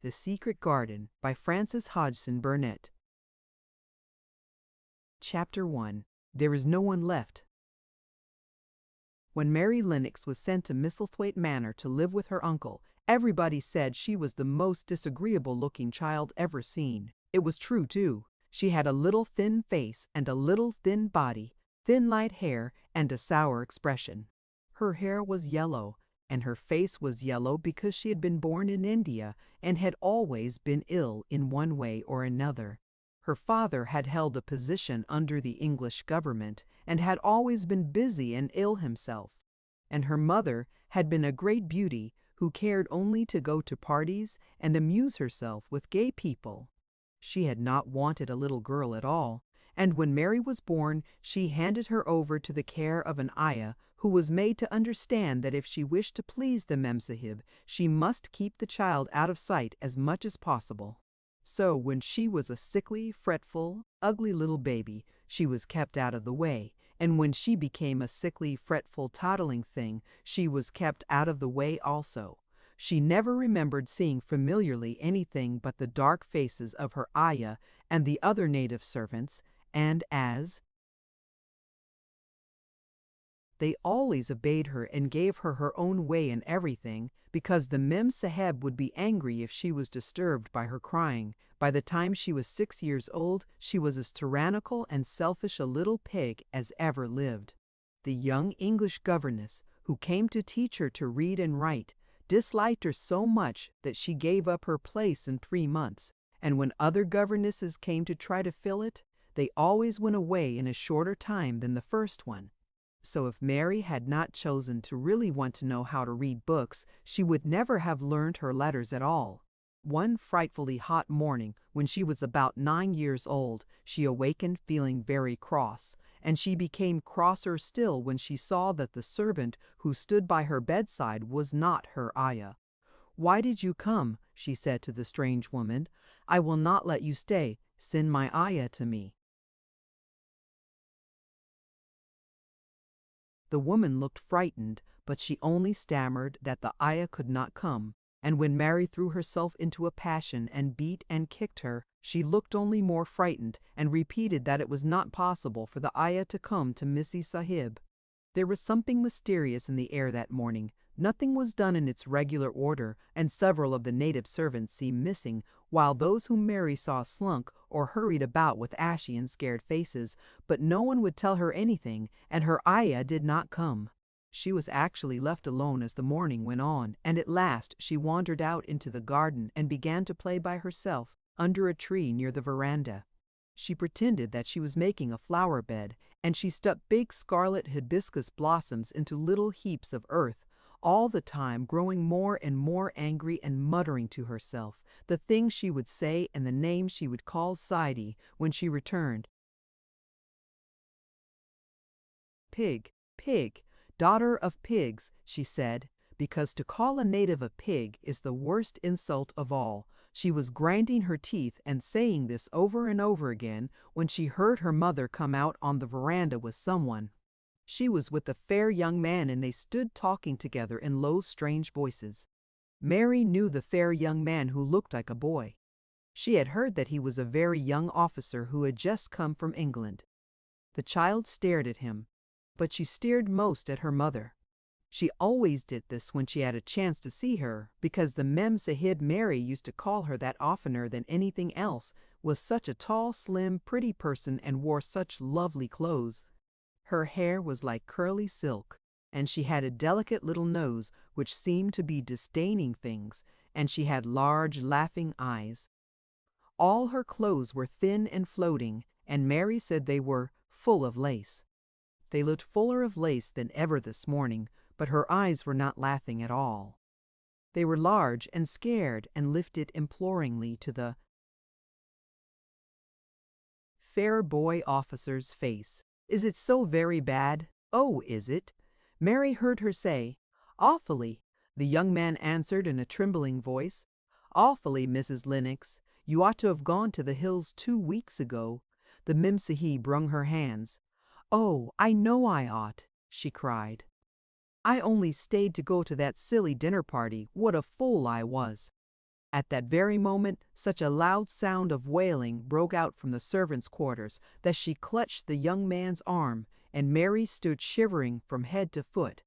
The Secret Garden by Frances Hodgson Burnett. Chapter 1. There is no one left. When Mary Lennox was sent to Misselthwaite Manor to live with her uncle, everybody said she was the most disagreeable-looking child ever seen. It was true, too. She had a little thin face and a little thin body, thin light hair, and a sour expression. Her hair was yellow, and her face was yellow because she had been born in India and had always been ill in one way or another. Her father had held a position under the English government and had always been busy and ill himself. And her mother had been a great beauty who cared only to go to parties and amuse herself with gay people. She had not wanted a little girl at all, and when Mary was born, she handed her over to the care of an ayah who was made to understand that if she wished to please the Memsahib, she must keep the child out of sight as much as possible. So when she was a sickly, fretful, ugly little baby, she was kept out of the way, and when she became a sickly, fretful, toddling thing, she was kept out of the way also. She never remembered seeing familiarly anything but the dark faces of her ayah and the other native servants, and as they always obeyed her and gave her her own way in everything, because the Mem Sahib would be angry if she was disturbed by her crying. By the time she was 6 years old, she was as tyrannical and selfish a little pig as ever lived. The young English governess, who came to teach her to read and write, disliked her so much that she gave up her place in 3 months, and when other governesses came to try to fill it, they always went away in a shorter time than the first one. So if Mary had not chosen to really want to know how to read books, she would never have learned her letters at all. One frightfully hot morning, when she was about 9 years old, she awakened feeling very cross, and she became crosser still when she saw that the servant who stood by her bedside was not her ayah. "Why did you come?" she said to the strange woman. "I will not let you stay. Send my ayah to me." The woman looked frightened, but she only stammered that the ayah could not come, and when Mary threw herself into a passion and beat and kicked her, she looked only more frightened and repeated that it was not possible for the ayah to come to Missy Sahib. There was something mysterious in the air that morning. Nothing was done in its regular order, and several of the native servants seemed missing, while those whom Mary saw slunk or hurried about with ashy and scared faces, but no one would tell her anything, and her ayah did not come. She was actually left alone as the morning went on, and at last she wandered out into the garden and began to play by herself under a tree near the veranda. She pretended that she was making a flower bed, and she stuck big scarlet hibiscus blossoms into little heaps of earth, all the time growing more and more angry and muttering to herself the things she would say and the names she would call Saidi when she returned. "Pig, pig, daughter of pigs," she said, because to call a native a pig is the worst insult of all. She was grinding her teeth and saying this over and over again when she heard her mother come out on the veranda with someone. She was with a fair young man, and they stood talking together in low, strange voices. Mary knew the fair young man who looked like a boy. She had heard that he was a very young officer who had just come from England. The child stared at him, but she stared most at her mother. She always did this when she had a chance to see her, because the Mem Sahib Mary used to call her that oftener than anything else, was such a tall, slim, pretty person and wore such lovely clothes. Her hair was like curly silk, and she had a delicate little nose which seemed to be disdaining things, and she had large, laughing eyes. All her clothes were thin and floating, and Mary said they were full of lace. They looked fuller of lace than ever this morning, but her eyes were not laughing at all. They were large and scared and lifted imploringly to the fair boy officer's face. "Is it so very bad? Oh, is it?" Mary heard her say. "Awfully," the young man answered in a trembling voice. "Awfully, Mrs. Lennox. You ought to have gone to the hills 2 weeks ago." The Memsahib wrung her hands. "Oh, I know I ought," she cried. "I only stayed to go to that silly dinner party. What a fool I was!" At that very moment, such a loud sound of wailing broke out from the servants' quarters that she clutched the young man's arm, and Mary stood shivering from head to foot.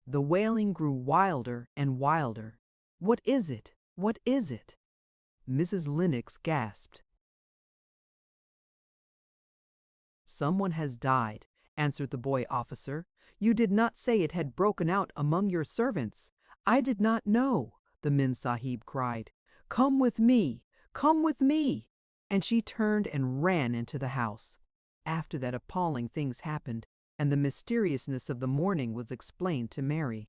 The wailing grew wilder and wilder. "What is it? What is it?" Mrs. Lennox gasped. "Someone has died," answered the boy officer. "You did not say it had broken out among your servants." "I did not know," the Memsahib cried. "Come with me! Come with me!" And she turned and ran into the house. After that appalling things happened, and the mysteriousness of the morning was explained to Mary.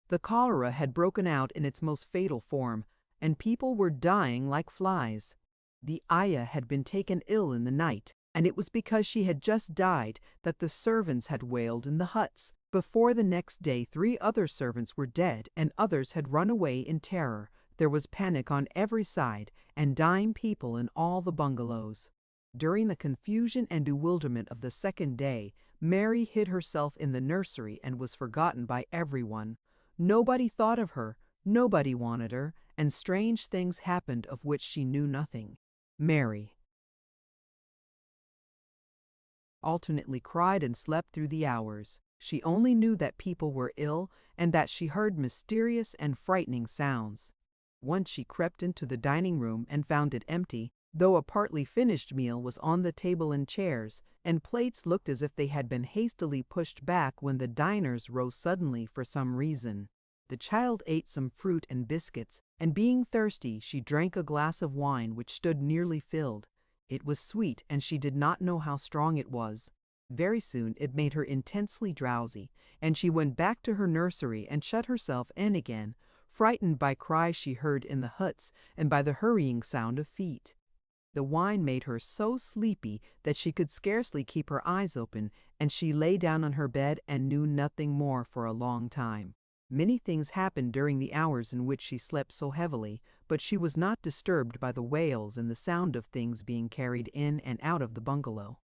The cholera had broken out in its most fatal form, and people were dying like flies. The ayah had been taken ill in the night, and it was because she had just died that the servants had wailed in the huts. Before the next day 3 other servants were dead, and others had run away in terror. There was panic on every side, and dying people in all the bungalows. During the confusion and bewilderment of the second day, Mary hid herself in the nursery and was forgotten by everyone. Nobody thought of her, nobody wanted her, and strange things happened of which she knew nothing. Mary alternately cried and slept through the hours. She only knew that people were ill and that she heard mysterious and frightening sounds. Once she crept into the dining room and found it empty, though a partly finished meal was on the table and chairs, and plates looked as if they had been hastily pushed back when the diners rose suddenly for some reason. The child ate some fruit and biscuits, and being thirsty, she drank a glass of wine which stood nearly filled. It was sweet, and she did not know how strong it was. Very soon it made her intensely drowsy, and she went back to her nursery and shut herself in again, frightened by cries she heard in the huts and by the hurrying sound of feet. The wine made her so sleepy that she could scarcely keep her eyes open, and she lay down on her bed and knew nothing more for a long time. Many things happened during the hours in which she slept so heavily, but she was not disturbed by the wails and the sound of things being carried in and out of the bungalow.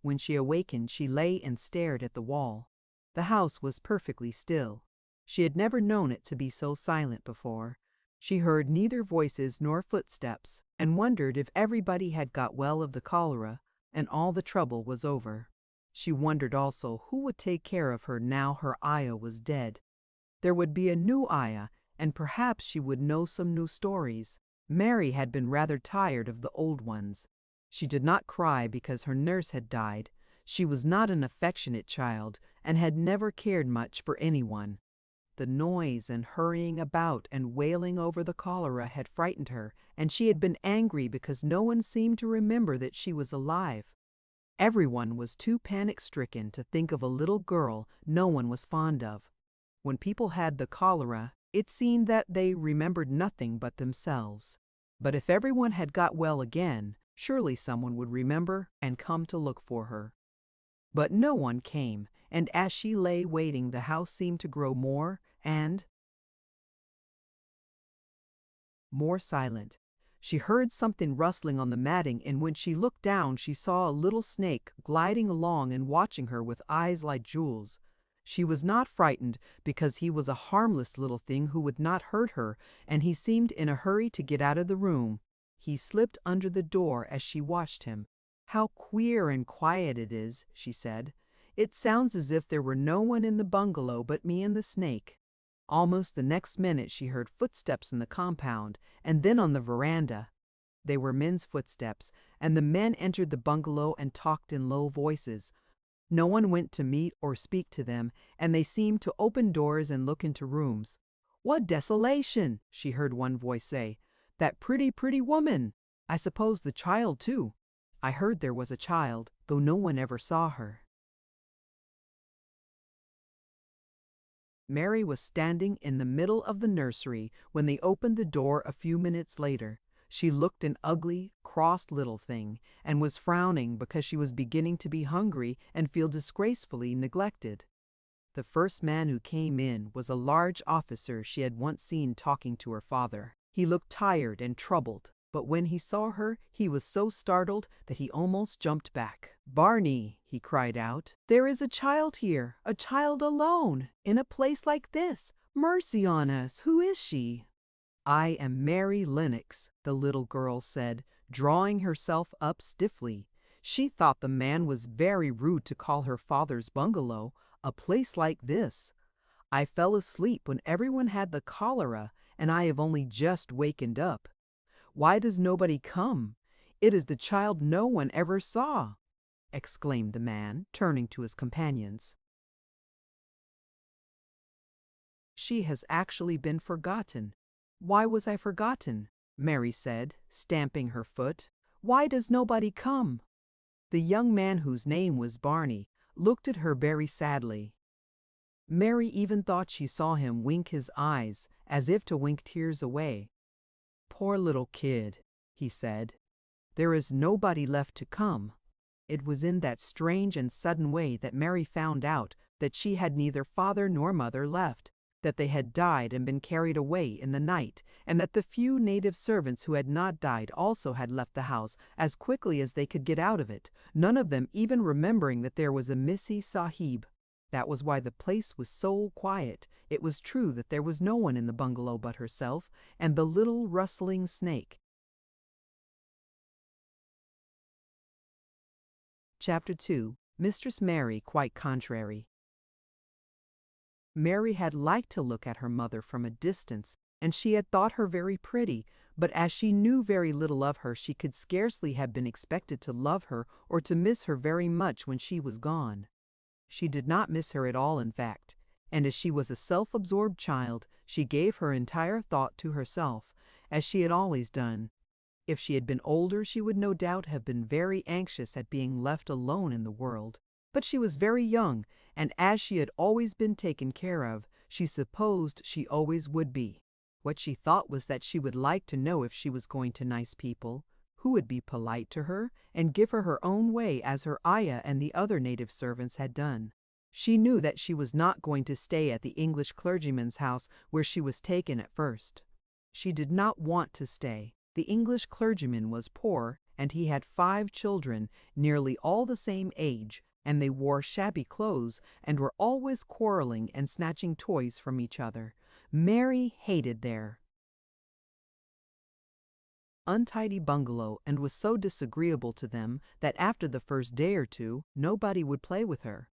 When she awakened, she lay and stared at the wall. The house was perfectly still. She had never known it to be so silent before. She heard neither voices nor footsteps, and wondered if everybody had got well of the cholera, and all the trouble was over. She wondered also who would take care of her now her ayah was dead. There would be a new ayah, and perhaps she would know some new stories. Mary had been rather tired of the old ones. She did not cry because her nurse had died. She was not an affectionate child, and had never cared much for anyone. The noise and hurrying about and wailing over the cholera had frightened her, and she had been angry because no one seemed to remember that she was alive. Everyone was too panic-stricken to think of a little girl no one was fond of. When people had the cholera, it seemed that they remembered nothing but themselves. But if everyone had got well again, surely someone would remember and come to look for her. But no one came, and as she lay waiting, the house seemed to grow more and more silent. She heard something rustling on the matting, and when she looked down, she saw a little snake gliding along and watching her with eyes like jewels. She was not frightened because he was a harmless little thing who would not hurt her, and he seemed in a hurry to get out of the room. He slipped under the door as she watched him. "How queer and quiet it is," she said. "It sounds as if there were no one in the bungalow but me and the snake." Almost the next minute she heard footsteps in the compound, and then on the veranda. They were men's footsteps, and the men entered the bungalow and talked in low voices. No one went to meet or speak to them, and they seemed to open doors and look into rooms. "What desolation!" she heard one voice say. "That pretty, pretty woman! I suppose the child, too." "I heard there was a child, though no one ever saw her." Mary was standing in the middle of the nursery when they opened the door a few minutes later. She looked an ugly, cross little thing, and was frowning because she was beginning to be hungry and feel disgracefully neglected. The first man who came in was a large officer she had once seen talking to her father. He looked tired and troubled, but when he saw her, he was so startled that he almost jumped back. "Barney," he cried out, "there is a child here, a child alone, in a place like this. Mercy on us, who is she?" "I am Mary Lennox," the little girl said, drawing herself up stiffly. She thought the man was very rude to call her father's bungalow a place like this. "I fell asleep when everyone had the cholera, and I have only just wakened up. Why does nobody come? It is the child no one ever saw," exclaimed the man, turning to his companions. "She has actually been forgotten." "Why was I forgotten?" Mary said, stamping her foot. "Why does nobody come?" The young man, whose name was Barney, looked at her very sadly. Mary even thought she saw him wink his eyes, as if to wink tears away. "Poor little kid," he said. "There is nobody left to come." It was in that strange and sudden way that Mary found out that she had neither father nor mother left, that they had died and been carried away in the night, and that the few native servants who had not died also had left the house as quickly as they could get out of it, none of them even remembering that there was a Missie Sahib. That was why the place was so quiet. It was true that there was no one in the bungalow but herself and the little rustling snake. Chapter 2. Mistress Mary Quite Contrary. Mary had liked to look at her mother from a distance, and she had thought her very pretty, but as she knew very little of her, she could scarcely have been expected to love her or to miss her very much when she was gone. She did not miss her at all, in fact, and as she was a self-absorbed child, she gave her entire thought to herself, as she had always done. If she had been older, she would no doubt have been very anxious at being left alone in the world. But she was very young, and as she had always been taken care of, she supposed she always would be. What she thought was that she would like to know if she was going to nice people, who would be polite to her and give her her own way as her ayah and the other native servants had done. She knew that she was not going to stay at the English clergyman's house where she was taken at first. She did not want to stay. The English clergyman was poor, and he had 5 children, nearly all the same age, and they wore shabby clothes and were always quarreling and snatching toys from each other. Mary hated their untidy bungalow and was so disagreeable to them that after the first day or two, nobody would play with her.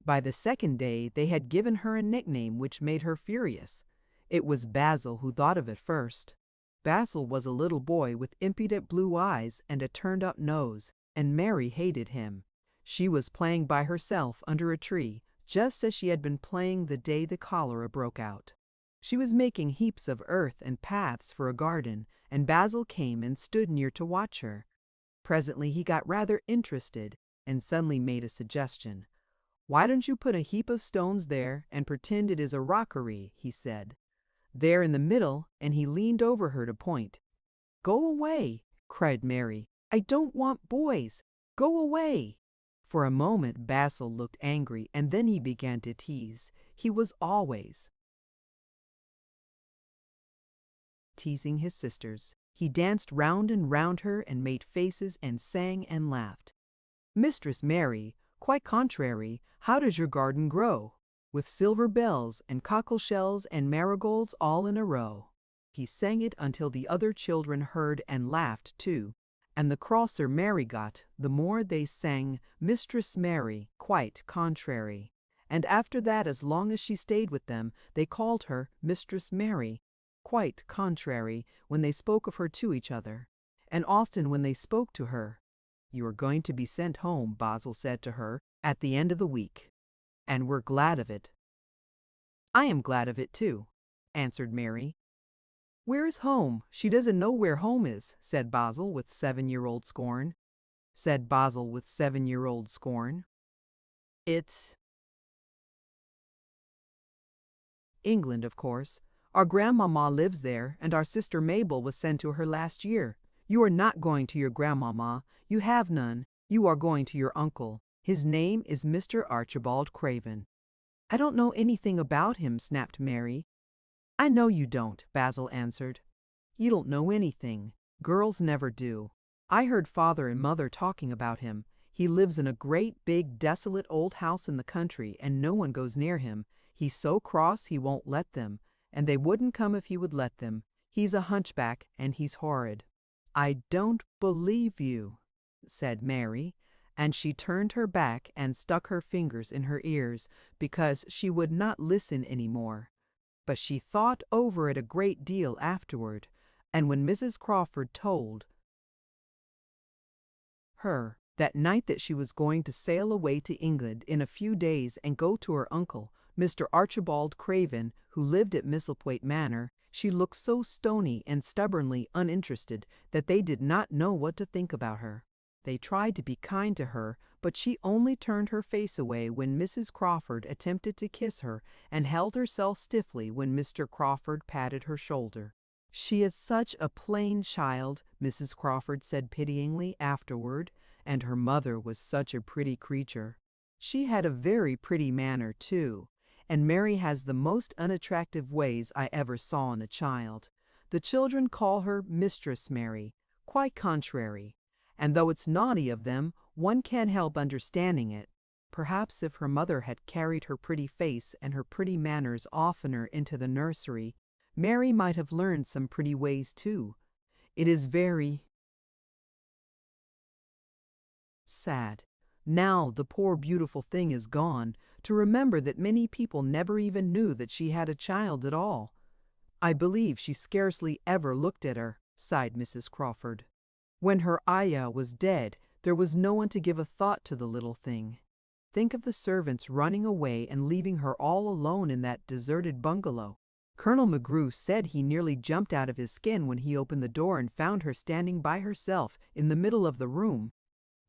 By the second day, they had given her a nickname which made her furious. It was Basil who thought of it first. Basil was a little boy with impudent blue eyes and a turned-up nose, and Mary hated him. She was playing by herself under a tree, just as she had been playing the day the cholera broke out. She was making heaps of earth and paths for a garden, and Basil came and stood near to watch her. Presently he got rather interested and suddenly made a suggestion. "Why don't you put a heap of stones there and pretend it is a rockery?" he said. "There in the middle," and he leaned over her to point. "Go away," cried Mary. "I don't want boys. Go away." For a moment Basil looked angry, and then he began to tease. He was always teasing his sisters. He danced round and round her and made faces and sang and laughed. "Mistress Mary, quite contrary, how does your garden grow? With silver bells and cockle shells and marigolds all in a row." He sang it until the other children heard and laughed too, and the crosser Mary got, the more they sang Mistress Mary, quite contrary. And after that, as long as she stayed with them, they called her Mistress Mary, quite contrary, when they spoke of her to each other. And often when they spoke to her, "You are going to be sent home," Basil said to her, "at the end of the week. And we're glad of it." "I am glad of it too," answered Mary. "Where is home? She doesn't know where home is," said Basil with 7-year-old scorn. "It's England, of course. Our grandmamma lives there, and our sister Mabel was sent to her last year. You are not going to your grandmamma. You have none. You are going to your uncle. His name is Mr. Archibald Craven." "I don't know anything about him," snapped Mary. "I know you don't," Basil answered. "You don't know anything. Girls never do. I heard father and mother talking about him. He lives in a great big desolate old house in the country, and no one goes near him. He's so cross he won't let them, and they wouldn't come if he would let them. He's a hunchback, and he's horrid." "I don't believe you," said Mary, and she turned her back and stuck her fingers in her ears because she would not listen any more. But she thought over it a great deal afterward, and when Mrs. Crawford told her that night that she was going to sail away to England in a few days and go to her uncle, Mr. Archibald Craven, who lived at Misselthwaite Manor, she looked so stony and stubbornly uninterested that they did not know what to think about her. They tried to be kind to her, but she only turned her face away when Mrs. Crawford attempted to kiss her and held herself stiffly when Mr. Crawford patted her shoulder. "She is such a plain child," Mrs. Crawford said pityingly afterward, "and her mother was such a pretty creature. She had a very pretty manner, too, and Mary has the most unattractive ways I ever saw in a child. The children call her Mistress Mary, quite contrary, and though it's naughty of them, one can't help understanding it. Perhaps if her mother had carried her pretty face and her pretty manners oftener into the nursery, Mary might have learned some pretty ways too. It is very sad, now the poor beautiful thing is gone, to remember that many people never even knew that she had a child at all. I believe she scarcely ever looked at her," sighed Mrs. Crawford. "When her ayah was dead, there was no one to give a thought to the little thing. Think of the servants running away and leaving her all alone in that deserted bungalow. Colonel McGrew said he nearly jumped out of his skin when he opened the door and found her standing by herself in the middle of the room."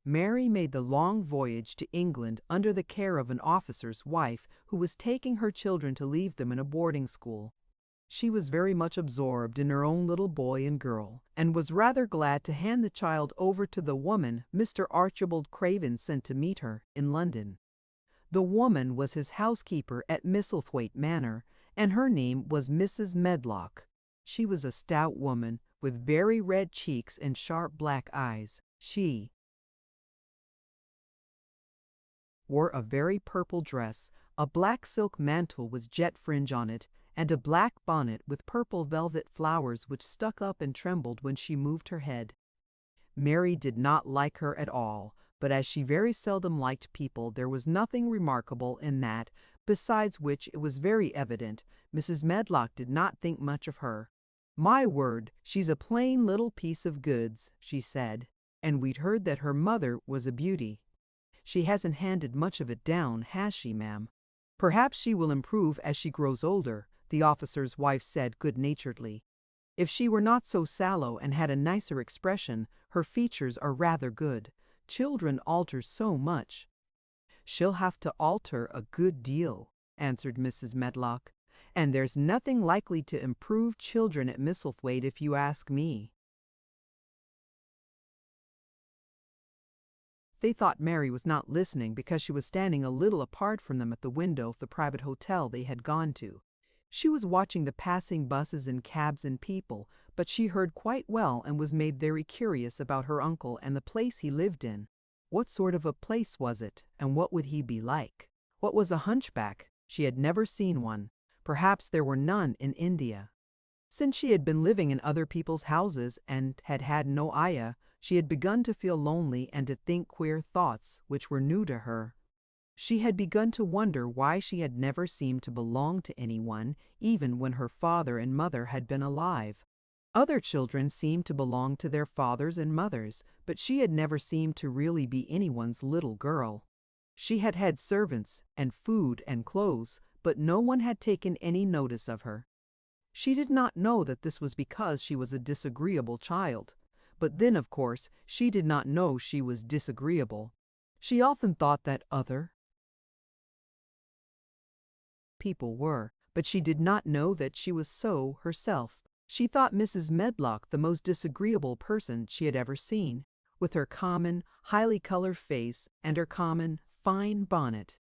Mary made the long voyage to England under the care of an officer's wife who was taking her children to leave them in a boarding school. She was very much absorbed in her own little boy and girl, and was rather glad to hand the child over to the woman Mr. Archibald Craven sent to meet her in London. The woman was his housekeeper at Misselthwaite Manor, and her name was Mrs. Medlock. She was a stout woman with very red cheeks and sharp black eyes. She wore a very purple dress, a black silk mantle with jet fringe on it, and a black bonnet with purple velvet flowers which stuck up and trembled when she moved her head. Mary did not like her at all, but as she very seldom liked people, there was nothing remarkable in that, besides which it was very evident Mrs. Medlock did not think much of her. "My word, she's a plain little piece of goods," she said, "and we'd heard that her mother was a beauty. She hasn't handed much of it down, has she, ma'am?" "Perhaps she will improve as she grows older," the officer's wife said good-naturedly. "If she were not so sallow and had a nicer expression, her features are rather good. Children alter so much." "She'll have to alter a good deal," answered Mrs. Medlock, "and there's nothing likely to improve children at Misselthwaite if you ask me." They thought Mary was not listening because she was standing a little apart from them at the window of the private hotel they had gone to. She was watching the passing buses and cabs and people, but she heard quite well and was made very curious about her uncle and the place he lived in. What sort of a place was it, and what would he be like? What was a hunchback? She had never seen one. Perhaps there were none in India. Since she had been living in other people's houses and had had no ayah, she had begun to feel lonely and to think queer thoughts which were new to her. She had begun to wonder why she had never seemed to belong to anyone, even when her father and mother had been alive. Other children seemed to belong to their fathers and mothers, but she had never seemed to really be anyone's little girl. She had had servants and food and clothes, but no one had taken any notice of her. She did not know that this was because she was a disagreeable child. But then, of course, she did not know she was disagreeable. She often thought that other people were, but she did not know that she was so herself. She thought Mrs. Medlock the most disagreeable person she had ever seen, with her common, highly colored face and her common, fine bonnet.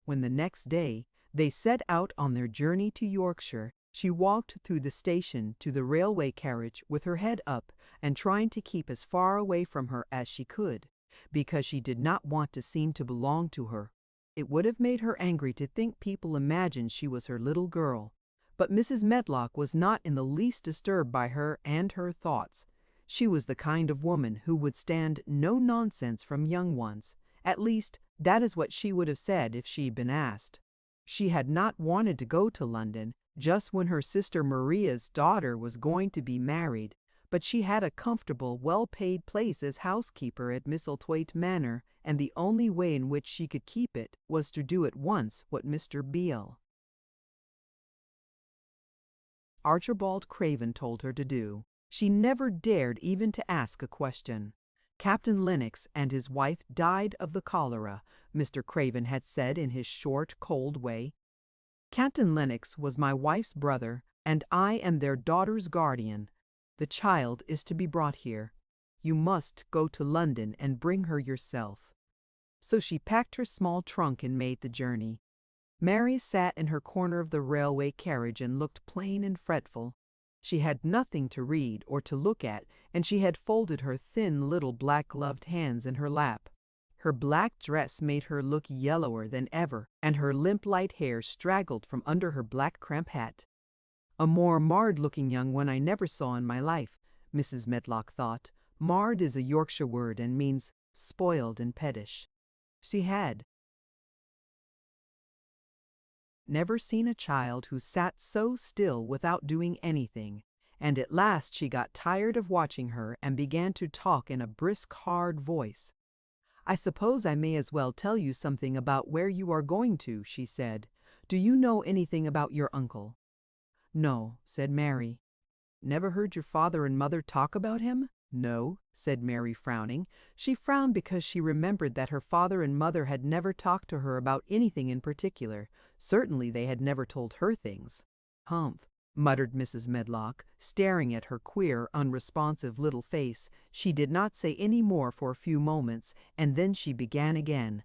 When the next day they set out on their journey to Yorkshire, she walked through the station to the railway carriage with her head up and trying to keep as far away from her as she could, because she did not want to seem to belong to her. It would have made her angry to think people imagined she was her little girl. But Mrs. Medlock was not in the least disturbed by her and her thoughts. She was the kind of woman who would stand no nonsense from young ones. At least, that is what she would have said if she'd been asked. She had not wanted to go to London just when her sister Maria's daughter was going to be married, but she had a comfortable, well-paid place as housekeeper at Misselthwaite Manor, and the only way in which she could keep it was to do at once what Mr. Beale, Archibald Craven, told her to do. She never dared even to ask a question. Captain Lennox and his wife died of the cholera, Mr. Craven had said in his short, cold way. Captain Lennox was my wife's brother, and I am their daughter's guardian. The child is to be brought here. You must go to London and bring her yourself. So she packed her small trunk and made the journey. Mary sat in her corner of the railway carriage and looked plain and fretful. She had nothing to read or to look at, and she had folded her thin little black-gloved hands in her lap. Her black dress made her look yellower than ever, and her limp light hair straggled from under her black crape hat. A more marred-looking young one I never saw in my life, Mrs. Medlock thought. Marred is a Yorkshire word and means spoiled and pettish. She had never seen a child who sat so still without doing anything, and at last she got tired of watching her and began to talk in a brisk, hard voice. "I suppose I may as well tell you something about where you are going to," she said. "Do you know anything about your uncle?" "No," said Mary. "Never heard your father and mother talk about him?" "No," said Mary, frowning. She frowned because she remembered that her father and mother had never talked to her about anything in particular. Certainly they had never told her things. "Humph," muttered Mrs. Medlock, staring at her queer, unresponsive little face. She did not say any more for a few moments, and then she began again.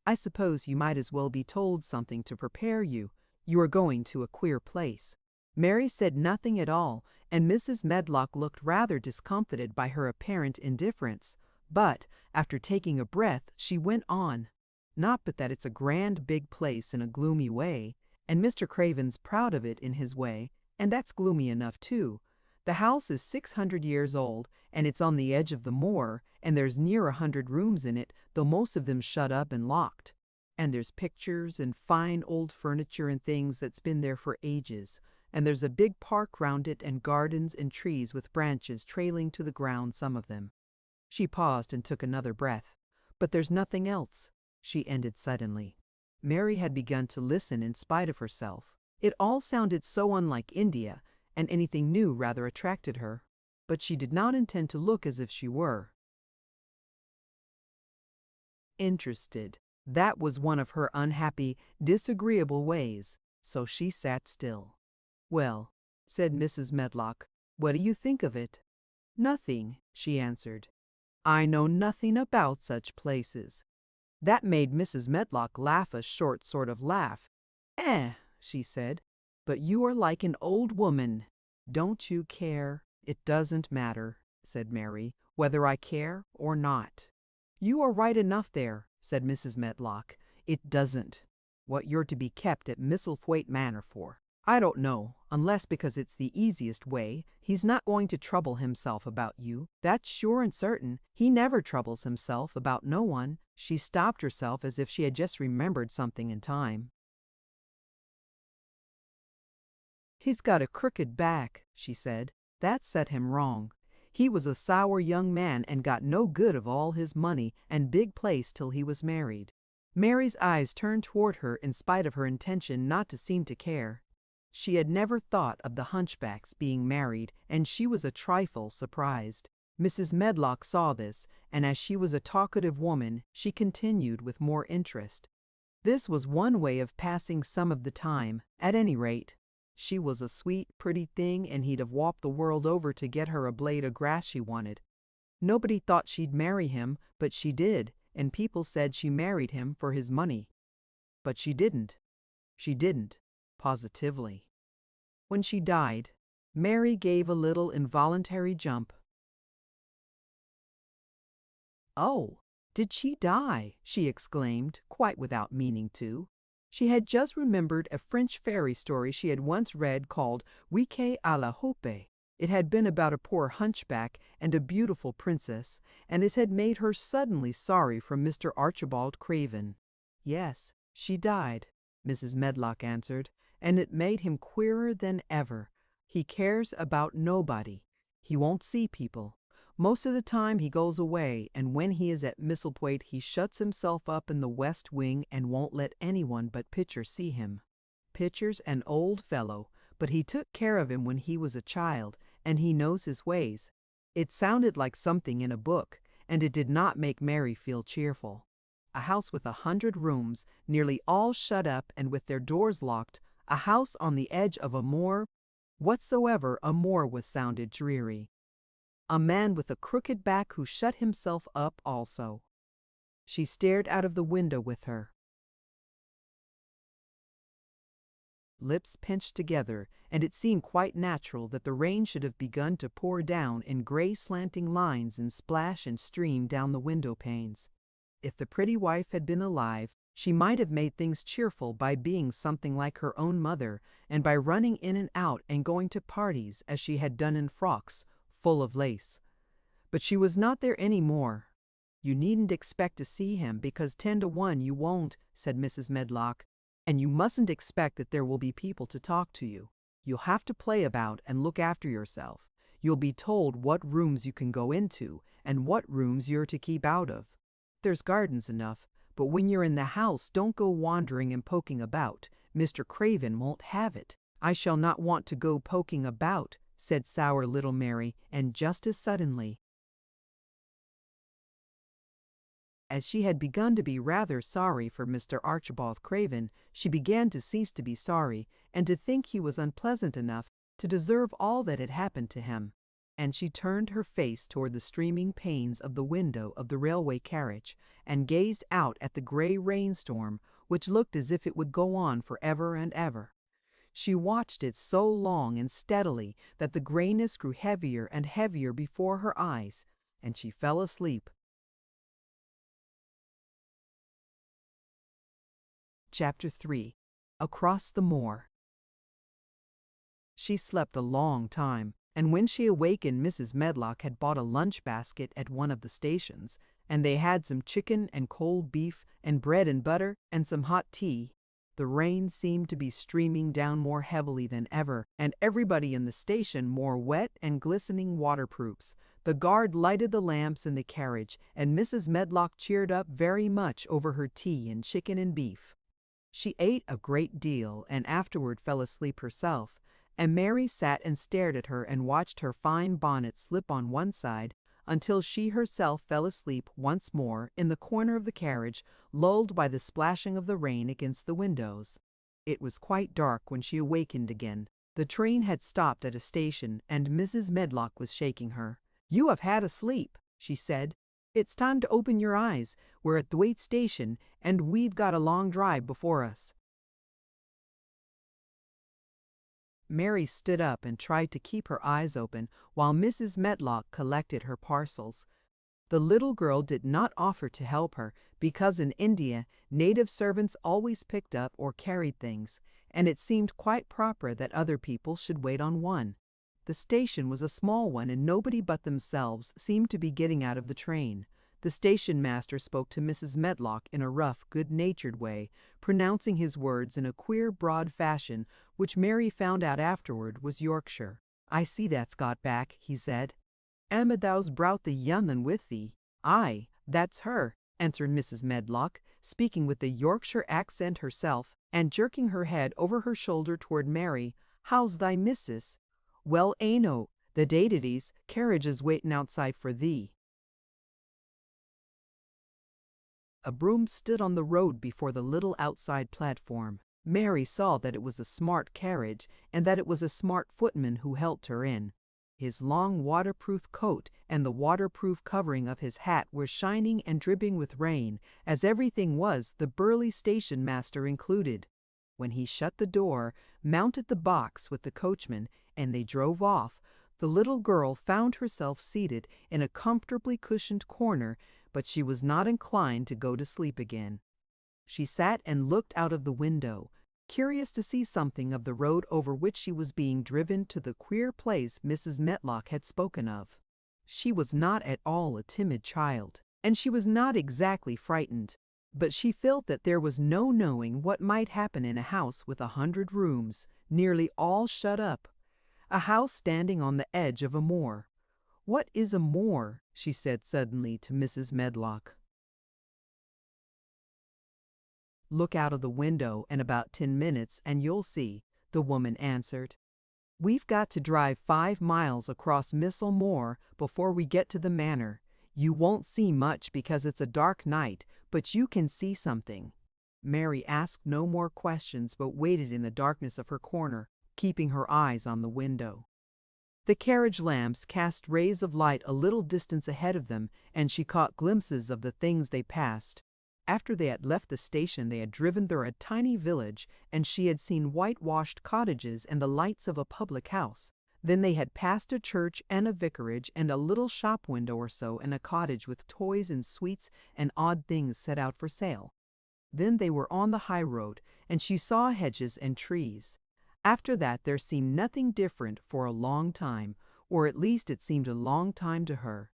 "I suppose you might as well be told something to prepare you. You are going to a queer place." Mary said nothing at all, and Mrs. Medlock looked rather discomfited by her apparent indifference. But, after taking a breath, she went on. "Not but that it's a grand big place in a gloomy way, and Mr. Craven's proud of it in his way, and that's gloomy enough too. The house is 600 years old, and it's on the edge of the moor, and there's near 100 rooms in it, though most of them shut up and locked. And there's pictures and fine old furniture and things that's been there for ages. And there's a big park round it and gardens and trees with branches trailing to the ground, some of them." She paused and took another breath. "But there's nothing else," she ended suddenly. Mary had begun to listen in spite of herself. It all sounded so unlike India, and anything new rather attracted her. But she did not intend to look as if she were interested. That was one of her unhappy, disagreeable ways, so she sat still. "Well," said Mrs. Medlock, "what do you think of it?" "Nothing," she answered. "I know nothing about such places." That made Mrs. Medlock laugh a short sort of laugh. She said, "but you are like an old woman." "Don't you care?" "It doesn't matter," said Mary, "whether I care or not." "You are right enough there," said Mrs. Medlock. "It doesn't. What you're to be kept at Misselthwaite Manor for. I don't know, unless because it's the easiest way. He's not going to trouble himself about you. That's sure and certain. He never troubles himself about no one." She stopped herself as if she had just remembered something in time. "He's got a crooked back," she said. "That set him wrong. He was a sour young man and got no good of all his money and big place till he was married." Mary's eyes turned toward her in spite of her intention not to seem to care. She had never thought of the hunchbacks being married, and she was a trifle surprised. Mrs. Medlock saw this, and as she was a talkative woman, she continued with more interest. This was one way of passing some of the time, at any rate. She was a sweet, pretty thing, and he'd have walked the world over to get her a blade of grass she wanted. Nobody thought she'd marry him, but she did, and people said she married him for his money. But she didn't. She didn't, positively. When she died, Mary gave a little involuntary jump. "Oh," Did she die? She exclaimed, quite without meaning to. She had just remembered a French fairy story she had once read called Riquet à la Houppe. It had been about a poor hunchback and a beautiful princess, and it had made her suddenly sorry for Mr. Archibald Craven. Yes, she died, Mrs. Medlock answered, and it made him queerer than ever. He cares about nobody. He won't see people. Most of the time he goes away, and when he is at Misselthwaite he shuts himself up in the west wing and won't let anyone but Pitcher see him. Pitcher's an old fellow, but he took care of him when he was a child, and he knows his ways. It sounded like something in a book, and it did not make Mary feel cheerful. A house with 100 rooms, nearly all shut up and with their doors locked, a house on the edge of a moor. Whatsoever a moor was sounded dreary. A man with a crooked back who shut himself up also. She stared out of the window with her lips pinched together, and it seemed quite natural that the rain should have begun to pour down in gray slanting lines and splash and stream down the window panes. If the pretty wife had been alive, she might have made things cheerful by being something like her own mother, and by running in and out and going to parties as she had done in frocks, full of lace. But she was not there any more. You needn't expect to see him, because 10 to 1 you won't, said Mrs. Medlock, and you mustn't expect that there will be people to talk to you. You'll have to play about and look after yourself. You'll be told what rooms you can go into and what rooms you're to keep out of. There's gardens enough, but when you're in the house don't go wandering and poking about. Mr. Craven won't have it. I shall not want to go poking about, said sour little Mary, and just as suddenly as she had begun to be rather sorry for Mr. Archibald Craven, she began to cease to be sorry, and to think he was unpleasant enough to deserve all that had happened to him. And she turned her face toward the streaming panes of the window of the railway carriage, and gazed out at the gray rainstorm, which looked as if it would go on for ever and ever. She watched it so long and steadily that the grayness grew heavier and heavier before her eyes, and she fell asleep. Chapter 3. Across the Moor. She slept a long time, and when she awakened Mrs. Medlock had bought a lunch basket at one of the stations, and they had some chicken and cold beef and bread and butter and some hot tea. The rain seemed to be streaming down more heavily than ever, and everybody in the station wore wet and glistening waterproofs. The guard lighted the lamps in the carriage, and Mrs. Medlock cheered up very much over her tea and chicken and beef. She ate a great deal and afterward fell asleep herself, and Mary sat and stared at her and watched her fine bonnet slip on one side until she herself fell asleep once more in the corner of the carriage, lulled by the splashing of the rain against the windows. It was quite dark when she awakened again. The train had stopped at a station, and Mrs. Medlock was shaking her. "You have had a sleep," she said. "It's time to open your eyes. We're at Thwaite Station, and we've got a long drive before us." Mary stood up and tried to keep her eyes open while Mrs. Medlock collected her parcels. The little girl did not offer to help her because in India native servants always picked up or carried things, and it seemed quite proper that other people should wait on one. The station was a small one, and nobody but themselves seemed to be getting out of the train. The station master spoke to Mrs. Medlock in a rough, good-natured way, pronouncing his words in a queer, broad fashion, which Mary found out afterward was Yorkshire. "I see that's got back," he said. "Emma, thou's brought the young un with thee." "Aye, that's her," answered Mrs. Medlock, speaking with the Yorkshire accent herself, and jerking her head over her shoulder toward Mary. "How's thy missus?" "Well, Aino, the Daiditys carriage is waiting outside for thee." A brougham stood on the road before the little outside platform. Mary saw that it was a smart carriage, and that it was a smart footman who helped her in. His long waterproof coat and the waterproof covering of his hat were shining and dripping with rain, as everything was, the burly station master included. When he shut the door, mounted the box with the coachman, and they drove off, the little girl found herself seated in a comfortably cushioned corner but she was not inclined to go to sleep again. She sat and looked out of the window, curious to see something of the road over which she was being driven to the queer place Mrs. Medlock had spoken of. She was not at all a timid child, and she was not exactly frightened, but she felt that there was no knowing what might happen in a house with 100 rooms, nearly all shut up, a house standing on the edge of a moor. "What is a moor?" she said suddenly to Mrs. Medlock. "Look out of the window in about 10 minutes and you'll see," the woman answered. "We've got to drive 5 miles across Missel Moor before we get to the manor. You won't see much because it's a dark night, but you can see something." Mary asked no more questions but waited in the darkness of her corner, keeping her eyes on the window. The carriage lamps cast rays of light a little distance ahead of them, and she caught glimpses of the things they passed. After they had left the station they had driven through a tiny village, and she had seen whitewashed cottages and the lights of a public house. Then they had passed a church and a vicarage and a little shop window or so in a cottage with toys and sweets and odd things set out for sale. Then they were on the high road, and she saw hedges and trees. After that there seemed nothing different for a long time, or at least it seemed a long time to her.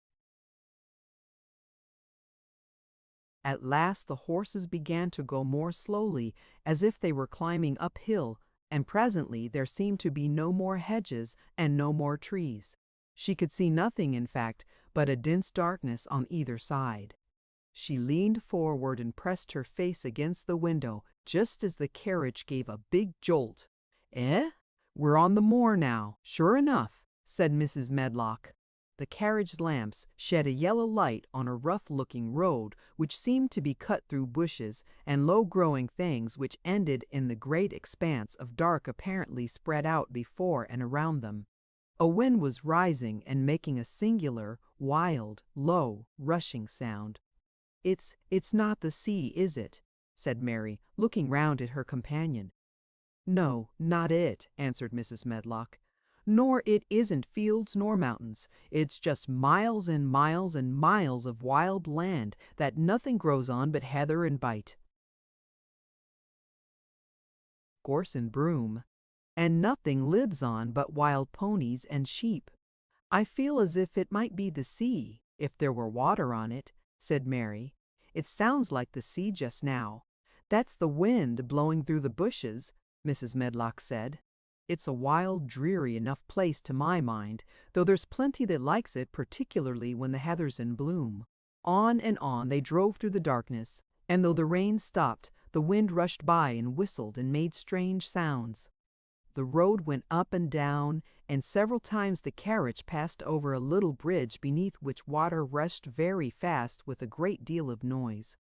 At last the horses began to go more slowly, as if they were climbing uphill, and presently there seemed to be no more hedges and no more trees. She could see nothing, in fact, but a dense darkness on either side. She leaned forward and pressed her face against the window just as the carriage gave a big jolt. "Eh? We're on the moor now, sure enough," said Mrs. Medlock. The carriage lamps shed a yellow light on a rough-looking road which seemed to be cut through bushes and low-growing things which ended in the great expanse of dark apparently spread out before and around them. A wind was rising and making a singular, wild, low, rushing sound. It's not the sea, is it?" said Mary, looking round at her companion. "No, not it," answered Mrs. Medlock. "Nor it isn't fields nor mountains. It's just miles and miles and miles of wild land that nothing grows on but heather and bite, gorse and broom, and nothing lives on but wild ponies and sheep. I feel as if it might be the sea, if there were water on it," said Mary. "It sounds like the sea just now." "That's the wind blowing through the bushes," Mrs. Medlock said. "It's a wild, dreary enough place to my mind, though there's plenty that likes it, particularly when the heather's in bloom." On and on they drove through the darkness, and though the rain stopped, the wind rushed by and whistled and made strange sounds. The road went up and down, and several times the carriage passed over a little bridge beneath which water rushed very fast with a great deal of noise.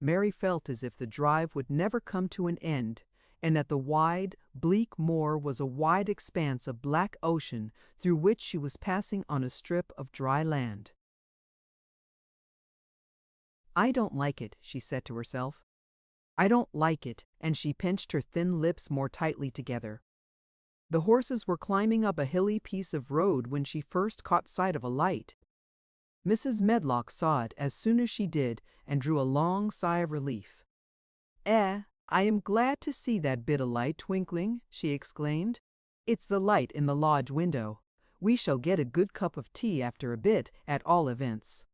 Mary felt as if the drive would never come to an end, and that the wide, bleak moor was a wide expanse of black ocean through which she was passing on a strip of dry land. "I don't like it," she said to herself. "I don't like it," and she pinched her thin lips more tightly together. The horses were climbing up a hilly piece of road when she first caught sight of a light. Mrs. Medlock saw it as soon as she did and drew a long sigh of relief. "I am glad to see that bit of light twinkling," she exclaimed. "It's the light in the lodge window. We shall get a good cup of tea after a bit, at all events."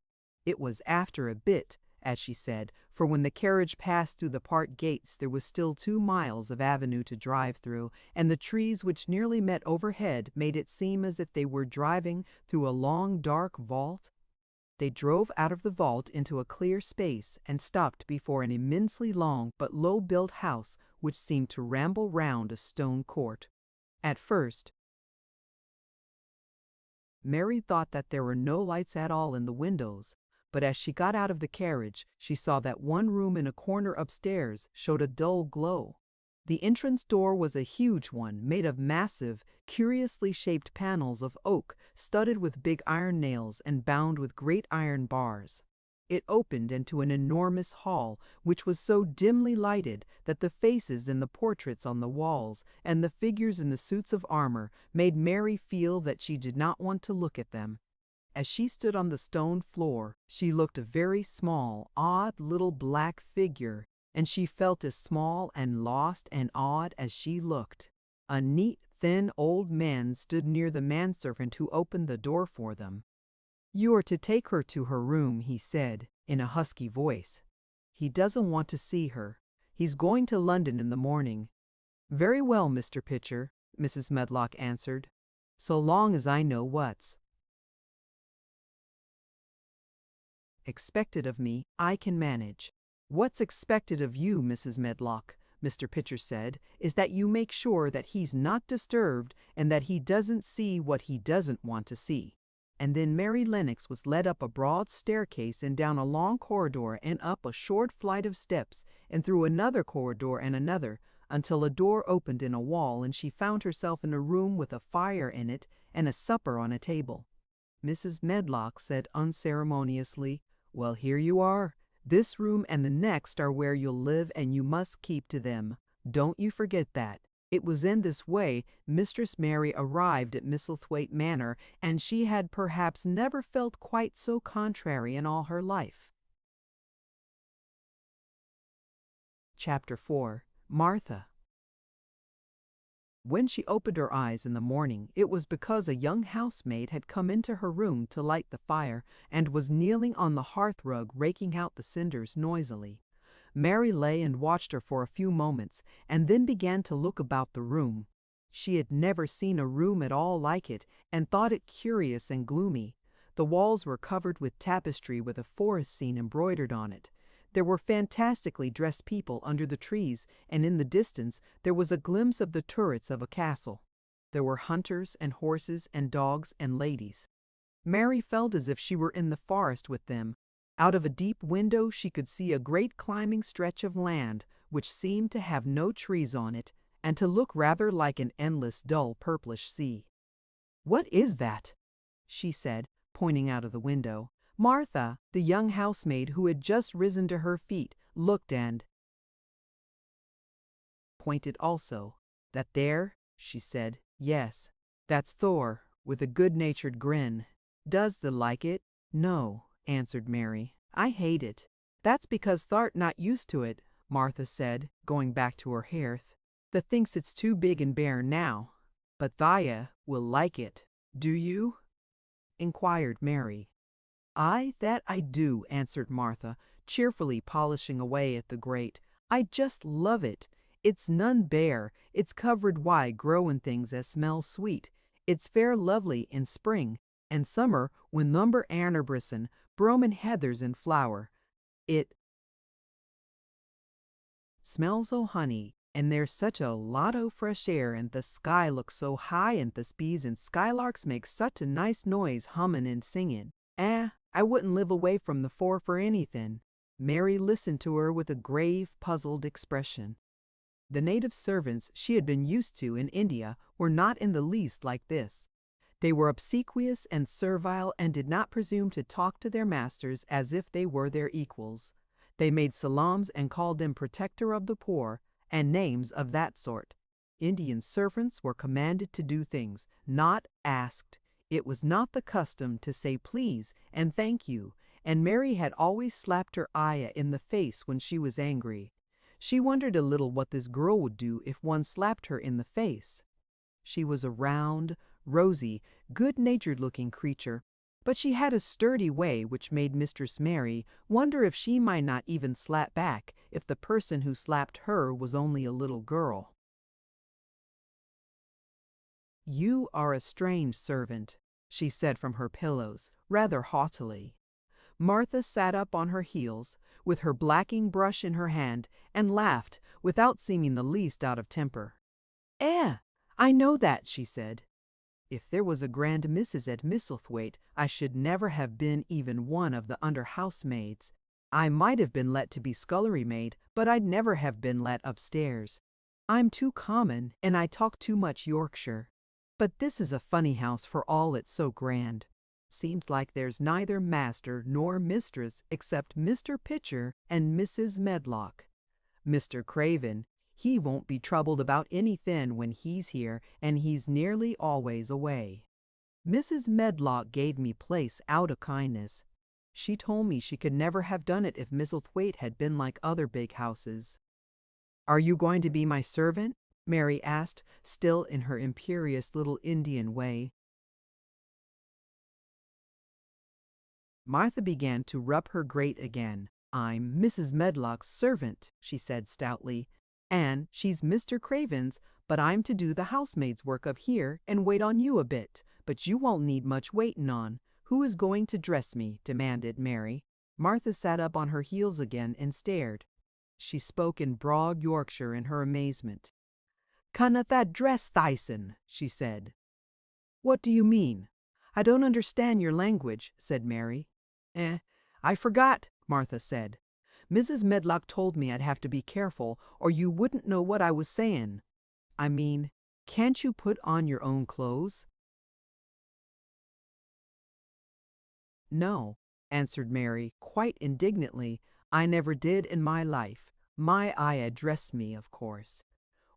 It was after a bit, as she said, for when the carriage passed through the park gates there was still 2 miles of avenue to drive through, and the trees which nearly met overhead made it seem as if they were driving through a long dark vault. They drove out of the vault into a clear space and stopped before an immensely long but low-built house which seemed to ramble round a stone court. At first, Mary thought that there were no lights at all in the windows, but as she got out of the carriage, she saw that one room in a corner upstairs showed a dull glow. The entrance door was a huge one, made of massive, curiously shaped panels of oak, studded with big iron nails and bound with great iron bars. It opened into an enormous hall, which was so dimly lighted that the faces in the portraits on the walls and the figures in the suits of armor made Mary feel that she did not want to look at them. As she stood on the stone floor, she looked a very small, odd little black figure, and she felt as small and lost and odd as she looked. A neat, thin old man stood near the manservant who opened the door for them. "You are to take her to her room," he said, in a husky voice. "He doesn't want to see her. He's going to London in the morning." "Very well, Mr. Pitcher," Mrs. Medlock answered, "so long as I know what's expected of me, I can manage." "What's expected of you, Mrs. Medlock," Mr. Pitcher said, "is that you make sure that he's not disturbed and that he doesn't see what he doesn't want to see." And then Mary Lennox was led up a broad staircase and down a long corridor and up a short flight of steps and through another corridor and another, until a door opened in a wall and she found herself in a room with a fire in it and a supper on a table. Mrs. Medlock said unceremoniously, "Well, here you are. This room and the next are where you'll live and you must keep to them. Don't you forget that." It was in this way Mistress Mary arrived at Misselthwaite Manor, and she had perhaps never felt quite so contrary in all her life. Chapter 4. Martha. When she opened her eyes in the morning, it was because a young housemaid had come into her room to light the fire and was kneeling on the hearth-rug raking out the cinders noisily. Mary lay and watched her for a few moments and then began to look about the room. She had never seen a room at all like it and thought it curious and gloomy. The walls were covered with tapestry with a forest scene embroidered on it. There were fantastically dressed people under the trees, and in the distance there was a glimpse of the turrets of a castle. There were hunters and horses and dogs and ladies. Mary felt as if she were in the forest with them. Out of a deep window she could see a great climbing stretch of land, which seemed to have no trees on it, and to look rather like an endless dull purplish sea. "What is that?" she said, pointing out of the window. Martha, the young housemaid who had just risen to her feet, looked and pointed also. "That there?" she said. "Yes, that's Thor, with a good-natured grin. Does thee like it?" "No," answered Mary. "I hate it." "That's because thou'rt not used to it," Martha said, going back to her hearth. "Thee thinks it's too big and bare now. But thia will like it." "Do you?" inquired Mary. That I do," answered Martha, cheerfully polishing away at the grate. "I just love it. It's none bare, it's covered wide growin' things as smells sweet. It's fair lovely in spring, and summer when lumber brissin', brome and heathers in flower. It smells o' honey, and there's such a lot o' fresh air, and the sky looks so high, and the bees and skylarks make such a nice noise hummin' and singin'. I wouldn't live away from the for anything." Mary listened to her with a grave, puzzled expression. The native servants she had been used to in India were not in the least like this. They were obsequious and servile and did not presume to talk to their masters as if they were their equals. They made salams and called them protector of the poor, and names of that sort. Indian servants were commanded to do things, not asked. It was not the custom to say please and thank you, and Mary had always slapped her ayah in the face when she was angry. She wondered a little what this girl would do if one slapped her in the face. She was a round, rosy, good-natured-looking creature, but she had a sturdy way which made Mistress Mary wonder if she might not even slap back if the person who slapped her was only a little girl. "You are a strange servant," she said from her pillows, rather haughtily. Martha sat up on her heels, with her blacking brush in her hand, and laughed, without seeming the least out of temper. I know that," she said. "If there was a grand missus at Misselthwaite, I should never have been even one of the under-housemaids. I might have been let to be scullery-maid, but I'd never have been let upstairs. I'm too common, and I talk too much Yorkshire. But this is a funny house for all it's so grand. Seems like there's neither master nor mistress except Mr. Pitcher and Mrs. Medlock. Mr. Craven, he won't be troubled about anything when he's here, and he's nearly always away." Mrs. Medlock gave me place out o' kindness. She told me she could never have done it if Misselthwaite had been like other big houses. Are you going to be my servant? Mary asked, still in her imperious little Indian way. Martha began to rub her grate again. I'm Mrs. Medlock's servant, she said stoutly, and she's Mr. Craven's, but I'm to do the housemaid's work up here and wait on you a bit, but you won't need much waiting on. Who is going to dress me? Demanded Mary. Martha sat up on her heels again and stared. She spoke in broad Yorkshire in her amazement. Canna that dress thysen, she said. What do you mean? I don't understand your language, said Mary. I forgot, Martha said. Mrs. Medlock told me I'd have to be careful or you wouldn't know what I was saying. I mean, can't you put on your own clothes? No, answered Mary, quite indignantly. I never did in my life. My Ayah dressed me, of course.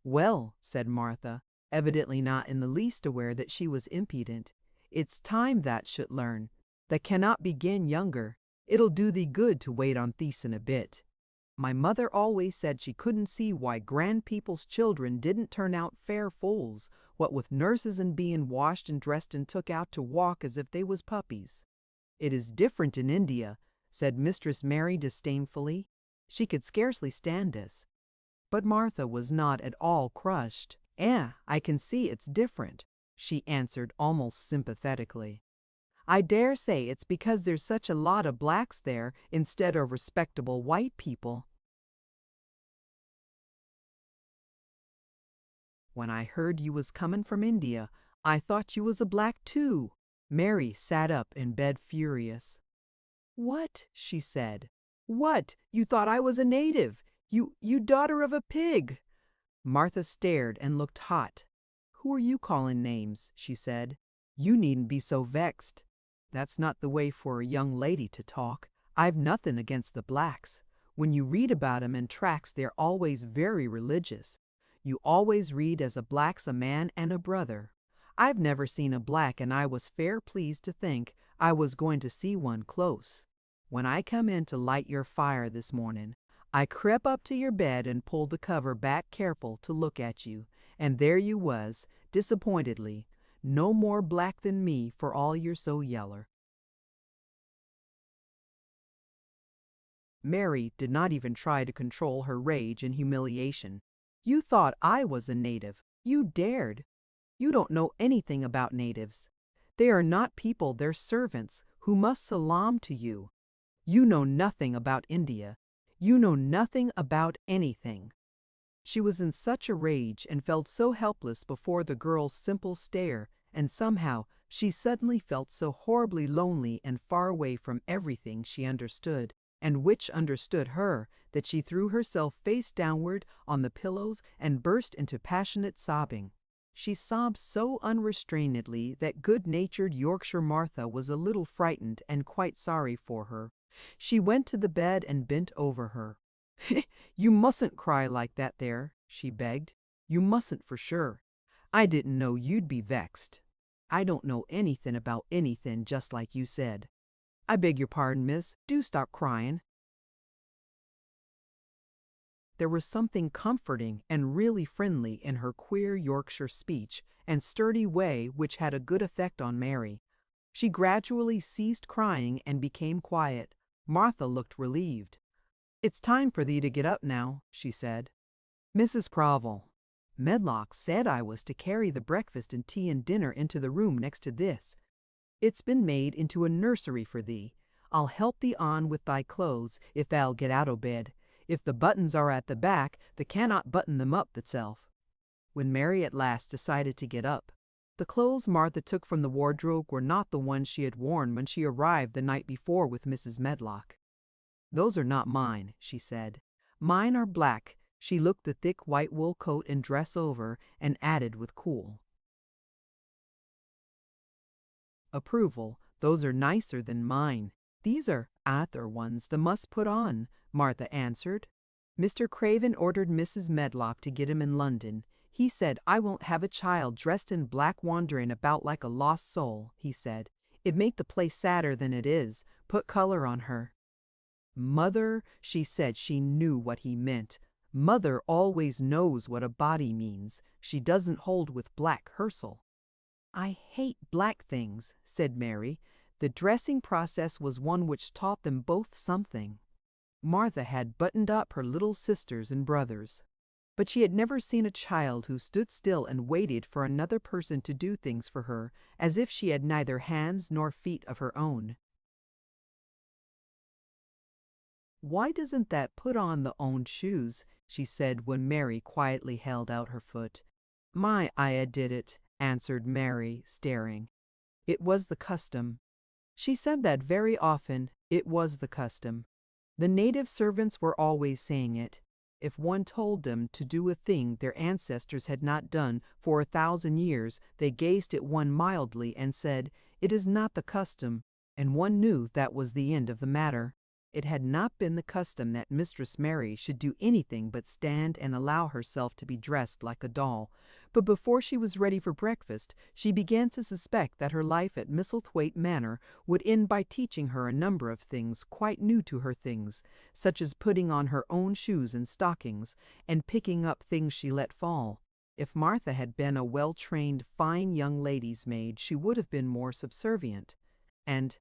Well, said Martha, evidently not in the least aware that she was impudent, it's time that should learn. That cannot begin younger. It'll do thee good to wait on Thiessen a bit. My mother always said she couldn't see why grand people's children didn't turn out fair foals, what with nurses and being washed and dressed and took out to walk as if they was puppies. It is different in India, said Mistress Mary disdainfully. She could scarcely stand this. But Martha was not at all crushed. I can see it's different, she answered almost sympathetically. I dare say it's because there's such a lot of blacks there instead of respectable white people. When I heard you was comin' from India, I thought you was a black too. Mary sat up in bed furious. What? She said. What? You thought I was a native? You daughter of a pig! Martha stared and looked hot. Who are you calling names? She said. You needn't be so vexed. That's not the way for a young lady to talk. I've nothing against the blacks. When you read about 'em in tracts, they're always very religious. You always read as a black's a man and a brother. I've never seen a black, and I was fair pleased to think I was going to see one close. When I come in to light your fire this morning, I crep up to your bed and pulled the cover back careful to look at you, and there you was, disappointedly, no more black than me for all you're so yeller. Mary did not even try to control her rage and humiliation. You thought I was a native. You dared. You don't know anything about natives. They are not people, they're servants, who must salaam to you. You know nothing about India. You know nothing about anything. She was in such a rage and felt so helpless before the girl's simple stare, and somehow she suddenly felt so horribly lonely and far away from everything she understood, and which understood her, that she threw herself face downward on the pillows and burst into passionate sobbing. She sobbed so unrestrainedly that good-natured Yorkshire Martha was a little frightened and quite sorry for her. She went to the bed and bent over her. You mustn't cry like that there, she begged. You mustn't for sure. I didn't know you'd be vexed. I don't know anything about anything, just like you said. I beg your pardon, miss. Do stop crying. There was something comforting and really friendly in her queer Yorkshire speech and sturdy way which had a good effect on Mary. She gradually ceased crying and became quiet. Martha looked relieved. It's time for thee to get up now, she said. Mrs. Provel, Medlock said I was to carry the breakfast and tea and dinner into the room next to this. It's been made into a nursery for thee. I'll help thee on with thy clothes, if thou'll get out o' bed. If the buttons are at the back, thee cannot button them up thyself. When Mary at last decided to get up, the clothes Martha took from the wardrobe were not the ones she had worn when she arrived the night before with Mrs. Medlock. Those are not mine, she said. Mine are black. She looked the thick white wool coat and dress over, and added with cool approval, those are nicer than mine. These are other ones the must put on, Martha answered. Mr. Craven ordered Mrs. Medlock to get him in London. He said, "I won't have a child dressed in black wandering about like a lost soul," he said. "It'd make the place sadder than it is. Put color on her." "Mother," she said she knew what he meant. "Mother always knows what a body means. She doesn't hold with black hersel." "I hate black things," said Mary. The dressing process was one which taught them both something. Martha had buttoned up her little sisters and brothers, but she had never seen a child who stood still and waited for another person to do things for her, as if she had neither hands nor feet of her own. "Why doesn't that put on the own shoes?" she said when Mary quietly held out her foot. "My Aya did it," answered Mary, staring. "It was the custom." She said that very often. It was the custom. The native servants were always saying it. If one told them to do a thing their ancestors had not done for 1,000 years, they gazed at one mildly and said, "It is not the custom," and one knew that was the end of the matter. It had not been the custom that Mistress Mary should do anything but stand and allow herself to be dressed like a doll. But before she was ready for breakfast, she began to suspect that her life at Misselthwaite Manor would end by teaching her a number of things quite new to her things, such as putting on her own shoes and stockings, and picking up things she let fall. If Martha had been a well-trained, fine young lady's maid, she would have been more subservient and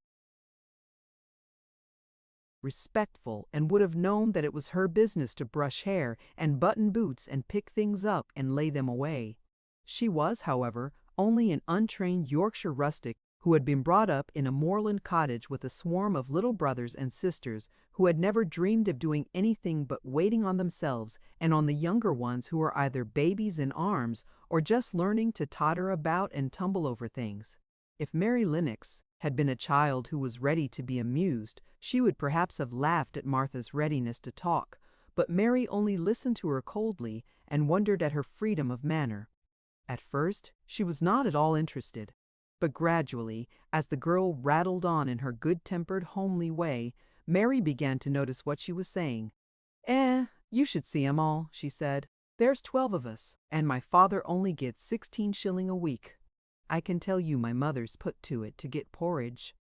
respectful, and would have known that it was her business to brush hair and button boots and pick things up and lay them away. She was, however, only an untrained Yorkshire rustic who had been brought up in a moorland cottage with a swarm of little brothers and sisters who had never dreamed of doing anything but waiting on themselves and on the younger ones who were either babies in arms or just learning to totter about and tumble over things. If Mary Lennox had been a child who was ready to be amused, she would perhaps have laughed at Martha's readiness to talk, but Mary only listened to her coldly and wondered at her freedom of manner. At first, she was not at all interested, but gradually, as the girl rattled on in her good-tempered, homely way, Mary began to notice what she was saying. You should see 'em all," she said. "There's 12 of us, and my father only gets 16 shilling a week. I can tell you my mother's put to it to get porridge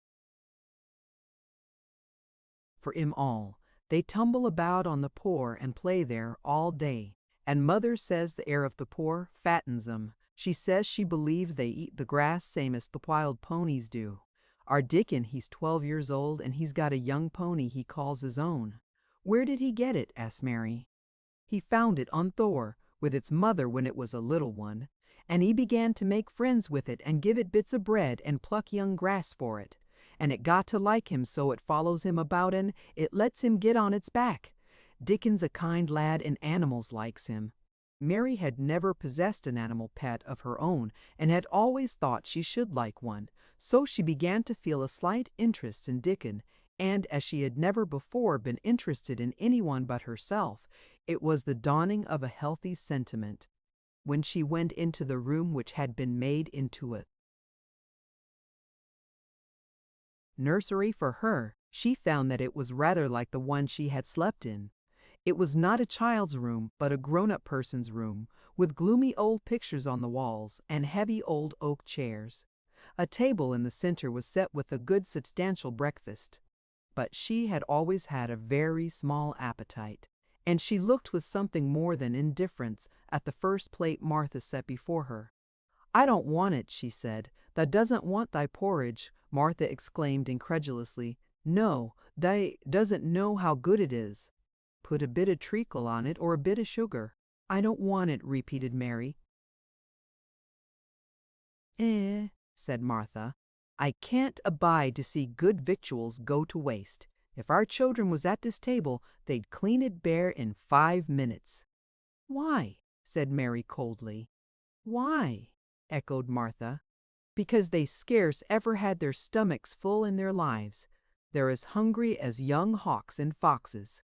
for 'em all. They tumble about on the poor and play there all day, and mother says the air of the poor fattens 'em. She says she believes they eat the grass same as the wild ponies do. Our Dickon, he's 12 years old, and he's got a young pony he calls his own." "Where did he get it?" asked Mary. "He found it on Thor, with its mother when it was a little one, and he began to make friends with it and give it bits of bread and pluck young grass for it. And it got to like him so it follows him about and it lets him get on its back. Dickon's a kind lad and animals likes him." Mary had never possessed an animal pet of her own and had always thought she should like one, so she began to feel a slight interest in Dickon, and as she had never before been interested in anyone but herself, it was the dawning of a healthy sentiment. When she went into the room which had been made into a nursery for her, she found that it was rather like the one she had slept in. It was not a child's room, but a grown-up person's room, with gloomy old pictures on the walls and heavy old oak chairs. A table in the center was set with a good substantial breakfast. But she had always had a very small appetite, and she looked with something more than indifference at the first plate Martha set before her. "I don't want it," she said. "Thou doesn't want thy porridge," Martha exclaimed incredulously. "No, thou doesn't know how good it is. Put a bit of treacle on it or a bit of sugar." "I don't want it," repeated Mary. Said Martha. "I can't abide to see good victuals go to waste. If our children was at this table, they'd clean it bare in 5 minutes." "Why?" said Mary coldly. "Why?" echoed Martha. "Because they scarce ever had their stomachs full in their lives. They're as hungry as young hawks and foxes."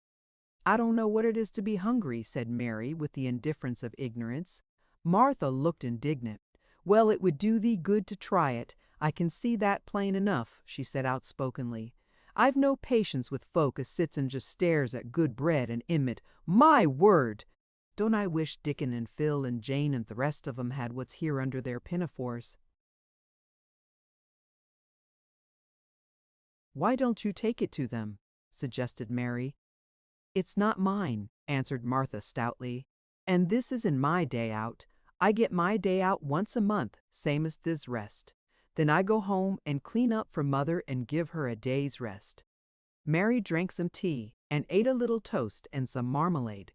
"I don't know what it is to be hungry," said Mary with the indifference of ignorance. Martha looked indignant. "Well, it would do thee good to try it. I can see that plain enough," she said outspokenly. "I've no patience with folk as sits and just stares at good bread and emit. My word! Don't I wish Dickon and Phil and Jane and the rest of 'em had what's here under their pinafores. Why don't you take it to them? Suggested Mary. It's not mine, answered Martha stoutly. And this isn't my day out. I get my day out once a month, same as this rest. Then I go home and clean up for Mother and give her a day's rest. Mary drank some tea and ate a little toast and some marmalade.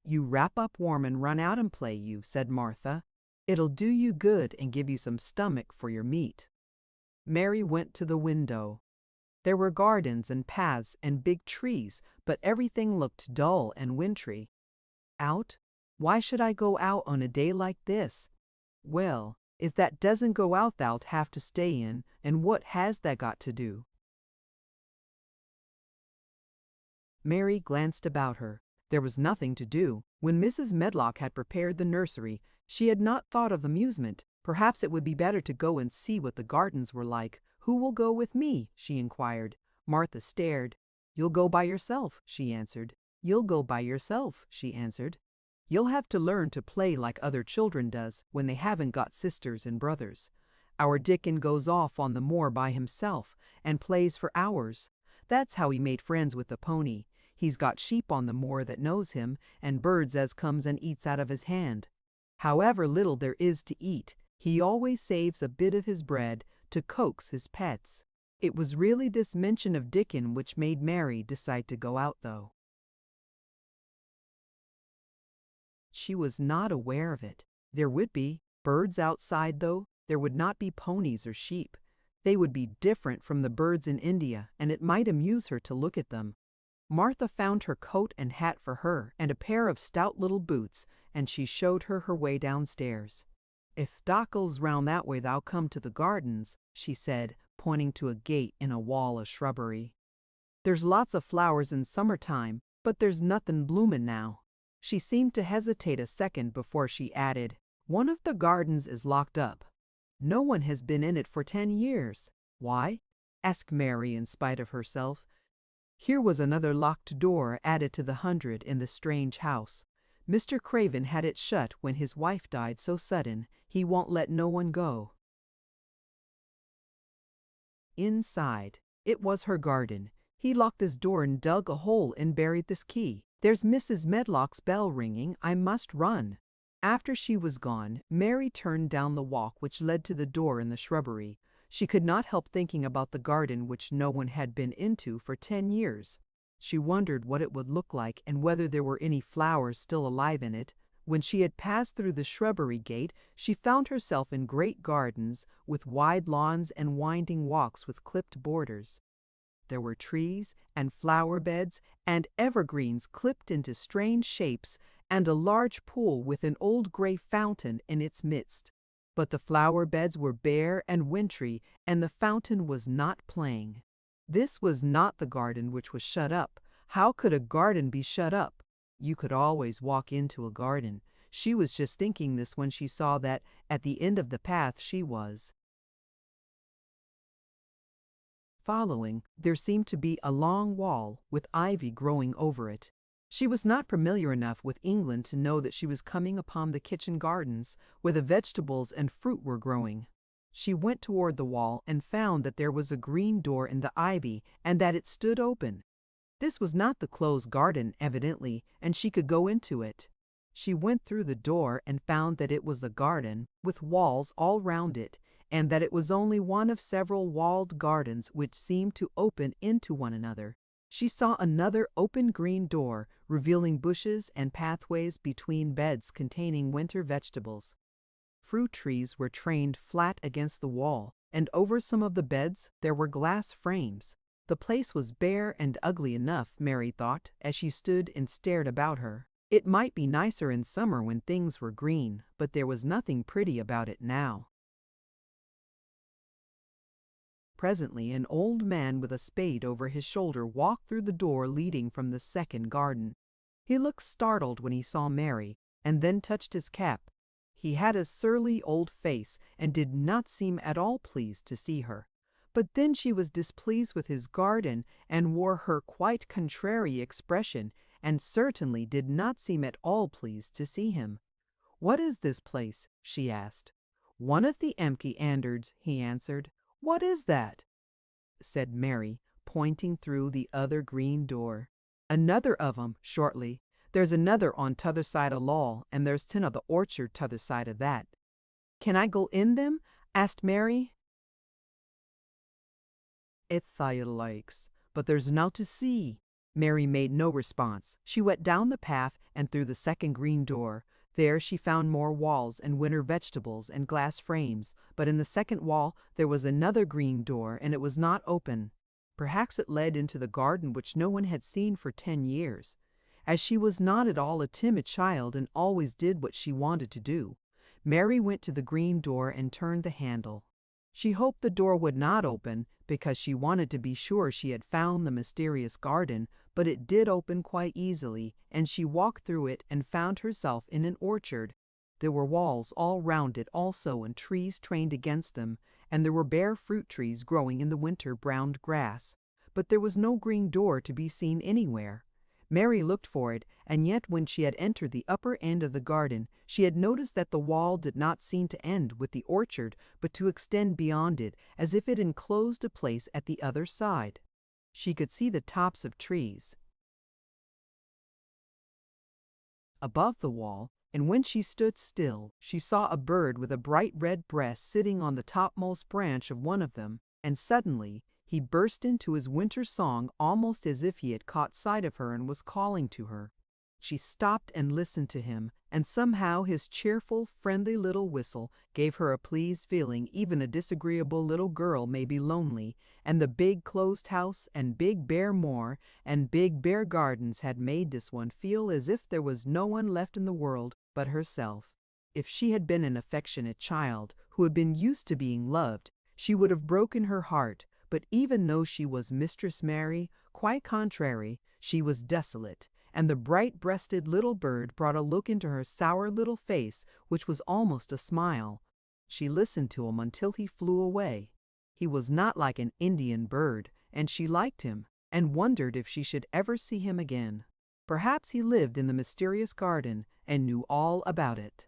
You wrap up warm and run out and play, you, said Martha. It'll do you good and give you some stomach for your meat. Mary went to the window. There were gardens and paths and big trees, but everything looked dull and wintry. Out? Why should I go out on a day like this? Well, if that doesn't go out, thou'lt have to stay in, and what has that got to do? Mary glanced about her. There was nothing to do. When Mrs. Medlock had prepared the nursery, she had not thought of amusement. Perhaps it would be better to go and see what the gardens were like. Who will go with me? She inquired. Martha stared. You'll go by yourself, she answered. You'll go by yourself, she answered. You'll have to learn to play like other children does when they haven't got sisters and brothers. Our Dickon goes off on the moor by himself and plays for hours. That's how he made friends with the pony. He's got sheep on the moor that knows him, and birds as comes and eats out of his hand. However little there is to eat, he always saves a bit of his bread to coax his pets. It was really this mention of Dickon which made Mary decide to go out, though. She was not aware of it. There would be birds outside, though. There would not be ponies or sheep. They would be different from the birds in India, and it might amuse her to look at them. Martha found her coat and hat for her, and a pair of stout little boots, and she showed her her way downstairs. If thou goes round that way thou come to the gardens, she said, pointing to a gate in a wall of shrubbery. There's lots of flowers in summertime, but there's nothing bloomin' now. She seemed to hesitate a second before she added, One of the gardens is locked up. No one has been in it for 10 years. Why? Asked Mary in spite of herself. Here was another locked door added to the 100 in the strange house. Mr. Craven had it shut when his wife died so sudden, he won't let no one go. Inside, it was her garden. He locked his door and dug a hole and buried this key. There's Mrs. Medlock's bell ringing. I must run. After she was gone, Mary turned down the walk which led to the door in the shrubbery. She could not help thinking about the garden which no one had been into for 10 years. She wondered what it would look like and whether there were any flowers still alive in it. When she had passed through the shrubbery gate, she found herself in great gardens with wide lawns and winding walks with clipped borders. There were trees and flower beds and evergreens clipped into strange shapes and a large pool with an old gray fountain in its midst. But the flower beds were bare and wintry, and the fountain was not playing. This was not the garden which was shut up. How could a garden be shut up? You could always walk into a garden. She was just thinking this when she saw that at the end of the path she was following, there seemed to be a long wall with ivy growing over it. She was not familiar enough with England to know that she was coming upon the kitchen gardens where the vegetables and fruit were growing. She went toward the wall and found that there was a green door in the ivy and that it stood open. This was not the closed garden, evidently, and she could go into it. She went through the door and found that it was a garden with walls all round it, and that it was only one of several walled gardens which seemed to open into one another. She saw another open green door, revealing bushes and pathways between beds containing winter vegetables. Fruit trees were trained flat against the wall, and over some of the beds there were glass frames. The place was bare and ugly enough, Mary thought, as she stood and stared about her. It might be nicer in summer when things were green, but there was nothing pretty about it now. Presently, an old man with a spade over his shoulder walked through the door leading from the second garden. He looked startled when he saw Mary, and then touched his cap. He had a surly old face and did not seem at all pleased to see her. But then she was displeased with his garden and wore her quite contrary expression, and certainly did not seem at all pleased to see him. "What is this place?" she asked. "One of the empty andards," he answered. "What is that?" said Mary, pointing through the other green door. "Another of 'em, shortly. There's another on t'other side o' law, and there's 10 o' the orchard t'other side of that." "Can I go in them?" asked Mary. "If thou likes, but there's nowt to see." Mary made no response. She went down the path and through the second green door. There she found more walls and winter vegetables and glass frames, but in the second wall there was another green door, and it was not open. Perhaps it led into the garden which no one had seen for 10 years. As she was not at all a timid child and always did what she wanted to do, Mary went to the green door and turned the handle. She hoped the door would not open, because she wanted to be sure she had found the mysterious garden, but it did open quite easily, and she walked through it and found herself in an orchard. There were walls all round it also, and trees trained against them, and there were bare fruit trees growing in the winter browned grass. But there was no green door to be seen anywhere. Mary looked for it, and yet when she had entered the upper end of the garden, she had noticed that the wall did not seem to end with the orchard, but to extend beyond it, as if it enclosed a place at the other side. She could see the tops of trees above the wall, and when she stood still, she saw a bird with a bright red breast sitting on the topmost branch of one of them, and suddenly he burst into his winter song almost as if he had caught sight of her and was calling to her. She stopped and listened to him, and somehow his cheerful, friendly little whistle gave her a pleased feeling. Even a disagreeable little girl may be lonely, and the big closed house and big bare moor and big bare gardens had made this one feel as if there was no one left in the world but herself. If she had been an affectionate child who had been used to being loved, she would have broken her heart, but even though she was Mistress Mary, quite contrary, she was desolate, and the bright-breasted little bird brought a look into her sour little face which was almost a smile. She listened to him until he flew away. He was not like an Indian bird, and she liked him, and wondered if she should ever see him again. Perhaps he lived in the mysterious garden and knew all about it.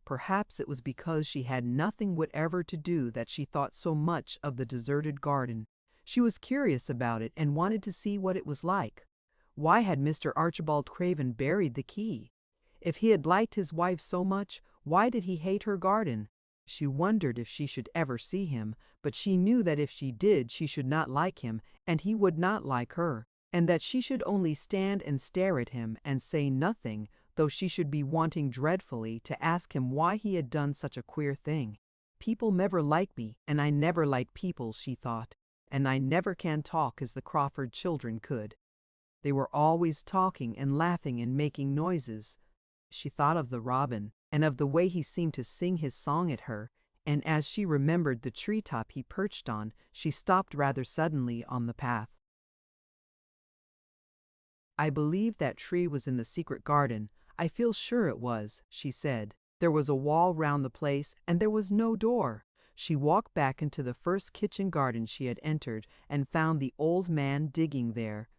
Perhaps it was because she had nothing whatever to do that she thought so much of the deserted garden. She was curious about it and wanted to see what it was like. Why had Mr. Archibald Craven buried the key? If he had liked his wife so much, why did he hate her garden? She wondered if she should ever see him, but she knew that if she did she should not like him, and he would not like her, and that she should only stand and stare at him and say nothing, though she should be wanting dreadfully to ask him why he had done such a queer thing. "People never like me, and I never like people," she thought, "and I never can talk as the Crawford children could. They were always talking and laughing and making noises." She thought of the robin, and of the way he seemed to sing his song at her, and as she remembered the treetop he perched on, she stopped rather suddenly on the path. "I believe that tree was in the secret garden. I feel sure it was," she said. There was a wall round the place, and there was no door. She walked back into the first kitchen garden she had entered, and found the old man digging there.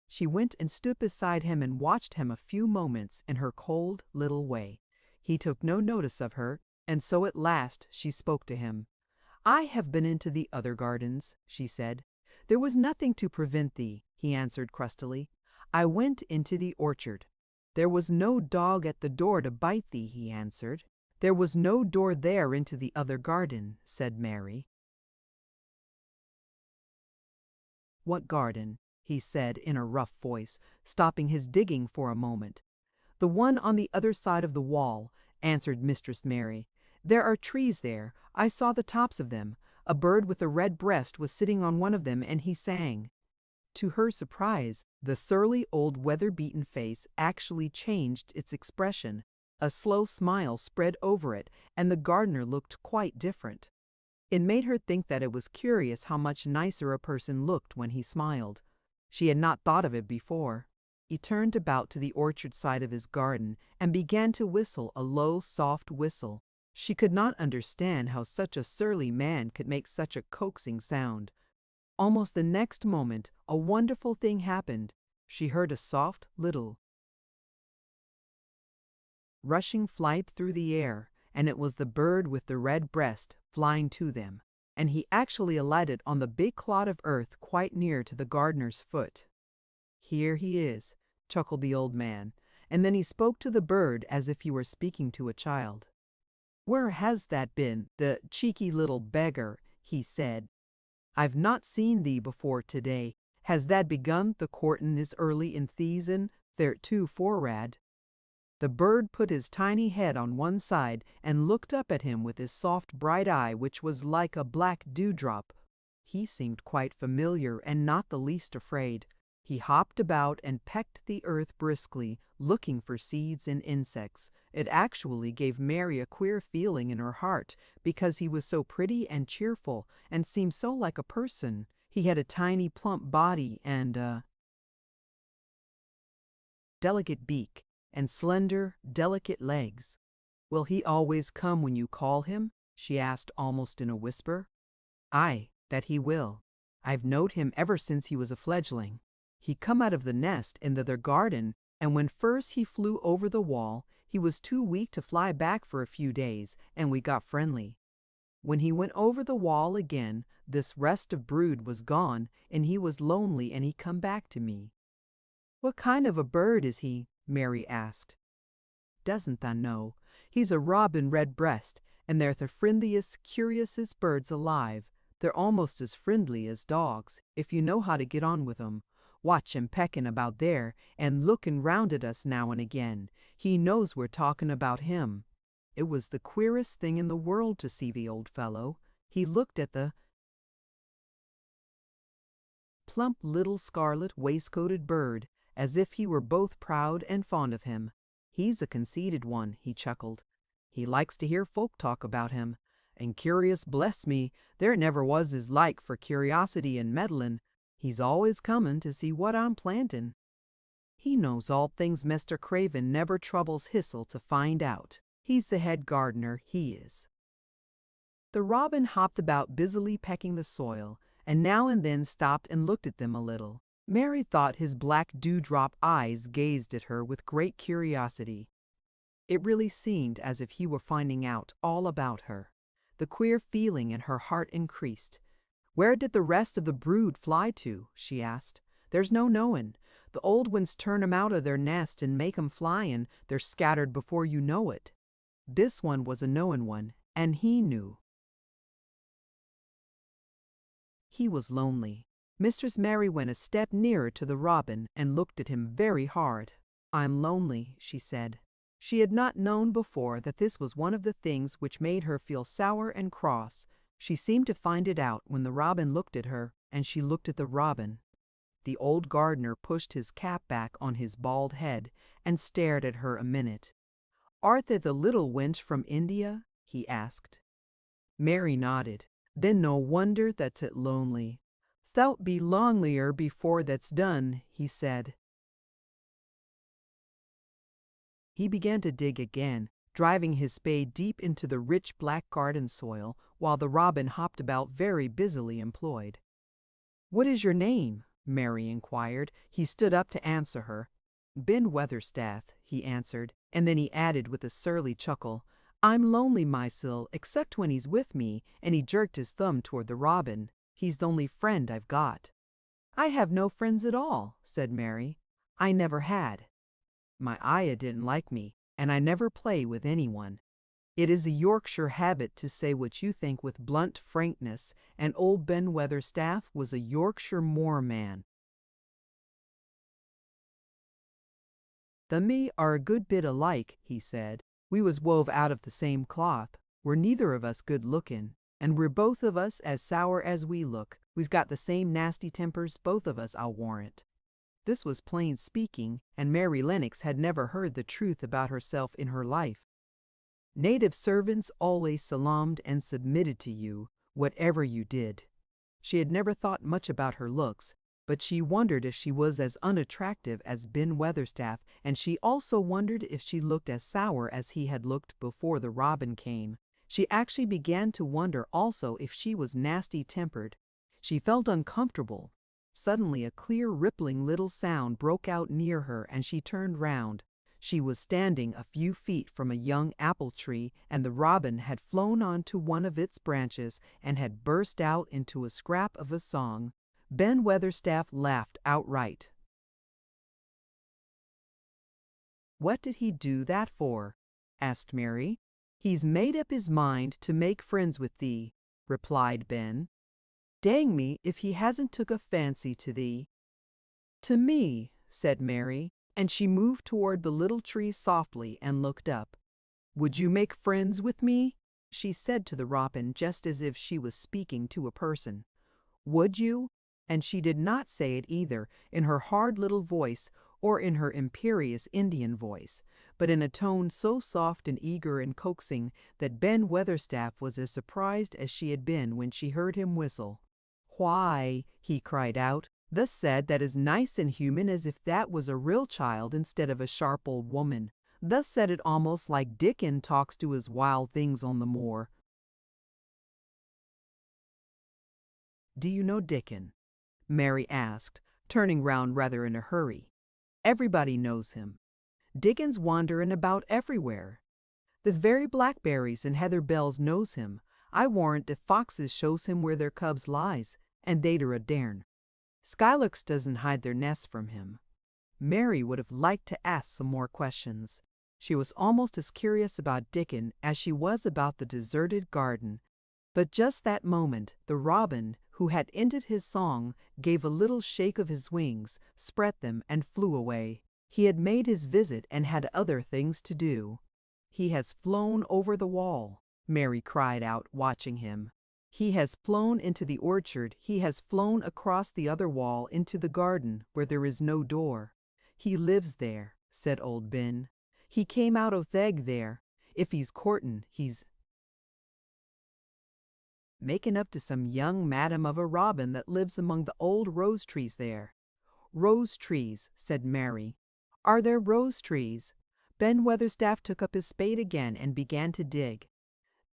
She went and stood beside him and watched him a few moments in her cold little way. He took no notice of her, and so at last she spoke to him. "I have been into the other gardens," she said. "There was nothing to prevent thee," he answered crustily. "I went into the orchard." "There was no dog at the door to bite thee," he answered. "There was no door there into the other garden," said Mary. "What garden?" he said in a rough voice, stopping his digging for a moment. "The one on the other side of the wall," answered Mistress Mary. "There are trees there. I saw the tops of them. A bird with a red breast was sitting on one of them, and he sang." To her surprise, the surly old weather-beaten face actually changed its expression. A slow smile spread over it, and the gardener looked quite different. It made her think that it was curious how much nicer a person looked when he smiled. She had not thought of it before. He turned about to the orchard side of his garden and began to whistle a low, soft whistle. She could not understand how such a surly man could make such a coaxing sound. Almost the next moment, a wonderful thing happened. She heard a soft, little, rushing flight through the air, and it was the bird with the red breast flying to them. And he actually alighted on the big clod of earth quite near to the gardener's foot. "Here he is," chuckled the old man, and then he spoke to the bird as if he were speaking to a child. "Where has that been, the cheeky little beggar?" he said. "I've not seen thee before today. Has thou begun the courtin' this early in theason? They're too forrad." The bird put his tiny head on one side and looked up at him with his soft bright eye, which was like a black dewdrop. He seemed quite familiar and not the least afraid. He hopped about and pecked the earth briskly, looking for seeds and insects. It actually gave Mary a queer feeling in her heart, because he was so pretty and cheerful and seemed so like a person. He had a tiny plump body and a delicate beak and slender, delicate legs. "Will he always come when you call him?" she asked almost in a whisper. "Aye, that he will. I've knowed him ever since he was a fledgling. He come out of the nest in their garden, and when first he flew over the wall, he was too weak to fly back for a few days, and we got friendly. When he went over the wall again, this rest of brood was gone, and he was lonely, and he come back to me." "What kind of a bird is he?" Mary asked. "Doesn't tha know? He's a robin redbreast, and they're the friendliest, curiousest birds alive. They're almost as friendly as dogs, if you know how to get on with 'em. Watch him pecking about there, and looking round at us now and again. He knows we're talking about him." It was the queerest thing in the world to see the old fellow. He looked at the plump little scarlet waistcoated bird as if he were both proud and fond of him. "He's a conceited one," he chuckled. "He likes to hear folk talk about him. And curious, bless me, there never was his like for curiosity and meddlin'. He's always comin' to see what I'm plantin'. He knows all things Mr. Craven never troubles hisself to find out. He's the head gardener, he is." The robin hopped about busily pecking the soil, and now and then stopped and looked at them a little. Mary thought his black dewdrop eyes gazed at her with great curiosity. It really seemed as if he were finding out all about her. The queer feeling in her heart increased. "Where did the rest of the brood fly to?" she asked. "There's no knowin'. The old ones turn 'em out of their nest and make 'em fly, and they're scattered before you know it." This one was a knowin' one, and he knew. He was lonely. Mistress Mary went a step nearer to the robin and looked at him very hard. "I'm lonely," she said. She had not known before that this was one of the things which made her feel sour and cross. She seemed to find it out when the robin looked at her, and she looked at the robin. The old gardener pushed his cap back on his bald head and stared at her a minute. "Art thou the little wench from India?" he asked. Mary nodded. "Then no wonder that's it lonely. Thou'lt be lonelier before that's done," he said. He began to dig again, driving his spade deep into the rich black garden soil, while the robin hopped about very busily employed. "What is your name?" Mary inquired. He stood up to answer her. "Ben Weatherstaff," he answered, and then he added with a surly chuckle, "I'm lonely myself, except when he's with me," and he jerked his thumb toward the robin. "He's the only friend I've got." "I have no friends at all," said Mary. "I never had. My ayah didn't like me, and I never play with anyone. It is a Yorkshire habit to say what you think with blunt frankness, and old Ben Weatherstaff was a Yorkshire Moor man. "The me are a good bit alike," he said. "We was wove out of the same cloth. We're neither of us good lookin', and we're both of us as sour as we look. We've got the same nasty tempers, both of us, I'll warrant." This was plain speaking, and Mary Lennox had never heard the truth about herself in her life. Native servants always salaamed and submitted to you, whatever you did. She had never thought much about her looks, but she wondered if she was as unattractive as Ben Weatherstaff, and she also wondered if she looked as sour as he had looked before the robin came. She actually began to wonder also if she was nasty-tempered. She felt uncomfortable. Suddenly a clear rippling little sound broke out near her and she turned round. She was standing a few feet from a young apple tree, and the robin had flown onto one of its branches and had burst out into a scrap of a song. Ben Weatherstaff laughed outright. "What did he do that for?" asked Mary. "He's made up his mind to make friends with thee," replied Ben. "Dang me if he hasn't took a fancy to thee." "To me," said Mary, and she moved toward the little tree softly and looked up. "Would you make friends with me?" she said to the robin, just as if she was speaking to a person. "Would you?" And she did not say it either in her hard little voice or in her imperious Indian voice, but in a tone so soft and eager and coaxing that Ben Weatherstaff was as surprised as she had been when she heard him whistle. "Why," he cried out, "thus said that as nice and human as if that was a real child instead of a sharp old woman. Thus said it almost like Dickon talks to his wild things on the moor." "Do you know Dickon?" Mary asked, turning round rather in a hurry. "Everybody knows him. Dickon's wanderin' about everywhere. The very blackberries and heather bells knows him. I warrant the foxes shows him where their cubs lies, and they'der a dairn. Skylarks doesn't hide their nests from him." Mary would have liked to ask some more questions. She was almost as curious about Dickon as she was about the deserted garden. But just that moment the robin, who had ended his song, gave a little shake of his wings, spread them, and flew away. He had made his visit and had other things to do. "He has flown over the wall," Mary cried out, watching him. "He has flown into the orchard. He has flown across the other wall into the garden where there is no door." "He lives there," said old Ben. "He came out of th' egg there. If he's courtin', he's making up to some young madam of a robin that lives among the old rose trees there." "Rose trees," said Mary. "Are there rose trees?" Ben Weatherstaff took up his spade again and began to dig.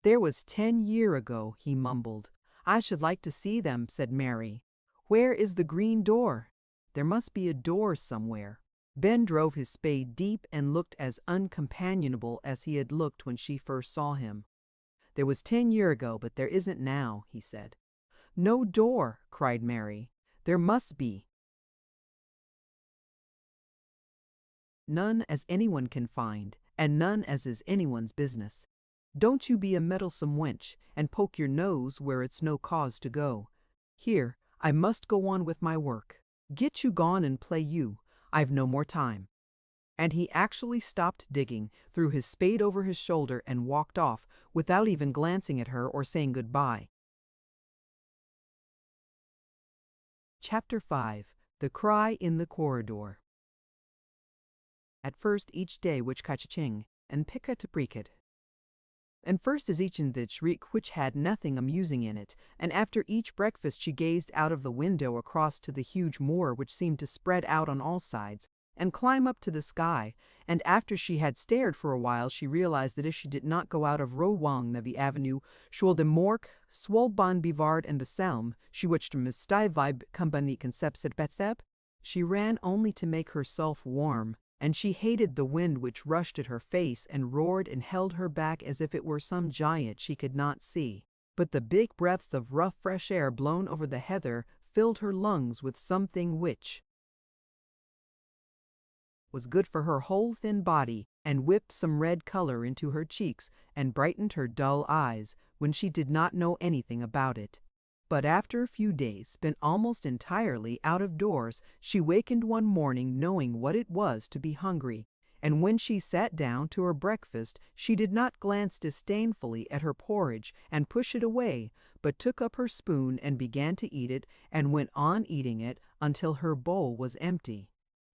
"There was 10 year ago," he mumbled. "I should like to see them," said Mary. "Where is the green door? There must be a door somewhere." Ben drove his spade deep and looked as uncompanionable as he had looked when she first saw him. "There was 10 year ago, but there isn't now," he said. "No door!" cried Mary. "There must be. None as anyone can find, and none as is anyone's business. Don't you be a meddlesome wench, and poke your nose where it's no cause to go. Here, I must go on with my work. Get you gone and play you. I've no more time." And he actually stopped digging, threw his spade over his shoulder, and walked off, without even glancing at her or saying goodbye. Chapter 5. The Cry in the Corridor. At first each day which Kachaching, and Pika to Preekit. And first as each in the shriek which had nothing amusing in it, and after each breakfast she gazed out of the window across to the huge moor which seemed to spread out on all sides, and climb up to the sky, and after she had stared for a while she realized that if she did not go out of Rowang Navy Avenue, Schwol de Mork, Swolban Bivard and Beselm, she wished to Vibe Company Concepset Betseb. She ran only to make herself warm, and she hated the wind which rushed at her face and roared and held her back as if it were some giant she could not see. But the big breaths of rough fresh air blown over the heather filled her lungs with something which was good for her whole thin body, and whipped some red color into her cheeks and brightened her dull eyes when she did not know anything about it. But after a few days spent almost entirely out of doors, she wakened one morning knowing what it was to be hungry, and when she sat down to her breakfast she did not glance disdainfully at her porridge and push it away, but took up her spoon and began to eat it, and went on eating it until her bowl was empty.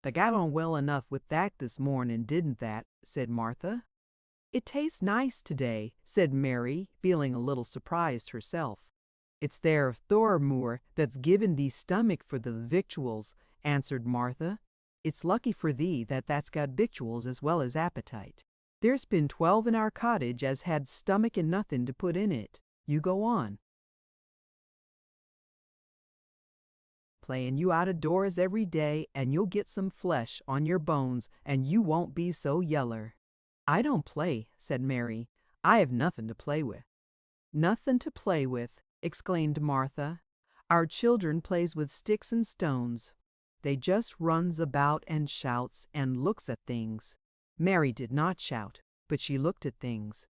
"They got on well enough with that this morning, didn't that?" said Martha. "It tastes nice today," said Mary, feeling a little surprised herself. "It's their Thormoor that's given thee stomach for the victuals," answered Martha. "It's lucky for thee that that's got victuals as well as appetite. There's been 12 in our cottage as had stomach and nothing to put in it. You go on." playing you out of doors every day, and you'll get some flesh on your bones, and you won't be so yeller." "I don't play," said Mary. "I have nothing to play with." "Nothing to play with," exclaimed Martha. "Our children plays with sticks and stones. They just runs about and shouts and looks at things." Mary did not shout, but she looked at things.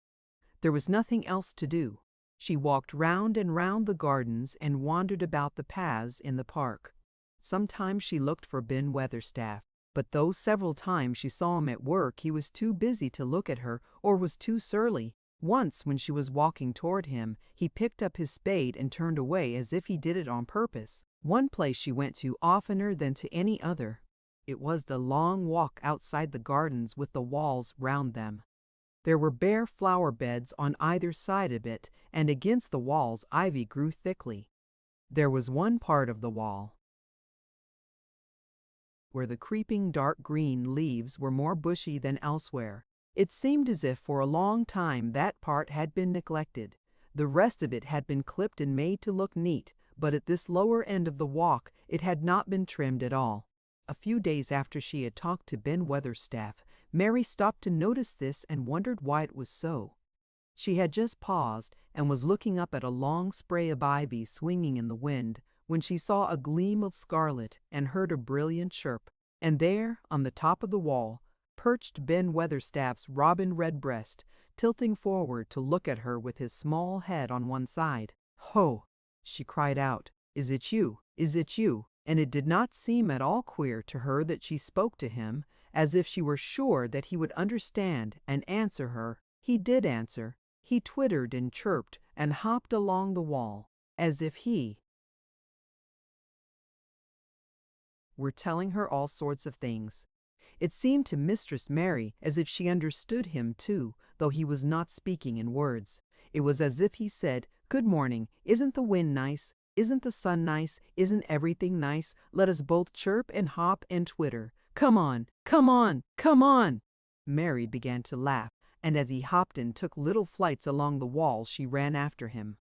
There was nothing else to do. She walked round and round the gardens and wandered about the paths in the park. Sometimes she looked for Ben Weatherstaff, but though several times she saw him at work, he was too busy to look at her or was too surly. Once, when she was walking toward him, he picked up his spade and turned away as if he did it on purpose. One place she went to oftener than to any other. It was the long walk outside the gardens with the walls round them. There were bare flower beds on either side of it, and against the walls ivy grew thickly. There was one part of the wall where the creeping dark green leaves were more bushy than elsewhere. It seemed as if for a long time that part had been neglected. The rest of it had been clipped and made to look neat, but at this lower end of the walk it had not been trimmed at all. A few days after she had talked to Ben Weatherstaff, Mary stopped to notice this and wondered why it was so. She had just paused and was looking up at a long spray of ivy swinging in the wind when she saw a gleam of scarlet and heard a brilliant chirp, and there, on the top of the wall, perched Ben Weatherstaff's robin redbreast, tilting forward to look at her with his small head on one side. "Ho!" she cried out. "Is it you? Is it you?" And it did not seem at all queer to her that she spoke to him, as if she were sure that he would understand and answer her. He did answer. He twittered and chirped and hopped along the wall, as if he were telling her all sorts of things. It seemed to Mistress Mary as if she understood him too, though he was not speaking in words. It was as if he said, "Good morning. Isn't the wind nice? Isn't the sun nice? Isn't everything nice? Let us both chirp and hop and twitter. Come on, come on, come on." Mary began to laugh, and as he hopped and took little flights along the wall, she ran after him.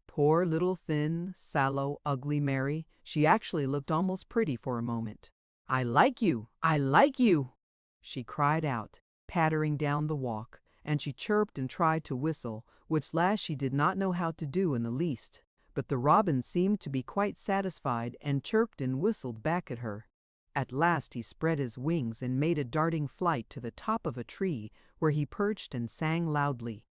Poor little thin, sallow, ugly Mary, she actually looked almost pretty for a moment. "I like you! I like you!" she cried out, pattering down the walk, and she chirped and tried to whistle, which last she did not know how to do in the least. But the robin seemed to be quite satisfied and chirped and whistled back at her. At last he spread his wings and made a darting flight to the top of a tree, where he perched and sang loudly.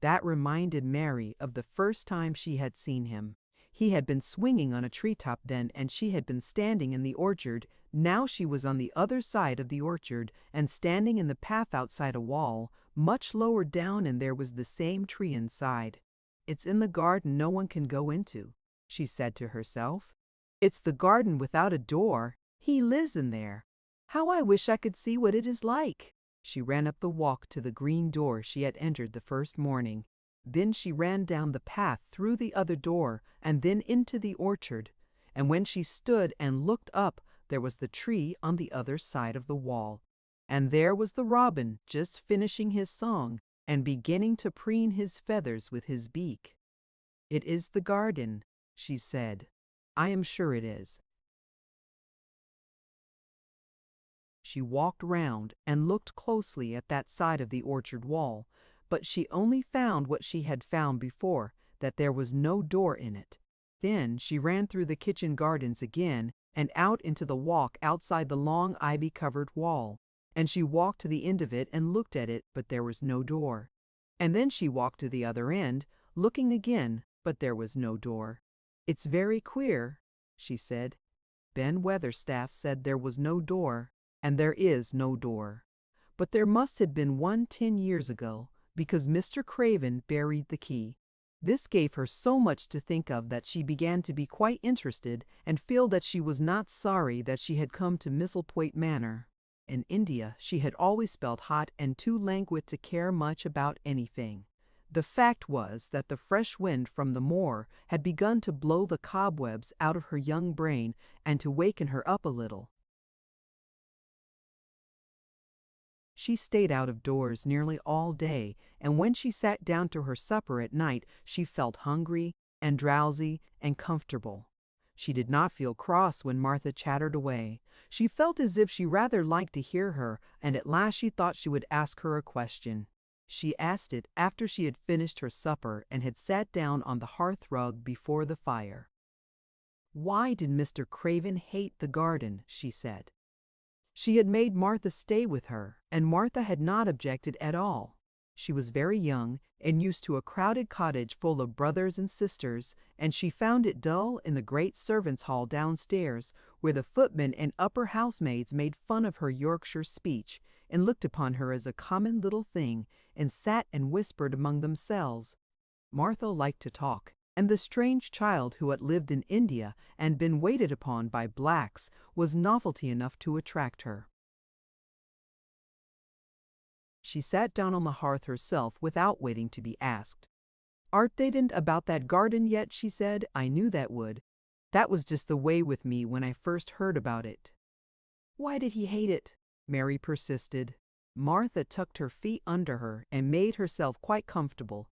That reminded Mary of the first time she had seen him. He had been swinging on a treetop then, and she had been standing in the orchard. Now she was on the other side of the orchard and standing in the path outside a wall, much lower down, and there was the same tree inside. "It's in the garden no one can go into," she said to herself. "It's the garden without a door. He lives in there. How I wish I could see what it is like." She ran up the walk to the green door she had entered the first morning. Then she ran down the path through the other door and then into the orchard. And when she stood and looked up, there was the tree on the other side of the wall. And there was the robin just finishing his song and beginning to preen his feathers with his beak. "It is the garden," she said. "I am sure it is." She walked round and looked closely at that side of the orchard wall, but she only found what she had found before, that there was no door in it. Then she ran through the kitchen gardens again and out into the walk outside the long ivy-covered wall, and she walked to the end of it and looked at it, but there was no door. And then she walked to the other end, looking again, but there was no door. "It's very queer," she said. "Ben Weatherstaff said there was no door, and there is no door. But there must have been one 10 years ago, because Mr. Craven buried the key." This gave her so much to think of that she began to be quite interested and feel that she was not sorry that she had come to Misselthwaite Manor. In India she had always felt hot and too languid to care much about anything. The fact was that the fresh wind from the moor had begun to blow the cobwebs out of her young brain and to waken her up a little. She stayed out of doors nearly all day, and when she sat down to her supper at night, she felt hungry, and drowsy and comfortable. She did not feel cross when Martha chattered away. She felt as if she rather liked to hear her, and at last she thought she would ask her a question. She asked it after she had finished her supper and had sat down on the hearth rug before the fire. "Why did Mr. Craven hate the garden?" she said. She had made Martha stay with her, and Martha had not objected at all. She was very young and used to a crowded cottage full of brothers and sisters, and she found it dull in the great servants' hall downstairs, where the footmen and upper housemaids made fun of her Yorkshire speech and looked upon her as a common little thing and sat and whispered among themselves. Martha liked to talk, and the strange child who had lived in India and been waited upon by blacks was novelty enough to attract her. She sat down on the hearth herself without waiting to be asked. "Art they didn't about that garden yet?" she said. "I knew that would. That was just the way with me when I first heard about it." "Why did he hate it?" Mary persisted. Martha tucked her feet under her and made herself quite comfortable.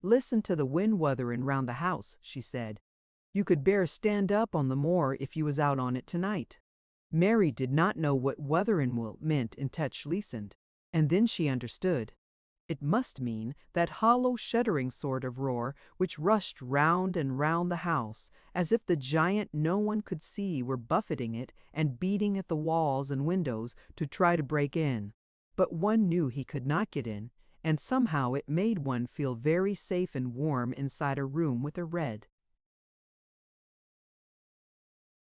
"Listen to the wind wuthering round the house," she said. "You could bear stand up on the moor if you was out on it tonight." Mary did not know what wuthering meant until she listened, and then she understood. It must mean that hollow shuddering sort of roar which rushed round and round the house, as if the giant no one could see were buffeting it and beating at the walls and windows to try to break in. But one knew he could not get in, and somehow it made one feel very safe and warm inside a room with a red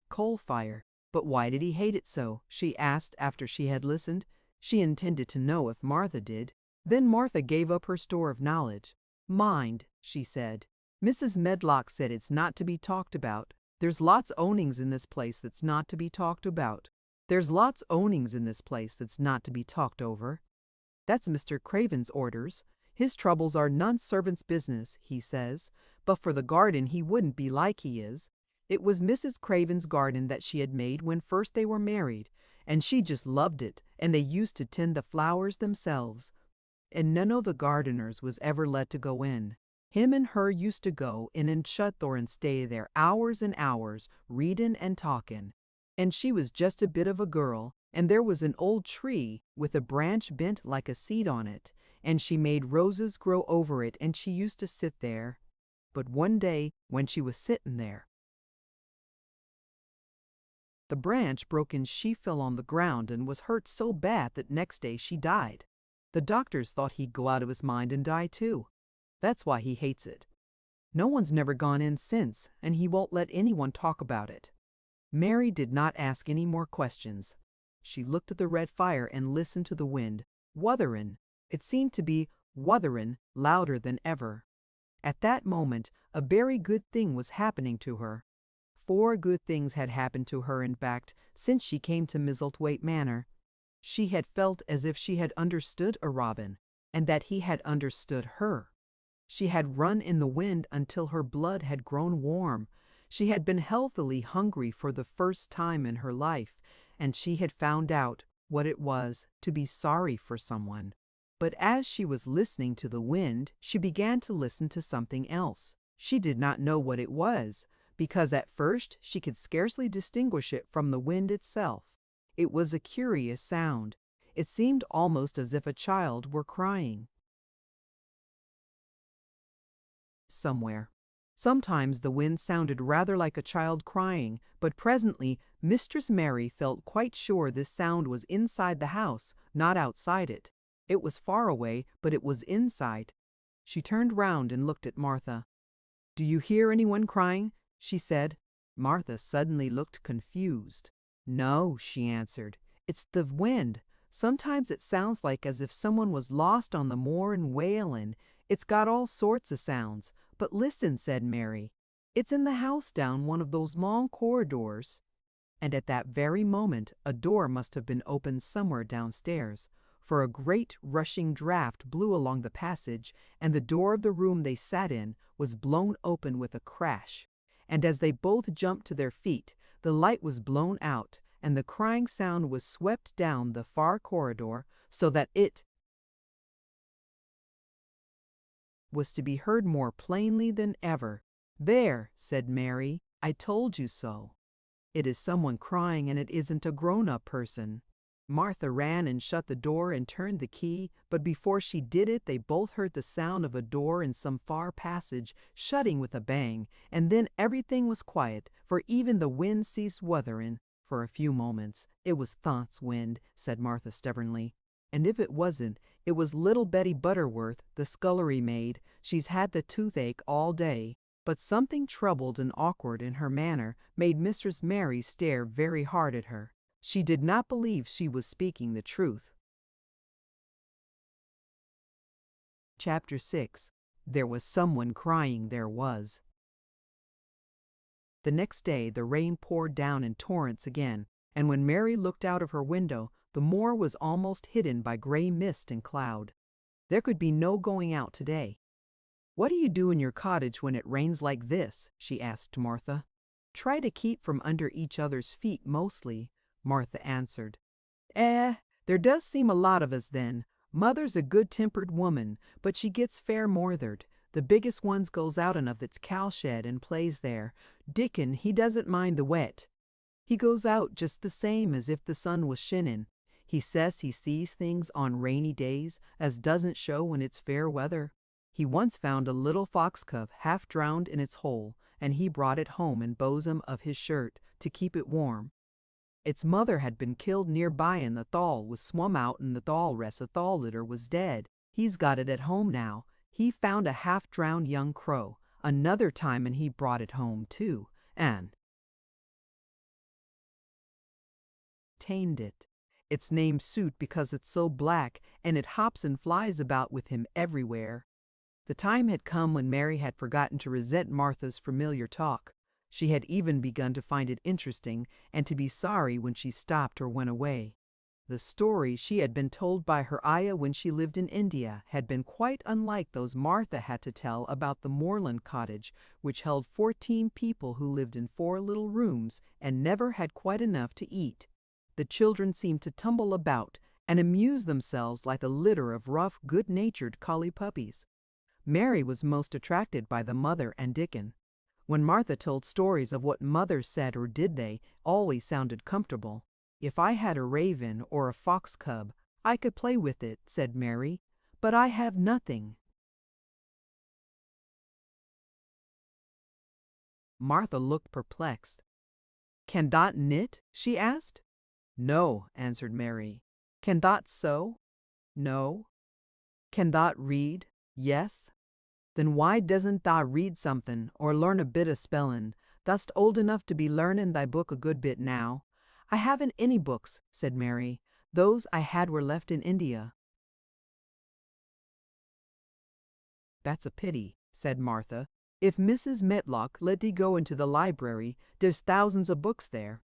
coal fire. But why did he hate it so? She asked after she had listened. She intended to know if Martha did. Then Martha gave up her store of knowledge. "Mind," she said. "Mrs. Medlock said it's not to be talked about. There's lots ownings in this place that's not to be talked about. There's lots ownings in this place that's not to be talked over. That's Mr. Craven's orders. His troubles are none servant's business, he says. But for the garden he wouldn't be like he is. It was Mrs. Craven's garden that she had made when first they were married, and she just loved it, and they used to tend the flowers themselves. And none o' the gardeners was ever let to go in. Him and her used to go in and shut door and stay there hours and hours, readin' and talkin'. And she was just a bit of a girl, and there was an old tree with a branch bent like a seed on it, and she made roses grow over it, and she used to sit there. But one day, when she was sittin' there, the branch broke and she fell on the ground and was hurt so bad that next day she died. The doctors thought he'd go out of his mind and die too. That's why he hates it. No one's never gone in since, and he won't let anyone talk about it." Mary did not ask any more questions. She looked at the red fire and listened to the wind, wutherin'. It seemed to be wutherin' louder than ever. At that moment, a very good thing was happening to her. 4 good things had happened to her, in fact, since she came to Misselthwaite Manor. She had felt as if she had understood a robin, and that he had understood her. She had run in the wind until her blood had grown warm. She had been healthily hungry for the first time in her life, and she had found out what it was to be sorry for someone. But as she was listening to the wind, she began to listen to something else. She did not know what it was, because at first she could scarcely distinguish it from the wind itself. It was a curious sound. It seemed almost as if a child were crying somewhere. Sometimes the wind sounded rather like a child crying, but presently Mistress Mary felt quite sure this sound was inside the house, not outside it. It was far away, but it was inside. She turned round and looked at Martha. "Do you hear anyone crying?" she said. Martha suddenly looked confused. "No," she answered. "It's the wind. Sometimes it sounds like as if someone was lost on the moor and wailin'. It's got all sorts of sounds. But listen," said Mary. "It's in the house down one of those long corridors." And at that very moment a door must have been opened somewhere downstairs, for a great rushing draught blew along the passage, and the door of the room they sat in was blown open with a crash. And as they both jumped to their feet, the light was blown out, and the crying sound was swept down the far corridor, so that it was to be heard more plainly than ever. "There," said Mary, "I told you so. It is someone crying and it isn't a grown-up person." Martha ran and shut the door and turned the key, but before she did it they both heard the sound of a door in some far passage shutting with a bang, and then everything was quiet, for even the wind ceased wuthering. "For a few moments. It was Thant's wind," said Martha stubbornly. "And if it wasn't, it was little Betty Butterworth, the scullery maid. She's had the toothache all day." But something troubled and awkward in her manner made Mistress Mary stare very hard at her. She did not believe she was speaking the truth. Chapter 6. There was someone crying, there was. The next day the rain poured down in torrents again, and when Mary looked out of her window, the moor was almost hidden by gray mist and cloud. There could be no going out today. "What do you do in your cottage when it rains like this?" she asked Martha. "Try to keep from under each other's feet mostly," Martha answered. There does seem a lot of us then. Mother's a good-tempered woman, but she gets fair moithered. The biggest ones goes out of its cowshed and plays there. Dickon, he doesn't mind the wet. He goes out just the same as if the sun was shinning. He says he sees things on rainy days as doesn't show when it's fair weather. He once found a little fox cub half drowned in its hole, and he brought it home in bosom of his shirt to keep it warm. Its mother had been killed nearby and the thal was swum out and the thal rest of thal litter was dead. He's got it at home now. He found a half-drowned young crow another time and he brought it home too, and tamed it. It's named Soot because it's so black and it hops and flies about with him everywhere. The time had come when Mary had forgotten to resent Martha's familiar talk. She had even begun to find it interesting and to be sorry when she stopped or went away. The story she had been told by her ayah when she lived in India had been quite unlike those Martha had to tell about the moorland cottage, which held 14 people who lived in 4 little rooms and never had quite enough to eat. The children seemed to tumble about and amuse themselves like a litter of rough, good-natured collie puppies. Mary was most attracted by the mother and Dickon. When Martha told stories of what mother said or did, they always sounded comfortable. "If I had a raven or a fox cub, I could play with it," said Mary, "but I have nothing." Martha looked perplexed. "Can Dot knit?" she asked. "No," answered Mary. "Can Dot sew?" "No." "Can Dot read?" "Yes." "Then why doesn't thou read something, or learn a bit of spelling? Thou'st old enough to be learning thy book a good bit now." "I haven't any books," said Mary. "Those I had were left in India." "That's a pity," said Martha. "If Mrs. Medlock let thee go into the library, there's thousands of books there."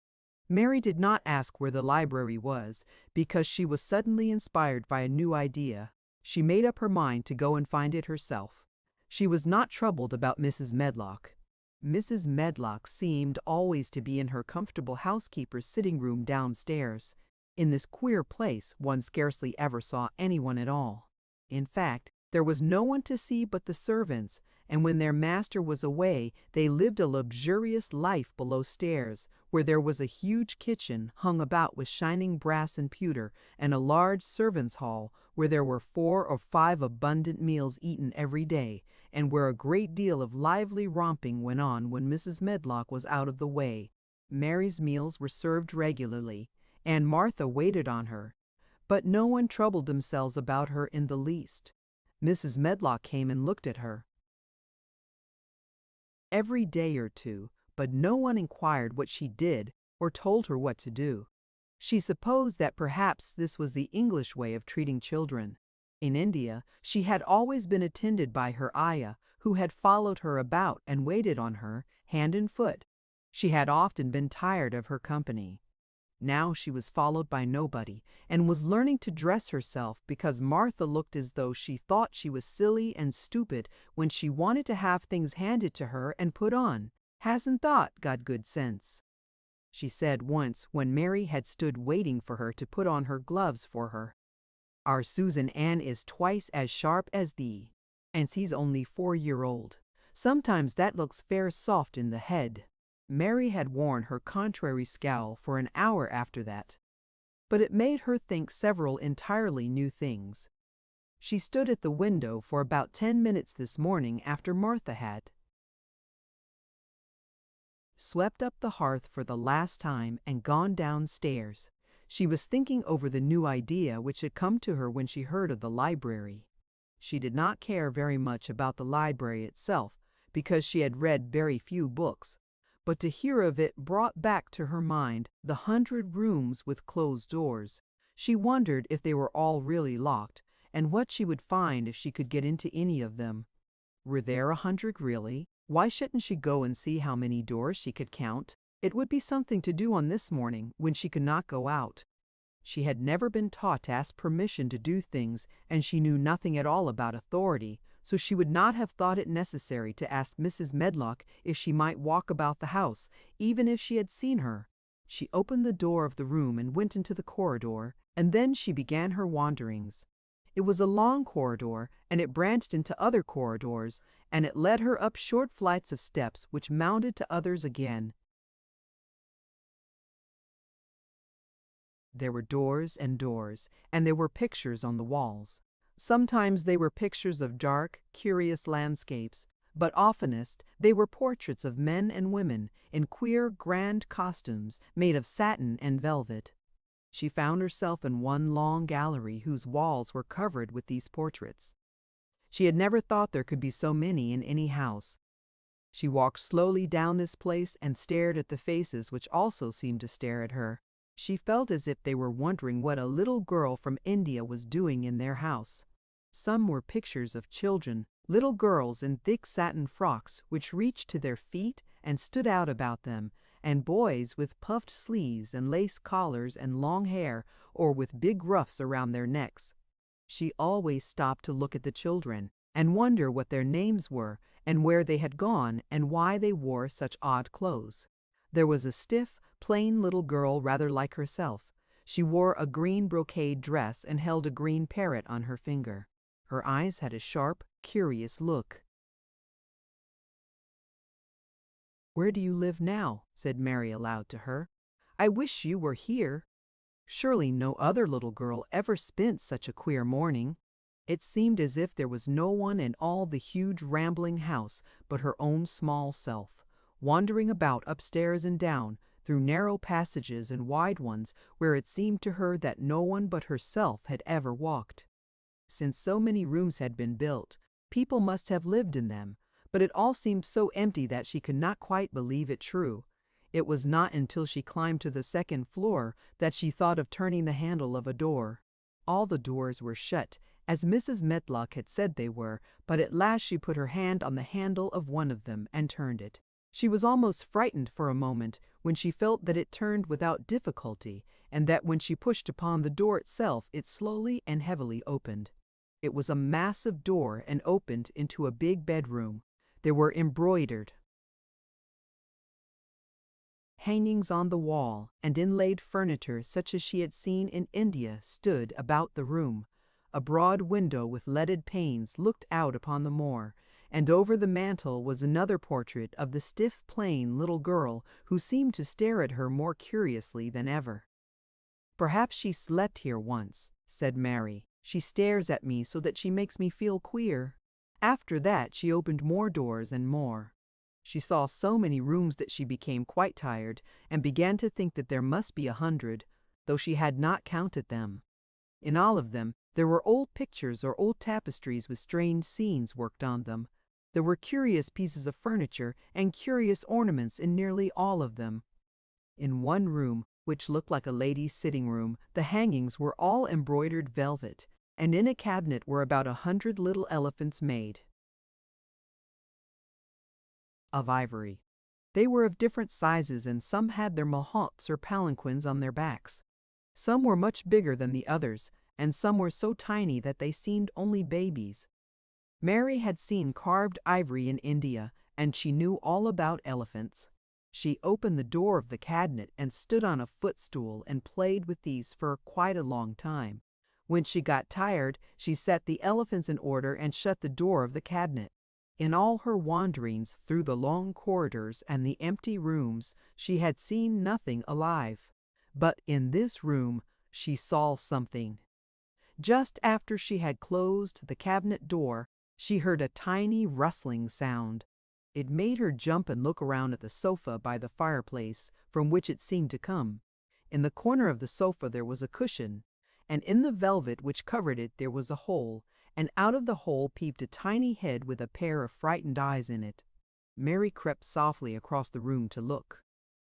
Mary did not ask where the library was, because she was suddenly inspired by a new idea. She made up her mind to go and find it herself. She was not troubled about Mrs. Medlock. Mrs. Medlock seemed always to be in her comfortable housekeeper's sitting room downstairs. In this queer place one scarcely ever saw anyone at all. In fact, there was no one to see but the servants, and when their master was away they lived a luxurious life below stairs, where there was a huge kitchen hung about with shining brass and pewter, and a large servants' hall where there were 4 or 5 abundant meals eaten every day, and where a great deal of lively romping went on when Mrs. Medlock was out of the way. Mary's meals were served regularly, and Martha waited on her, but no one troubled themselves about her in the least. Mrs. Medlock came and looked at her every day or two, but no one inquired what she did or told her what to do. She supposed that perhaps this was the English way of treating children. In India, she had always been attended by her ayah, who had followed her about and waited on her, hand and foot. She had often been tired of her company. Now she was followed by nobody, and was learning to dress herself because Martha looked as though she thought she was silly and stupid when she wanted to have things handed to her and put on. "Hasn't Dot got good sense?" she said once when Mary had stood waiting for her to put on her gloves for her. "Our Susan Ann is twice as sharp as thee, and she's only 4-year-old. Sometimes that looks fair soft in the head. Mary had worn her contrary scowl for an hour after that, but it made her think several entirely new things. She stood at the window for about 10 minutes this morning after Martha had swept up the hearth for the last time and gone downstairs. She was thinking over the new idea which had come to her when she heard of the library. She did not care very much about the library itself, because she had read very few books, but to hear of it brought back to her mind the 100 rooms with closed doors. She wondered if they were all really locked, and what she would find if she could get into any of them. Were there 100 really? Why shouldn't she go and see how many doors she could count? It would be something to do on this morning when she could not go out. She had never been taught to ask permission to do things, and she knew nothing at all about authority, so she would not have thought it necessary to ask Mrs. Medlock if she might walk about the house, even if she had seen her. She opened the door of the room and went into the corridor, and then she began her wanderings. It was a long corridor, and it branched into other corridors, and it led her up short flights of steps which mounted to others again. There were doors, and there were pictures on the walls. Sometimes they were pictures of dark, curious landscapes, but oftenest they were portraits of men and women in queer, grand costumes made of satin and velvet. She found herself in one long gallery whose walls were covered with these portraits. She had never thought there could be so many in any house. She walked slowly down this place and stared at the faces which also seemed to stare at her. She felt as if they were wondering what a little girl from India was doing in their house. Some were pictures of children, little girls in thick satin frocks which reached to their feet and stood out about them, and boys with puffed sleeves and lace collars and long hair, or with big ruffs around their necks. She always stopped to look at the children and wonder what their names were and where they had gone and why they wore such odd clothes. There was a stiff, plain little girl rather like herself. She wore a green brocade dress and held a green parrot on her finger. Her eyes had a sharp, curious look. "Where do you live now?" said Mary aloud to her. "I wish you were here." Surely no other little girl ever spent such a queer morning. It seemed as if there was no one in all the huge rambling house but her own small self, wandering about upstairs and down, through narrow passages and wide ones where it seemed to her that no one but herself had ever walked. Since so many rooms had been built, people must have lived in them, but it all seemed so empty that she could not quite believe it true. It was not until she climbed to the second floor that she thought of turning the handle of a door. All the doors were shut, as Mrs. Medlock had said they were, but at last she put her hand on the handle of one of them and turned it. She was almost frightened for a moment when she felt that it turned without difficulty, and that when she pushed upon the door itself it slowly and heavily opened. It was a massive door and opened into a big bedroom. There were embroidered hangings on the wall, and inlaid furniture such as she had seen in India stood about the room. A broad window with leaded panes looked out upon the moor, and over the mantel was another portrait of the stiff, plain little girl who seemed to stare at her more curiously than ever. "Perhaps she slept here once," said Mary. "She stares at me so that she makes me feel queer." After that she opened more doors and more. She saw so many rooms that she became quite tired and began to think that there must be 100, though she had not counted them. In all of them there were old pictures or old tapestries with strange scenes worked on them. There were curious pieces of furniture and curious ornaments in nearly all of them. In one room, which looked like a lady's sitting room, the hangings were all embroidered velvet, and in a cabinet were about 100 little elephants made of ivory. They were of different sizes, and some had their mahots or palanquins on their backs. Some were much bigger than the others, and some were so tiny that they seemed only babies. Mary had seen carved ivory in India, and she knew all about elephants. She opened the door of the cabinet and stood on a footstool and played with these for quite a long time. When she got tired, she set the elephants in order and shut the door of the cabinet. In all her wanderings through the long corridors and the empty rooms, she had seen nothing alive. But in this room, she saw something. Just after she had closed the cabinet door, she heard a tiny rustling sound. It made her jump and look around at the sofa by the fireplace, from which it seemed to come. In the corner of the sofa there was a cushion, and in the velvet which covered it there was a hole, and out of the hole peeped a tiny head with a pair of frightened eyes in it. Mary crept softly across the room to look.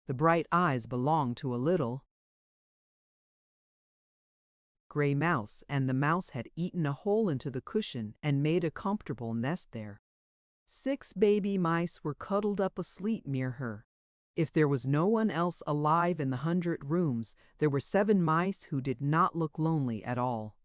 The bright eyes belonged to a little gray mouse, and the mouse had eaten a hole into the cushion and made a comfortable nest there. 6 baby mice were cuddled up asleep near her. If there was no one else alive in the 100 rooms, there were 7 mice who did not look lonely at all.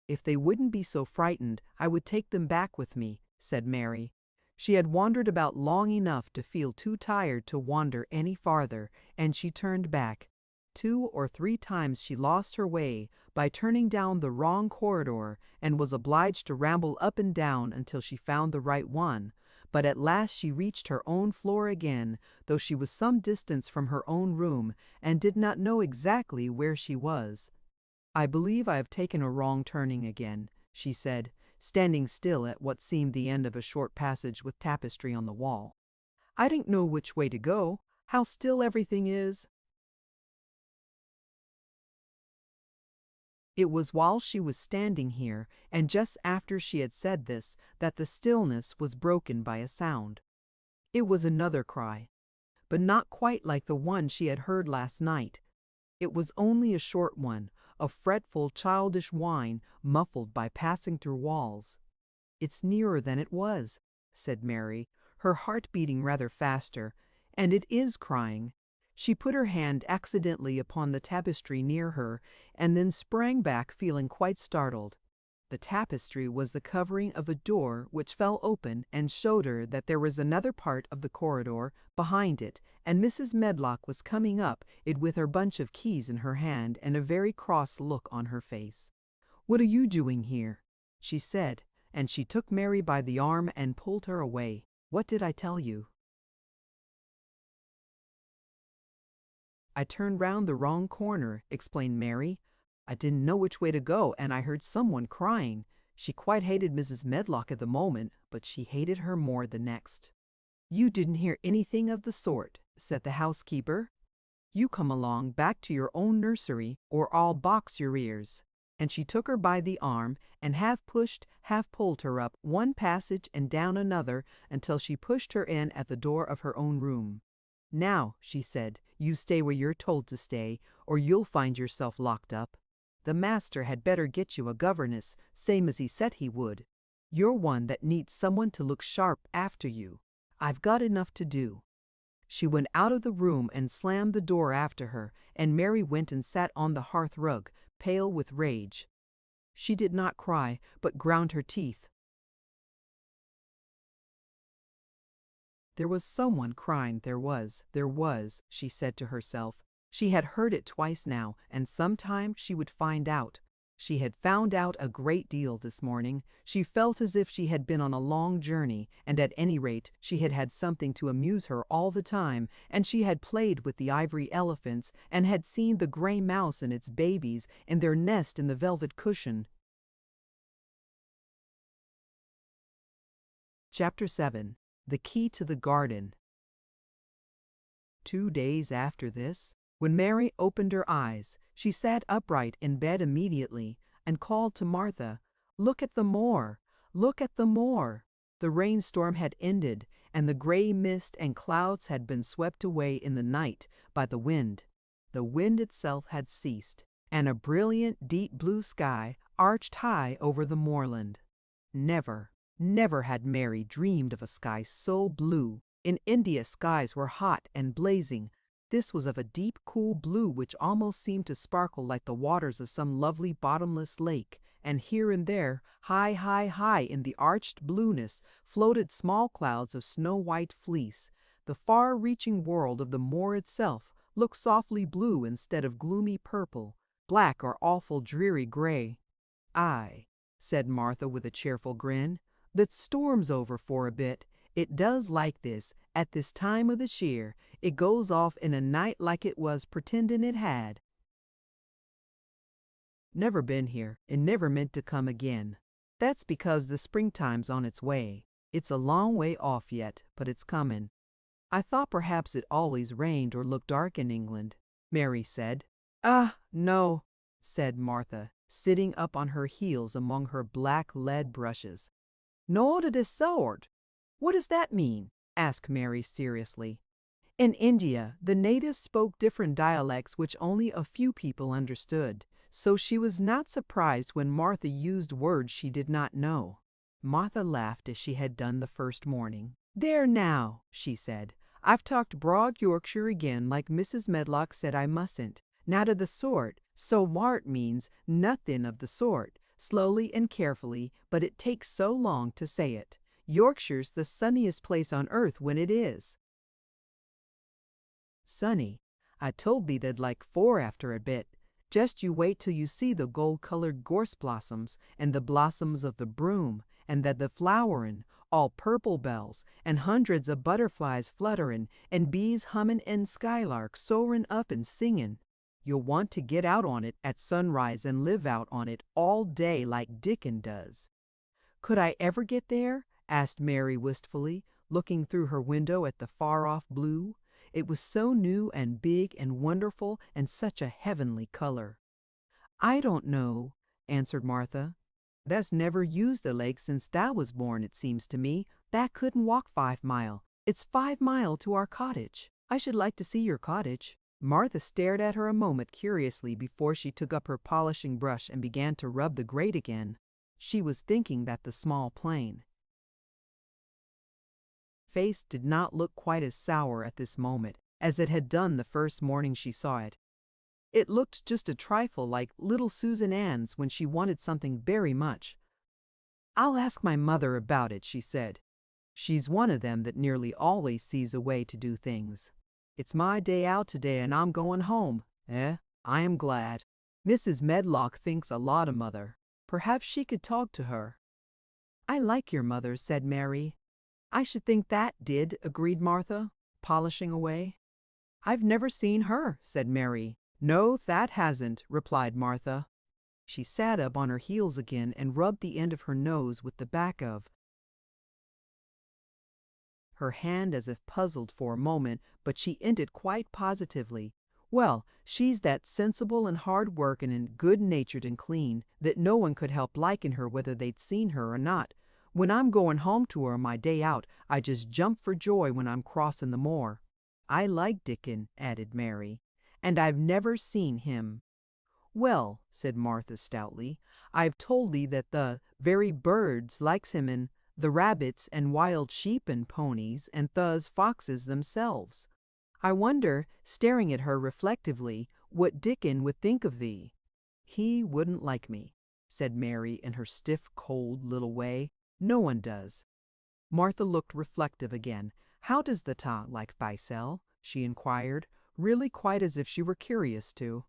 "If they wouldn't be so frightened, I would take them back with me," said Mary. She had wandered about long enough to feel too tired to wander any farther, and she turned back. 2 or 3 times she lost her way by turning down the wrong corridor and was obliged to ramble up and down until she found the right one, but at last she reached her own floor again, though she was some distance from her own room and did not know exactly where she was. "I believe I have taken a wrong turning again," she said, standing still at what seemed the end of a short passage with tapestry on the wall. "I don't know which way to go. How still everything is." It was while she was standing here, and just after she had said this, that the stillness was broken by a sound. It was another cry, but not quite like the one she had heard last night. It was only a short one, a fretful, childish whine muffled by passing through walls. "It's nearer than it was," said Mary, her heart beating rather faster, "and it is crying." She put her hand accidentally upon the tapestry near her, and then sprang back feeling quite startled. The tapestry was the covering of a door which fell open and showed her that there was another part of the corridor behind it, and Mrs. Medlock was coming up it with her bunch of keys in her hand and a very cross look on her face. "What are you doing here?" she said, and she took Mary by the arm and pulled her away. "What did I tell you?" "I turned round the wrong corner," explained Mary. "I didn't know which way to go, and I heard someone crying." She quite hated Mrs. Medlock at the moment, but she hated her more the next. "You didn't hear anything of the sort," said the housekeeper. "You come along back to your own nursery, or I'll box your ears." And she took her by the arm, and half pushed, half pulled her up one passage and down another until she pushed her in at the door of her own room. "Now," she said, "you stay where you're told to stay, or you'll find yourself locked up. The master had better get you a governess, same as he said he would. You're one that needs someone to look sharp after you. I've got enough to do." She went out of the room and slammed the door after her, and Mary went and sat on the hearth rug, pale with rage. She did not cry, but ground her teeth. There was someone crying, there was, she said to herself. She had heard it twice now, and sometime she would find out. She had found out a great deal this morning. She felt as if she had been on a long journey, and at any rate she had had something to amuse her all the time, and she had played with the ivory elephants, and had seen the gray mouse and its babies in their nest in the velvet cushion. Chapter 7. The Key to the Garden. 2 days after this, when Mary opened her eyes, she sat upright in bed immediately and called to Martha, "Look at the moor! Look at the moor!" The rainstorm had ended, and the gray mist and clouds had been swept away in the night by the wind. The wind itself had ceased, and a brilliant deep blue sky arched high over the moorland. Never had Mary dreamed of a sky so blue. In India skies were hot and blazing. This was of a deep, cool blue which almost seemed to sparkle like the waters of some lovely bottomless lake, and here and there, high in the arched blueness, floated small clouds of snow-white fleece. The far-reaching world of the moor itself looked softly blue instead of gloomy purple, black or awful dreary gray. "Aye," said Martha with a cheerful grin, The storm's over for a bit. It does like this, at this time of the year. It goes off in a night like it was pretending it had. Never been here, and never meant to come again. That's because the springtime's on its way. It's a long way off yet, but it's coming. I thought perhaps it always rained or looked dark in England, Mary said. Ah, no, said Martha, sitting up on her heels among her black lead brushes. Not of the sort. What does that mean? Asked Mary seriously. In India, the natives spoke different dialects which only a few people understood, so she was not surprised when Martha used words she did not know. Martha laughed as she had done the first morning. There now, she said. I've talked broad Yorkshire again like Mrs. Medlock said I mustn't. Not of the sort. So wart means nothing of the sort. Slowly and carefully, but it takes so long to say it. Yorkshire's the sunniest place on earth when it is. Sunny. I told thee they'd like 4 after a bit. Just you wait till you see the gold-colored gorse blossoms, and the blossoms of the broom, and the flowerin', all purple bells, and hundreds of butterflies flutterin', and bees hummin' and skylarks soarin' up and singin'. You'll want to get out on it at sunrise and live out on it all day like Dickon does. Could I ever get there? Asked Mary wistfully, looking through her window at the far-off blue. It was so new and big and wonderful and such a heavenly color. I don't know, answered Martha. Thah's never used the lake since thah was born, it seems to me. Thah couldn't walk 5 mile. It's 5 mile to our cottage. I should like to see your cottage. Martha stared at her a moment curiously before she took up her polishing brush and began to rub the grate again. She was thinking that the small plain face did not look quite as sour at this moment as it had done the first morning she saw it. It looked just a trifle like little Susan Ann's when she wanted something very much. I'll ask my mother about it, she said. She's one of them that nearly always sees a way to do things. It's my day out today and I'm going home. I am glad. Mrs. Medlock thinks a lot of Mother. Perhaps she could talk to her. I like your mother, said Mary. I should think that did, agreed Martha, polishing away. I've never seen her, said Mary. No, that hasn't, replied Martha. She sat up on her heels again and rubbed the end of her nose with the back of her hand as if puzzled for a moment, but she ended quite positively. Well, she's that sensible and hard-working and good-natured and clean that no one could help liking her whether they'd seen her or not. When I'm going home to her on my day out, I just jump for joy when I'm crossing the moor. I like Dickon, added Mary, and I've never seen him. Well, said Martha stoutly, I've told thee that the very birds likes him and the rabbits and wild sheep and ponies and thus foxes themselves. I wonder, staring at her reflectively, what Dickon would think of thee. He wouldn't like me, said Mary in her stiff, cold little way. No one does. Martha looked reflective again. How does the ta like thyself? She inquired, really quite as if she were curious to.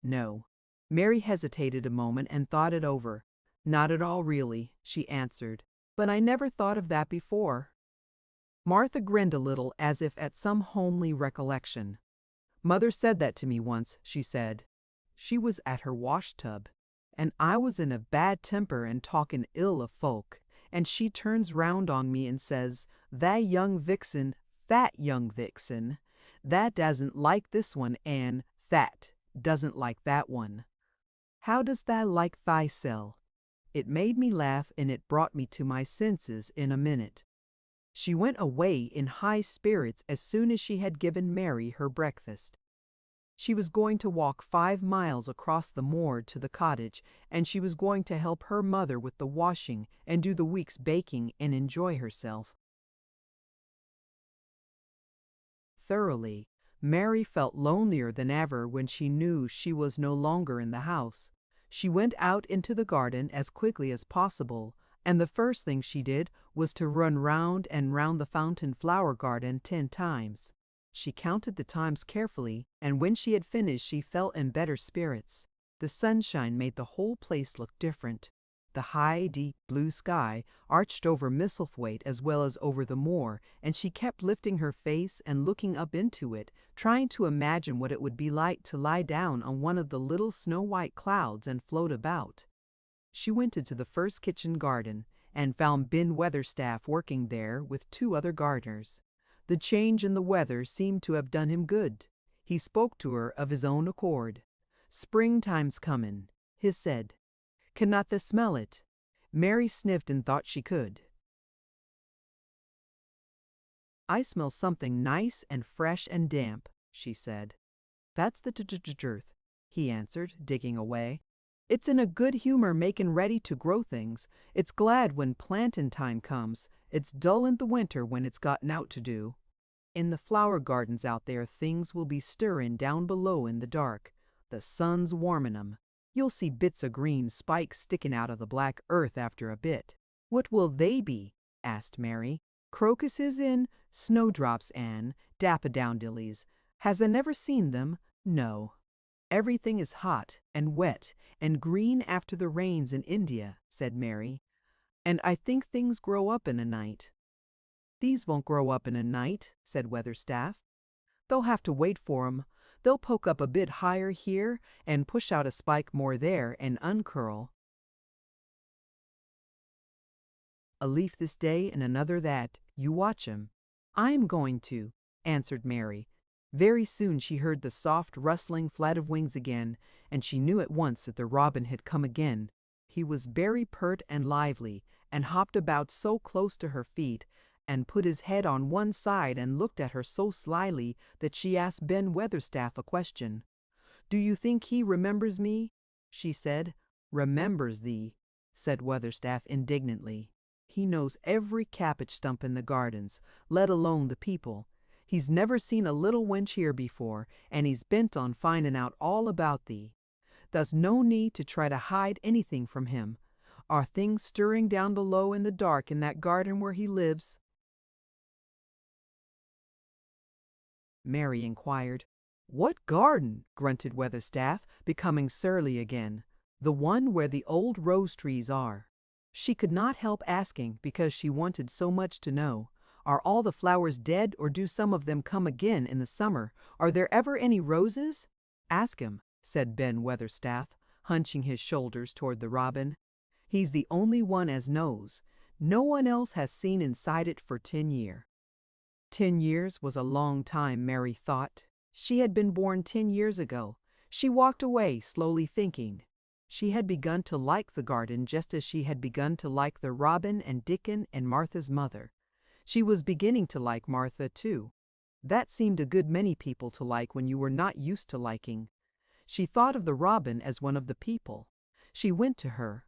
No. Mary hesitated a moment and thought it over. Not at all, really, she answered. But I never thought of that before. Martha grinned a little as if at some homely recollection. Mother said that to me once, she said. She was at her wash-tub, and I was in a bad temper and talking ill of folk, and she turns round on me and says, that young vixen, that doesn't like this one, and that doesn't like that one. How does thou like thyself? It made me laugh and it brought me to my senses in a minute. She went away in high spirits as soon as she had given Mary her breakfast. She was going to walk 5 miles across the moor to the cottage, and she was going to help her mother with the washing and do the week's baking and enjoy herself thoroughly. Mary felt lonelier than ever when she knew she was no longer in the house. She went out into the garden as quickly as possible, and the first thing she did was to run round and round the fountain flower garden 10 times. She counted the times carefully, and when she had finished she felt in better spirits. The sunshine made the whole place look different. The high, deep blue sky arched over Misselthwaite as well as over the moor, and she kept lifting her face and looking up into it, trying to imagine what it would be like to lie down on one of the little snow-white clouds and float about. She went into the first kitchen garden and found Ben Weatherstaff working there with 2 other gardeners. The change in the weather seemed to have done him good. He spoke to her of his own accord. "Springtime's comin'," he said. "Cannot thee smell it?" Mary sniffed and thought she could. "I smell something nice and fresh and damp," she said. "That's the truth," he answered, digging away. "It's in a good humor makin' ready to grow things. It's glad when plantin' time comes. It's dull in the winter when it's got nowt to do. In the flower gardens out there things will be stirrin' down below in the dark. The sun's warmin' 'em. You'll see bits o' green spikes stickin' out of the black earth after a bit." "What will they be?" asked Mary. "Crocuses and snowdrops and daffodillies. Has thee never seen them? No. Everything is hot and wet and green after the rains in India," said Mary. "And I think things grow up in a night." "These won't grow up in a night," said Weatherstaff. "They'll have to wait for 'em. They'll poke up a bit higher here and push out a spike more there and uncurl. A leaf this day and another that. You watch 'em." "I'm going to," answered Mary. Very soon she heard the soft rustling flat of wings again, and she knew at once that the robin had come again. He was very pert and lively, and hopped about so close to her feet, and put his head on one side and looked at her so slyly that she asked Ben Weatherstaff a question. "Do you think he remembers me?" she said. "Remembers thee," said Weatherstaff indignantly. "He knows every cabbage stump in the gardens, let alone the people. He's never seen a little wench here before, and he's bent on finding out all about thee. There's no need to try to hide anything from him. Are things stirring down below in the dark in that garden where he lives?" Mary inquired. "What garden?" grunted Weatherstaff, becoming surly again. "The one where the old rose trees are." She could not help asking because she wanted so much to know. "Are all the flowers dead, or do some of them come again in the summer? Are there ever any roses?" "Ask him," said Ben Weatherstaff, hunching his shoulders toward the robin. "He's the only one as knows. No one else has seen inside it for 10 year." 10 years was a long time, Mary thought. She had been born 10 years ago. She walked away, slowly thinking. She had begun to like the garden just as she had begun to like the robin and Dickon and Martha's mother. She was beginning to like Martha, too. That seemed a good many people to like when you were not used to liking. She thought of the robin as one of the people. She went to her.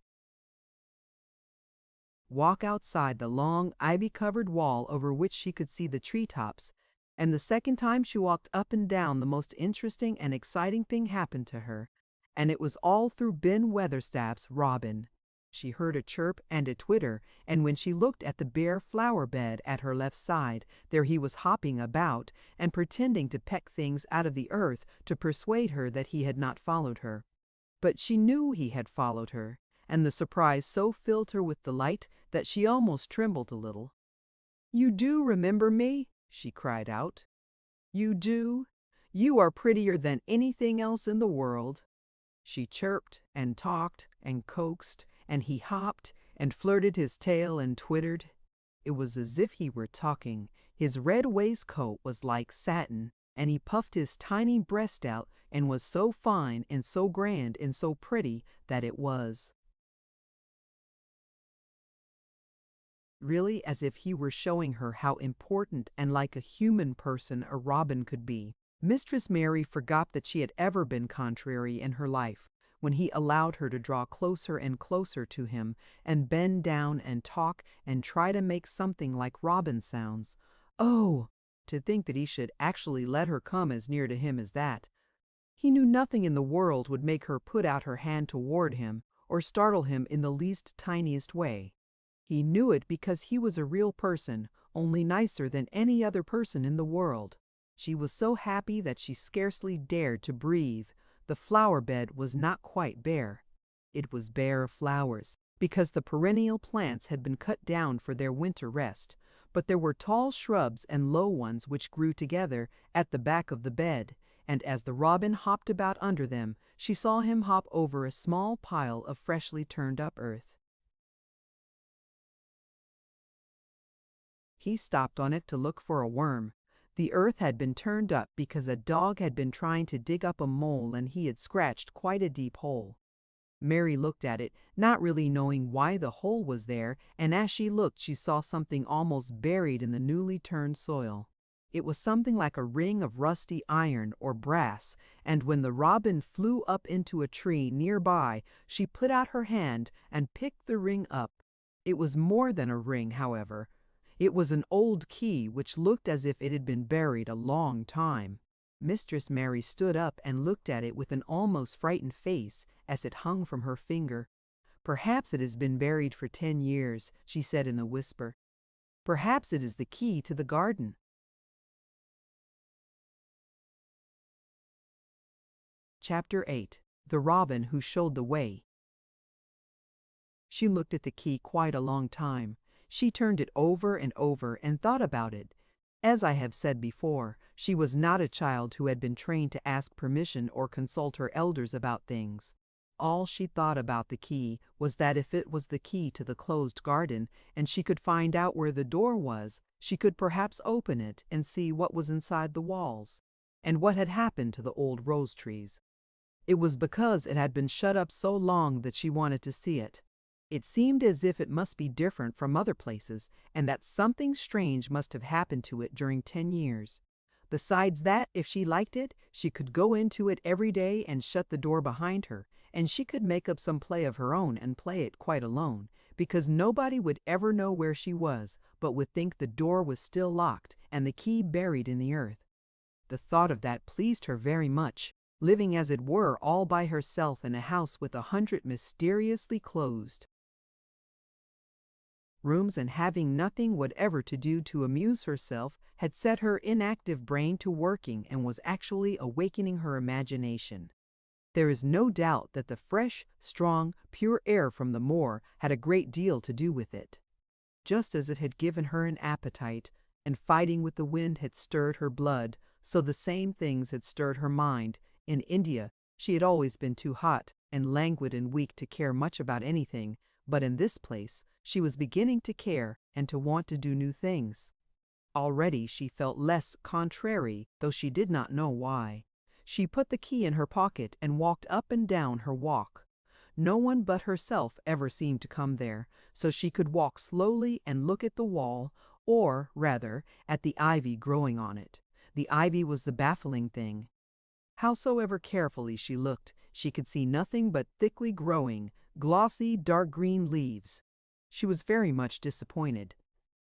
Walk outside the long ivy-covered wall over which she could see the treetops, and the second time she walked up and down the most interesting and exciting thing happened to her, and it was all through Ben Weatherstaff's robin. She heard a chirp and a twitter, and when she looked at the bare flower bed at her left side, there he was hopping about and pretending to peck things out of the earth to persuade her that he had not followed her. But she knew he had followed her, and the surprise so filled her with delight that she almost trembled a little. "You do remember me?" she cried out. "You do? You are prettier than anything else in the world." She chirped and talked and coaxed, and he hopped and flirted his tail and twittered. It was as if he were talking. His red waistcoat was like satin, and he puffed his tiny breast out and was so fine and so grand and so pretty that it was really as if he were showing her how important and like a human person a robin could be. Mistress Mary forgot that she had ever been contrary in her life, when he allowed her to draw closer and closer to him and bend down and talk and try to make something like robin sounds. Oh, to think that he should actually let her come as near to him as that. He knew nothing in the world would make her put out her hand toward him or startle him in the least tiniest way. He knew it because he was a real person, only nicer than any other person in the world. She was so happy that she scarcely dared to breathe. The flower bed was not quite bare. It was bare of flowers, because the perennial plants had been cut down for their winter rest, but there were tall shrubs and low ones which grew together at the back of the bed, and as the robin hopped about under them, she saw him hop over a small pile of freshly turned up earth. He stopped on it to look for a worm. The earth had been turned up because a dog had been trying to dig up a mole and he had scratched quite a deep hole. Mary looked at it, not really knowing why the hole was there, and as she looked she saw something almost buried in the newly turned soil. It was something like a ring of rusty iron or brass, and when the robin flew up into a tree nearby, she put out her hand and picked the ring up. It was more than a ring, however. It was an old key which looked as if it had been buried a long time. Mistress Mary stood up and looked at it with an almost frightened face as it hung from her finger. "Perhaps it has been buried for 10 years, she said in a whisper. "Perhaps it is the key to the garden." Chapter 8. The Robin Who Showed the Way. She looked at the key quite a long time. She turned it over and over and thought about it. As I have said before, she was not a child who had been trained to ask permission or consult her elders about things. All she thought about the key was that if it was the key to the closed garden, and she could find out where the door was, she could perhaps open it and see what was inside the walls, and what had happened to the old rose trees. It was because it had been shut up so long that she wanted to see it. It seemed as if it must be different from other places, and that something strange must have happened to it during 10 years. Besides that, if she liked it, she could go into it every day and shut the door behind her, and she could make up some play of her own and play it quite alone, because nobody would ever know where she was, but would think the door was still locked and the key buried in the earth. The thought of that pleased her very much, living as it were all by herself in a house with 100 mysteriously closed rooms, and having nothing whatever to do to amuse herself had set her inactive brain to working and was actually awakening her imagination. There is no doubt that the fresh, strong, pure air from the moor had a great deal to do with it. Just as it had given her an appetite, and fighting with the wind had stirred her blood, so the same things had stirred her mind. In India, she had always been too hot and languid and weak to care much about anything, but in this place she was beginning to care and to want to do new things. Already she felt less contrary, though she did not know why. She put the key in her pocket and walked up and down her walk. No one but herself ever seemed to come there, so she could walk slowly and look at the wall, or, rather, at the ivy growing on it. The ivy was the baffling thing. Howsoever carefully she looked, she could see nothing but thickly growing, glossy, dark green leaves. She was very much disappointed.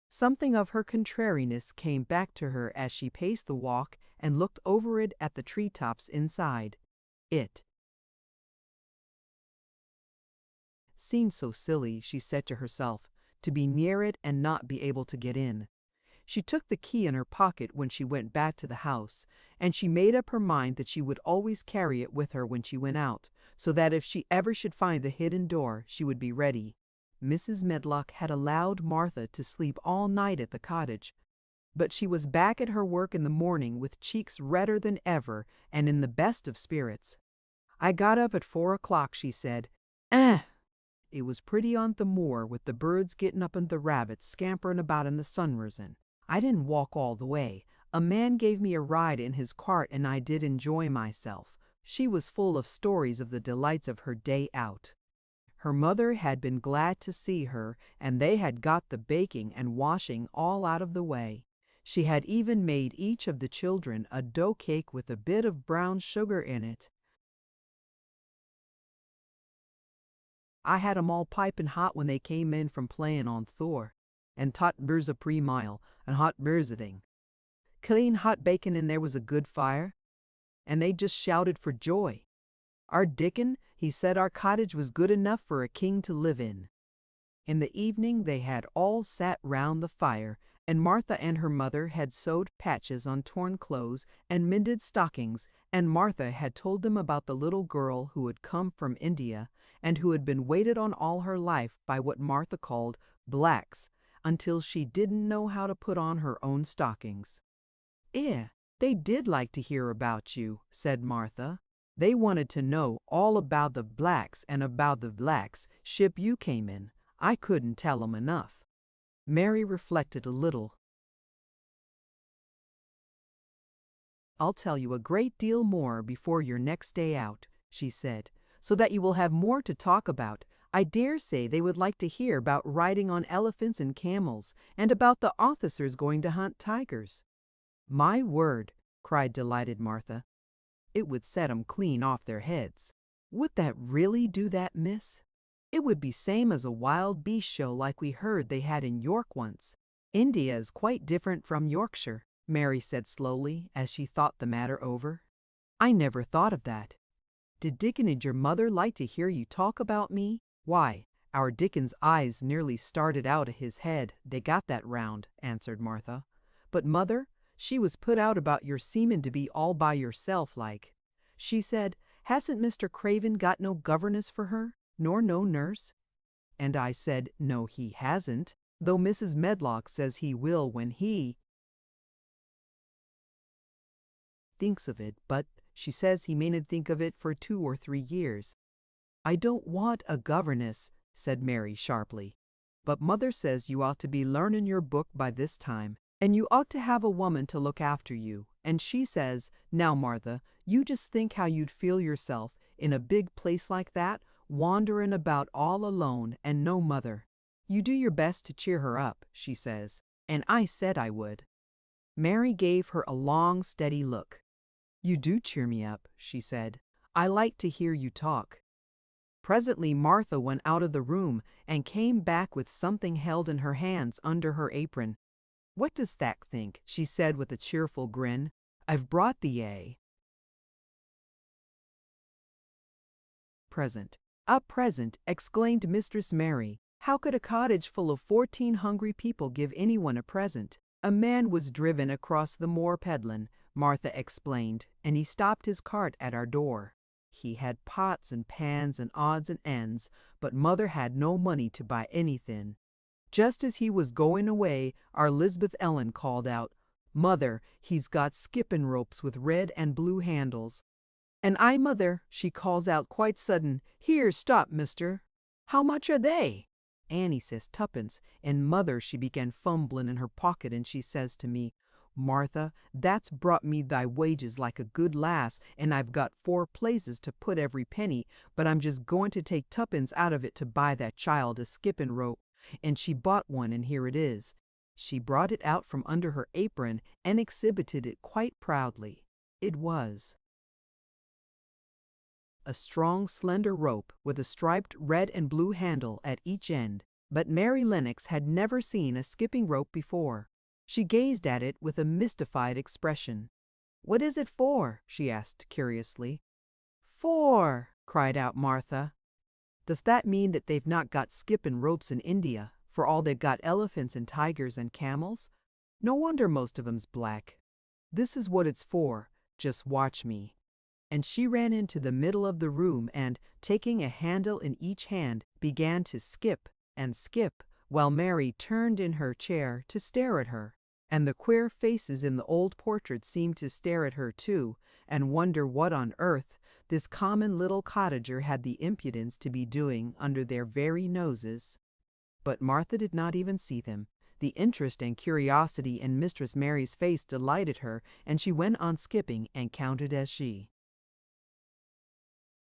Something of her contrariness came back to her as she paced the walk and looked over it at the treetops inside. It seemed so silly, she said to herself, to be near it and not be able to get in. She took the key in her pocket when she went back to the house, and she made up her mind that she would always carry it with her when she went out, so that if she ever should find the hidden door, she would be ready. Mrs. Medlock had allowed Martha to sleep all night at the cottage, but she was back at her work in the morning with cheeks redder than ever and in the best of spirits. "I got up at 4 o'clock," she said. It was pretty on the moor, with the birds getting up and the rabbits scampering about in the sun risen. I didn't walk all the way. A man gave me a ride in his cart and I did enjoy myself. She was full of stories of the delights of her day out. Her mother had been glad to see her, and they had got the baking and washing all out of the way. She had even made each of the children a dough cake with a bit of brown sugar in it. I had 'em all piping hot when they came in from playing on Thor, and tot birza pre-mile, and hot birzading. Clean hot bacon, and there was a good fire, and they just shouted for joy. Our Dickon, he said our cottage was good enough for a king to live in. In the evening they had all sat round the fire, and Martha and her mother had sewed patches on torn clothes and mended stockings, and Martha had told them about the little girl who had come from India, and who had been waited on all her life by what Martha called blacks, until she didn't know how to put on her own stockings. They did like to hear about you," said Martha. "They wanted to know all about the blacks and about the blacks ship you came in. I couldn't tell 'em enough." Mary reflected a little. "I'll tell you a great deal more before your next day out," she said, "so that you will have more to talk about. I dare say they would like to hear about riding on elephants and camels, and about the officers going to hunt tigers." "My word!" cried delighted Martha. "It would set 'em clean off their heads." "Would that really do that, miss?" "It would be same as a wild beast show like we heard they had in York once. India is quite different from Yorkshire," Mary said slowly as she thought the matter over. "I never thought of that. Did Dickon and your mother like to hear you talk about me?" "Why, our Dickon's eyes nearly started out of his head, they got that round," answered Martha. "But mother, she was put out about your seeming to be all by yourself like. She said, 'Hasn't Mr. Craven got no governess for her, nor no nurse?' And I said, 'No, he hasn't, though Mrs. Medlock says he will when he thinks of it, but she says he mayn't think of it for 2 or 3 years. "I don't want a governess," said Mary sharply. "But mother says you ought to be learning your book by this time, and you ought to have a woman to look after you. And she says, now Martha, you just think how you'd feel yourself in a big place like that, wandering about all alone and no mother. You do your best to cheer her up," she says, and I said I would. Mary gave her a long, steady look. "You do cheer me up," she said. "I like to hear you talk." Presently Martha went out of the room and came back with something held in her hands under her apron. "What does Thack think?" she said with a cheerful grin. "I've brought thee a present." "A present!" exclaimed Mistress Mary. "How could a cottage full of 14 hungry people give anyone a present?" "A man was driven across the moor peddlin'," Martha explained, "and he stopped his cart at our door. He had pots and pans and odds and ends, but mother had no money to buy anything. Just as he was going away, our Lisbeth Ellen called out, 'Mother, he's got skipping ropes with red and blue handles.' And I, mother," she calls out quite sudden, "here, stop, mister. How much are they?" Annie says 2pence, and mother she began fumbling in her pocket, and she says to me, "Martha, that's brought me thy wages like a good lass, and I've got 4 places to put every penny, but I'm just going to take 2pence out of it to buy that child a skipping rope." And she bought one, and here it is. She brought it out from under her apron and exhibited it quite proudly. It was a strong, slender rope with a striped red and blue handle at each end, but Mary Lennox had never seen a skipping rope before. She gazed at it with a mystified expression. "What is it for?" she asked curiously. "For!" cried out Martha. "Does that mean that they've not got skipping ropes in India, for all they've got elephants and tigers and camels? No wonder most of 'em's black. This is what it's for. Just watch me." And she ran into the middle of the room and, taking a handle in each hand, began to skip and skip, while Mary turned in her chair to stare at her. And the queer faces in the old portrait seemed to stare at her too, and wonder what on earth this common little cottager had the impudence to be doing under their very noses. But Martha did not even see them. The interest and curiosity in Mistress Mary's face delighted her, and she went on skipping and counted as she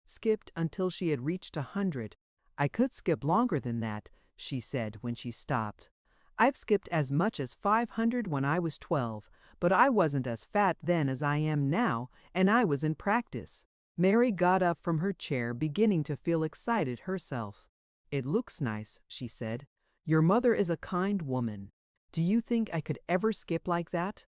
skipped until she had reached 100. "I could skip longer than that," she said when she stopped. "I've skipped as much as 500 when I was 12, but I wasn't as fat then as I am now, and I was in practice." Mary got up from her chair, beginning to feel excited herself. "It looks nice," she said. "Your mother is a kind woman. Do you think I could ever skip like that?"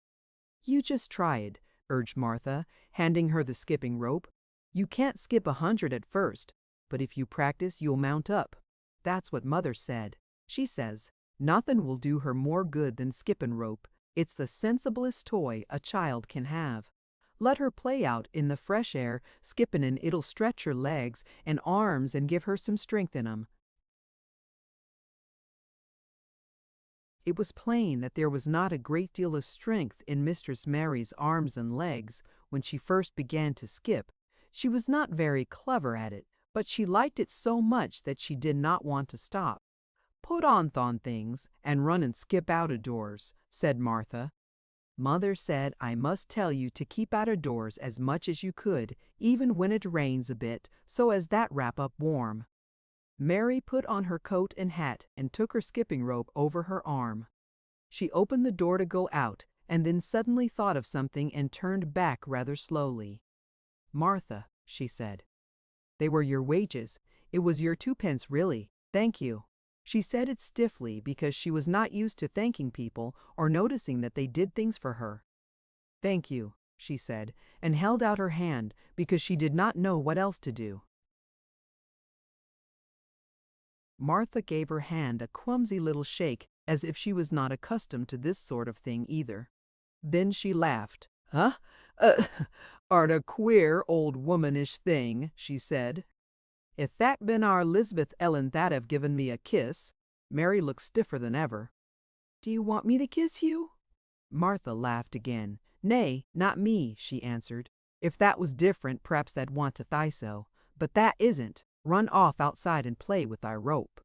"You just try it," urged Martha, handing her the skipping rope. "You can't skip 100 at first, but if you practice you'll mount up. That's what mother said. She says, nothing will do her more good than skipping rope. It's the sensiblest toy a child can have." Let her play out in the fresh air, skippin' and it'll stretch her legs and arms and give her some strength in 'em. It was plain that there was not a great deal of strength in Mistress Mary's arms and legs when she first began to skip. She was not very clever at it, but she liked it so much that she did not want to stop. "Put on thon things and run and skip out of doors," said Martha. "Mother said I must tell you to keep out of doors as much as you could, even when it rains a bit, so as that wrap up warm." Mary put on her coat and hat and took her skipping rope over her arm. She opened the door to go out, and then suddenly thought of something and turned back rather slowly. "Martha," she said, "they were your wages. It was your 2 pence really. Thank you." She said it stiffly because she was not used to thanking people or noticing that they did things for her. "Thank you," she said, and held out her hand because she did not know what else to do. Martha gave her hand a clumsy little shake, as if she was not accustomed to this sort of thing either. Then she laughed. "Huh? Art a queer old womanish thing," she said. "If that been our Lisbeth Ellen that'd have given me a kiss." Mary looked stiffer than ever. "Do you want me to kiss you?" Martha laughed again. "Nay, not me," she answered. "If that was different, p'raps tha'd want to thigh so. But that isn't. Run off outside and play with thy rope."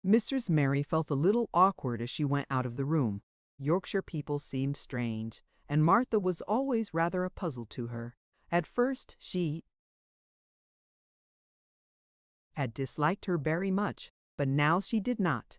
Mistress Mary felt a little awkward as she went out of the room. Yorkshire people seemed strange, and Martha was always rather a puzzle to her. At first she had disliked her very much, but now she did not.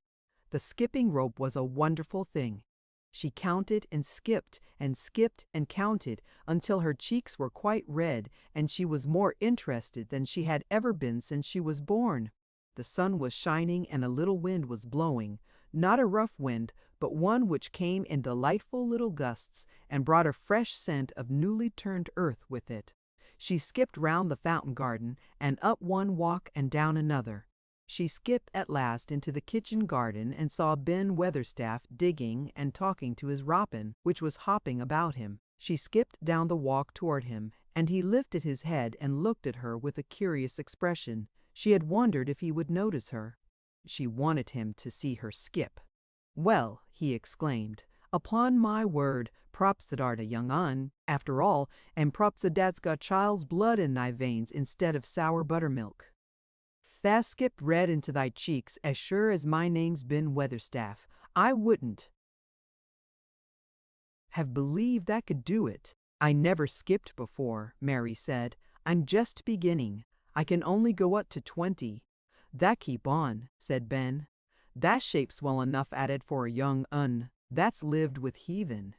The skipping rope was a wonderful thing. She counted and skipped and counted until her cheeks were quite red, and she was more interested than she had ever been since she was born. The sun was shining and a little wind was blowing, not a rough wind, but one which came in delightful little gusts and brought a fresh scent of newly turned earth with it. She skipped round the fountain garden and up one walk and down another. She skipped at last into the kitchen garden and saw Ben Weatherstaff digging and talking to his robin, which was hopping about him. She skipped down the walk toward him, and he lifted his head and looked at her with a curious expression. She had wondered if he would notice her. She wanted him to see her skip. "Well," he exclaimed, "upon my word, props that art a young un, after all, and props that dad's got child's blood in thy veins instead of sour buttermilk. Tha skipped red into thy cheeks as sure as my name's Ben Weatherstaff. I wouldn't have believed that could do it." "I never skipped before," Mary said. "I'm just beginning. I can only go up to 20. "That keep on," said Ben. "That shape's well enough at it for a young un that's lived with heathen.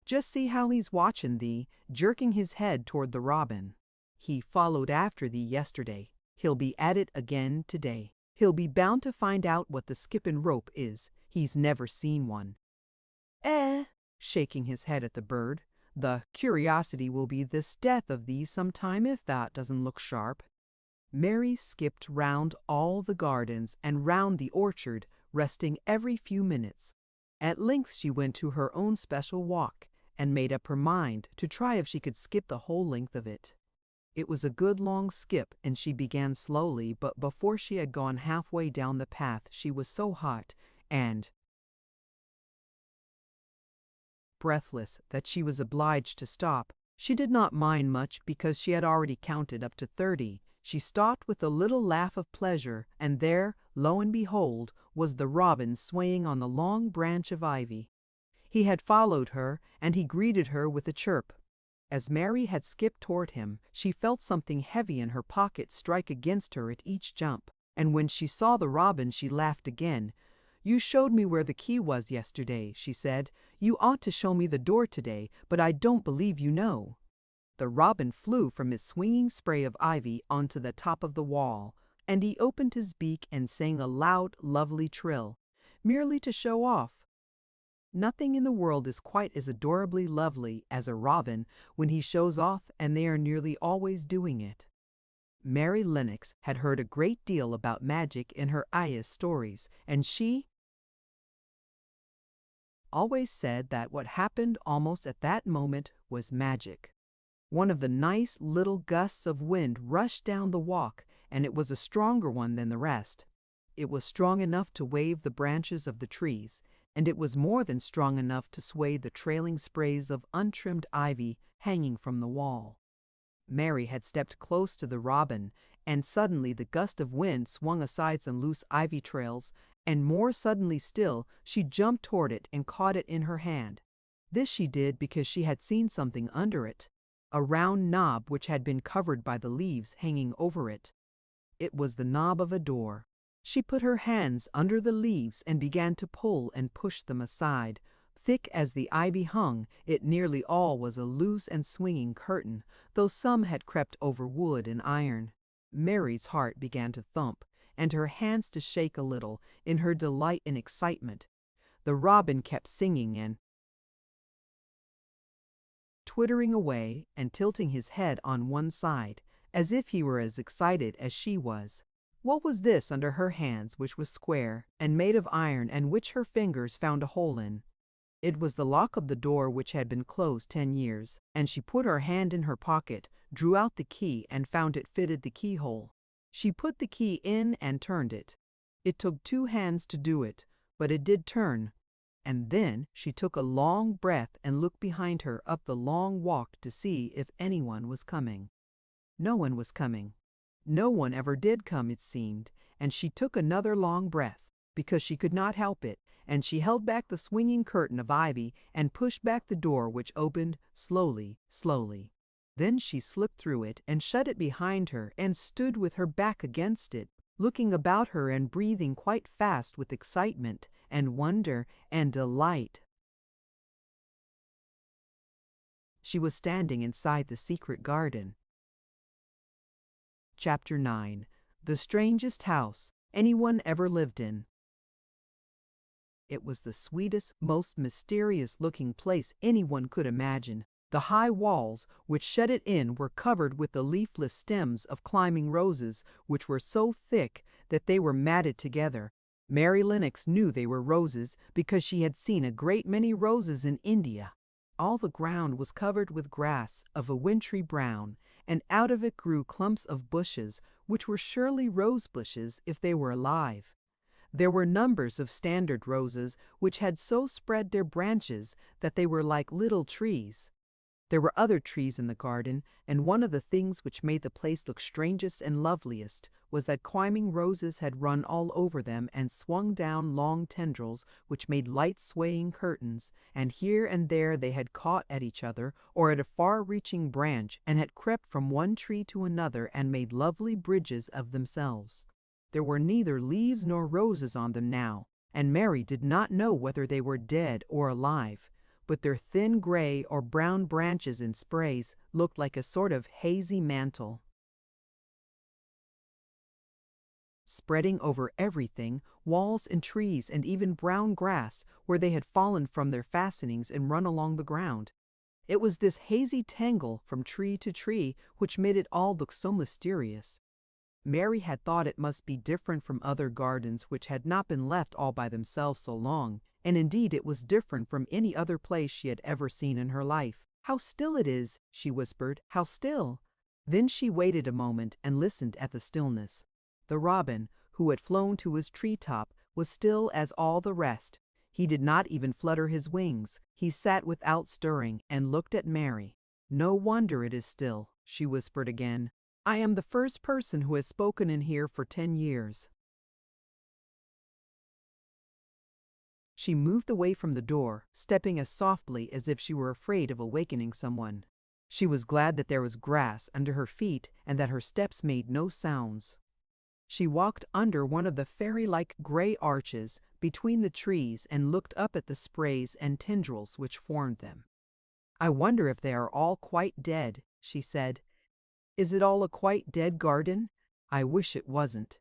Just see how he's watching thee, jerking his head toward the robin. He followed after thee yesterday. He'll be at it again today. He'll be bound to find out what the skipping rope is. He's never seen one. Shaking his head at the bird, "the curiosity will be the death of thee some time if that doesn't look sharp." Mary skipped round all the gardens and round the orchard, resting every few minutes. At length she went to her own special walk, and made up her mind to try if she could skip the whole length of it. It was a good long skip, and she began slowly, but before she had gone halfway down the path she was so hot and breathless that she was obliged to stop. She did not mind much because she had already counted up to 30. She stopped with a little laugh of pleasure, and there, lo and behold, was the robin swaying on the long branch of ivy. He had followed her, and he greeted her with a chirp. As Mary had skipped toward him, she felt something heavy in her pocket strike against her at each jump, and when she saw the robin she laughed again. "You showed me where the key was yesterday," she said. "You ought to show me the door today, but I don't believe you know." The robin flew from his swinging spray of ivy onto the top of the wall, and he opened his beak and sang a loud, lovely trill, merely to show off. Nothing in the world is quite as adorably lovely as a robin when he shows off, and they are nearly always doing it. Mary Lennox had heard a great deal about magic in her ayah's stories, and she always said that what happened almost at that moment was magic. One of the nice little gusts of wind rushed down the walk, and it was a stronger one than the rest. It was strong enough to wave the branches of the trees, and it was more than strong enough to sway the trailing sprays of untrimmed ivy hanging from the wall. Mary had stepped close to the robin, and suddenly the gust of wind swung aside some loose ivy trails, and more suddenly still she jumped toward it and caught it in her hand. This she did because she had seen something under it, a round knob which had been covered by the leaves hanging over it. It was the knob of a door. She put her hands under the leaves and began to pull and push them aside. Thick as the ivy hung, it nearly all was a loose and swinging curtain, though some had crept over wood and iron. Mary's heart began to thump, and her hands to shake a little, in her delight and excitement. The robin kept singing and twittering away and tilting his head on one side, as if he were as excited as she was. What was this under her hands, which was square, and made of iron, and which her fingers found a hole in? It was the lock of the door, which had been closed 10 years, and she put her hand in her pocket, drew out the key, and found it fitted the keyhole. She put the key in and turned it. It took 2 hands to do it, but it did turn. And then she took a long breath and looked behind her up the long walk to see if anyone was coming. No one was coming. No one ever did come, it seemed, and she took another long breath, because she could not help it, and she held back the swinging curtain of ivy and pushed back the door, which opened slowly, slowly. Then she slipped through it and shut it behind her and stood with her back against it, looking about her and breathing quite fast with excitement and wonder and delight. She was standing inside the secret garden. Chapter 9. The Strangest House Anyone Ever Lived In. It was the sweetest, most mysterious-looking place anyone could imagine. The high walls which shut it in were covered with the leafless stems of climbing roses, which were so thick that they were matted together. Mary Lennox knew they were roses because she had seen a great many roses in India. All the ground was covered with grass of a wintry brown, and out of it grew clumps of bushes, which were surely rose bushes if they were alive. There were numbers of standard roses which had so spread their branches that they were like little trees. There were other trees in the garden, and one of the things which made the place look strangest and loveliest was that climbing roses had run all over them and swung down long tendrils which made light swaying curtains, and here and there they had caught at each other or at a far-reaching branch and had crept from one tree to another and made lovely bridges of themselves. There were neither leaves nor roses on them now, and Mary did not know whether they were dead or alive, but their thin gray or brown branches and sprays looked like a sort of hazy mantle. Spreading over everything, walls and trees and even brown grass, where they had fallen from their fastenings and run along the ground. It was this hazy tangle from tree to tree which made it all look so mysterious. Mary had thought it must be different from other gardens which had not been left all by themselves so long, and indeed it was different from any other place she had ever seen in her life. "How still it is," she whispered, "how still." Then she waited a moment and listened at the stillness. The robin, who had flown to his tree-top, was still as all the rest. He did not even flutter his wings. He sat without stirring and looked at Mary. "No wonder it is still," she whispered again. "I am the first person who has spoken in here for 10 years. She moved away from the door, stepping as softly as if she were afraid of awakening someone. She was glad that there was grass under her feet and that her steps made no sounds. She walked under one of the fairy-like gray arches between the trees and looked up at the sprays and tendrils which formed them. "I wonder if they are all quite dead," she said. "Is it all a quite dead garden? I wish it wasn't."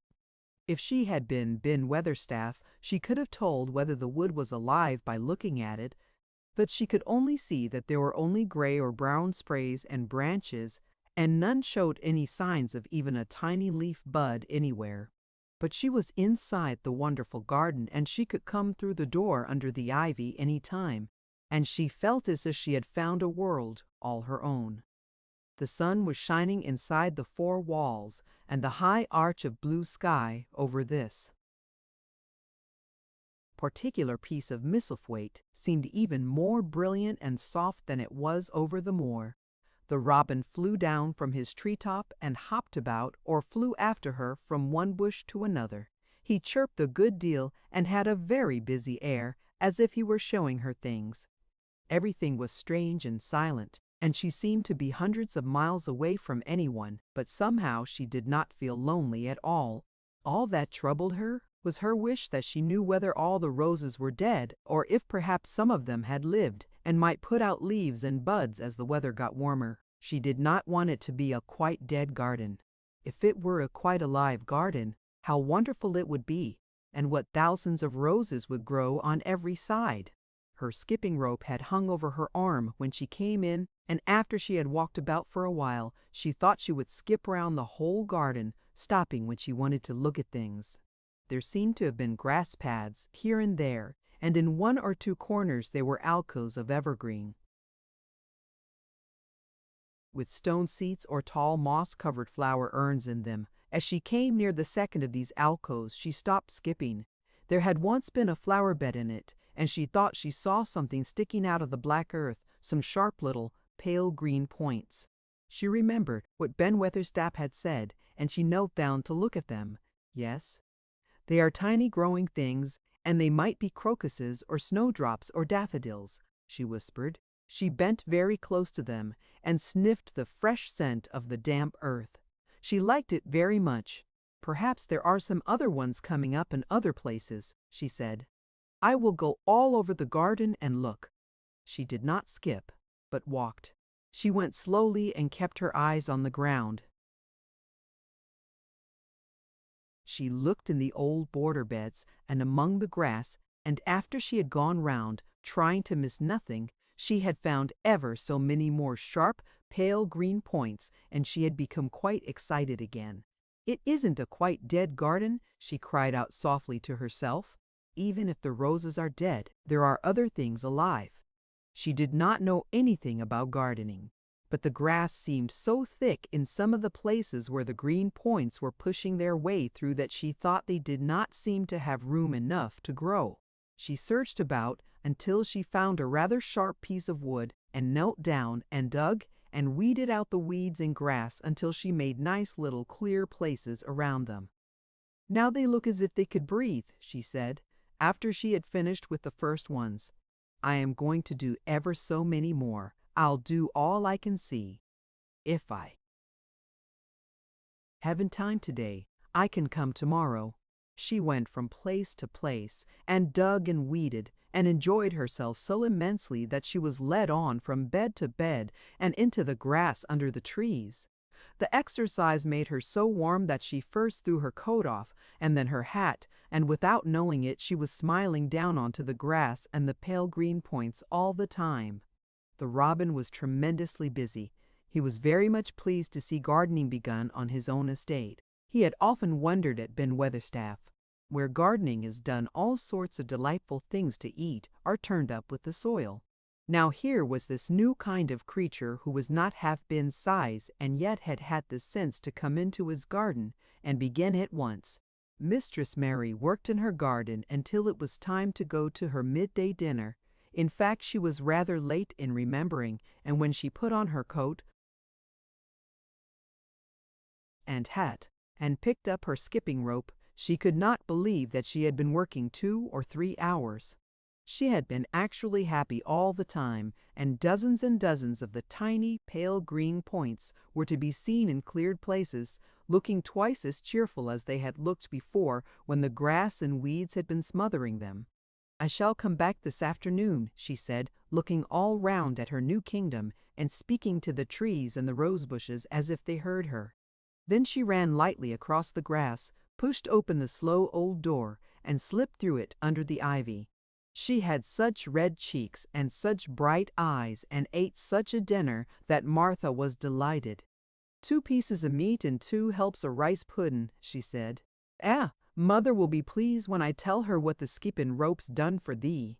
If she had been Ben Weatherstaff, she could have told whether the wood was alive by looking at it, but she could only see that there were only gray or brown sprays and branches, and none showed any signs of even a tiny leaf bud anywhere. But she was inside the wonderful garden, and she could come through the door under the ivy any time, and she felt as if she had found a world all her own. The sun was shining inside the four walls, and the high arch of blue sky over this particular piece of Misselthwaite seemed even more brilliant and soft than it was over the moor. The robin flew down from his treetop and hopped about or flew after her from one bush to another. He chirped a good deal and had a very busy air, as if he were showing her things. Everything was strange and silent, and she seemed to be hundreds of miles away from anyone, but somehow she did not feel lonely at all. All that troubled her was her wish that she knew whether all the roses were dead, or if perhaps some of them had lived and might put out leaves and buds as the weather got warmer. She did not want it to be a quite dead garden. If it were a quite alive garden, how wonderful it would be, and what thousands of roses would grow on every side. Her skipping rope had hung over her arm when she came in, and after she had walked about for a while, she thought she would skip round the whole garden, stopping when she wanted to look at things. There seemed to have been grass pads here and there, and in one or two corners there were alcoves of evergreen, with stone seats or tall moss-covered flower urns in them. As she came near the second of these alcoves, she stopped skipping. There had once been a flower bed in it, and she thought she saw something sticking out of the black earth, some sharp little, pale green points. She remembered what Ben Weatherstaff had said, and she knelt down to look at them. Yes, they are tiny growing things, and they might be crocuses or snowdrops or daffodils, she whispered. She bent very close to them and sniffed the fresh scent of the damp earth. She liked it very much. Perhaps there are some other ones coming up in other places, she said. I will go all over the garden and look. She did not skip, but walked. She went slowly and kept her eyes on the ground. She looked in the old border beds and among the grass, and after she had gone round, trying to miss nothing, she had found ever so many more sharp, pale green points, and she had become quite excited again. It isn't a quite dead garden, she cried out softly to herself. Even if the roses are dead, there are other things alive. She did not know anything about gardening, but the grass seemed so thick in some of the places where the green points were pushing their way through that she thought they did not seem to have room enough to grow. She searched about until she found a rather sharp piece of wood and knelt down and dug and weeded out the weeds and grass until she made nice little clear places around them. Now they look as if they could breathe, she said, after she had finished with the first ones. I am going to do ever so many more. I'll do all I can see. If I haven't time today, I can come tomorrow. She went from place to place and dug and weeded and enjoyed herself so immensely that she was led on from bed to bed and into the grass under the trees. The exercise made her so warm that she first threw her coat off and then her hat, and without knowing it she was smiling down onto the grass and the pale green points all the time. The robin was tremendously busy. He was very much pleased to see gardening begun on his own estate. He had often wondered at Ben Weatherstaff. Where gardening is done, all sorts of delightful things to eat are turned up with the soil. Now here was this new kind of creature who was not half Ben's size and yet had had the sense to come into his garden and begin at once. Mistress Mary worked in her garden until it was time to go to her midday dinner. In fact, she was rather late in remembering, and when she put on her coat and hat and picked up her skipping rope, she could not believe that she had been working 2 or 3 hours. She had been actually happy all the time, and dozens of the tiny, pale green points were to be seen in cleared places, looking twice as cheerful as they had looked before when the grass and weeds had been smothering them. I shall come back this afternoon, she said, looking all round at her new kingdom and speaking to the trees and the rose bushes as if they heard her. Then she ran lightly across the grass, pushed open the slow old door, and slipped through it under the ivy. She had such red cheeks and such bright eyes and ate such a dinner that Martha was delighted. 2 pieces of meat and 2 helps of rice pudding, she said. Mother will be pleased when I tell her what the skipping rope's done for thee.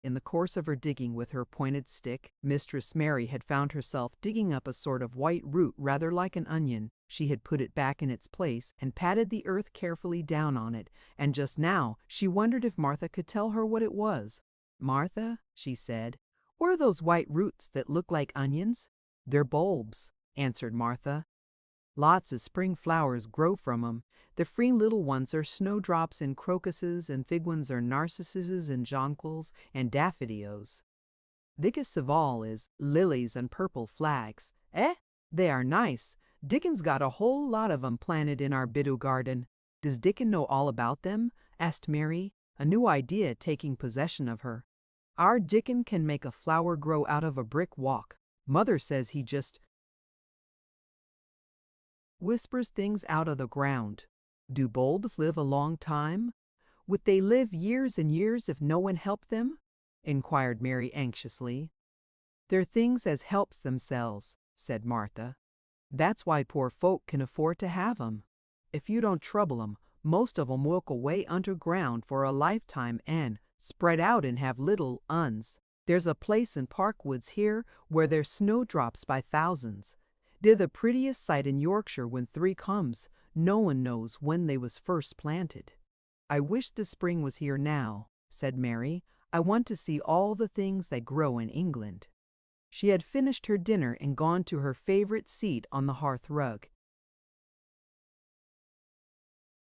In the course of her digging with her pointed stick, Mistress Mary had found herself digging up a sort of white root rather like an onion. She had put it back in its place and patted the earth carefully down on it, and just now she wondered if Martha could tell her what it was. "Martha," she said, "what are those white roots that look like onions?" "They're bulbs," answered Martha. "Lots of spring flowers grow from 'em. The free little ones are snowdrops and crocuses, and big ones are narcissuses and jonquils and daffodils. Biggest of all is lilies and purple flags. Eh? They are nice. Dickon's got a whole lot of 'em planted in our bidoo garden." "Does Dickon know all about them?" asked Mary, a new idea taking possession of her. "Our Dickon can make a flower grow out of a brick walk. Mother says he just whispers things out of the ground." "Do bulbs live a long time? Would they live years and years if no one helped them?" inquired Mary anxiously. "They're things as helps themselves," said Martha. "That's why poor folk can afford to have 'em. If you don't trouble 'em, most of 'em work away underground for a lifetime and spread out and have little uns. There's a place in Parkwoods here where there's snowdrops by thousands. They're the prettiest sight in Yorkshire when three comes. No one knows when they was first planted." "I wish the spring was here now," said Mary. "I want to see all the things that grow in England." She had finished her dinner and gone to her favorite seat on the hearth rug.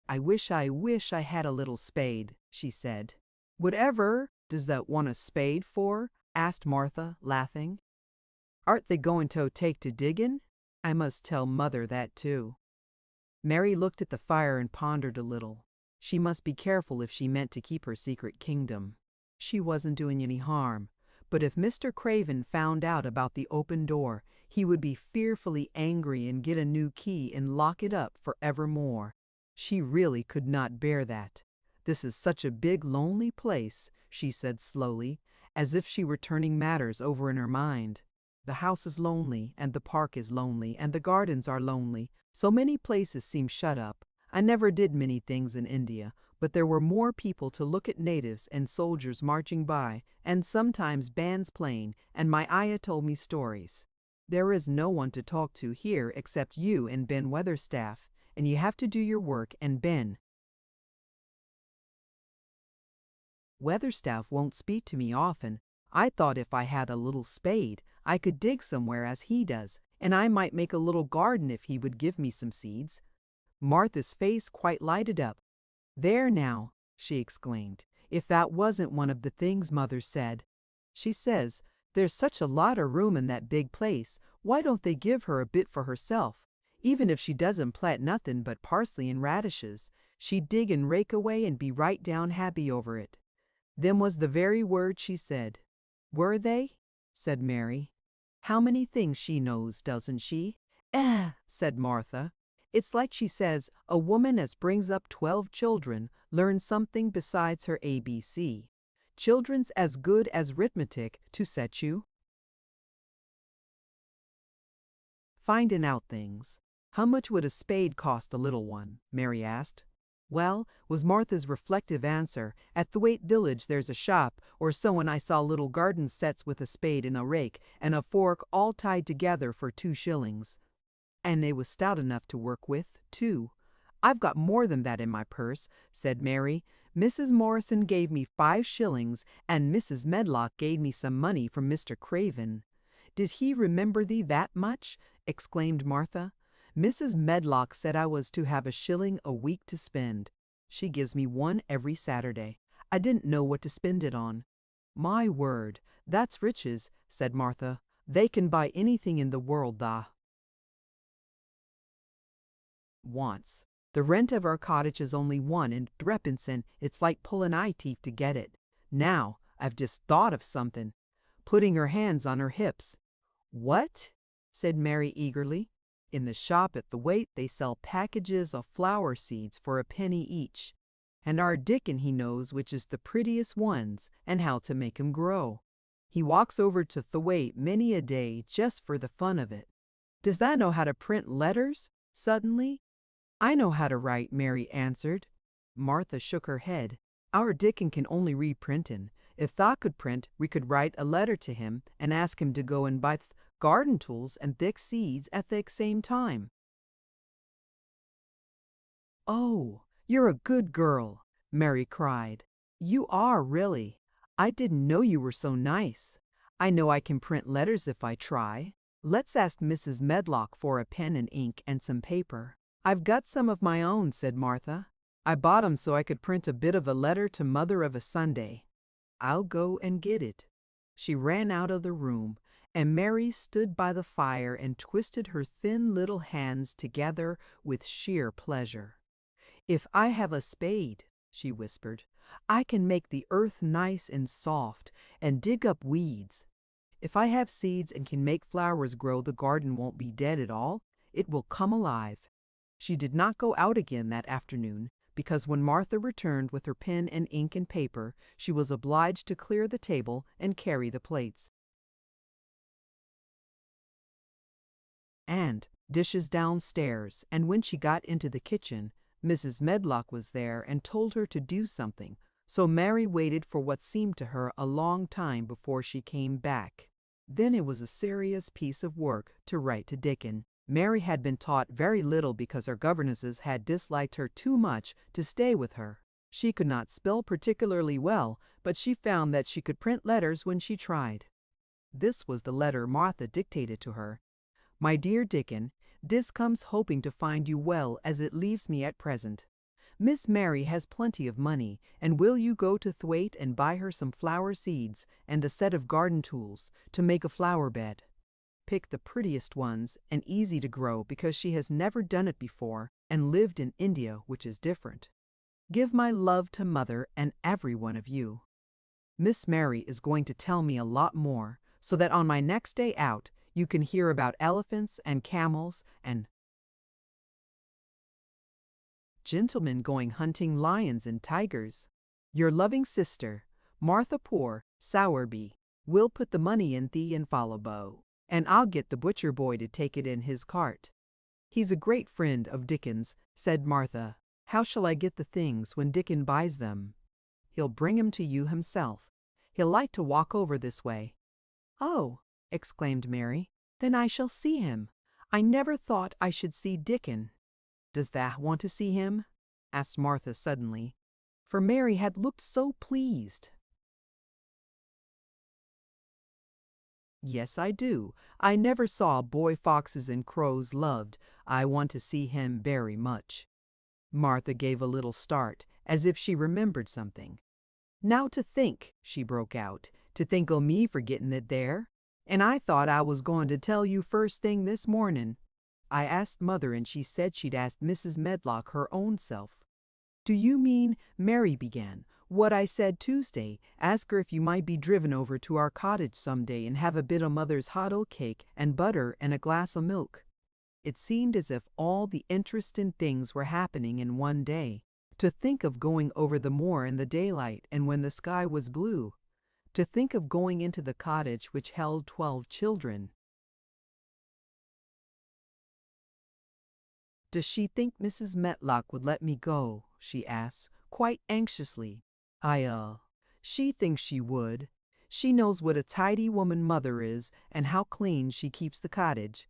I wish I had a little spade," she said. "Whatever does that want a spade for?" asked Martha, laughing. "Art they going to take to diggin'? I must tell Mother that too." Mary looked at the fire and pondered a little. She must be careful if she meant to keep her secret kingdom. She wasn't doing any harm, but if Mr. Craven found out about the open door, he would be fearfully angry and get a new key and lock it up forevermore. She really could not bear that. "This is such a big, lonely place," she said slowly, as if she were turning matters over in her mind. "The house is lonely, and the park is lonely, and the gardens are lonely. So many places seem shut up. I never did many things in India, but there were more people to look at natives and soldiers marching by, and sometimes bands playing, and my ayah told me stories. There is no one to talk to here except you and Ben Weatherstaff, and you have to do your work, and Ben Weatherstaff won't speak to me often. I thought if I had a little spade, I could dig somewhere as he does, and I might make a little garden if he would give me some seeds." Martha's face quite lighted up. "There now," she exclaimed, "if that wasn't one of the things Mother said. She says, there's such a lot of room in that big place, why don't they give her a bit for herself? Even if she doesn't plant nothing but parsley and radishes, she'd dig and rake away and be right down happy over it." Them was the very words she said. "Were they?" said Mary. "How many things she knows, doesn't she?" Said Martha. "It's like she says a woman as brings up 12 children learns something besides her ABC. Children's as good as 'rithmetic to set you finding out things." "How much would a spade cost a little one?" Mary asked. "Well," was Martha's reflective answer, "at Thwaite village there's a shop or so, and I saw little garden sets with a spade and a rake and a fork all tied together for 2 shillings. And they was stout enough to work with, too." "I've got more than that in my purse," said Mary. "Mrs. Morrison gave me 5 shillings, and Mrs. Medlock gave me some money from Mr. Craven." "Did he remember thee that much?" exclaimed Martha. "Mrs. Medlock said I was to have a shilling a week to spend. She gives me one every Saturday. I didn't know what to spend it on." "My word, that's riches," said Martha. "They can buy anything in the world tha wants. The rent of our cottage is only 1 and threepence, and it's like pulling eye teeth to get it. Now, I've just thought of something," putting her hands on her hips. "What?" said Mary eagerly. "In the shop at Thwaite they sell packages of flower seeds for a penny each. And our Dickon he knows which is the prettiest ones and how to make 'em grow. He walks over to Thwaite many a day just for the fun of it." "Does that know how to print letters?" suddenly. "I know how to write," Mary answered. Martha shook her head. "Our Dickon can only read printin'. If thou could print, we could write a letter to him and ask him to go and buy garden tools and thick seeds at the same time. Oh, you're a good girl, Mary cried. You are, really. I didn't know you were so nice. I know I can print letters if I try. Let's ask Mrs. Medlock for a pen and ink and some paper. I've got some of my own, said Martha. I bought 'em so I could print a bit of a letter to Mother of a Sunday. I'll go and get it. She ran out of the room, and Mary stood by the fire and twisted her thin little hands together with sheer pleasure. If I have a spade, she whispered, I can make the earth nice and soft and dig up weeds. If I have seeds and can make flowers grow, the garden won't be dead at all. It will come alive. She did not go out again that afternoon, because when Martha returned with her pen and ink and paper, she was obliged to clear the table and carry the plates and dishes downstairs, and when she got into the kitchen, Mrs. Medlock was there and told her to do something, so Mary waited for what seemed to her a long time before she came back. Then it was a serious piece of work to write to Dickon. Mary had been taught very little because her governesses had disliked her too much to stay with her. She could not spell particularly well, but she found that she could print letters when she tried. This was the letter Martha dictated to her. My dear Dickon, this comes hoping to find you well as it leaves me at present. Miss Mary has plenty of money, and will you go to Thwaite and buy her some flower seeds and a set of garden tools to make a flower bed? Pick the prettiest ones and easy to grow because she has never done it before and lived in India, which is different. Give my love to Mother and every one of you. Miss Mary is going to tell me a lot more, so that on my next day out you can hear about elephants and camels and gentlemen going hunting lions and tigers. Your loving sister, Martha Poor, Sowerby, will put the money in the envelope, and I'll get the butcher boy to take it in his cart. He's a great friend of Dickon's, said Martha. How shall I get the things when Dickon buys them? He'll bring 'em to you himself. He'll like to walk over this way. Oh, exclaimed Mary, then I shall see him. I never thought I should see Dickon. Does thou want to see him? Asked Martha suddenly, for Mary had looked so pleased. Yes, I do. I never saw boy foxes and crows loved. I want to see him very much. Martha gave a little start, as if she remembered something. Now to think, she broke out, to think o' me forgetting it there. And I thought I was going to tell you first thing this morning. I asked Mother and she said she'd asked Mrs. Medlock her own self. Do you mean, Mary began, what I said Tuesday, ask her if you might be driven over to our cottage some day and have a bit o' Mother's hot oat cake and butter and a glass o' milk? It seemed as if all the interesting things were happening in one day. To think of going over the moor in the daylight and when the sky was blue. To think of going into the cottage which held 12 children. Does she think Mrs. Medlock would let me go? She asked, quite anxiously. She thinks she would. She knows what a tidy woman Mother is and how clean she keeps the cottage.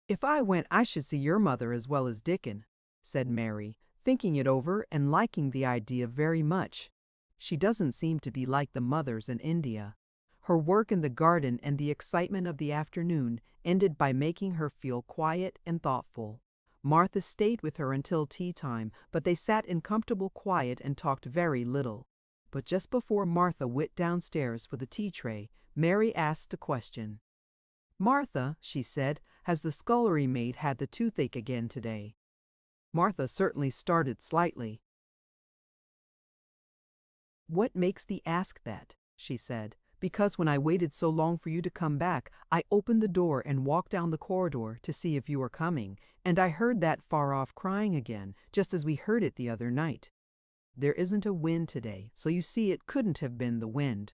If I went, I should see your mother as well as Dickon, said Mary, thinking it over and liking the idea very much. She doesn't seem to be like the mothers in India. Her work in the garden and the excitement of the afternoon ended by making her feel quiet and thoughtful. Martha stayed with her until tea time, but they sat in comfortable quiet and talked very little. But just before Martha went downstairs for the tea tray, Mary asked a question. Martha, she said, has the scullery maid had the toothache again today? Martha certainly started slightly. What makes thee ask that? She said. Because when I waited so long for you to come back, I opened the door and walked down the corridor to see if you were coming, and I heard that far-off crying again, just as we heard it the other night. There isn't a wind today, so you see it couldn't have been the wind.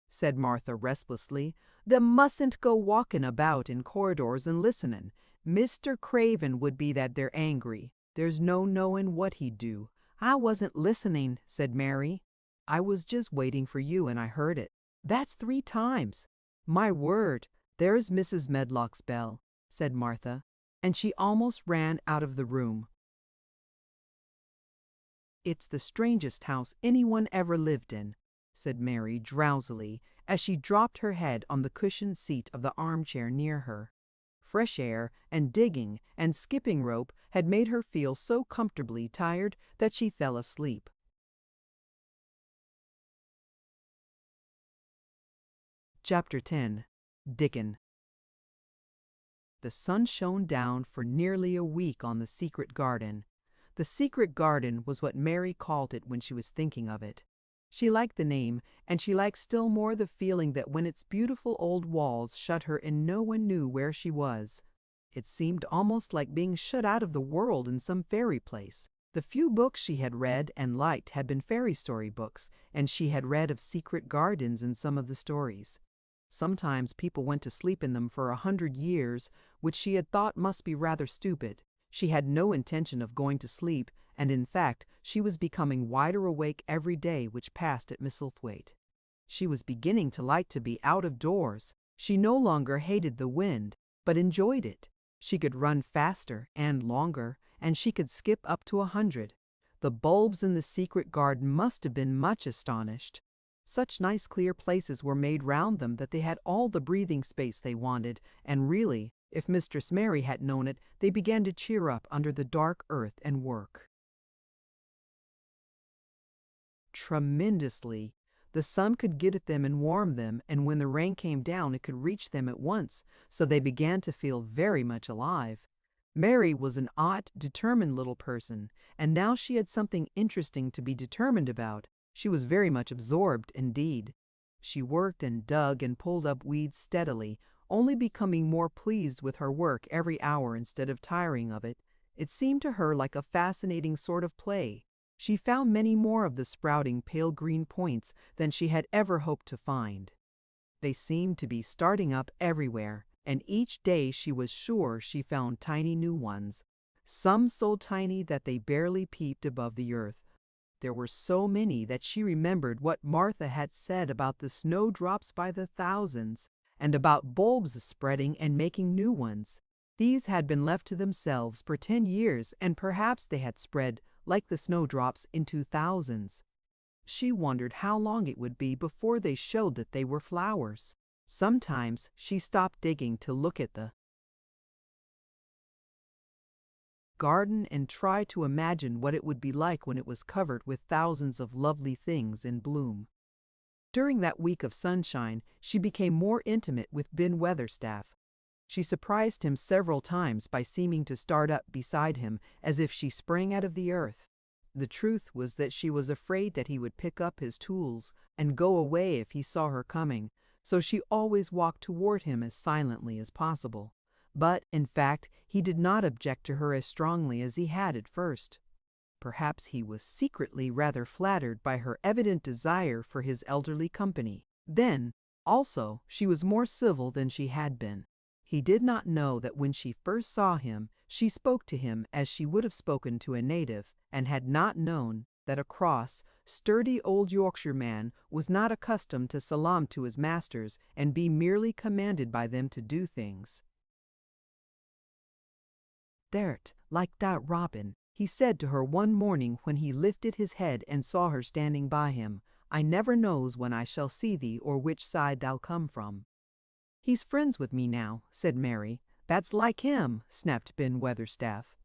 Said Martha restlessly. Thee mustn't go walking about in corridors and listening. Mr. Craven would be that they're angry. There's no knowing what he'd do. I wasn't listening, said Mary. I was just waiting for you and I heard it. That's 3 times. My word, there's Mrs. Medlock's bell, said Martha, and she almost ran out of the room. It's the strangest house anyone ever lived in, said Mary drowsily as she dropped her head on the cushioned seat of the armchair near her. Fresh air and digging and skipping rope had made her feel so comfortably tired that she fell asleep. Chapter 10. Dickon. The sun shone down for nearly a week on the secret garden. The secret garden was what Mary called it when she was thinking of it. She liked the name, and she liked still more the feeling that when its beautiful old walls shut her and no one knew where she was. It seemed almost like being shut out of the world in some fairy place. The few books she had read and liked had been fairy story books, and she had read of secret gardens in some of the stories. Sometimes people went to sleep in them for 100 years, which she had thought must be rather stupid. She had no intention of going to sleep, and in fact, she was becoming wider awake every day which passed at Misselthwaite. She was beginning to like to be out of doors. She no longer hated the wind, but enjoyed it. She could run faster and longer, and she could skip up to 100. The bulbs in the secret garden must have been much astonished. Such nice clear places were made round them that they had all the breathing space they wanted, and really, if Mistress Mary had known it, they began to cheer up under the dark earth and work. Tremendously. The sun could get at them and warm them, and when the rain came down it could reach them at once, so they began to feel very much alive. Mary was an odd, determined little person, and now she had something interesting to be determined about. She was very much absorbed indeed. She worked and dug and pulled up weeds steadily, only becoming more pleased with her work every hour instead of tiring of it. It seemed to her like a fascinating sort of play. She found many more of the sprouting pale green points than she had ever hoped to find. They seemed to be starting up everywhere, and each day she was sure she found tiny new ones, some so tiny that they barely peeped above the earth. There were so many that she remembered what Martha had said about the snowdrops by the thousands, and about bulbs spreading and making new ones. These had been left to themselves for 10 years, and perhaps they had spread, like the snowdrops, into thousands. She wondered how long it would be before they showed that they were flowers. Sometimes she stopped digging to look at the garden and try to imagine what it would be like when it was covered with thousands of lovely things in bloom. During that week of sunshine, she became more intimate with Ben Weatherstaff. She surprised him several times by seeming to start up beside him as if she sprang out of the earth. The truth was that she was afraid that he would pick up his tools and go away if he saw her coming, so she always walked toward him as silently as possible. But, in fact, he did not object to her as strongly as he had at first. Perhaps he was secretly rather flattered by her evident desire for his elderly company. Then, also, she was more civil than she had been. He did not know that when she first saw him, she spoke to him as she would have spoken to a native, and had not known that a cross, sturdy old Yorkshire man was not accustomed to salaam to his masters and be merely commanded by them to do things. "There't, like dat robin," he said to her one morning when he lifted his head and saw her standing by him. "I never knows when I shall see thee or which side thou'll come from." "He's friends with me now," said Mary. "That's like him," snapped Ben Weatherstaff.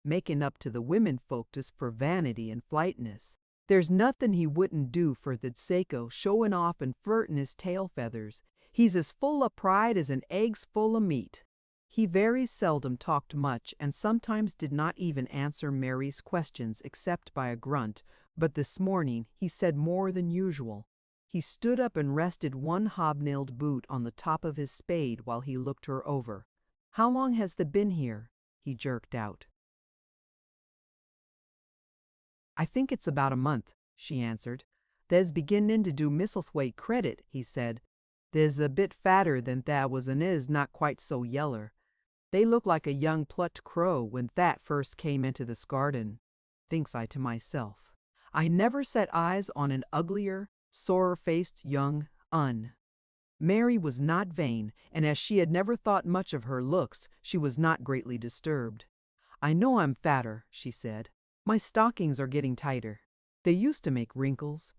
"Making up to the women folks for vanity and flightness. There's nothing he wouldn't do for the sake o' showing off and flirting his tail feathers. He's as full o' pride as an egg's full o' meat." He very seldom talked much and sometimes did not even answer Mary's questions except by a grunt, but this morning he said more than usual. He stood up and rested one hobnailed boot on the top of his spade while he looked her over. "How long has thee been here?" he jerked out. "I think it's about a month," she answered. "The's beginning to do Misselthwaite credit," he said. "The's a bit fatter than thou was and is not quite so yeller. They look like a young plucked crow when that first came into this garden." Thinks I to myself, I never set eyes on an uglier, sorer-faced young un. Mary was not vain, and as she had never thought much of her looks, she was not greatly disturbed. I know I'm fatter, she said. My stockings are getting tighter. They used to make wrinkles.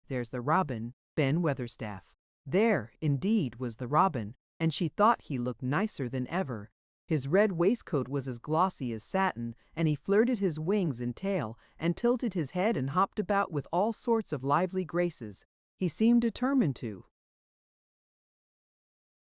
There's the robin, Ben Weatherstaff. There, indeed, was the robin, and she thought he looked nicer than ever. His red waistcoat was as glossy as satin, and he flirted his wings and tail, and tilted his head and hopped about with all sorts of lively graces. He seemed determined to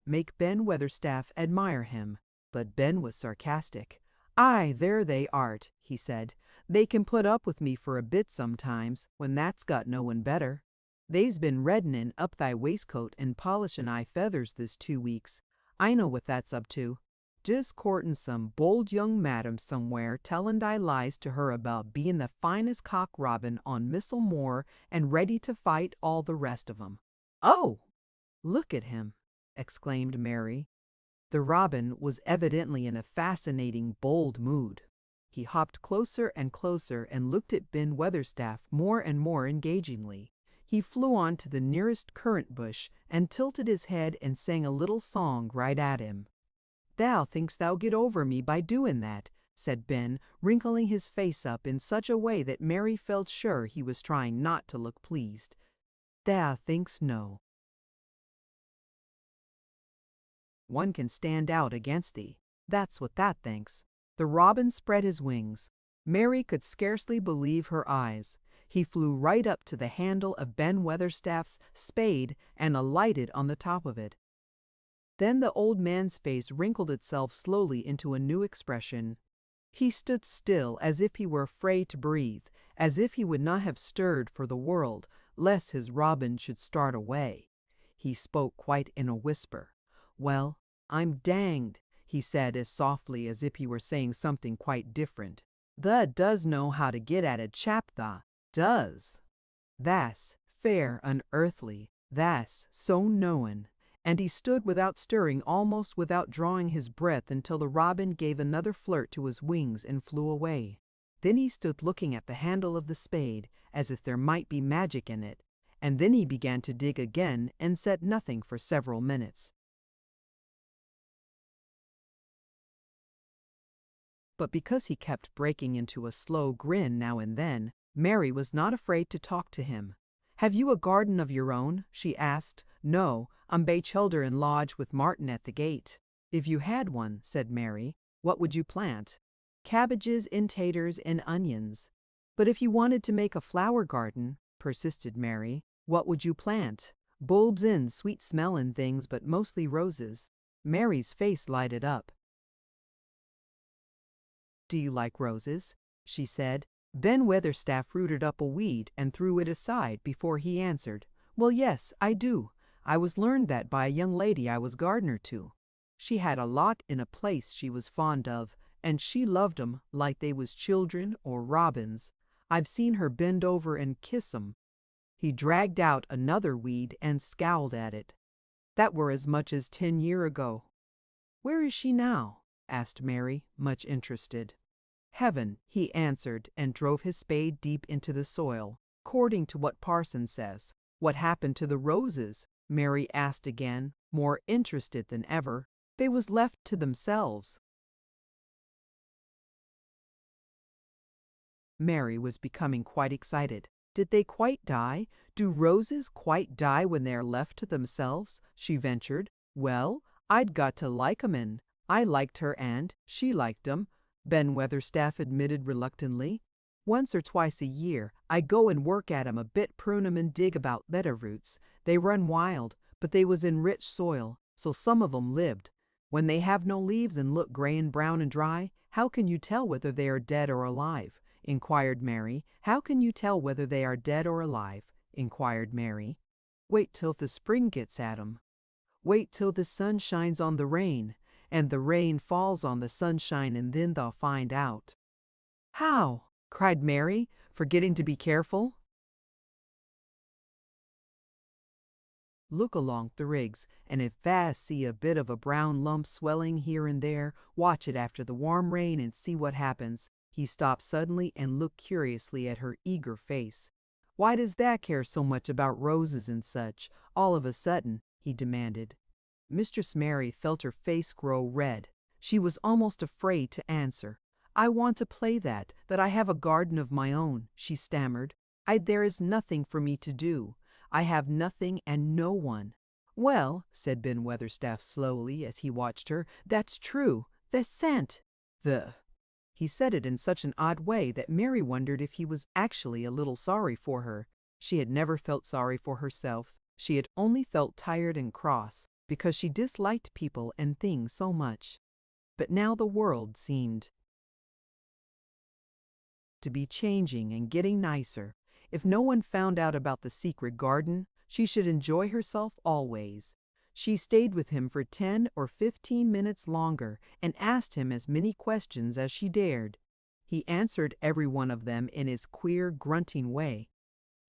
make Ben Weatherstaff admire him, but Ben was sarcastic. "Aye, there they art," he said. "They can put up with me for a bit sometimes, when that's got no one better. They's been reddening up thy waistcoat and polishing thy feathers this 2 weeks. I know what that's up to. Just courting some bold young madam somewhere, telling thy lies to her about being the finest cock robin on Missel Moor and ready to fight all the rest of 'em." "Oh, look at him!" exclaimed Mary. The robin was evidently in a fascinating, bold mood. He hopped closer and closer and looked at Ben Weatherstaff more and more engagingly. He flew on to the nearest currant bush and tilted his head and sang a little song right at him. "Thou thinkst thou get over me by doing that," said Ben, wrinkling his face up in such a way that Mary felt sure he was trying not to look pleased. "Thou thinkst no. One can stand out against thee. That's what that thinks." The robin spread his wings. Mary could scarcely believe her eyes. He flew right up to the handle of Ben Weatherstaff's spade and alighted on the top of it. Then the old man's face wrinkled itself slowly into a new expression. He stood still as if he were afraid to breathe, as if he would not have stirred for the world, lest his robin should start away. He spoke quite in a whisper. "Well, I'm danged," he said as softly as if he were saying something quite different. "Tha does know how to get at a chap, tha does. Tha's fair unearthly, tha's so knowin'." And he stood without stirring, almost without drawing his breath, until the robin gave another flirt to his wings and flew away. Then he stood looking at the handle of the spade, as if there might be magic in it, and then he began to dig again and said nothing for several minutes. But because he kept breaking into a slow grin now and then, Mary was not afraid to talk to him. "Have you a garden of your own?" she asked. "No, I'm bay children lodge with Martin at the gate." "If you had one," said Mary, "what would you plant?" "Cabbages and taters and onions." "But if you wanted to make a flower garden," persisted Mary, "what would you plant?" "Bulbs and sweet-smelling things, but mostly roses." Mary's face lighted up. "Do you like roses?" she said. Ben Weatherstaff rooted up a weed and threw it aside before he answered. "Well, yes, I do. I was learned that by a young lady I was gardener to. She had a lot in a place she was fond of, and she loved 'em like they was children or robins. I've seen her bend over and kiss 'em." He dragged out another weed and scowled at it. "That were as much as 10 year ago." "Where is she now?" asked Mary, much interested. "Heaven," he answered, and drove his spade deep into the soil. "'Cording to what parson says." "What happened to the roses?" Mary asked again, more interested than ever. "They was left to themselves." Mary was becoming quite excited. "Did they quite die? Do roses quite die when they are left to themselves?" she ventured. "Well, I'd got to like 'em, and I liked her and she liked 'em," Ben Weatherstaff admitted reluctantly. "Once or twice a year I go and work at 'em a bit, prune 'em and dig about letter roots. They run wild, but they was in rich soil, so some of 'em lived. When they have no leaves and look gray and brown and dry, how can you tell whether they are dead or alive?" inquired Mary. "How can you tell whether they are dead or alive?" inquired Mary. "Wait till the spring gets at 'em. Wait till the sun shines on the rain, and the rain falls on the sunshine, and then they'll find out." "How?" cried Mary, forgetting to be careful. "Look along the rigs, and if thou see a bit of a brown lump swelling here and there, watch it after the warm rain and see what happens. He stopped suddenly and looked curiously at her eager face. "Why does that care so much about roses and such, all of a sudden?" he demanded. Mistress Mary felt her face grow red. She was almost afraid to answer. "I want to play that I have a garden of my own," she stammered. There is nothing for me to do. I have nothing and no one." "Well," said Ben Weatherstaff slowly as he watched her, "that's true. The scent." He said it in such an odd way that Mary wondered if he was actually a little sorry for her. She had never felt sorry for herself. She had only felt tired and cross, because she disliked people and things so much. But now the world seemed to be changing and getting nicer. If no one found out about the secret garden, she should enjoy herself always. She stayed with him for 10 or 15 minutes longer and asked him as many questions as she dared. He answered every one of them in his queer, grunting way.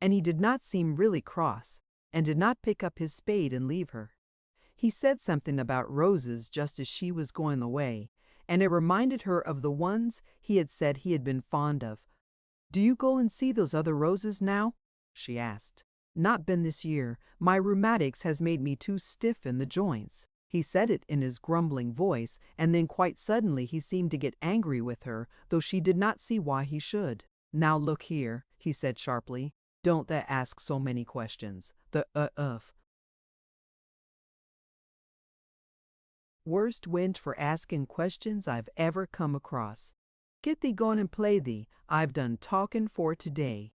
And he did not seem really cross, and did not pick up his spade and leave her. He said something about roses just as she was going away, and it reminded her of the ones he had said he had been fond of. "Do you go and see those other roses now?" she asked. "Not been this year. My rheumatics has made me too stiff in the joints." He said it in his grumbling voice, and then quite suddenly he seemed to get angry with her, though she did not see why he should. "Now look here," he said sharply. "Don't ask so many questions. Worst wind for asking questions I've ever come across. Get thee gone and play thee. I've done talking for today."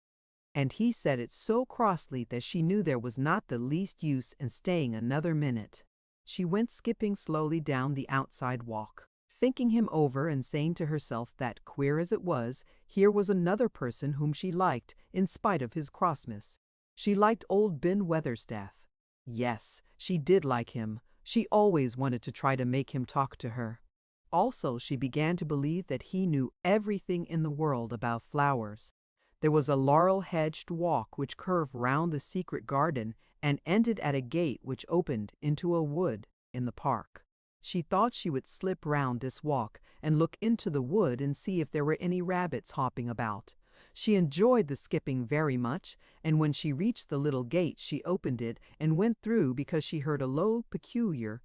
And he said it so crossly that she knew there was not the least use in staying another minute. She went skipping slowly down the outside walk, thinking him over and saying to herself that, queer as it was, here was another person whom she liked in spite of his crossness. She liked old Ben Weatherstaff. Yes, she did like him. She always wanted to try to make him talk to her. Also, she began to believe that he knew everything in the world about flowers. There was a laurel-hedged walk which curved round the secret garden and ended at a gate which opened into a wood in the park. She thought she would slip round this walk and look into the wood and see if there were any rabbits hopping about. She enjoyed the skipping very much, and when she reached the little gate she opened it and went through because she heard a low, peculiar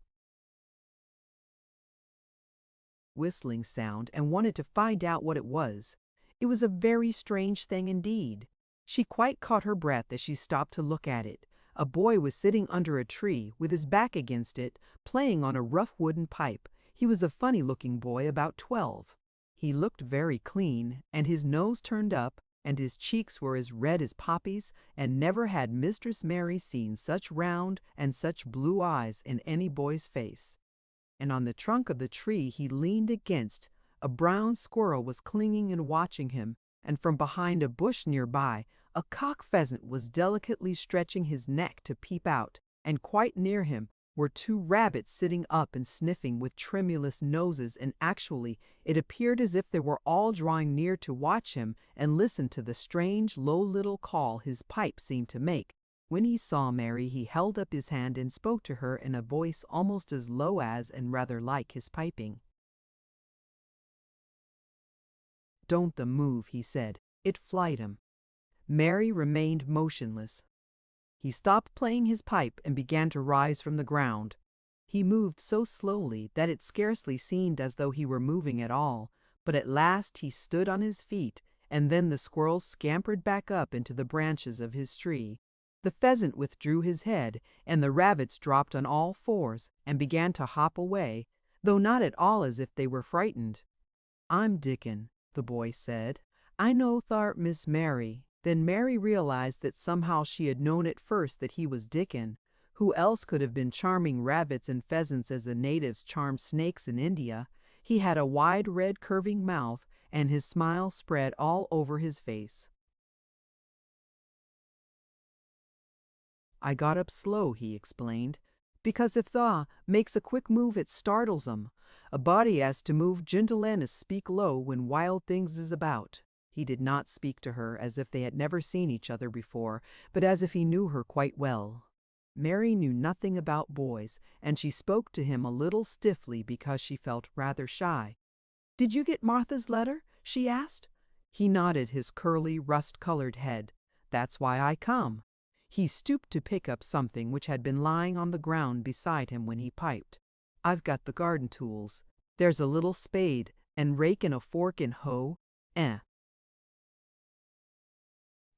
whistling sound and wanted to find out what it was. It was a very strange thing indeed. She quite caught her breath as she stopped to look at it. A boy was sitting under a tree with his back against it, playing on a rough wooden pipe. He was a funny-looking boy about 12. He looked very clean, and his nose turned up, and his cheeks were as red as poppies, and never had Mistress Mary seen such round and such blue eyes in any boy's face. And on the trunk of the tree he leaned against, a brown squirrel was clinging and watching him, and from behind a bush nearby, a cock pheasant was delicately stretching his neck to peep out, and quite near him were 2 rabbits sitting up and sniffing with tremulous noses, and actually it appeared as if they were all drawing near to watch him and listen to the strange low little call his pipe seemed to make. When he saw Mary, he held up his hand and spoke to her in a voice almost as low as and rather like his piping. "Don't move," he said. "It flight 'em." Mary remained motionless. He stopped playing his pipe and began to rise from the ground. He moved so slowly that it scarcely seemed as though he were moving at all, but at last he stood on his feet, and then the squirrel scampered back up into the branches of his tree. The pheasant withdrew his head, and the rabbits dropped on all fours and began to hop away, though not at all as if they were frightened. "I'm Dickon," the boy said. "I know thou'rt Miss Mary." Then Mary realized that somehow she had known at first that he was Dickon. Who else could have been charming rabbits and pheasants as the natives charm snakes in India? He had a wide red curving mouth, and his smile spread all over his face. "I got up slow," he explained, "because if tha makes a quick move it startles 'em. A body has to move gentle and speak low when wild things is about." He did not speak to her as if they had never seen each other before, but as if he knew her quite well. Mary knew nothing about boys, and she spoke to him a little stiffly because she felt rather shy. "Did you get Martha's letter? she asked. He nodded his curly, rust-colored head. That's why I come. He stooped to pick up something which had been lying on the ground beside him when he piped. I've got the garden tools. There's a little spade, and rake and a fork and hoe.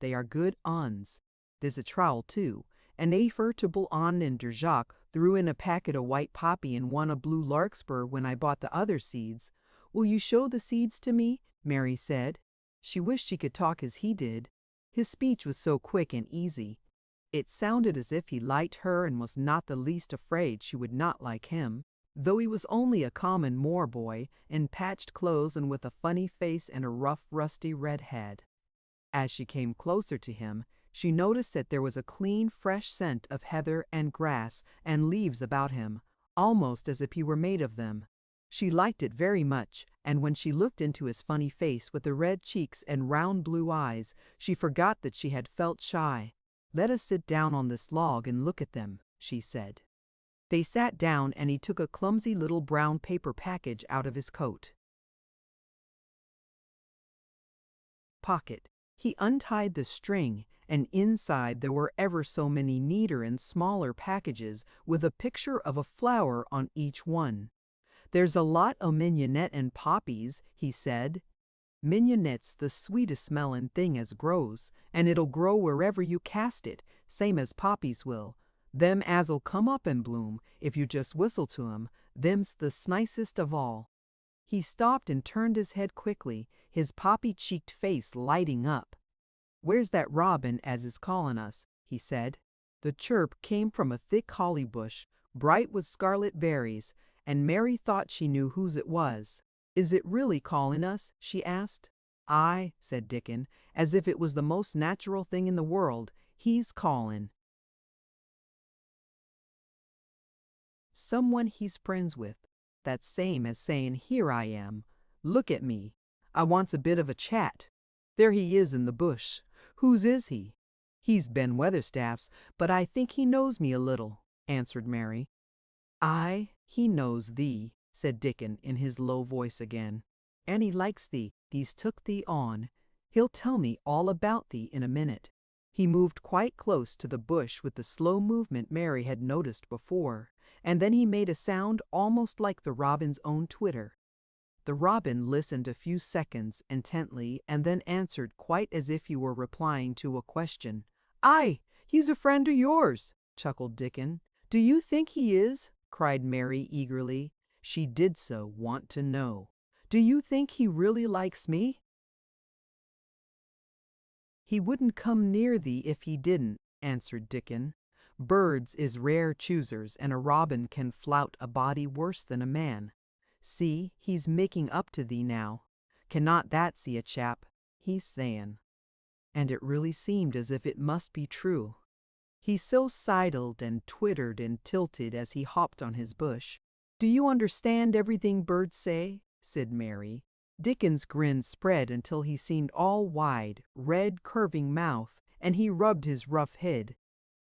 They are good uns. There's a trowel too, and a furtable on in der Jacques threw in a packet of white poppy and one of blue larkspur when I bought the other seeds. Will you show the seeds to me? Mary said. She wished she could talk as he did. His speech was so quick and easy. It sounded as if he liked her and was not the least afraid she would not like him, though he was only a common Moor boy, in patched clothes and with a funny face and a rough, rusty red head. As she came closer to him, she noticed that there was a clean, fresh scent of heather and grass and leaves about him, almost as if he were made of them. She liked it very much, and when she looked into his funny face with the red cheeks and round blue eyes, she forgot that she had felt shy. Let us sit down on this log and look at them, she said. They sat down, and he took a clumsy little brown paper package out of his coat pocket. He untied the string, and inside there were ever so many neater and smaller packages with a picture of a flower on each one. There's a lot o' mignonette and poppies, he said. Mignonette's the sweetest smellin' thing as grows, and it'll grow wherever you cast it, same as poppies will. Them as'll come up and bloom, if you just whistle to 'em, them's the snicest of all. He stopped and turned his head quickly, his poppy-cheeked face lighting up. Where's that robin as is callin' us? He said. The chirp came from a thick holly bush, bright with scarlet berries, and Mary thought she knew whose it was. Is it really calling us? She asked. Aye, said Dickon, as if it was the most natural thing in the world. He's calling. Someone he's friends with. That's same as saying, here I am. Look at me. I wants a bit of a chat. There he is in the bush. Whose is he? He's Ben Weatherstaff's, but I think he knows me a little, answered Mary. Aye, he knows thee, said Dickon in his low voice again. And he likes thee, thee's took thee on. He'll tell me all about thee in a minute. He moved quite close to the bush with the slow movement Mary had noticed before, and then he made a sound almost like the robin's own twitter. The robin listened a few seconds intently and then answered quite as if he were replying to a question. Aye, he's a friend of yours, chuckled Dickon. Do you think he is? Cried Mary eagerly. She did so want to know. Do you think he really likes me? He wouldn't come near thee if he didn't, answered Dickon. Birds is rare choosers, and a robin can flout a body worse than a man. See, he's making up to thee now. Cannot that see a chap? He's sayin'. And it really seemed as if it must be true. He so sidled and twittered and tilted as he hopped on his bush. Do you understand everything birds say? Said Mary. Dickon's grin spread until he seemed all wide, red, curving mouth, and he rubbed his rough head.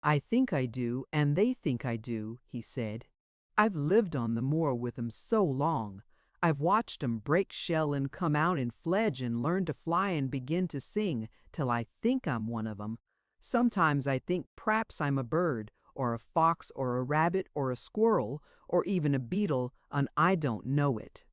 I think I do, and they think I do, he said. I've lived on the moor with 'em so long. I've watched 'em break shell and come out and fledge and learn to fly and begin to sing till I think I'm one of 'em. Sometimes I think p'raps I'm a bird, or a fox, or a rabbit, or a squirrel, or even a beetle, and I don't know it.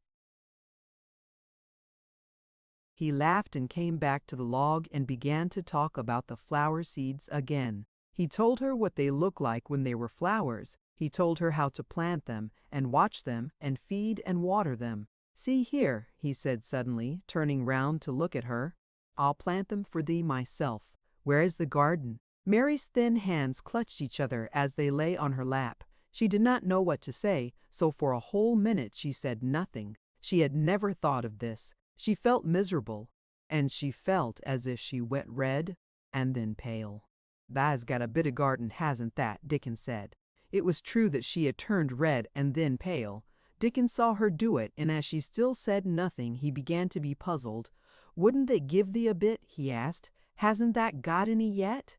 He laughed and came back to the log and began to talk about the flower seeds again. He told her what they looked like when they were flowers. He told her how to plant them, and watch them, and feed and water them. See here, he said suddenly, turning round to look at her. I'll plant them for thee myself. Where is the garden? Mary's thin hands clutched each other as they lay on her lap. She did not know what to say, so for a whole minute she said nothing. She had never thought of this. She felt miserable, and she felt as if she went red and then pale. Tha's got a bit of garden, hasn't that? Dickon said. It was true that she had turned red and then pale. Dickon saw her do it, and as she still said nothing, he began to be puzzled. Wouldn't they give thee a bit? He asked. Hasn't that got any yet?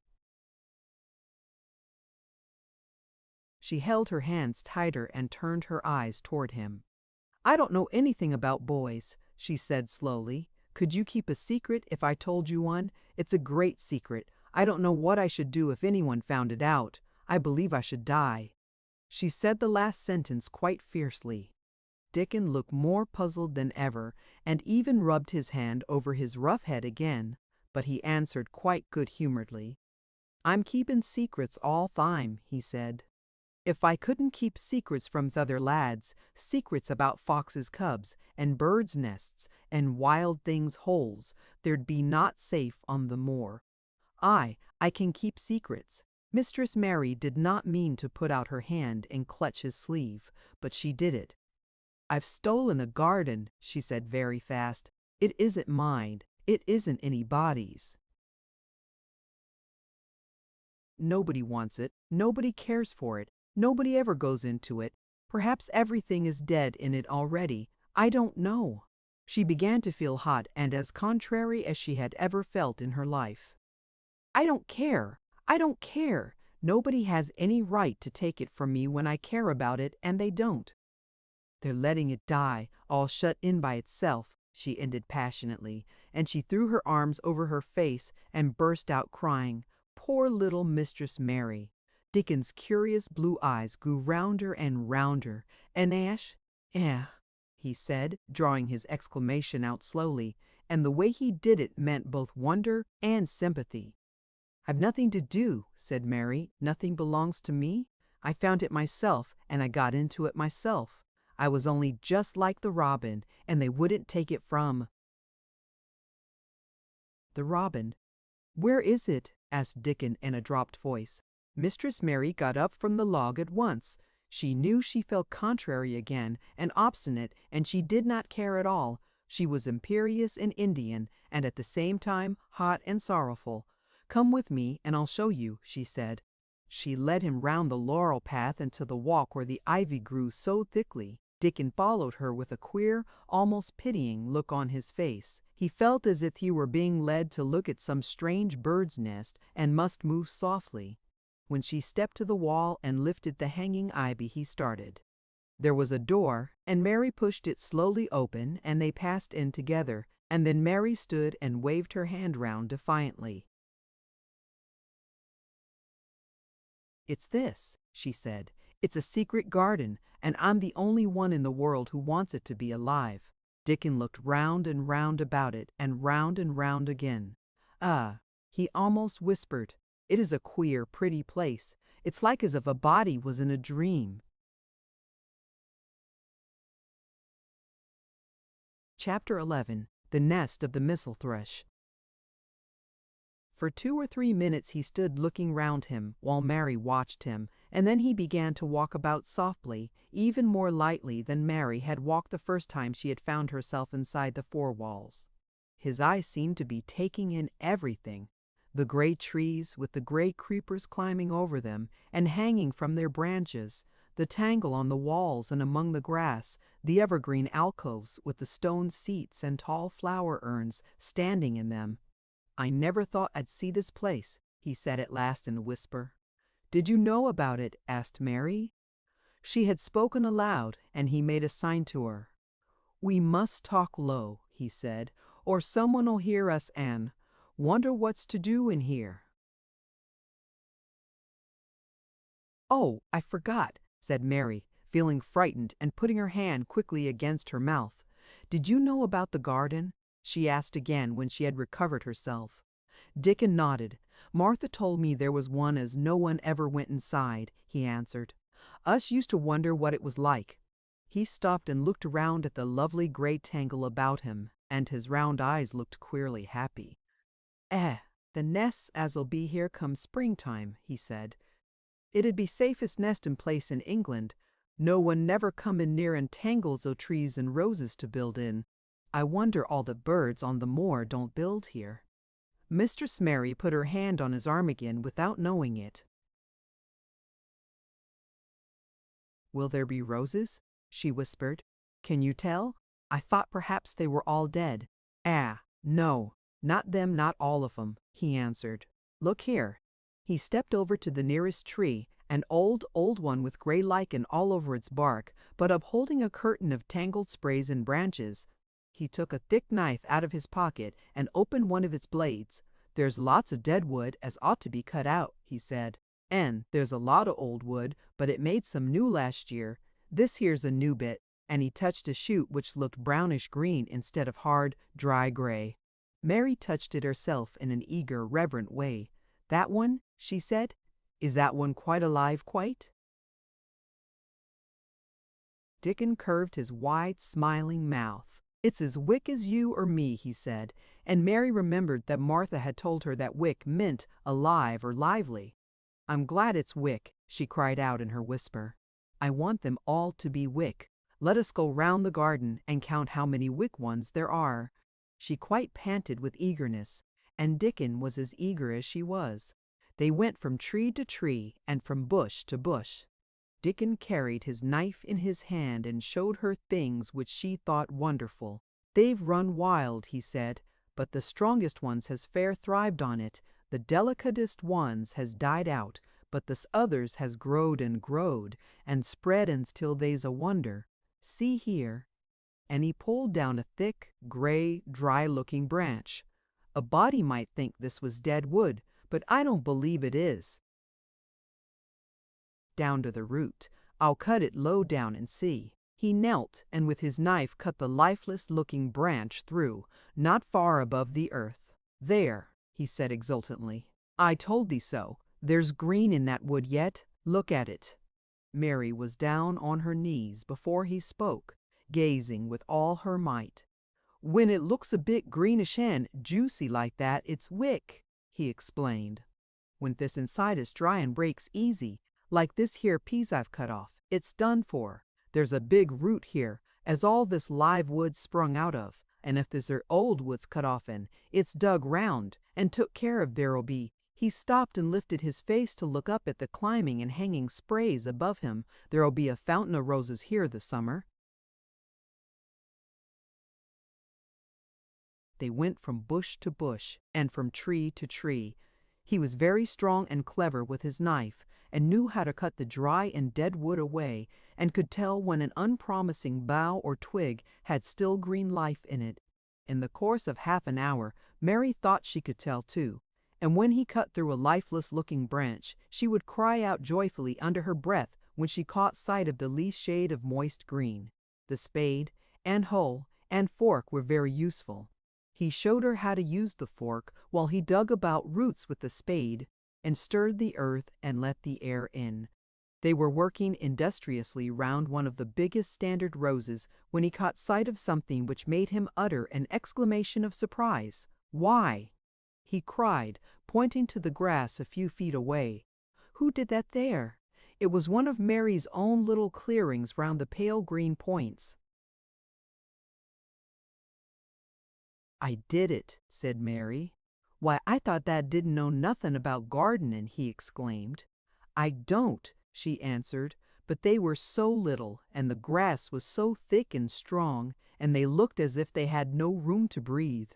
She held her hands tighter and turned her eyes toward him. I don't know anything about boys, she said slowly. Could you keep a secret if I told you one? It's a great secret. I don't know what I should do if anyone found it out. I believe I should die." She said the last sentence quite fiercely. Dickon looked more puzzled than ever, and even rubbed his hand over his rough head again, but he answered quite good-humoredly. "I'm keepin' secrets all time," he said. "If I couldn't keep secrets from t'other lads, secrets about foxes' cubs, and birds' nests, and wild things' holes, there'd be not safe on the moor. I can keep secrets." Mistress Mary did not mean to put out her hand and clutch his sleeve, but she did it. "I've stolen a garden," she said very fast. "It isn't mine. It isn't anybody's. Nobody wants it. Nobody cares for it. Nobody ever goes into it. Perhaps everything is dead in it already. I don't know." She began to feel hot and as contrary as she had ever felt in her life. "I don't care. I don't care. Nobody has any right to take it from me when I care about it, and they don't. They're letting it die, all shut in by itself," she ended passionately, and she threw her arms over her face and burst out crying. Poor little Mistress Mary! Dickon's curious blue eyes grew rounder and rounder. "And Ash? He said, drawing his exclamation out slowly, and the way he did it meant both wonder and sympathy. "I've nothing to do," said Mary. "Nothing belongs to me. I found it myself, and I got into it myself. I was only just like the robin, and they wouldn't take it from." "The robin? Where is it?" asked Dickon in a dropped voice. Mistress Mary got up from the log at once. She knew she felt contrary again, and obstinate, and she did not care at all. She was imperious and Indian, and at the same time hot and sorrowful. "Come with me, and I'll show you," she said. She led him round the laurel path into the walk where the ivy grew so thickly. Dickon followed her with a queer, almost pitying look on his face. He felt as if he were being led to look at some strange bird's nest and must move softly. When she stepped to the wall and lifted the hanging ivy, he started. There was a door, and Mary pushed it slowly open, and they passed in together, and then Mary stood and waved her hand round defiantly. "It's this," she said. "It's a secret garden, and I'm the only one in the world who wants it to be alive." Dickon looked round and round about it, and round again. "Ah," he almost whispered, "it is a queer, pretty place. It's like as if a body was in a dream." Chapter 11. The Nest of the Missel Thrush. For 2 or 3 minutes he stood looking round him, while Mary watched him, and then he began to walk about softly, even more lightly than Mary had walked the first time she had found herself inside the 4 walls. His eyes seemed to be taking in everything: the gray trees with the gray creepers climbing over them and hanging from their branches, the tangle on the walls and among the grass, the evergreen alcoves with the stone seats and tall flower urns standing in them. "I never thought I'd see this place," he said at last in a whisper. "Did you know about it?" asked Mary. She had spoken aloud, and he made a sign to her. "We must talk low," he said, "or someone'll hear us and wonder what's to do in here." "Oh, I forgot," said Mary, feeling frightened and putting her hand quickly against her mouth. "Did you know about the garden?" she asked again when she had recovered herself. Dickon nodded. "Martha told me there was one as no one ever went inside," he answered. "Us used to wonder what it was like." He stopped and looked round at the lovely gray tangle about him, and his round eyes looked queerly happy. The nests as'll be here come springtime," he said. "It'd be safest nestin' place in England. No one never comin' near tangles o' trees and roses to build in. I wonder all the birds on the moor don't build here." Mistress Mary put her hand on his arm again without knowing it. "Will there be roses?" she whispered. "Can you tell? I thought perhaps they were all dead." No, not them, not all of 'em," he answered. "Look here." He stepped over to the nearest tree, an old one with gray lichen all over its bark, but upholding a curtain of tangled sprays and branches. He took a thick knife out of his pocket and opened one of its blades. "There's lots of dead wood as ought to be cut out," he said. "And there's a lot of old wood, but it made some new last year. This here's a new bit," and he touched a shoot which looked brownish green instead of hard, dry gray. Mary touched it herself in an eager, reverent way. "That one?" she said. "Is that one quite alive, quite?" Dickon curved his wide, smiling mouth. "It's as wick as you or me," he said, and Mary remembered that Martha had told her that wick meant alive or lively. "I'm glad it's wick," she cried out in her whisper. "I want them all to be wick. Let us go round the garden and count how many wick ones there are." She quite panted with eagerness, and Dickon was as eager as she was. They went from tree to tree and from bush to bush. Dickon carried his knife in his hand and showed her things which she thought wonderful. "They've run wild," he said, "but the strongest ones has fair thrived on it. The delicatest ones has died out, but the others has growed and spread until they's a wonder. See here." And he pulled down a thick, gray, dry-looking branch. "A body might think this was dead wood, but I don't believe it is. Down to the root. I'll cut it low down and see." He knelt and with his knife cut the lifeless-looking branch through, not far above the earth. "There," he said exultantly. "I told thee so. There's green in that wood yet. Look at it." Mary was down on her knees before he spoke, gazing with all her might. "When it looks a bit greenish and juicy like that, it's wick," he explained. "When this inside is dry and breaks easy, like this here piece I've cut off, it's done for. There's a big root here, as all this live wood sprung out of, and if this old wood's cut off'n, it's dug round and took care of there'll be." He stopped and lifted his face to look up at the climbing and hanging sprays above him. "There'll be a fountain o' roses here this summer." They went from bush to bush and from tree to tree. He was very strong and clever with his knife, and knew how to cut the dry and dead wood away, and could tell when an unpromising bough or twig had still green life in it. In the course of half an hour, Mary thought she could tell too, and when he cut through a lifeless-looking branch, she would cry out joyfully under her breath when she caught sight of the least shade of moist green. The spade and hoe and fork were very useful. He showed her how to use the fork while he dug about roots with the spade and stirred the earth and let the air in. They were working industriously round one of the biggest standard roses when he caught sight of something which made him utter an exclamation of surprise. "Why!" he cried, pointing to the grass a few feet away. "Who did that there?" It was one of Mary's own little clearings round the pale green points. "I did it," said Mary. "Why, I thought that didn't know nothing about gardening," he exclaimed. "I don't," she answered, "but they were so little, and the grass was so thick and strong, and they looked as if they had no room to breathe.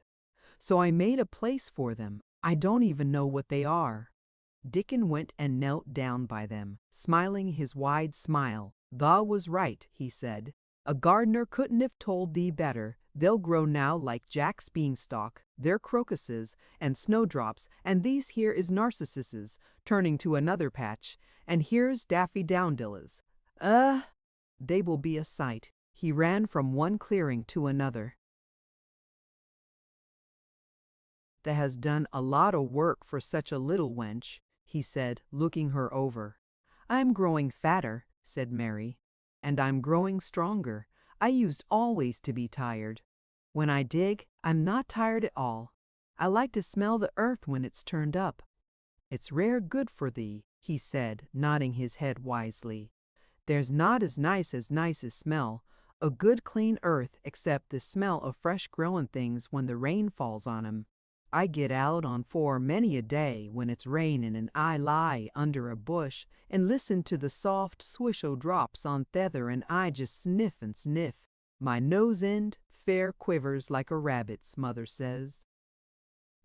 So I made a place for them. I don't even know what they are." Dickon went and knelt down by them, smiling his wide smile. "Thou was right," he said. "A gardener couldn't have told thee better. They'll grow now like Jack's beanstalk. They're crocuses and snowdrops, and these here is narcissuses," turning to another patch, "and here's daffodillas. They will be a sight." He ran from one clearing to another. "Thou has done a lot o' work for such a little wench," he said, looking her over. "I'm growing fatter," said Mary, "and I'm growing stronger. I used always to be tired. When I dig, I'm not tired at all. I like to smell the earth when it's turned up." "It's rare good for thee," he said, nodding his head wisely. "There's not as nice as smell, a good clean earth, except the smell of fresh growin' things when the rain falls on 'em. I get out on for many a day when it's rainin' and I lie under a bush and listen to the soft swish o' drops on feather and I just sniff and sniff. My nose end fair quivers like a rabbit's, mother says."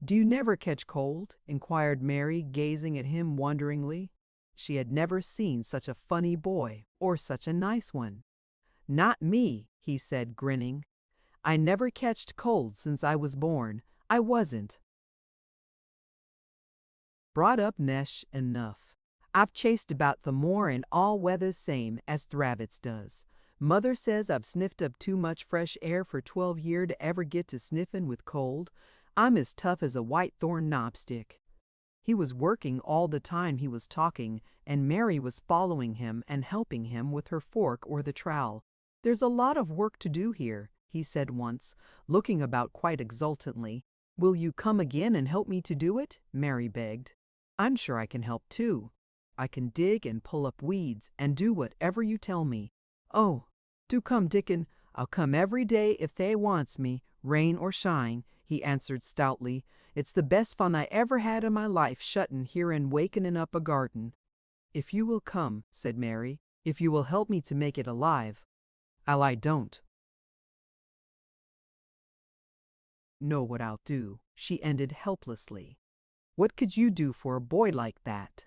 "Do you never catch cold?" inquired Mary, gazing at him wonderingly. She had never seen such a funny boy or such a nice one. "Not me," he said, grinning. I never catched cold since I was born. I wasn't brought up nesh enough. I've chased about the moor in all weathers same as Thravitz does. Mother says I've sniffed up too much fresh air for 12 year to ever get to sniffin' with cold. I'm as tough as a white thorn knobstick. He was working all the time he was talking, and Mary was following him and helping him with her fork or the trowel. There's a lot of work to do here, he said once, looking about quite exultantly. Will you come again and help me to do it? Mary begged. I'm sure I can help too. I can dig and pull up weeds and do whatever you tell me. Oh, do come, Dickon. I'll come every day if they wants me, rain or shine, he answered stoutly. It's the best fun I ever had in my life shuttin' here and wakenin' up a garden. If you will come, said Mary, if you will help me to make it alive. I don't know what I'll do, she ended helplessly. What could you do for a boy like that?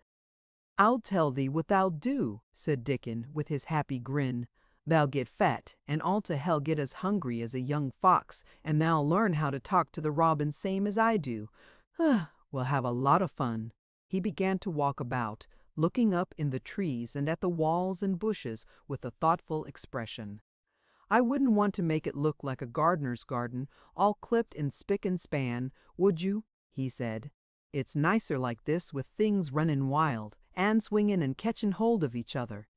I'll tell thee what thou'll do, said Dickon with his happy grin. Thou'll get fat, and all to hell get as hungry as a young fox, and thou'll learn how to talk to the robin same as I do. We'll have a lot of fun. He began to walk about, looking up in the trees and at the walls and bushes with a thoughtful expression. I wouldn't want to make it look like a gardener's garden, all clipped in spick and span, would you? He said. It's nicer like this with things runnin' wild, and swingin' and catchin' hold of each other.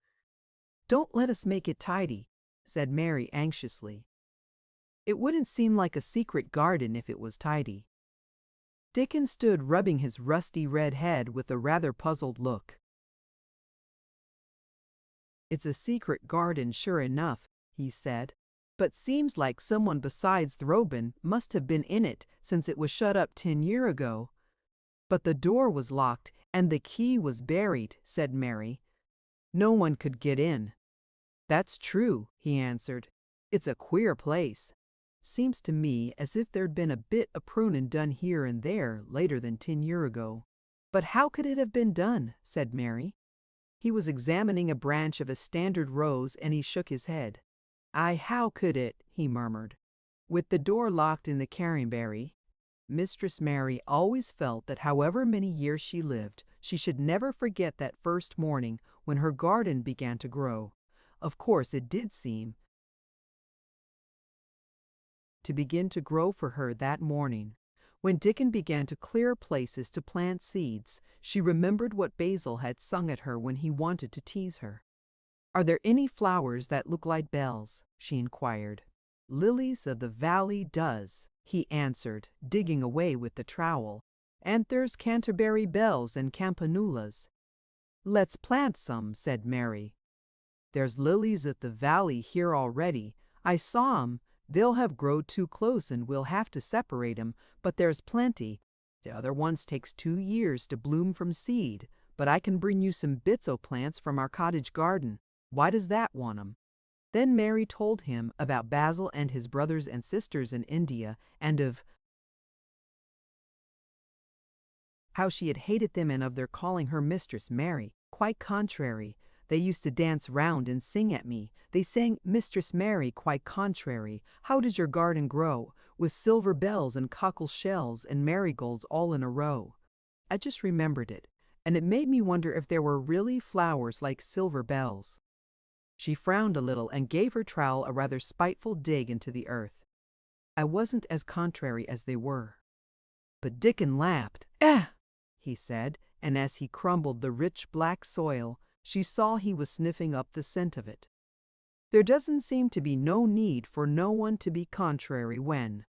Don't let us make it tidy, said Mary anxiously. It wouldn't seem like a secret garden if it was tidy. Dickon stood rubbing his rusty red head with a rather puzzled look. It's a secret garden sure enough, he said, but seems like someone besides Throbin must have been in it since it was shut up 10 year ago. But the door was locked and the key was buried, said Mary. No one could get in. That's true, he answered. It's a queer place. Seems to me as if there'd been a bit of prunin' done here and there later than 10 year ago. But how could it have been done? Said Mary. He was examining a branch of a standard rose and he shook his head. How could it? He murmured. With the door locked in the carimberry, Mistress Mary always felt that however many years she lived, she should never forget that first morning when her garden began to grow. Of course, it did seem to begin to grow for her that morning. When Dickon began to clear places to plant seeds, she remembered what Basil had sung at her when he wanted to tease her. Are there any flowers that look like bells? She inquired. Lilies of the valley does, he answered, digging away with the trowel. And there's Canterbury bells and campanulas. Let's plant some, said Mary. There's lilies of the valley here already. I saw 'em. They'll have growed too close and we'll have to separate 'em, but there's plenty. The other ones takes 2 years to bloom from seed, but I can bring you some bits o' plants from our cottage garden. Why does that want 'em? Then Mary told him about Basil and his brothers and sisters in India, and of how she had hated them and of their calling her Mistress Mary. Quite contrary. They used to dance round and sing at me. They sang, Mistress Mary, quite contrary. How does your garden grow? With silver bells and cockle shells and marigolds all in a row. I just remembered it, and it made me wonder if there were really flowers like silver bells. She frowned a little and gave her trowel a rather spiteful dig into the earth. I wasn't as contrary as they were. But Dickon laughed. He said, and as he crumbled the rich black soil, she saw he was sniffing up the scent of it. There doesn't seem to be no need for no one to be contrary when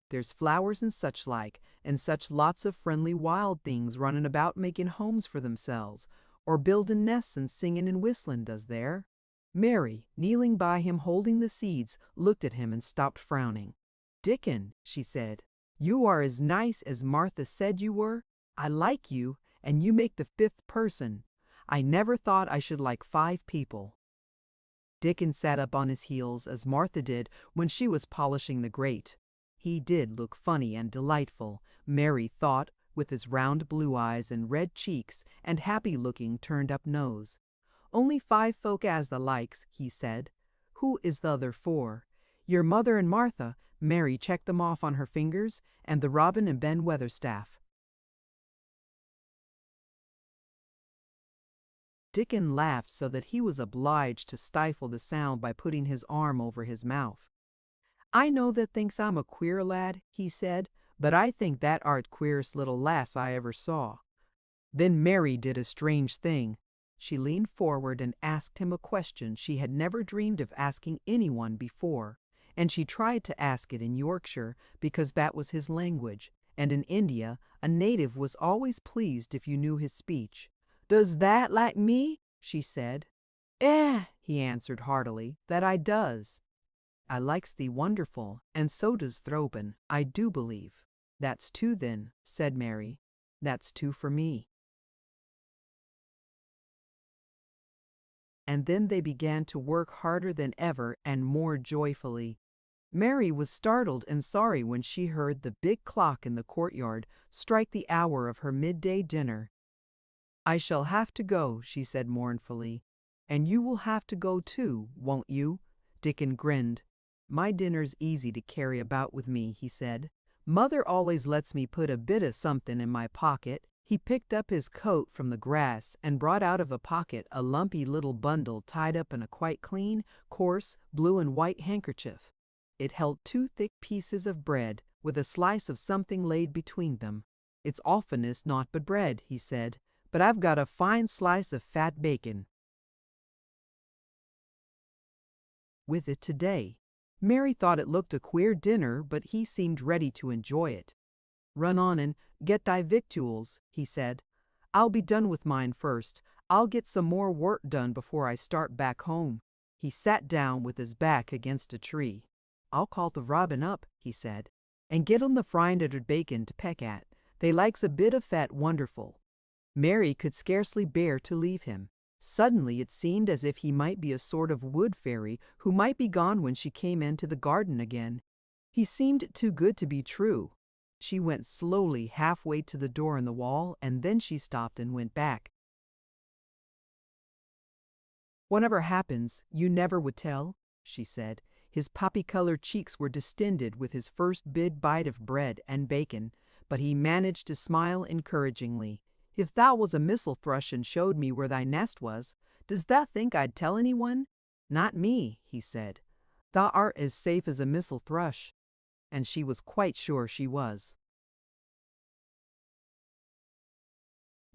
there's flowers and such like, and such lots of friendly wild things running about making homes for themselves, or building nests and singing and whistling, does there? Mary, kneeling by him holding the seeds, looked at him and stopped frowning. Dickon, she said, you are as nice as Martha said you were. I like you, and you make the 5th person. I never thought I should like 5 people. Dickon sat up on his heels as Martha did when she was polishing the grate. He did look funny and delightful, Mary thought, with his round blue eyes and red cheeks and happy-looking turned-up nose. Only 5 folk as the likes, he said. Who is the other four? Your mother and Martha. Mary checked them off on her fingers, and the Robin and Ben Weatherstaff. Dickon laughed so that he was obliged to stifle the sound by putting his arm over his mouth. I know that thinks I'm a queer lad, he said, but I think that art queerest little lass I ever saw. Then Mary did a strange thing. She leaned forward and asked him a question she had never dreamed of asking anyone before, and she tried to ask it in Yorkshire because that was his language, and in India a native was always pleased if you knew his speech. "Does that like me?" she said. He answered heartily, "that I does. I likes thee wonderful, and so does Throben, I do believe." "That's two then," said Mary. "That's two for me." And then they began to work harder than ever and more joyfully. Mary was startled and sorry when she heard the big clock in the courtyard strike the hour of her midday dinner. "I shall have to go," she said mournfully. "And you will have to go too, won't you?" Dickon grinned. "My dinner's easy to carry about with me," he said. "Mother always lets me put a bit of something in my pocket." He picked up his coat from the grass and brought out of a pocket a lumpy little bundle tied up in a quite clean, coarse, blue and white handkerchief. It held two thick pieces of bread, with a slice of something laid between them. "It's oftenest naught but bread," he said, "but I've got a fine slice of fat bacon with it today." Mary thought it looked a queer dinner, but he seemed ready to enjoy it. "Run on and get thy victuals," he said. "I'll be done with mine first. I'll get some more work done before I start back home." He sat down with his back against a tree. "I'll call the Robin up," he said, "and get on the frying of bacon to peck at. They likes a bit of fat wonderful." Mary could scarcely bear to leave him. Suddenly it seemed as if he might be a sort of wood fairy who might be gone when she came into the garden again. He seemed too good to be true. She went slowly halfway to the door in the wall, and then she stopped and went back. "Whatever happens, you never would tell?" she said. His poppy-colored cheeks were distended with his first big bite of bread and bacon, but he managed to smile encouragingly. "If thou was a missel thrush and showed me where thy nest was, does thou think I'd tell anyone?" "Not me," he said. "Thou art as safe as a missel thrush." And she was quite sure she was.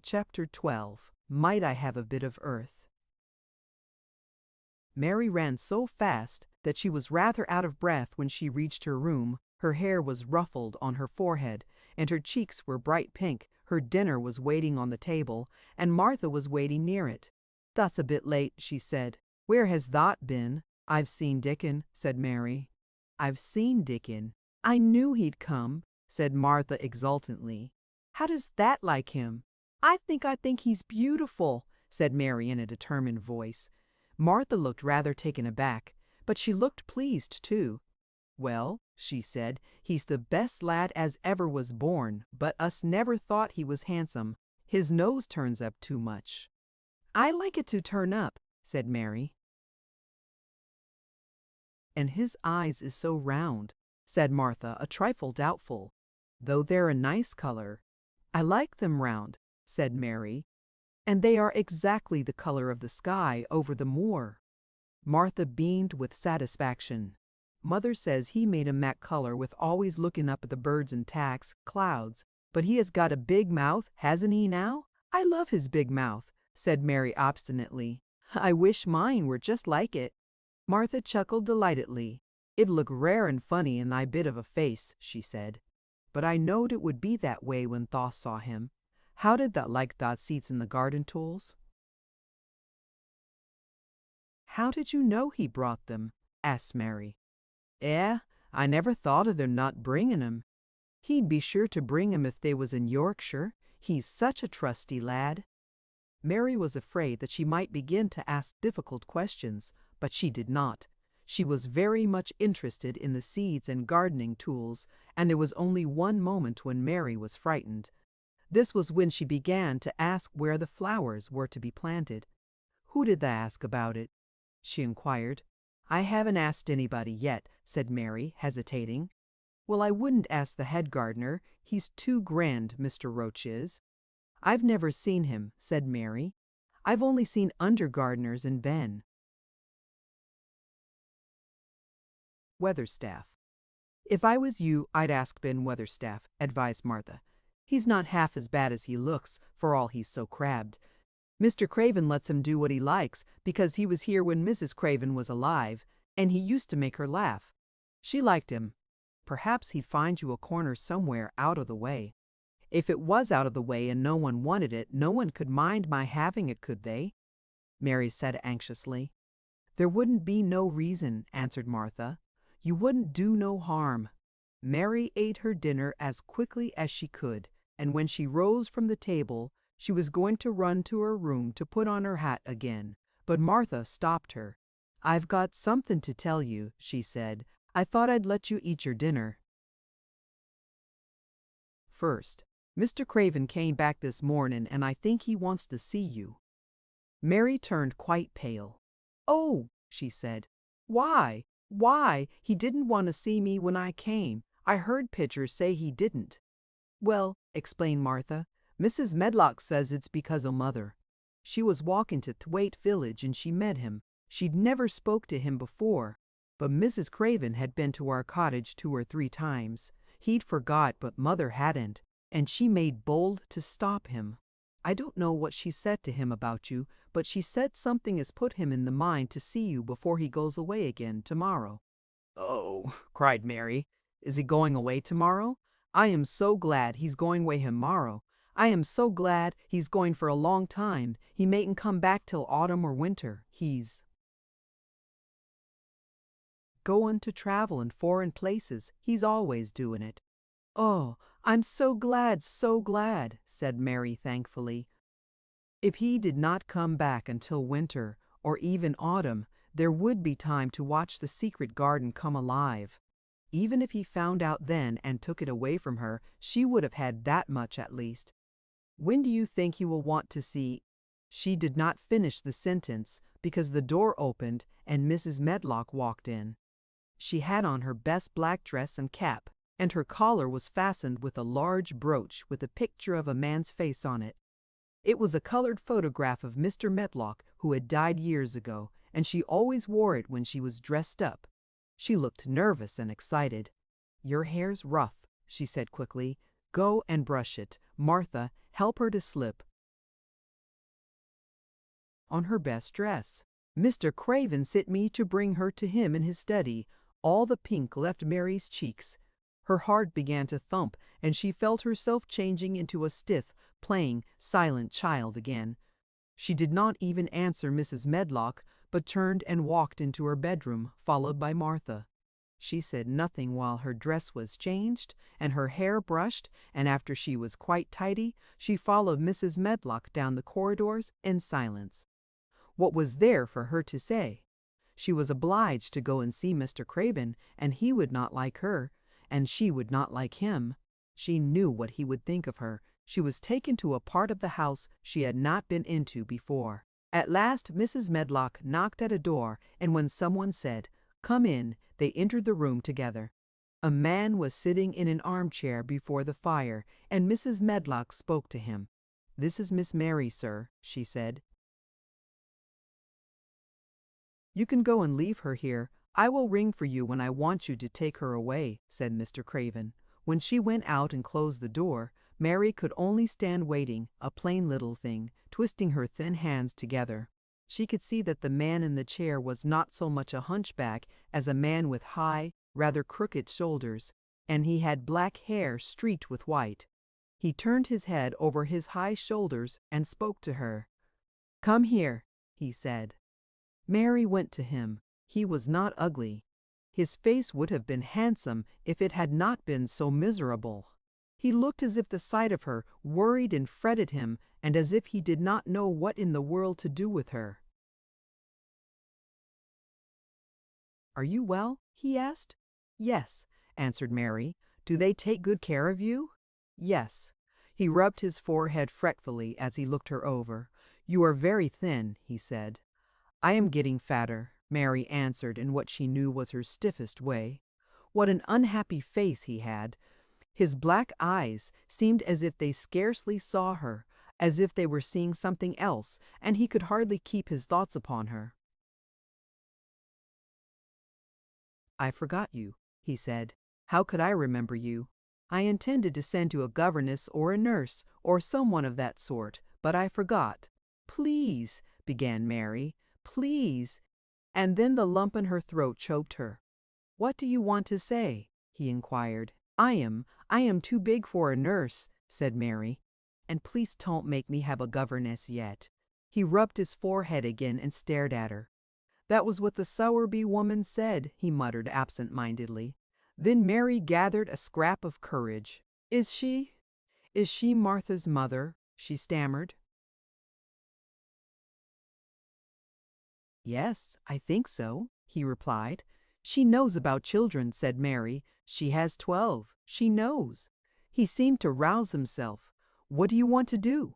Chapter 12. Might I Have a Bit of Earth? Mary ran so fast that she was rather out of breath when she reached her room. Her hair was ruffled on her forehead, and her cheeks were bright pink. Her dinner was waiting on the table, and Martha was waiting near it. "That's a bit late," she said. "Where has thot been?" "I've seen Dickon," said Mary. "I've seen Dickon. I knew he'd come," said Martha exultantly. "How does that like him?" I think he's beautiful," said Mary in a determined voice. Martha looked rather taken aback, but she looked pleased too. "Well," she said, "he's the best lad as ever was born, but us never thought he was handsome. His nose turns up too much." "I like it to turn up," said Mary. "And his eyes is so round," said Martha, a trifle doubtful, "though they're a nice color." "I like them round," said Mary, "and they are exactly the color of the sky over the moor." Martha beamed with satisfaction. "Mother says he made 'em that color with always looking up at the birds and tacks, clouds. But he has got a big mouth, hasn't he now?" "I love his big mouth," said Mary obstinately. "I wish mine were just like it." Martha chuckled delightedly. "It'd look rare and funny in thy bit of a face," she said. "But I knowed it would be that way when thou saw him. How did thou like thy seats in the garden tools?" "How did you know he brought them?" asked Mary. I never thought of their not bringing 'em. He'd be sure to bring 'em if they was in Yorkshire. He's such a trusty lad." Mary was afraid that she might begin to ask difficult questions, but she did not. She was very much interested in the seeds and gardening tools, and there was only one moment when Mary was frightened. This was when she began to ask where the flowers were to be planted. "Who did tha ask about it?" she inquired. I haven't asked anybody yet, said Mary, hesitating. Well, I wouldn't ask the head gardener. He's too grand, Mr. Roach is. I've never seen him, said Mary. I've only seen under gardeners and Ben. Weatherstaff. If I was you, I'd ask Ben Weatherstaff, advised Martha. He's not half as bad as he looks, for all he's so crabbed. Mr. Craven lets him do what he likes, because he was here when Mrs. Craven was alive, and he used to make her laugh. She liked him. Perhaps he'd find you a corner somewhere out of the way. If it was out of the way and no one wanted it, no one could mind my having it, could they? Mary said anxiously. There wouldn't be no reason, answered Martha. You wouldn't do no harm. Mary ate her dinner as quickly as she could, and when she rose from the table, she was going to run to her room to put on her hat again, but Martha stopped her. I've got something to tell you, she said. I thought I'd let you eat your dinner first. Mr. Craven came back this morning, and I think he wants to see you. Mary turned quite pale. Oh, she said. Why? Why? He didn't want to see me when I came. I heard Pitcher say he didn't. Well, explained Martha, Mrs. Medlock says it's because of Mother. She was walking to Thwaite village and she met him. She'd never spoke to him before, but Mrs. Craven had been to our cottage 2 or 3 times. He'd forgot, but Mother hadn't, and she made bold to stop him. I don't know what she said to him about you, but she said something has put him in the mind to see you before he goes away again tomorrow. Oh, cried Mary. Is he going away tomorrow? I am so glad he's going away tomorrow. I am so glad he's going for a long time. He mayn't come back till autumn or winter. He's going to travel in foreign places. He's always doing it. Oh, I'm so glad, said Mary thankfully. If he did not come back until winter, or even autumn, there would be time to watch the secret garden come alive. Even if he found out then and took it away from her, she would have had that much at least. When do you think he will want to see? She did not finish the sentence because the door opened and Mrs. Medlock walked in. She had on her best black dress and cap, and her collar was fastened with a large brooch with a picture of a man's face on it. It was a colored photograph of Mr. Medlock, who had died years ago, and she always wore it when she was dressed up. She looked nervous and excited. Your hair's rough, she said quickly. Go and brush it. Martha, help her to slip on her best dress. Mr. Craven sent me to bring her to him in his study. All the pink left Mary's cheeks. Her heart began to thump, and she felt herself changing into a stiff, plain, silent child again. She did not even answer Mrs. Medlock, but turned and walked into her bedroom, followed by Martha. She said nothing while her dress was changed and her hair brushed, and after she was quite tidy, she followed Mrs. Medlock down the corridors in silence. What was there for her to say? She was obliged to go and see Mr. Craven, and he would not like her, and she would not like him. She knew what he would think of her. She was taken to a part of the house she had not been into before. At last Mrs. Medlock knocked at a door, and when someone said, "Come in," they entered the room together. A man was sitting in an armchair before the fire, and Mrs. Medlock spoke to him. "This is Miss Mary, sir," she said. "You can go and leave her here. I will ring for you when I want you to take her away," said Mr. Craven. When she went out and closed the door, Mary could only stand waiting, a plain little thing, twisting her thin hands together. She could see that the man in the chair was not so much a hunchback as a man with high, rather crooked shoulders, and he had black hair streaked with white. He turned his head over his high shoulders and spoke to her. "Come here," he said. Mary went to him. He was not ugly. His face would have been handsome if it had not been so miserable. He looked as if the sight of her worried and fretted him, and as if he did not know what in the world to do with her. "Are you well?" he asked. "Yes," answered Mary. "Do they take good care of you?" "Yes." He rubbed his forehead fretfully as he looked her over. "You are very thin," he said. "I am getting fatter. Mary answered in what she knew was her stiffest way. What an unhappy face he had! His black eyes seemed as if they scarcely saw her, as if they were seeing something else, and he could hardly keep his thoughts upon her. "I forgot you," he said. "How could I remember you? I intended to send you a governess or a nurse or someone of that sort, but I forgot." "Please," began Mary, "please," and then the lump in her throat choked her. "What do you want to say?" he inquired. I am too big for a nurse," said Mary. "And please don't make me have a governess yet." He rubbed his forehead again and stared at her. "That was what the Sowerby woman said," he muttered absent-mindedly. Then Mary gathered a scrap of courage. Is she Martha's mother?" she stammered. "Yes, I think so," he replied. "She knows about children," said Mary. "She has 12. She knows." He seemed to rouse himself. "What do you want to do?"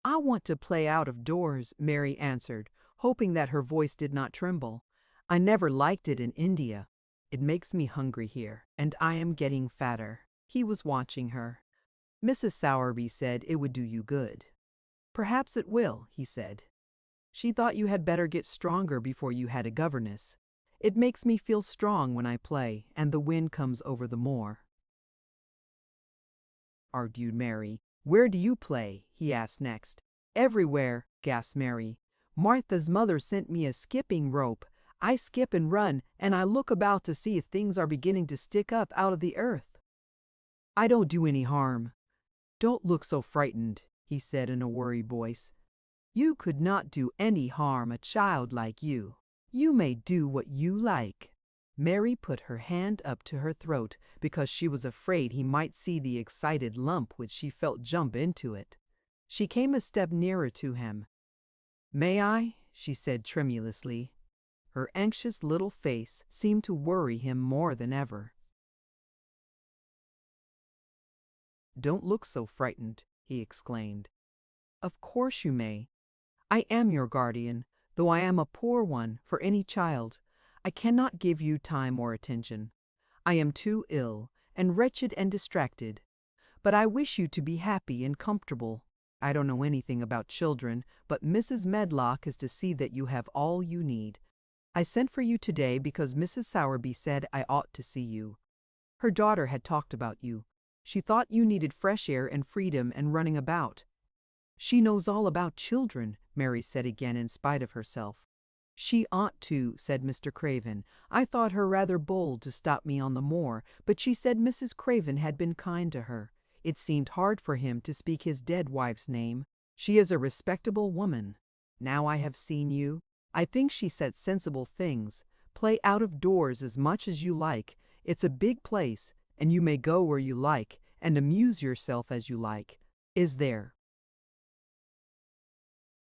"I want to play out of doors," Mary answered, hoping that her voice did not tremble. "I never liked it in India. It makes me hungry here, and I am getting fatter." He was watching her. "Mrs. Sowerby said it would do you good." "Perhaps it will," he said. "She thought you had better get stronger before you had a governess. It makes me feel strong when I play, and the wind comes over the moor." Argued Mary. "Where do you play?" he asked next. "Everywhere," gasped Mary. "Martha's mother sent me a skipping rope. I skip and run, and I look about to see if things are beginning to stick up out of the earth. I don't do any harm." "Don't look so frightened," he said in a worried voice. "You could not do any harm, a child like you. You may do what you like." Mary put her hand up to her throat because she was afraid he might see the excited lump which she felt jump into it. She came a step nearer to him. "May I?" she said tremulously. Her anxious little face seemed to worry him more than ever. "Don't look so frightened," he exclaimed. "Of course you may. I am your guardian, though I am a poor one for any child. I cannot give you time or attention. I am too ill, and wretched and distracted. But I wish you to be happy and comfortable. I don't know anything about children, but Mrs. Medlock is to see that you have all you need. I sent for you today because Mrs. Sowerby said I ought to see you. Her daughter had talked about you. She thought you needed fresh air and freedom and running about." "She knows all about children," Mary said again in spite of herself. "She ought to," said Mr. Craven. "I thought her rather bold to stop me on the moor, but she said Mrs. Craven had been kind to her. It seemed hard for him to speak his dead wife's name. She is a respectable woman. Now I have seen you, I think she said sensible things. Play out of doors as much as you like. It's a big place, and you may go where you like, and amuse yourself as you like. Is there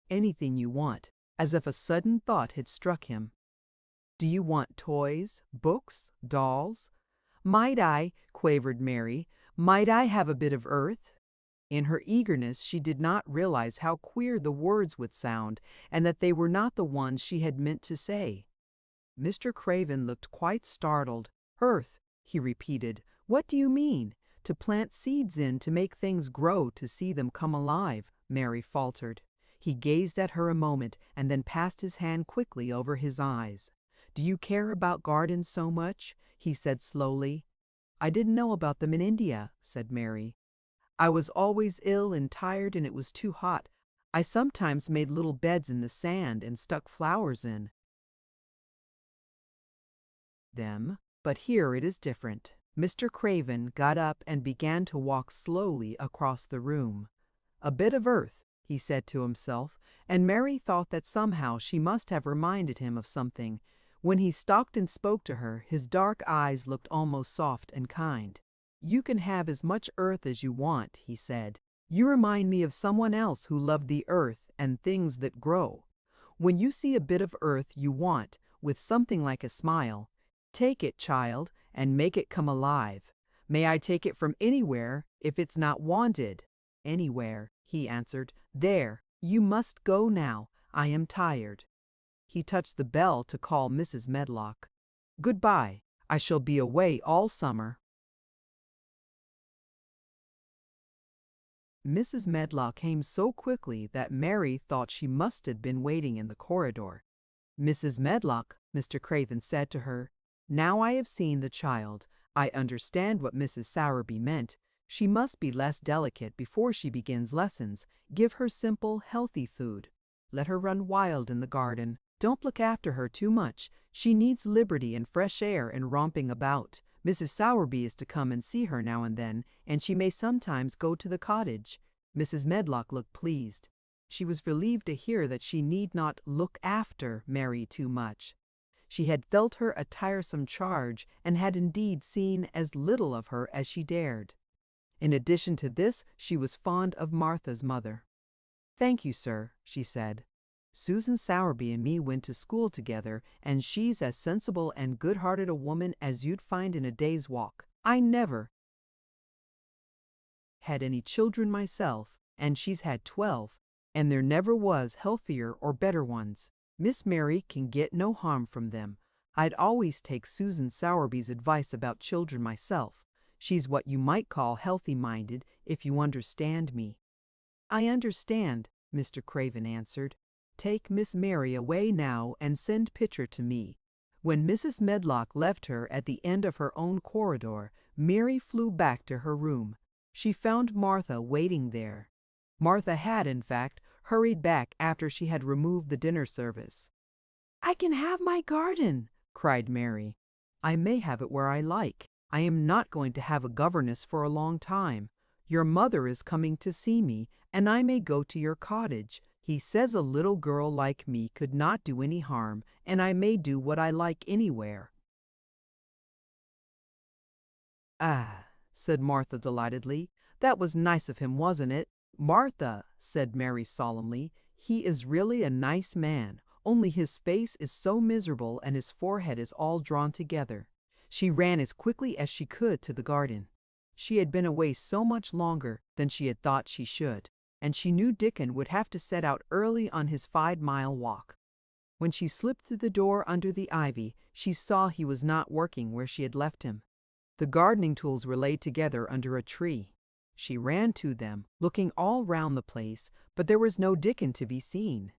anything you want?" As if a sudden thought had struck him. "Do you want toys, books, dolls?" "Might I," quavered Mary, "might I have a bit of earth?" In her eagerness she did not realize how queer the words would sound, and that they were not the ones she had meant to say. Mr. Craven looked quite startled. "Earth," he repeated. "What do you mean?" "To plant seeds in, to make things grow, to see them come alive," Mary faltered. He gazed at her a moment and then passed his hand quickly over his eyes. "Do you care about gardens so much?" he said slowly. "I didn't know about them in India," said Mary. "I was always ill and tired, and it was too hot. I sometimes made little beds in the sand and stuck flowers in them, but here it is different." Mr. Craven got up and began to walk slowly across the room. "A bit of earth," he said to himself, and Mary thought that somehow she must have reminded him of something. When he stopped and spoke to her, his dark eyes looked almost soft and kind. "You can have as much earth as you want," he said. "You remind me of someone else who loved the earth and things that grow. When you see a bit of earth you want, with something like a smile, take it, child, and make it come alive. May I take it from anywhere if it's not wanted?" "Anywhere," he answered. "There, you must go now. I am tired." he touched the bell to call Mrs. Medlock. "Goodbye. I shall be away all summer." Mrs. Medlock came so quickly that Mary thought she must have been waiting in the corridor. "Mrs. Medlock," Mr. Craven said to her, "now I have seen the child, I understand what Mrs. Sowerby meant. She must be less delicate before she begins lessons. Give her simple, healthy food. Let her run wild in the garden. Don't look after her too much. She needs liberty and fresh air and romping about. Mrs. Sowerby is to come and see her now and then, and she may sometimes go to the cottage." Mrs. Medlock looked pleased. She was relieved to hear that she need not look after Mary too much. She had felt her a tiresome charge, and had indeed seen as little of her as she dared. In addition to this, she was fond of Martha's mother. "Thank you, sir," she said. "Susan Sowerby and me went to school together, and she's as sensible and good-hearted a woman as you'd find in a day's walk. I never had any children myself, and she's had 12, and there never was healthier or better ones. Miss Mary can get no harm from them. I'd always take Susan Sowerby's advice about children myself. She's what you might call healthy-minded, if you understand me." "I understand," Mr. Craven answered. "Take Miss Mary away now and send Pitcher to me." When Mrs. Medlock left her at the end of her own corridor, Mary flew back to her room. She found Martha waiting there. Martha had, in fact, hurried back after she had removed the dinner service. "I can have my garden," cried Mary. "I may have it where I like. I am not going to have a governess for a long time. Your mother is coming to see me, and I may go to your cottage. He says a little girl like me could not do any harm, and I may do what I like anywhere." "Ah," said Martha delightedly. "That was nice of him, wasn't it?" "Martha," said Mary solemnly, "he is really a nice man, only his face is so miserable and his forehead is all drawn together." She ran as quickly as she could to the garden. She had been away so much longer than she had thought she should, and she knew Dickon would have to set out early on his 5-mile walk. When she slipped through the door under the ivy, she saw he was not working where she had left him. The gardening tools were laid together under a tree. She ran to them, looking all round the place, but there was no Dickon to be seen.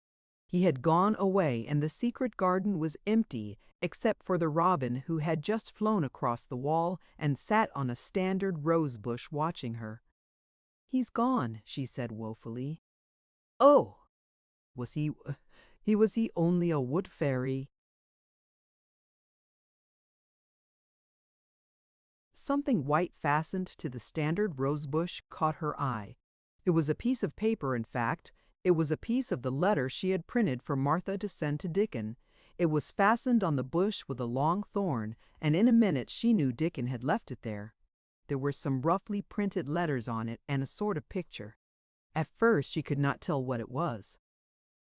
He had gone away, and the secret garden was empty, except for the robin who had just flown across the wall and sat on a standard rose bush watching her. "He's gone," she said woefully. "Oh, was he only a wood fairy?" Something white fastened to the standard rose bush caught her eye. It was a piece of paper, in fact. It was a piece of the letter she had printed for Martha to send to Dickon. It was fastened on the bush with a long thorn, and in a minute she knew Dickon had left it there. There were some roughly printed letters on it and a sort of picture. At first she could not tell what it was.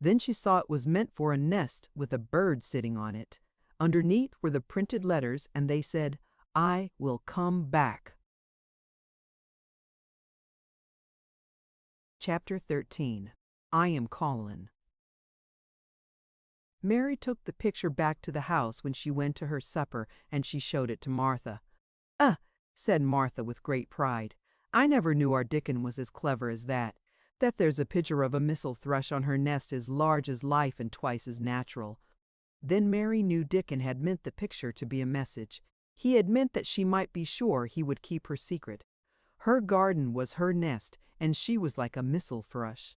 Then she saw it was meant for a nest with a bird sitting on it. Underneath were the printed letters, and they said, "I will come back." Chapter 13. I Am Colin. Mary took the picture back to the house when she went to her supper, and she showed it to Martha. Said Martha with great pride, "I never knew our Dickon was as clever as that. That there's a picture of a missel thrush on her nest as large as life and twice as natural." Then Mary knew Dickon had meant the picture to be a message. He had meant that she might be sure he would keep her secret. Her garden was her nest, and she was like a missel thrush.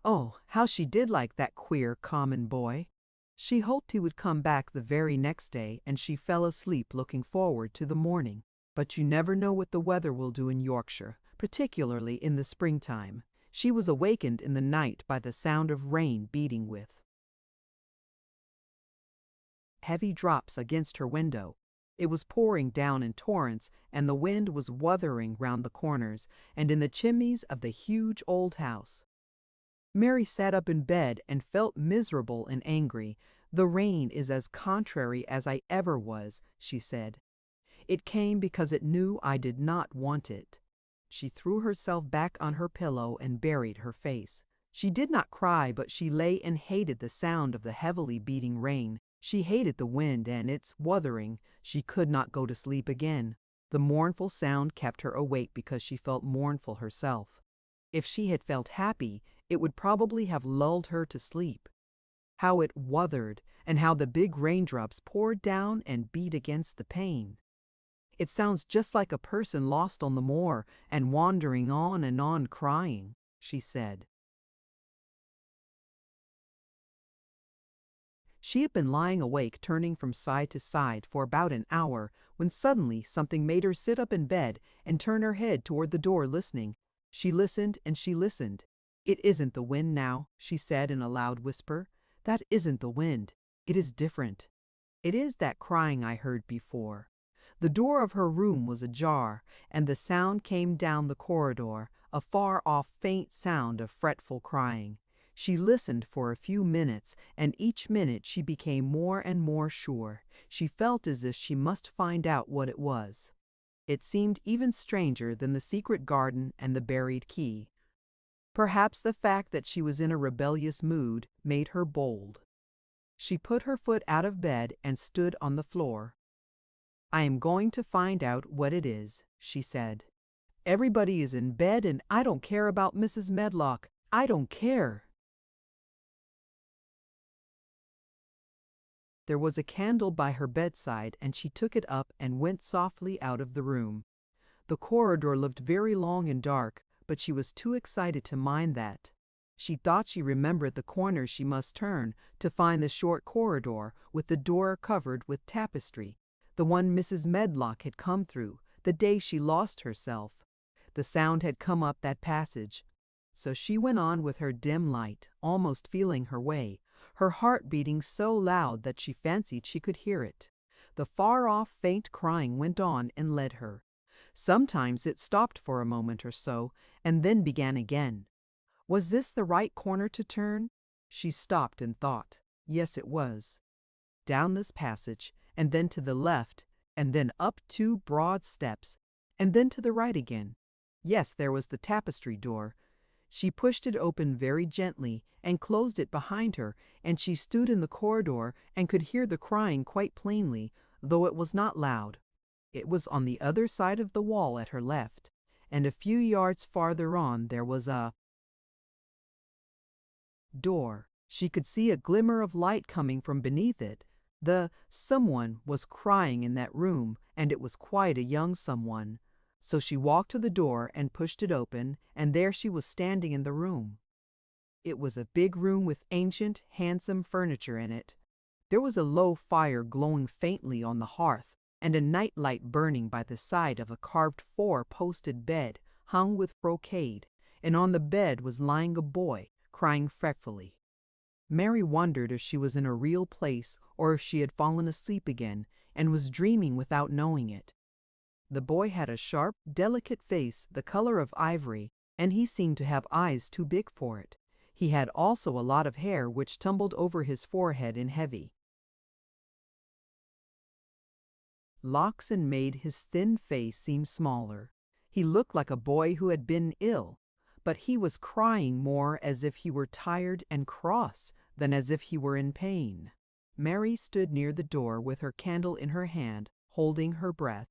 Oh, how she did like that queer, common boy! She hoped he would come back the very next day, and she fell asleep looking forward to the morning. But you never know what the weather will do in Yorkshire, particularly in the springtime. She was awakened in the night by the sound of rain beating with heavy drops against her window. It was pouring down in torrents, and the wind was wuthering round the corners and in the chimneys of the huge old house. Mary sat up in bed and felt miserable and angry. "The rain is as contrary as I ever was," she said. "It came because it knew I did not want it." She threw herself back on her pillow and buried her face. She did not cry, but she lay and hated the sound of the heavily beating rain. She hated the wind and its wuthering. She could not go to sleep again. The mournful sound kept her awake because she felt mournful herself. If she had felt happy, it would probably have lulled her to sleep. How it wuthered, and how the big raindrops poured down and beat against the pane. It sounds just like a person lost on the moor and wandering on and on crying, she said. She had been lying awake, turning from side to side for about an hour, when suddenly something made her sit up in bed and turn her head toward the door, listening. She listened and she listened. "It isn't the wind now," she said in a loud whisper. "That isn't the wind. It is different. It is that crying I heard before." The door of her room was ajar, and the sound came down the corridor, a far-off faint sound of fretful crying. She listened for a few minutes, and each minute she became more and more sure. She felt as if she must find out what it was. It seemed even stranger than the secret garden and the buried key. Perhaps the fact that she was in a rebellious mood made her bold. She put her foot out of bed and stood on the floor. "I am going to find out what it is," she said. "Everybody is in bed and I don't care about Mrs. Medlock. I don't care." There was a candle by her bedside and she took it up and went softly out of the room. The corridor looked very long and dark, but she was too excited to mind that. She thought she remembered the corner she must turn to find the short corridor with the door covered with tapestry, the one Mrs. Medlock had come through the day she lost herself. The sound had come up that passage. So she went on with her dim light, almost feeling her way, her heart beating so loud that she fancied she could hear it. The far-off faint crying went on and led her. Sometimes it stopped for a moment or so, and then began again. Was this the right corner to turn? She stopped and thought. Yes, it was. Down this passage, and then to the left, and then up 2 broad steps, and then to the right again. Yes, there was the tapestry door. She pushed it open very gently and closed it behind her, and she stood in the corridor and could hear the crying quite plainly, though it was not loud. It was on the other side of the wall at her left, and a few yards farther on there was a door. She could see a glimmer of light coming from beneath it. Someone was crying in that room, and it was quite a young someone. So she walked to the door and pushed it open, and there she was standing in the room. It was a big room with ancient, handsome furniture in it. There was a low fire glowing faintly on the hearth, and a night light burning by the side of a carved 4-posted bed hung with brocade, and on the bed was lying a boy, crying fretfully. Mary wondered if she was in a real place or if she had fallen asleep again and was dreaming without knowing it. The boy had a sharp, delicate face the color of ivory, and he seemed to have eyes too big for it. He had also a lot of hair which tumbled over his forehead in heavy locks and made his thin face seem smaller. He looked like a boy who had been ill, but he was crying more as if he were tired and cross than as if he were in pain. Mary stood near the door with her candle in her hand, holding her breath.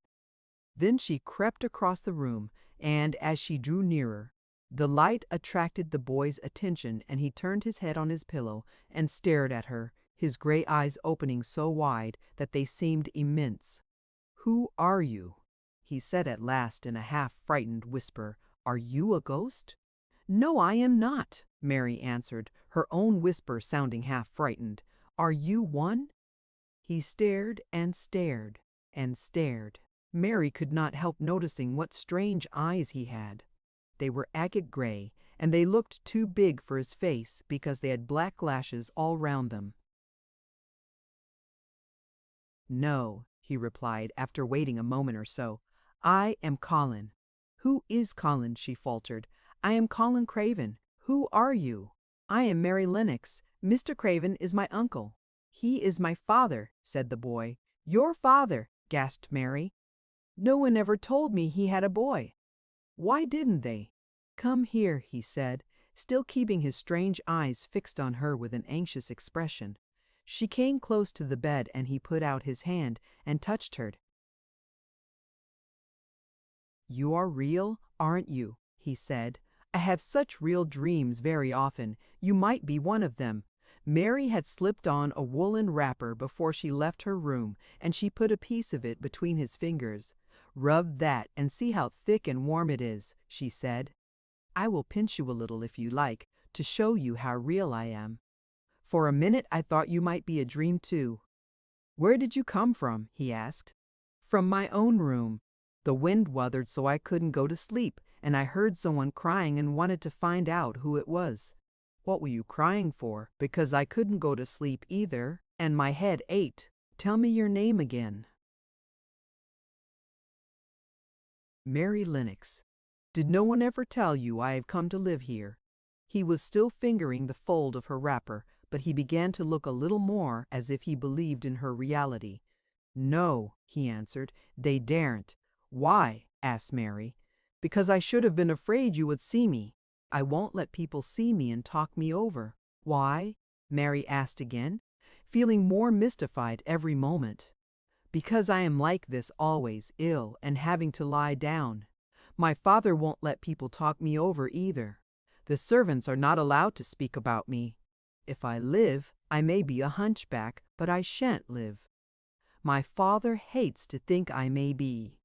Then she crept across the room, and as she drew nearer, the light attracted the boy's attention, and he turned his head on his pillow and stared at her, his gray eyes opening so wide that they seemed immense. "Who are you?" he said at last in a half-frightened whisper. "Are you a ghost?" "No, I am not," Mary answered, her own whisper sounding half-frightened. "Are you one?" He stared and stared and stared. Mary could not help noticing what strange eyes he had. They were agate gray, and they looked too big for his face because they had black lashes all round them. "No," he replied after waiting a moment or so. "I am Colin." "Who is Colin?" she faltered. "I am Colin Craven. Who are you?" "I am Mary Lennox. Mr. Craven is my uncle." "He is my father," said the boy. "Your father!" gasped Mary. "No one ever told me he had a boy." "Why didn't they?" "Come here," he said. still keeping his strange eyes fixed on her with an anxious expression. She came close to the bed and he put out his hand and touched her. "You are real, aren't you?" he said. "I have such real dreams very often. You might be one of them." Mary had slipped on a woolen wrapper before she left her room, and she put a piece of it between his fingers. "Rub that and see how thick and warm it is," she said. "I will pinch you a little if you like, to show you how real I am. For a minute I thought you might be a dream too." "Where did you come from?" he asked. "From my own room. The wind wuthered so I couldn't go to sleep, and I heard someone crying and wanted to find out who it was." "What were you crying for?" "Because I couldn't go to sleep either, and my head ached." "Tell me your name again." "Mary Lennox." "Did no one ever tell you I have come to live here?" He was still fingering the fold of her wrapper, but he began to look a little more as if he believed in her reality. "No," he answered, "they daren't." "Why?" asked Mary. "Because I should have been afraid you would see me. I won't let people see me and talk me over." "Why?" Mary asked again, feeling more mystified every moment. "Because I am like this always, ill and having to lie down. My father won't let people talk me over either. The servants are not allowed to speak about me. If I live, I may be a hunchback, but I shan't live. My father hates to think I may be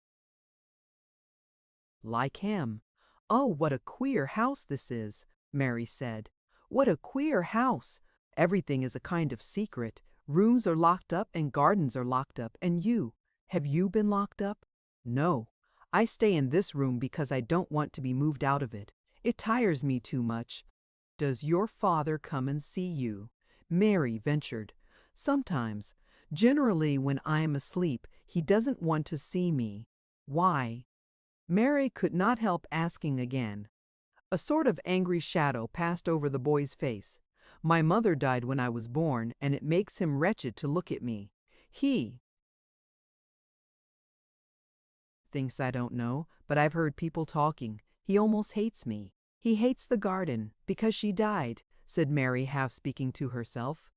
like him." "Oh, what a queer house this is," Mary said. "What a queer house. Everything is a kind of secret. Rooms are locked up and gardens are locked up, and have you been locked up?" "No. I stay in this room because I don't want to be moved out of it. It tires me too much." "Does your father come and see you?" Mary ventured. "Sometimes. Generally when I am asleep, he doesn't want to see me." "Why?" Mary could not help asking again. A sort of angry shadow passed over the boy's face. "My mother died when I was born, and it makes him wretched to look at me. He thinks I don't know, but I've heard people talking. He almost hates me. He hates the garden, because she died," said Mary, half speaking to herself.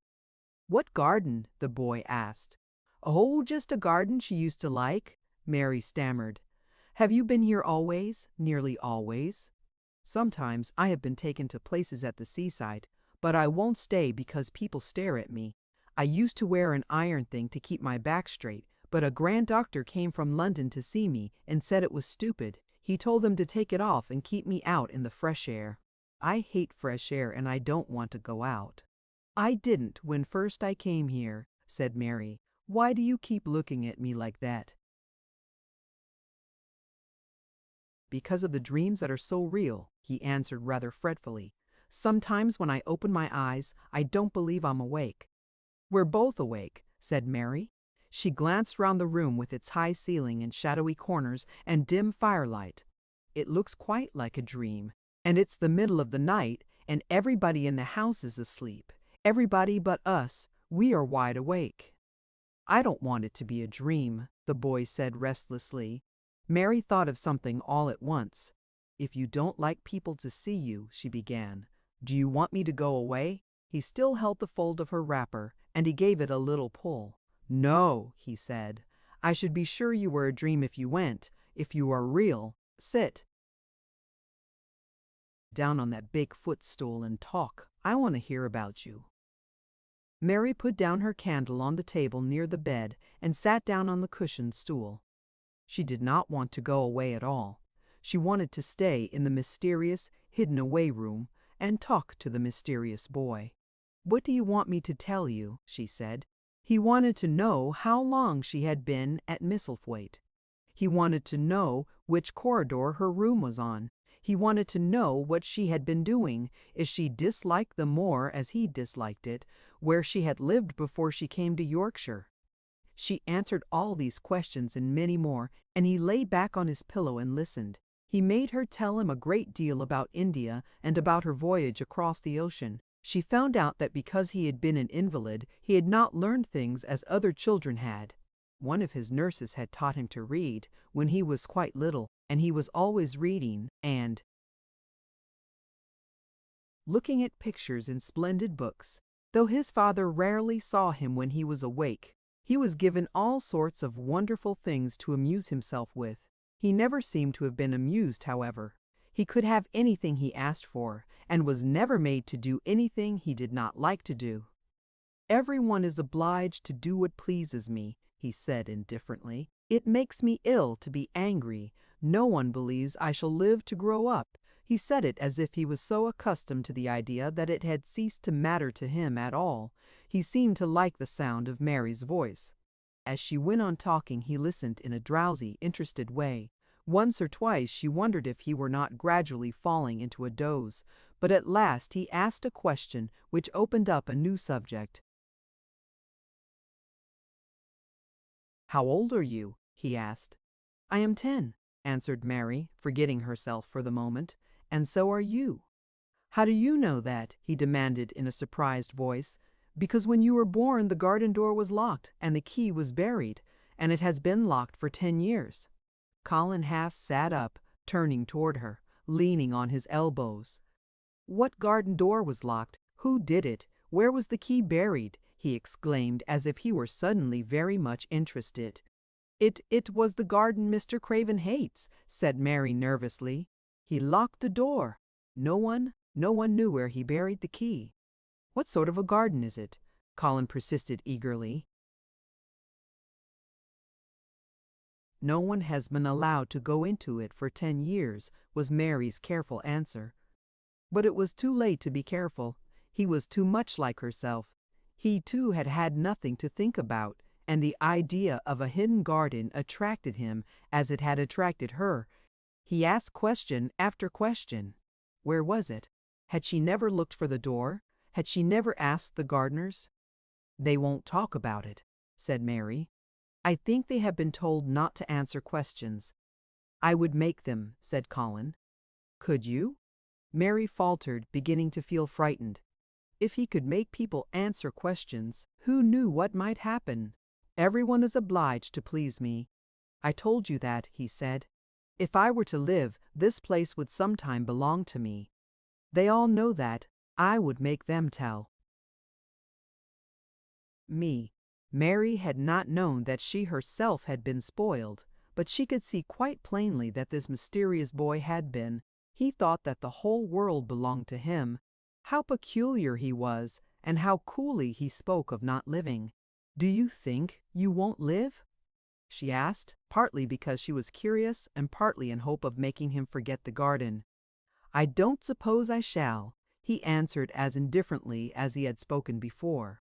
"What garden?" the boy asked. "Oh, just a garden she used to like," Mary stammered. "Have you been here always?" "Nearly always. Sometimes I have been taken to places at the seaside, but I won't stay because people stare at me. I used to wear an iron thing to keep my back straight, but a grand doctor came from London to see me and said it was stupid. He told them to take it off and keep me out in the fresh air. I hate fresh air and I don't want to go out." "I didn't when first I came here," said Mary. "Why do you keep looking at me like that?" "Because of the dreams that are so real," he answered rather fretfully. "Sometimes when I open my eyes, I don't believe I'm awake." "We're both awake," said Mary. She glanced round the room with its high ceiling and shadowy corners and dim firelight. "It looks quite like a dream. And it's the middle of the night, and everybody in the house is asleep. Everybody but us. We are wide awake." "I don't want it to be a dream," the boy said restlessly. Mary thought of something all at once. "If you don't like people to see you," she began, "do you want me to go away?" He still held the fold of her wrapper, and he gave it a little pull. "No," he said. "I should be sure you were a dream if you went. If you are real, sit down on that big footstool and talk. I want to hear about you." Mary put down her candle on the table near the bed and sat down on the cushioned stool. She did not want to go away at all. She wanted to stay in the mysterious, hidden-away room and talk to the mysterious boy. "What do you want me to tell you?" she said. He wanted to know how long she had been at Misselthwaite. He wanted to know which corridor her room was on. He wanted to know what she had been doing, if she disliked the moor as he disliked it, where she had lived before she came to Yorkshire. She answered all these questions and many more, and he lay back on his pillow and listened. He made her tell him a great deal about India and about her voyage across the ocean. She found out that because he had been an invalid, he had not learned things as other children had. One of his nurses had taught him to read when he was quite little, and he was always reading, and looking at pictures in splendid books. Though his father rarely saw him when he was awake, he was given all sorts of wonderful things to amuse himself with. He never seemed to have been amused, however. He could have anything he asked for, and was never made to do anything he did not like to do. "Everyone is obliged to do what pleases me," he said indifferently. "It makes me ill to be angry. No one believes I shall live to grow up." He said it as if he was so accustomed to the idea that it had ceased to matter to him at all. He seemed to like the sound of Mary's voice. As she went on talking, he listened in a drowsy, interested way. Once or twice she wondered if he were not gradually falling into a doze, but at last he asked a question which opened up a new subject. "How old are you?" he asked. "I am 10, answered Mary, forgetting herself for the moment. "And so are you." "How do you know that?" he demanded in a surprised voice. "Because when you were born the garden door was locked and the key was buried, and it has been locked for 10 years. Colin half sat up, turning toward her, leaning on his elbows. "What garden door was locked? Who did it? Where was the key buried?" he exclaimed as if he were suddenly very much interested. It was the garden Mr. Craven hates," said Mary nervously. "He locked the door. No one knew where he buried the key." "What sort of a garden is it?" Colin persisted eagerly. "No one has been allowed to go into it for 10 years, was Mary's careful answer. But it was too late to be careful. He was too much like herself. He too had had nothing to think about, and the idea of a hidden garden attracted him as it had attracted her. He asked question after question. Where was it? Had she never looked for the door? Had she never asked the gardeners? "They won't talk about it," said Mary. "I think they have been told not to answer questions." "I would make them," said Colin. "Could you?" Mary faltered, beginning to feel frightened. If he could make people answer questions, who knew what might happen? "Everyone is obliged to please me." "I told you that," he said. "If I were to live, this place would sometime belong to me. They all know that. I would make them tell." Me. Mary had not known that she herself had been spoiled, but she could see quite plainly that this mysterious boy had been. He thought that the whole world belonged to him. How peculiar he was, and how coolly he spoke of not living. "Do you think you won't live?" she asked, partly because she was curious and partly in hope of making him forget the garden. "I don't suppose I shall," he answered as indifferently as he had spoken before.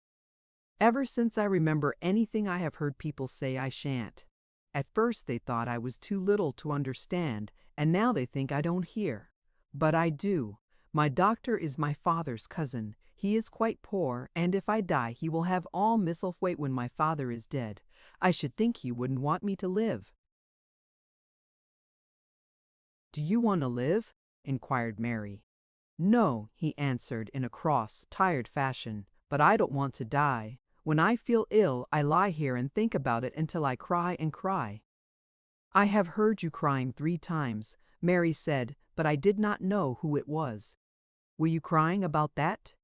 "Ever since I remember anything I have heard people say I shan't. At first they thought I was too little to understand, and now they think I don't hear. But I do. My doctor is my father's cousin. He is quite poor, and if I die he will have all Misselthwaite when my father is dead. I should think he wouldn't want me to live." "Do you want to live?" inquired Mary. "No," he answered in a cross, tired fashion, "but I don't want to die. When I feel ill, I lie here and think about it until I cry and cry." "I have heard you crying 3 times," Mary said, but I did not know who it was. "Were you crying about that?"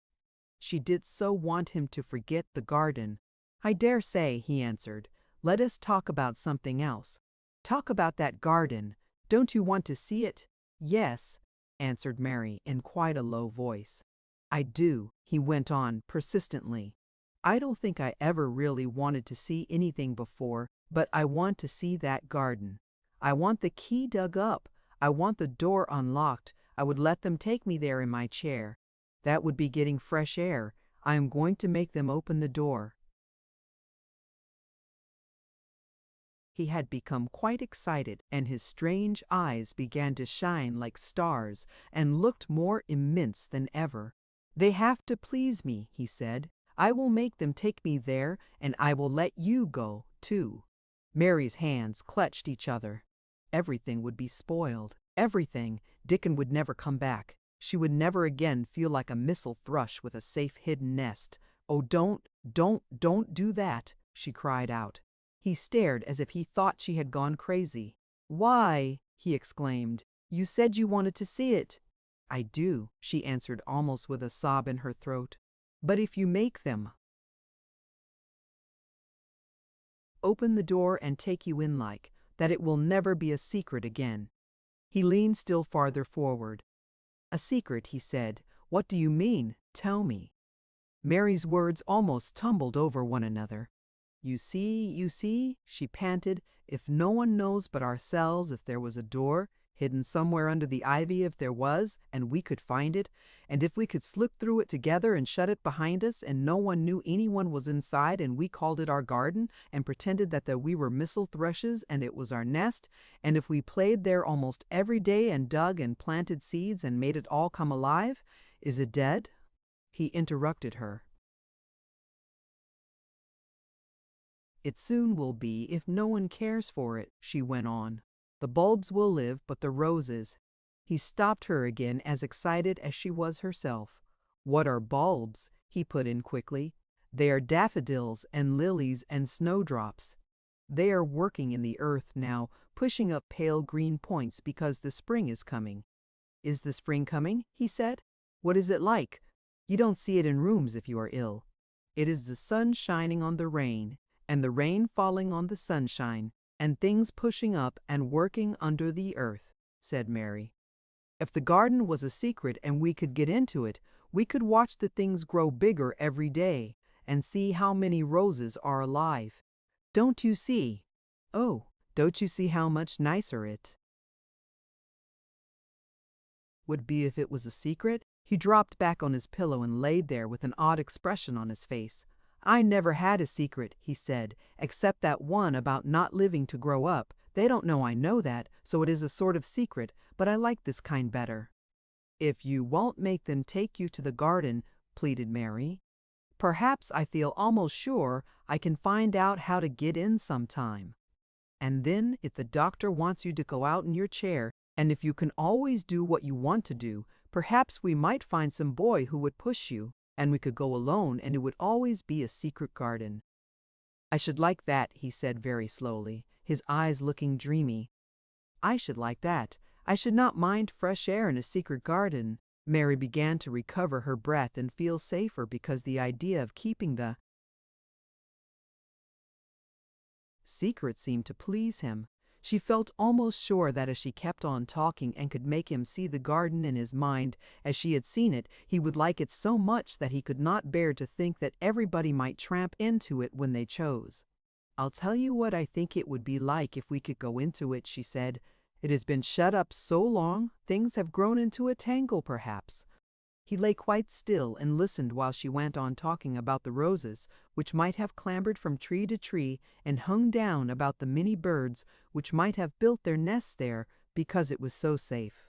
She did so want him to forget the garden. "I dare say," he answered. "Let us talk about something else." "Talk about that garden. Don't you want to see it?" "Yes," answered Mary in quite a low voice. "I do," he went on persistently. "I don't think I ever really wanted to see anything before, but I want to see that garden. I want the key dug up. I want the door unlocked. I would let them take me there in my chair. That would be getting fresh air. I am going to make them open the door." He had become quite excited, and his strange eyes began to shine like stars and looked more immense than ever. "They have to please me," he said. "I will make them take me there, and I will let you go, too." Mary's hands clutched each other. Everything would be spoiled. Everything. Dickon would never come back. She would never again feel like a missel thrush with a safe hidden nest. "Oh, don't do that," she cried out. He stared as if he thought she had gone crazy. "Why?" he exclaimed. "You said you wanted to see it." I do, she answered almost with a sob in her throat. But if you make them open the door and take you in like that, it will never be a secret again. He leaned still farther forward. A secret, he said. What do you mean? Tell me. Mary's words almost tumbled over one another. You see, she panted, if no one knows but ourselves, if there was a door, hidden somewhere under the ivy if there was, and we could find it, and if we could slip through it together and shut it behind us, and no one knew anyone was inside, and we called it our garden, and pretended that we were missel thrushes, and it was our nest, and if we played there almost every day and dug and planted seeds and made it all come alive, is it dead? He interrupted her. It soon will be if no one cares for it, she went on. The bulbs will live, but the roses. He stopped her again, as excited as she was herself. What are bulbs? He put in quickly. They are daffodils and lilies and snowdrops. They are working in the earth now, pushing up pale green points because the spring is coming. Is the spring coming? He said. What is it like? You don't see it in rooms if you are ill. It is the sun shining on the rain, and the rain falling on the sunshine, and things pushing up and working under the earth, said Mary. If the garden was a secret and we could get into it, we could watch the things grow bigger every day and see how many roses are alive. Don't you see? Oh, don't you see how much nicer it would be if it was a secret? He dropped back on his pillow and laid there with an odd expression on his face. I never had a secret, he said, except that one about not living to grow up. They don't know I know that, so it is a sort of secret, but I like this kind better. If you won't make them take you to the garden, pleaded Mary. Perhaps I feel almost sure I can find out how to get in sometime. And then, if the doctor wants you to go out in your chair, and if you can always do what you want to do, perhaps we might find some boy who would push you, and we could go alone, and it would always be a secret garden. I should like that, he said very slowly, his eyes looking dreamy. I should like that. I should not mind fresh air in a secret garden. Mary began to recover her breath and feel safer because the idea of keeping the secret seemed to please him. She felt almost sure that if she kept on talking and could make him see the garden in his mind as she had seen it, he would like it so much that he could not bear to think that everybody might tramp into it when they chose. I'll tell you what I think it would be like if we could go into it, she said. It has been shut up so long, things have grown into a tangle perhaps. He lay quite still and listened while she went on talking about the roses, which might have clambered from tree to tree and hung down, about the many birds which might have built their nests there because it was so safe.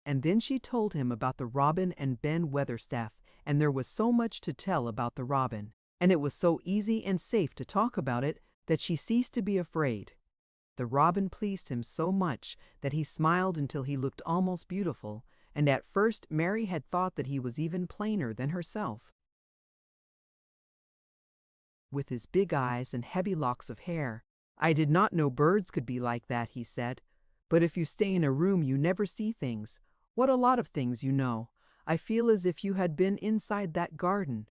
And then she told him about the robin and Ben Weatherstaff, and there was so much to tell about the robin, and it was so easy and safe to talk about it that she ceased to be afraid. The robin pleased him so much that he smiled until he looked almost beautiful, and at first Mary had thought that he was even plainer than herself. With his big eyes and heavy locks of hair. I did not know birds could be like that, he said. But if you stay in a room you never see things. What a lot of things you know. I feel as if you had been inside that garden.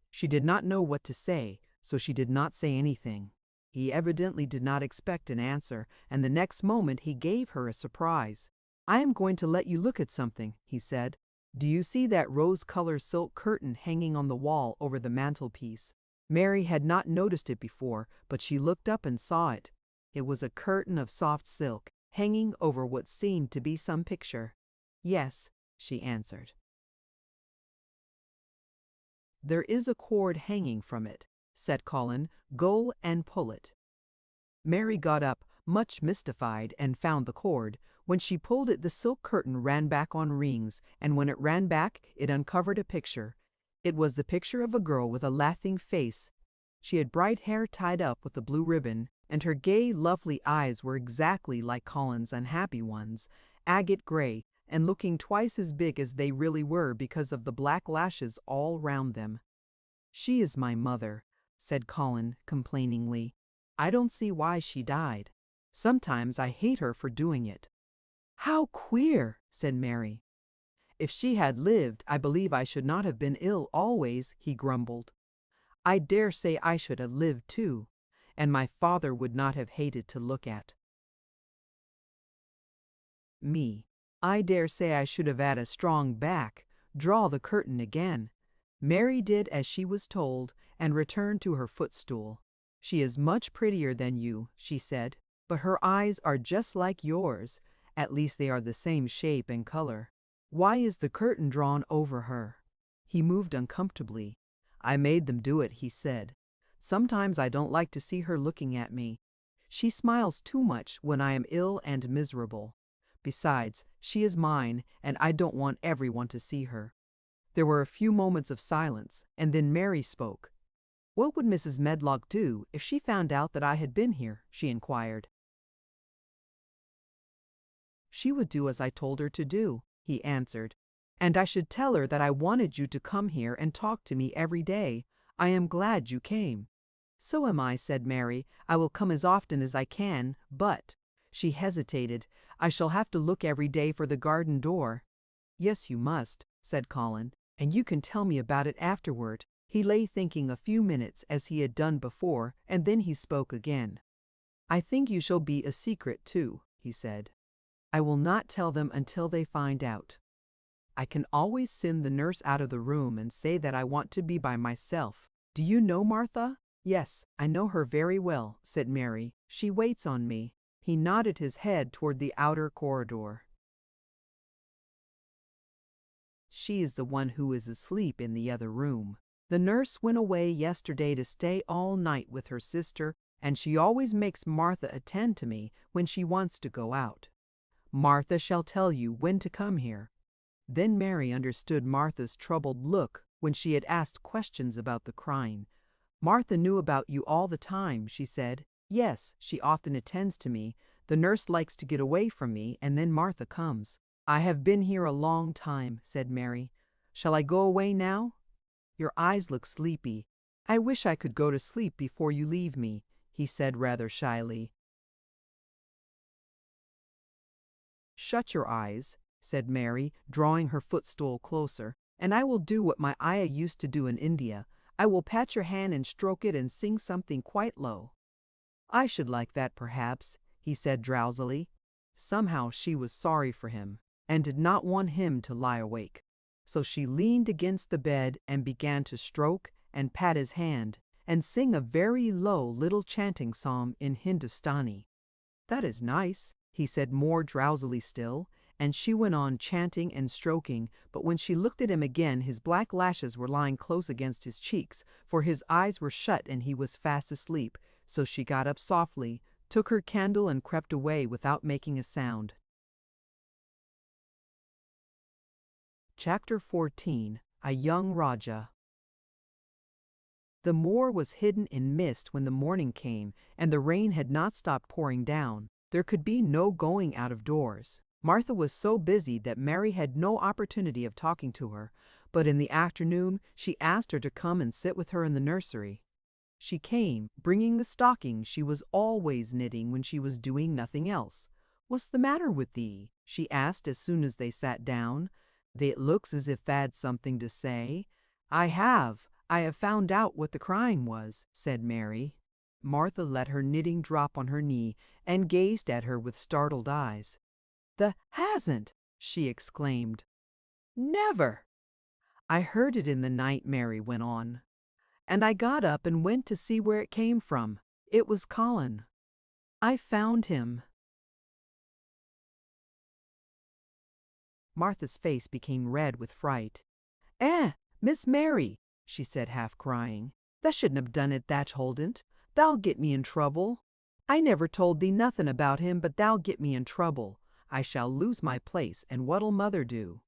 She did not know what to say, so she did not say anything. He evidently did not expect an answer, and the next moment he gave her a surprise. I am going to let you look at something, he said. Do you see that rose-colored silk curtain hanging on the wall over the mantelpiece? Mary had not noticed it before, but she looked up and saw it. It was a curtain of soft silk, hanging over what seemed to be some picture. Yes, she answered. There is a cord hanging from it, said Colin. Go and pull it. Mary got up, much mystified, and found the cord. When she pulled it, the silk curtain ran back on rings, and when it ran back, it uncovered a picture. It was the picture of a girl with a laughing face. She had bright hair tied up with a blue ribbon, and her gay, lovely eyes were exactly like Colin's unhappy ones, agate gray, and looking twice as big as they really were because of the black lashes all round them. She is my mother, said Colin complainingly. I don't see why she died. Sometimes I hate her for doing it. How queer, said Mary. If she had lived, I believe I should not have been ill always, he grumbled. I dare say I should have lived too, and my father would not have hated to look at me. I dare say I should have had a strong back. Draw the curtain again. Mary did as she was told, and returned to her footstool. She is much prettier than you, she said, but her eyes are just like yours. At least they are the same shape and color. Why is the curtain drawn over her? He moved uncomfortably. I made them do it, he said. Sometimes I don't like to see her looking at me. She smiles too much when I am ill and miserable. Besides, she is mine, and I don't want everyone to see her. There were a few moments of silence, and then Mary spoke. What would Mrs. Medlock do if she found out that I had been here? She inquired. She would do as I told her to do, he answered. And I should tell her that I wanted you to come here and talk to me every day. I am glad you came. So am I, said Mary. I will come as often as I can, but— She hesitated. I shall have to look every day for the garden door. Yes, you must, said Colin, and you can tell me about it afterward. He lay thinking a few minutes as he had done before, and then he spoke again. I think you shall be a secret too, he said. I will not tell them until they find out. I can always send the nurse out of the room and say that I want to be by myself. Do you know Martha? Yes, I know her very well, said Mary. She waits on me. He nodded his head toward the outer corridor. She is the one who is asleep in the other room. The nurse went away yesterday to stay all night with her sister, and she always makes Martha attend to me when she wants to go out. Martha shall tell you when to come here. Then Mary understood Martha's troubled look when she had asked questions about the crying. Martha knew about you all the time, she said. Yes, she often attends to me. The nurse likes to get away from me, and then Martha comes. I have been here a long time, said Mary. Shall I go away now? Your eyes look sleepy. I wish I could go to sleep before you leave me, he said rather shyly. Shut your eyes, said Mary, drawing her footstool closer, and I will do what my ayah used to do in India. I will pat your hand and stroke it and sing something quite low. I should like that, perhaps, he said drowsily. Somehow she was sorry for him, and did not want him to lie awake. So she leaned against the bed and began to stroke and pat his hand, and sing a very low little chanting psalm in Hindustani. That is nice, he said more drowsily still, and she went on chanting and stroking, but when she looked at him again his black lashes were lying close against his cheeks, for his eyes were shut and he was fast asleep, so she got up softly, took her candle and crept away without making a sound. Chapter 14. A Young Rajah. The moor was hidden in mist when the morning came, and the rain had not stopped pouring down. There could be no going out of doors. Martha was so busy that Mary had no opportunity of talking to her, but in the afternoon she asked her to come and sit with her in the nursery. She came, bringing the stocking she was always knitting when she was doing nothing else. What's the matter with thee? She asked as soon as they sat down. It looks as if tha'd something to say. I have found out what the crying was, said Mary. Martha let her knitting drop on her knee and gazed at her with startled eyes. The hasn't, she exclaimed. Never. I heard it in the night, Mary went on, and I got up and went to see where it came from. It was Colin. I found him. Martha's face became red with fright. Miss Mary, she said half crying, thou shouldn't have done it, that holdn't. Thou'll get me in trouble. I never told thee nothing about him, but thou'll get me in trouble. I shall lose my place, and what'll mother do?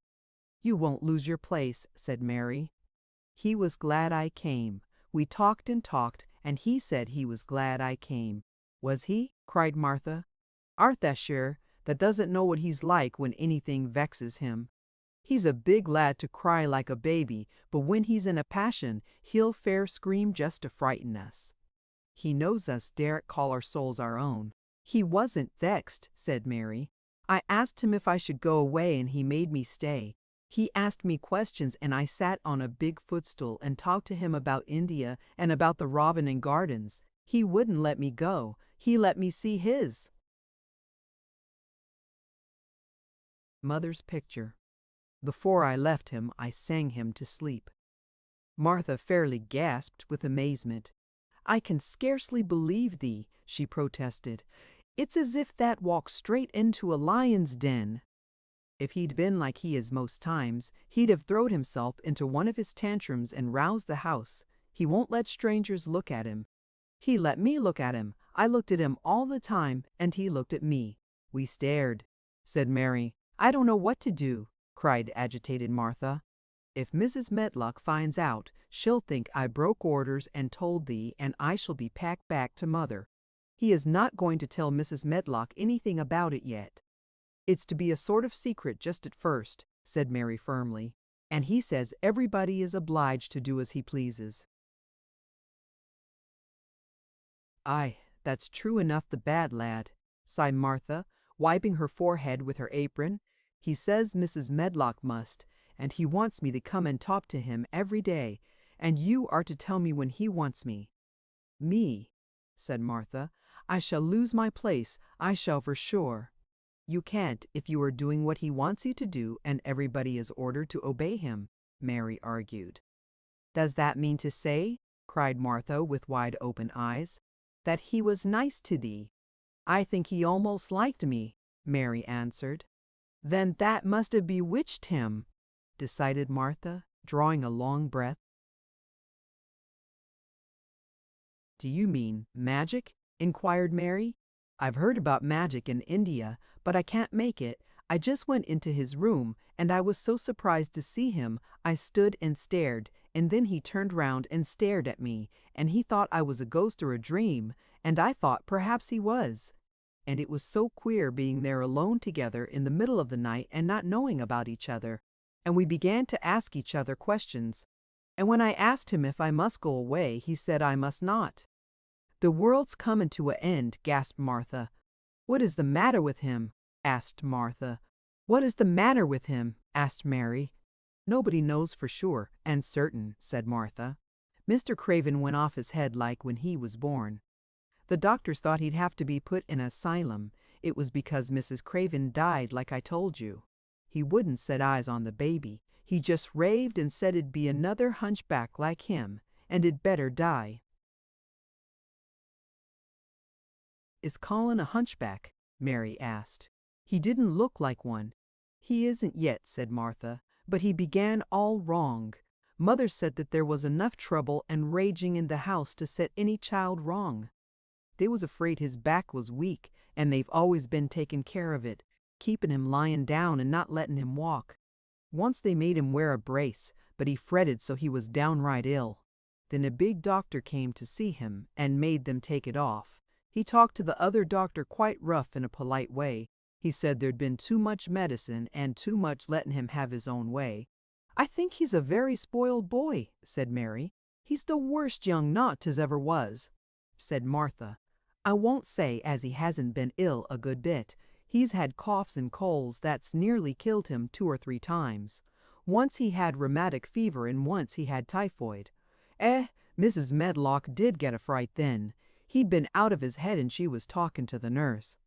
You won't lose your place, said Mary. He was glad I came. We talked and talked, and he said he was glad I came. Was he? Cried Martha. Art thou sure? That doesn't know what he's like when anything vexes him. He's a big lad to cry like a baby, but when he's in a passion, he'll fair scream just to frighten us. He knows us daren't call our souls our own. He wasn't vexed, said Mary. I asked him if I should go away and he made me stay. He asked me questions and I sat on a big footstool and talked to him about India and about the robin and gardens. He wouldn't let me go. He let me see his mother's picture. Before I left him, I sang him to sleep. Martha fairly gasped with amazement. I can scarcely believe thee, she protested. It's as if that walked straight into a lion's den. If he'd been like he is most times, he'd have throwed himself into one of his tantrums and roused the house. He won't let strangers look at him. He let me look at him. I looked at him all the time, and he looked at me. We stared, said Mary. I don't know what to do, cried agitated Martha. If Mrs. Medlock finds out, she'll think I broke orders and told thee, and I shall be packed back to mother. He is not going to tell Mrs. Medlock anything about it yet. It's to be a sort of secret just at first, said Mary firmly, and he says everybody is obliged to do as he pleases. Aye, that's true enough, the bad lad, sighed Martha, wiping her forehead with her apron. He says Mrs. Medlock must, and he wants me to come and talk to him every day, and you are to tell me when he wants me. Me, said Martha. I shall lose my place, I shall for sure. You can't if you are doing what he wants you to do and everybody is ordered to obey him, Mary argued. Does that mean to say, cried Martha with wide-open eyes, that he was nice to thee? I think he almost liked me, Mary answered. Then that must have bewitched him, decided Martha, drawing a long breath. Do you mean magic? Inquired Mary. I've heard about magic in India, but I can't make it. I just went into his room, and I was so surprised to see him, I stood and stared, and then he turned round and stared at me, and he thought I was a ghost or a dream, and I thought perhaps he was. And it was so queer being there alone together in the middle of the night and not knowing about each other. And we began to ask each other questions. And when I asked him if I must go away, he said I must not. The world's coming to an end, gasped Martha. What is the matter with him? Asked Martha. What is the matter with him? Asked Mary. Nobody knows for sure and certain, said Martha. Mr. Craven went off his head like when he was born. The doctors thought he'd have to be put in an asylum. It was because Mrs. Craven died like I told you. He wouldn't set eyes on the baby. He just raved and said it'd be another hunchback like him, and it'd better die. Is Colin a hunchback? Mary asked. He didn't look like one. He isn't yet, said Martha, but he began all wrong. Mother said that there was enough trouble and raging in the house to set any child wrong. They was afraid his back was weak, and they've always been taking care of it, keeping him lying down and not letting him walk. Once they made him wear a brace, but he fretted so he was downright ill. Then a big doctor came to see him and made them take it off. He talked to the other doctor quite rough in a polite way. He said there'd been too much medicine and too much letting him have his own way. I think he's a very spoiled boy, said Mary. He's the worst young naught as ever was, said Martha. I won't say as he hasn't been ill a good bit. He's had coughs and colds that's nearly killed him 2 or 3 times. Once he had rheumatic fever and once he had typhoid. Mrs. Medlock did get a fright then. He'd been out of his head and she was talking to the nurse,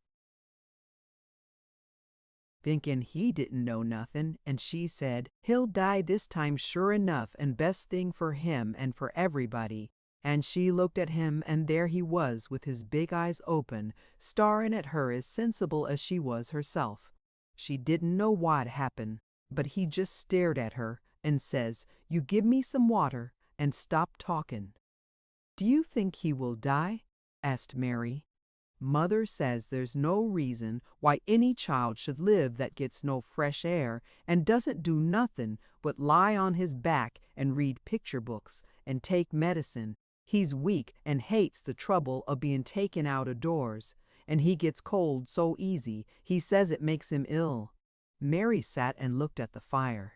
thinking he didn't know nothing, and she said, he'll die this time sure enough and best thing for him and for everybody. And she looked at him and there he was with his big eyes open, staring at her as sensible as she was herself. She didn't know what happened, but he just stared at her and says, you give me some water and stop talking. Do you think he will die? Asked Mary. Mother says there's no reason why any child should live that gets no fresh air and doesn't do nothing but lie on his back and read picture books and take medicine. He's weak and hates the trouble of being taken out of doors, and he gets cold so easy he says it makes him ill. Mary sat and looked at the fire.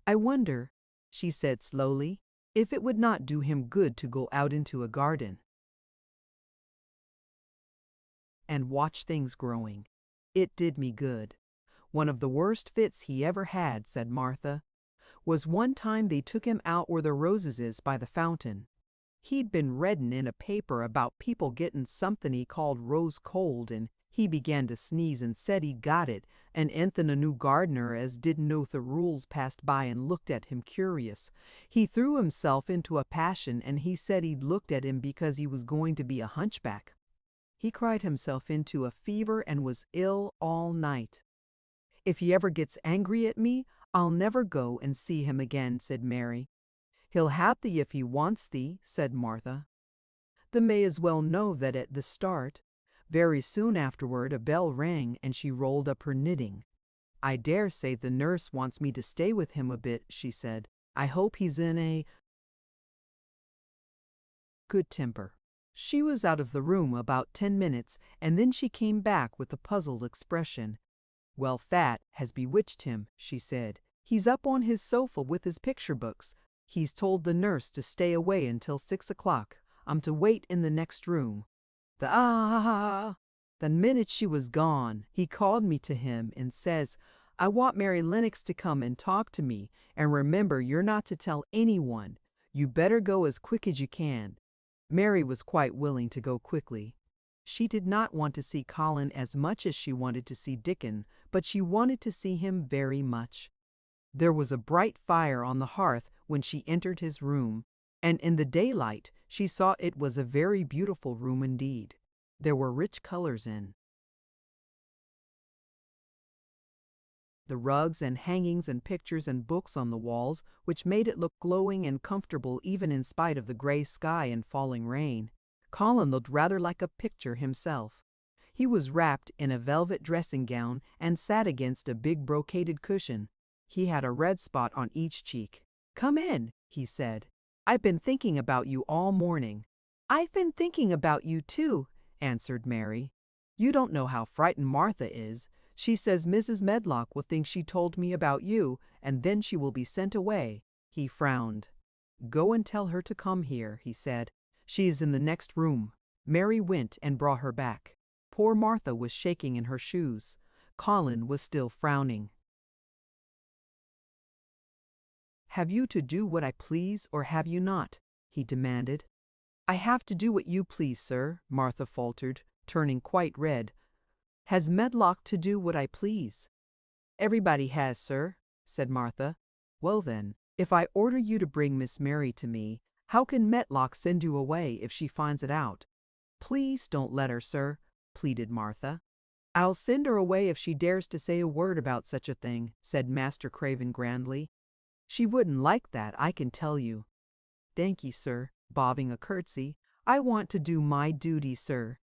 I wonder, she said slowly, if it would not do him good to go out into a garden and watch things growing. It did me good. One of the worst fits he ever had, said Martha. Was one time they took him out where the roses is by the fountain. He'd been readin' in a paper about people gettin' something he called rose cold, and he began to sneeze and said he'd got it, and enthen a new gardener as didn't know the rules passed by and looked at him curious. He threw himself into a passion, and he said he'd looked at him because he was going to be a hunchback. He cried himself into a fever and was ill all night. If he ever gets angry at me, I'll never go and see him again, said Mary. He'll have thee if he wants thee, said Martha. The may as well know that at the start. Very soon afterward a bell rang and she rolled up her knitting. I dare say the nurse wants me to stay with him a bit, she said. I hope he's in a good temper. She was out of the room about 10 minutes, and then she came back with a puzzled expression. Well, Fat has bewitched him, she said. He's up on his sofa with his picture books. He's told the nurse to stay away until 6 o'clock. I'm to wait in the next room. The minute she was gone, he called me to him and says, I want Mary Lennox to come and talk to me, and remember you're not to tell anyone. You better go as quick as you can. Mary was quite willing to go quickly. She did not want to see Colin as much as she wanted to see Dickon, but she wanted to see him very much. There was a bright fire on the hearth when she entered his room, and in the daylight she saw it was a very beautiful room indeed. There were rich colors in the rugs and hangings and pictures and books on the walls, which made it look glowing and comfortable even in spite of the gray sky and falling rain. Colin looked rather like a picture himself. He was wrapped in a velvet dressing gown and sat against a big brocaded cushion. He had a red spot on each cheek. Come in, he said. I've been thinking about you all morning. I've been thinking about you too, answered Mary. You don't know how frightened Martha is. She says Mrs. Medlock will think she told me about you, and then she will be sent away. He frowned. Go and tell her to come here, he said. She is in the next room. Mary went and brought her back. Poor Martha was shaking in her shoes. Colin was still frowning. Have you to do what I please, or have you not? He demanded. I have to do what you please, sir, Martha faltered, turning quite red. Has Medlock to do what I please? Everybody has, sir, said Martha. Well then, if I order you to bring Miss Mary to me, how can Medlock send you away if she finds it out? Please don't let her, sir, pleaded Martha. I'll send her away if she dares to say a word about such a thing, said Master Craven grandly. She wouldn't like that, I can tell you. Thank you, sir, bobbing a curtsy. I want to do my duty, sir.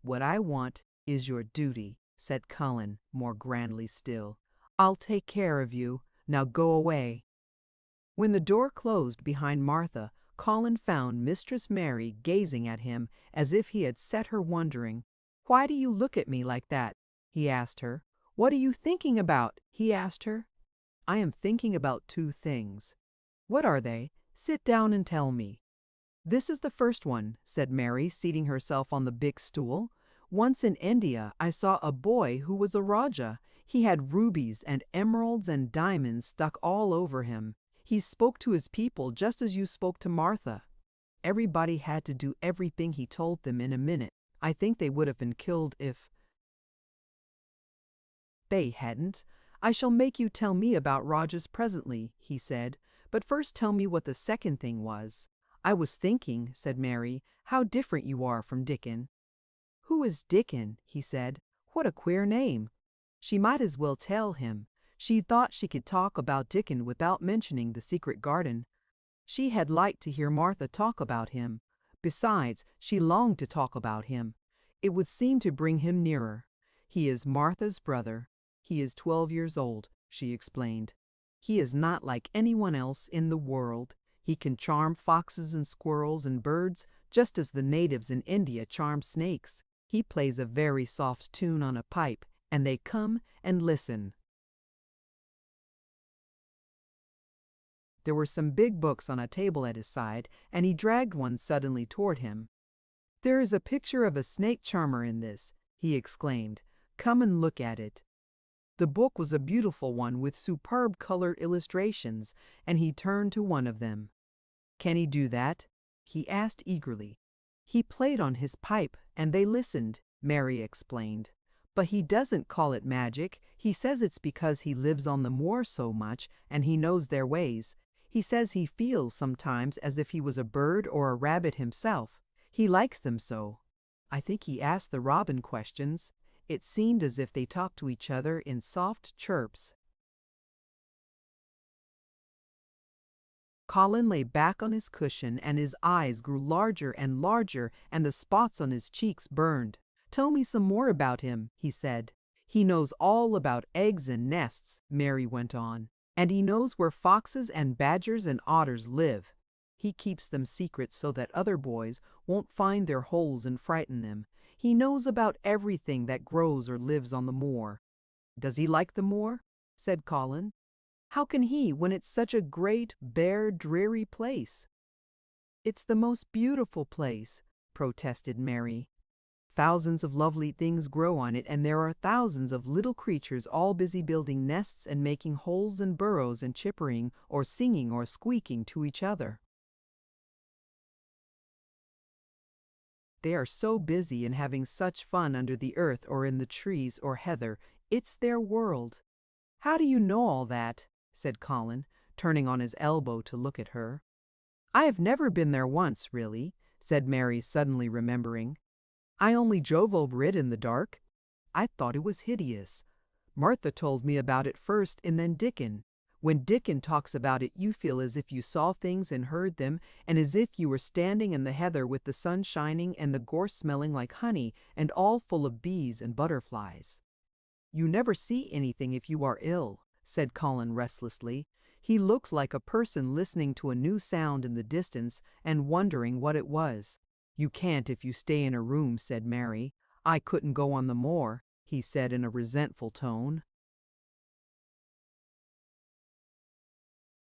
What I want is your duty, said Colin, more grandly still. I'll take care of you. Now go away. When the door closed behind Martha, Colin found Mistress Mary gazing at him as if he had set her wondering. Why do you look at me like that? He asked her. What are you thinking about? He asked her. I am thinking about two things. What are they? Sit down and tell me. This is the first one, said Mary, seating herself on the big stool. Once in India I saw a boy who was a Rajah. He had rubies and emeralds and diamonds stuck all over him. He spoke to his people just as you spoke to Martha. Everybody had to do everything he told them in a minute. I think they would have been killed if they hadn't. I shall make you tell me about Rajahs presently, he said, but first tell me what the second thing was. I was thinking, said Mary, how different you are from Dickon. Who is Dickon? He said. What a queer name. She might as well tell him. She thought she could talk about Dickon without mentioning the secret garden. She had liked to hear Martha talk about him. Besides, she longed to talk about him. It would seem to bring him nearer. He is Martha's brother. He is 12 years old, she explained. He is not like anyone else in the world. He can charm foxes and squirrels and birds, just as the natives in India charm snakes. He plays a very soft tune on a pipe, and they come and listen. There were some big books on a table at his side, and he dragged one suddenly toward him. There is a picture of a snake charmer in this, he exclaimed. Come and look at it. The book was a beautiful one with superb colored illustrations, and he turned to one of them. "Can he do that?" he asked eagerly. "He played on his pipe, and they listened," Mary explained. "But he doesn't call it magic. He says it's because he lives on the moor so much, and he knows their ways. He says he feels sometimes as if he was a bird or a rabbit himself. He likes them so. I think he asked the robin questions. It seemed as if they talked to each other in soft chirps." Colin lay back on his cushion, and his eyes grew larger and larger, and the spots on his cheeks burned. "Tell me some more about him," he said. "He knows all about eggs and nests," Mary went on. "And he knows where foxes and badgers and otters live. He keeps them secret so that other boys won't find their holes and frighten them. He knows about everything that grows or lives on the moor." "Does he like the moor?" said Colin. "How can he when it's such a great, bare, dreary place?" "It's the most beautiful place," protested Mary. "Thousands of lovely things grow on it, and there are thousands of little creatures all busy building nests and making holes and burrows and chippering or singing or squeaking to each other. They are so busy and having such fun under the earth or in the trees or heather. It's their world." "How do you know all that?" said Colin, turning on his elbow to look at her. "I have never been there once, really," said Mary, suddenly remembering. "I only drove over it in the dark. I thought it was hideous. Martha told me about it first, and then Dickon. When Dickon talks about it, you feel as if you saw things and heard them, and as if you were standing in the heather with the sun shining and the gorse smelling like honey and all full of bees and butterflies." "You never see anything if you are ill," said Colin restlessly. He looked like a person listening to a new sound in the distance and wondering what it was. "You can't if you stay in a room," said Mary. "I couldn't go on the moor," he said in a resentful tone.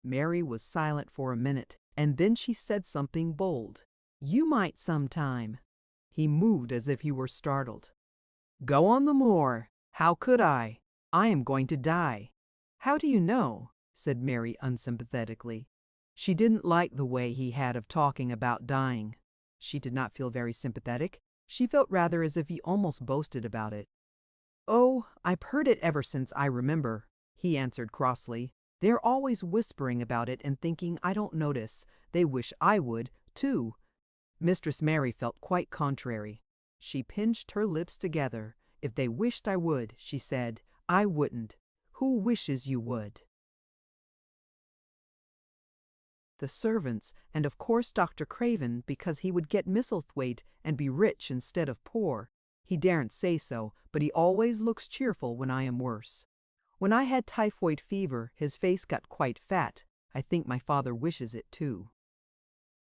Mary was silent for a minute, and then she said something bold. "You might sometime." He moved as if he were startled. "Go on the moor? How could I? I am going to die." "How do you know?" said Mary unsympathetically. She didn't like the way he had of talking about dying. She did not feel very sympathetic. She felt rather as if he almost boasted about it. "Oh, I've heard it ever since I remember," he answered crossly. "They're always whispering about it and thinking I don't notice. They wish I would, too." Mistress Mary felt quite contrary. She pinched her lips together. "If they wished I would," she said, "I wouldn't. Who wishes you would?" "The servants, and of course Dr. Craven, because he would get Misselthwaite and be rich instead of poor. He daren't say so, but he always looks cheerful when I am worse. When I had typhoid fever, his face got quite fat. I think my father wishes it too."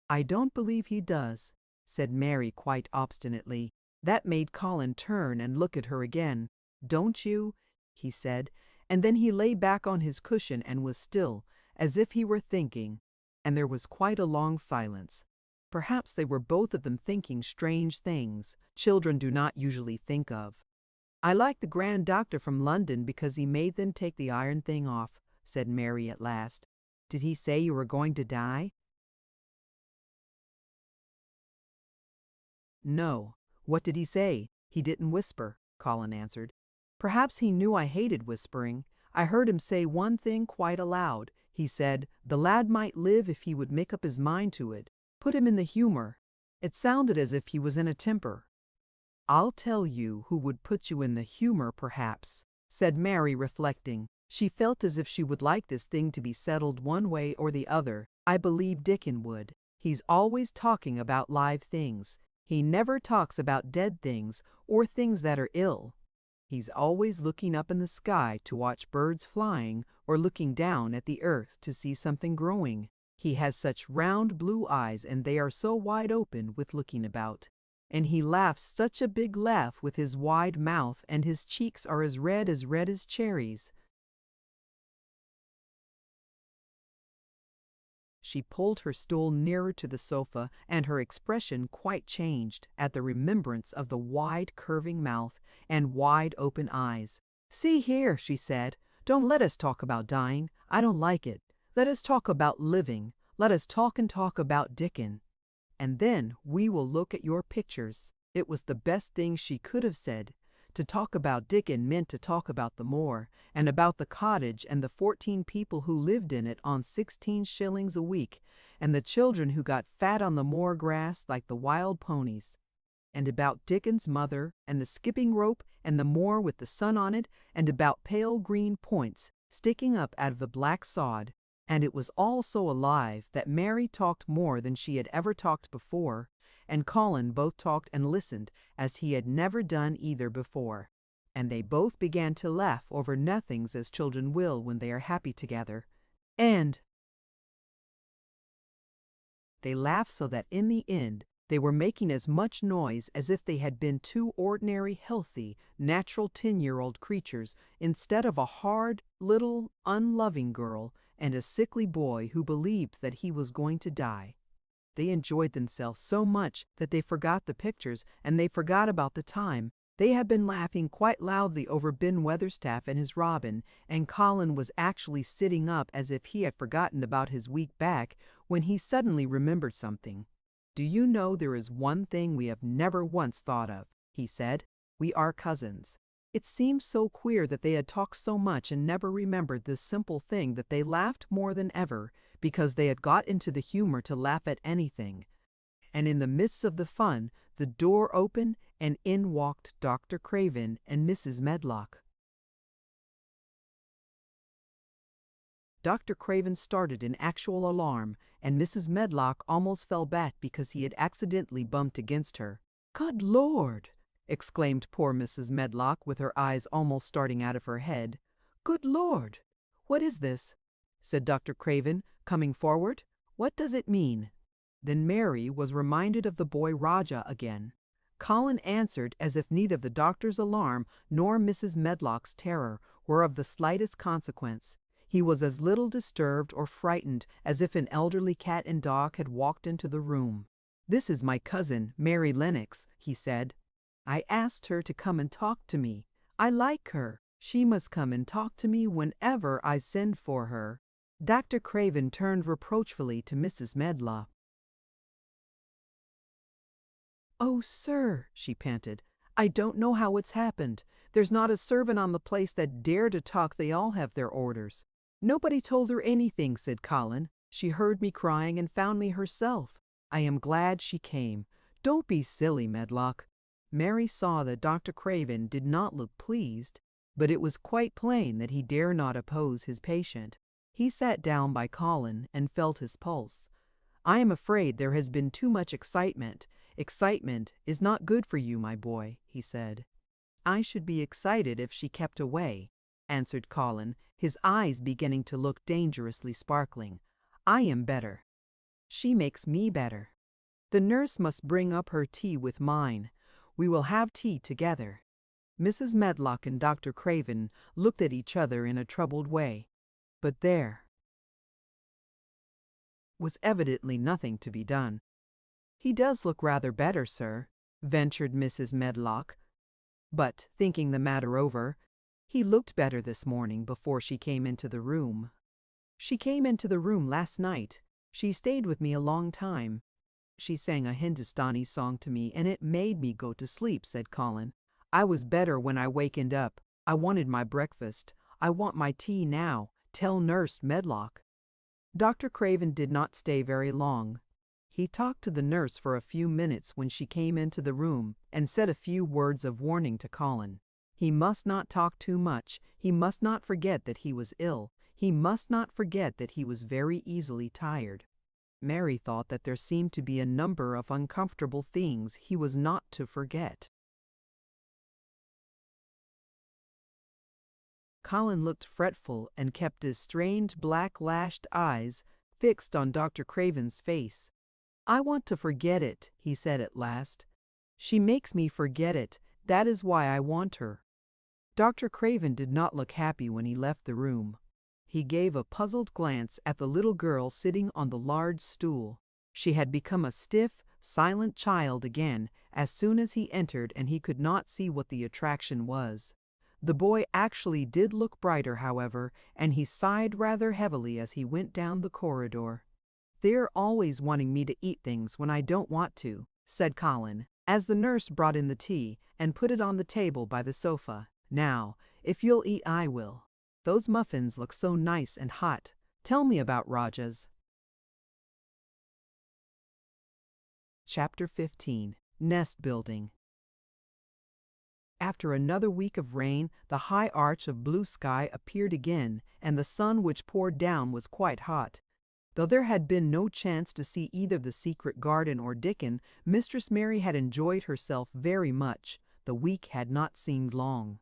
"I don't believe he does," said Mary quite obstinately. That made Colin turn and look at her again. "Don't you?" he said, and then he lay back on his cushion and was still, as if he were thinking, and there was quite a long silence. Perhaps they were both of them thinking strange things children do not usually think of. "I like the grand doctor from London because he made them take the iron thing off," said Mary at last. "Did he say you were going to die?" "No. What did he say?" "He didn't whisper," Colin answered. "Perhaps he knew I hated whispering. I heard him say one thing quite aloud. He said, the lad might live if he would make up his mind to it. Put him in the humor. It sounded as if he was in a temper." "I'll tell you who would put you in the humor, perhaps," said Mary, reflecting. She felt as if she would like this thing to be settled one way or the other. "I believe Dickon would. He's always talking about live things. He never talks about dead things or things that are ill. He's always looking up in the sky to watch birds flying or looking down at the earth to see something growing. He has such round blue eyes, and they are so wide open with looking about. And he laughs such a big laugh with his wide mouth, and his cheeks are as red as cherries." She pulled her stool nearer to the sofa, and her expression quite changed at the remembrance of the wide curving mouth and wide open eyes. "See here," she said, "don't let us talk about dying. I don't like it. Let us talk about living. Let us talk and talk about Dickon. And then we will look at your pictures." It was the best thing she could have said. To talk about Dickon meant to talk about the moor, and about the cottage and the 14 people who lived in it on 16 shillings a week, and the children who got fat on the moor grass like the wild ponies, and about Dickon's mother, and the skipping rope, and the moor with the sun on it, and about pale green points sticking up out of the black sod. And it was all so alive that Mary talked more than she had ever talked before, and Colin both talked and listened as he had never done either before. And they both began to laugh over nothings as children will when they are happy together. And they laughed so that in the end they were making as much noise as if they had been two ordinary, healthy, natural 10-year-old creatures instead of a hard, little, unloving girl and a sickly boy who believed that he was going to die. They enjoyed themselves so much that they forgot the pictures and they forgot about the time. They had been laughing quite loudly over Ben Weatherstaff and his robin, and Colin was actually sitting up as if he had forgotten about his weak back when he suddenly remembered something. "Do you know there is one thing we have never once thought of?" he said. "We are cousins." It seemed so queer that they had talked so much and never remembered this simple thing that they laughed more than ever, because they had got into the humor to laugh at anything. And in the midst of the fun, the door opened and in walked Dr. Craven and Mrs. Medlock. Dr. Craven started in actual alarm, and Mrs. Medlock almost fell back because he had accidentally bumped against her. "Good Lord!" exclaimed poor Mrs. Medlock, with her eyes almost starting out of her head. "Good Lord! What is this?" said Dr. Craven, coming forward. "What does it mean?" Then Mary was reminded of the boy Rajah again. Colin answered as if neither the doctor's alarm nor Mrs. Medlock's terror were of the slightest consequence. He was as little disturbed or frightened as if an elderly cat and dog had walked into the room. "This is my cousin, Mary Lennox," he said. "I asked her to come and talk to me. I like her. She must come and talk to me whenever I send for her." Dr. Craven turned reproachfully to Mrs. Medlock. "Oh, sir," she panted, "I don't know how it's happened. There's not a servant on the place that dare to talk. They all have their orders." "Nobody told her anything," said Colin. "She heard me crying and found me herself. I am glad she came. Don't be silly, Medlock." Mary saw that Dr. Craven did not look pleased, but it was quite plain that he dare not oppose his patient. He sat down by Colin and felt his pulse. "I am afraid there has been too much excitement. Excitement is not good for you, my boy," he said. "I should be excited if she kept away," answered Colin, his eyes beginning to look dangerously sparkling. "I am better. She makes me better. The nurse must bring up her tea with mine. We will have tea together." Mrs. Medlock and Dr. Craven looked at each other in a troubled way, but there was evidently nothing to be done. "He does look rather better, sir," ventured Mrs. Medlock. But, thinking the matter over, "He looked better this morning before she came into the room. She came into the room last night. She stayed with me a long time. She sang a Hindustani song to me and it made me go to sleep," said Colin. "I was better when I wakened up. I wanted my breakfast. I want my tea now. Tell Nurse Medlock." Dr. Craven did not stay very long. He talked to the nurse for a few minutes when she came into the room and said a few words of warning to Colin. He must not talk too much. He must not forget that he was ill. He must not forget that he was very easily tired. Mary thought that there seemed to be a number of uncomfortable things he was not to forget. Colin looked fretful and kept his strained black-lashed eyes fixed on Dr. Craven's face. "I want to forget it," he said at last. "She makes me forget it. That is why I want her." Dr. Craven did not look happy when he left the room. He gave a puzzled glance at the little girl sitting on the large stool. She had become a stiff, silent child again as soon as he entered, and he could not see what the attraction was. The boy actually did look brighter, however, and he sighed rather heavily as he went down the corridor. "They're always wanting me to eat things when I don't want to," said Colin, as the nurse brought in the tea and put it on the table by the sofa. "Now, if you'll eat, I will. Those muffins look so nice and hot. Tell me about Rajas." Chapter 15. Nest Building. After another week of rain, the high arch of blue sky appeared again, and the sun which poured down was quite hot. Though there had been no chance to see either the secret garden or Dickon, Mistress Mary had enjoyed herself very much. The week had not seemed long.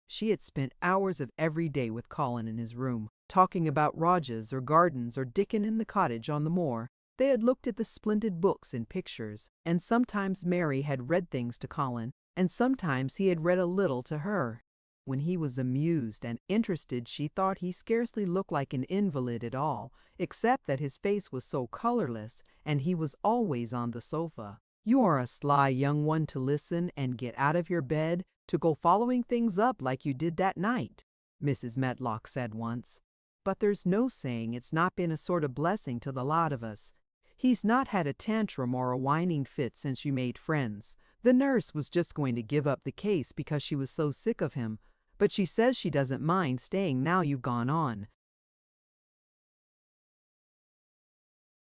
She had spent hours of every day with Colin in his room, talking about Rajas or gardens or Dickon in the cottage on the moor. They had looked at the splendid books and pictures, and sometimes Mary had read things to Colin, and sometimes he had read a little to her. When he was amused and interested, she thought he scarcely looked like an invalid at all, except that his face was so colorless, and he was always on the sofa. "You are a sly young one to listen and get out of your bed, to go following things up like you did that night," Mrs. Medlock said once. "But there's no saying it's not been a sort of blessing to the lot of us. He's not had a tantrum or a whining fit since you made friends. The nurse was just going to give up the case because she was so sick of him, but she says she doesn't mind staying now you've gone on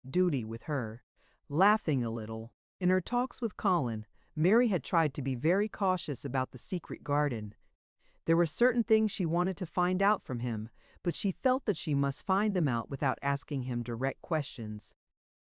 duty with her." Laughing a little, in her talks with Colin, Mary had tried to be very cautious about the secret garden. There were certain things she wanted to find out from him, but she felt that she must find them out without asking him direct questions.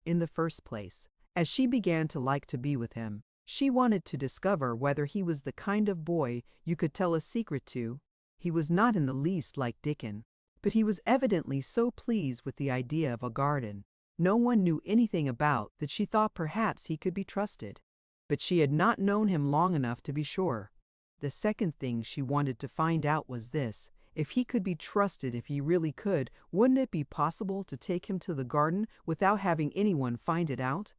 In the first place, as she began to like to be with him, she wanted to discover whether he was the kind of boy you could tell a secret to. He was not in the least like Dickon, but he was evidently so pleased with the idea of a garden no one knew anything about that she thought perhaps he could be trusted. But she had not known him long enough to be sure. The second thing she wanted to find out was this: if he could be trusted, if he really could, wouldn't it be possible to take him to the garden without having anyone find it out?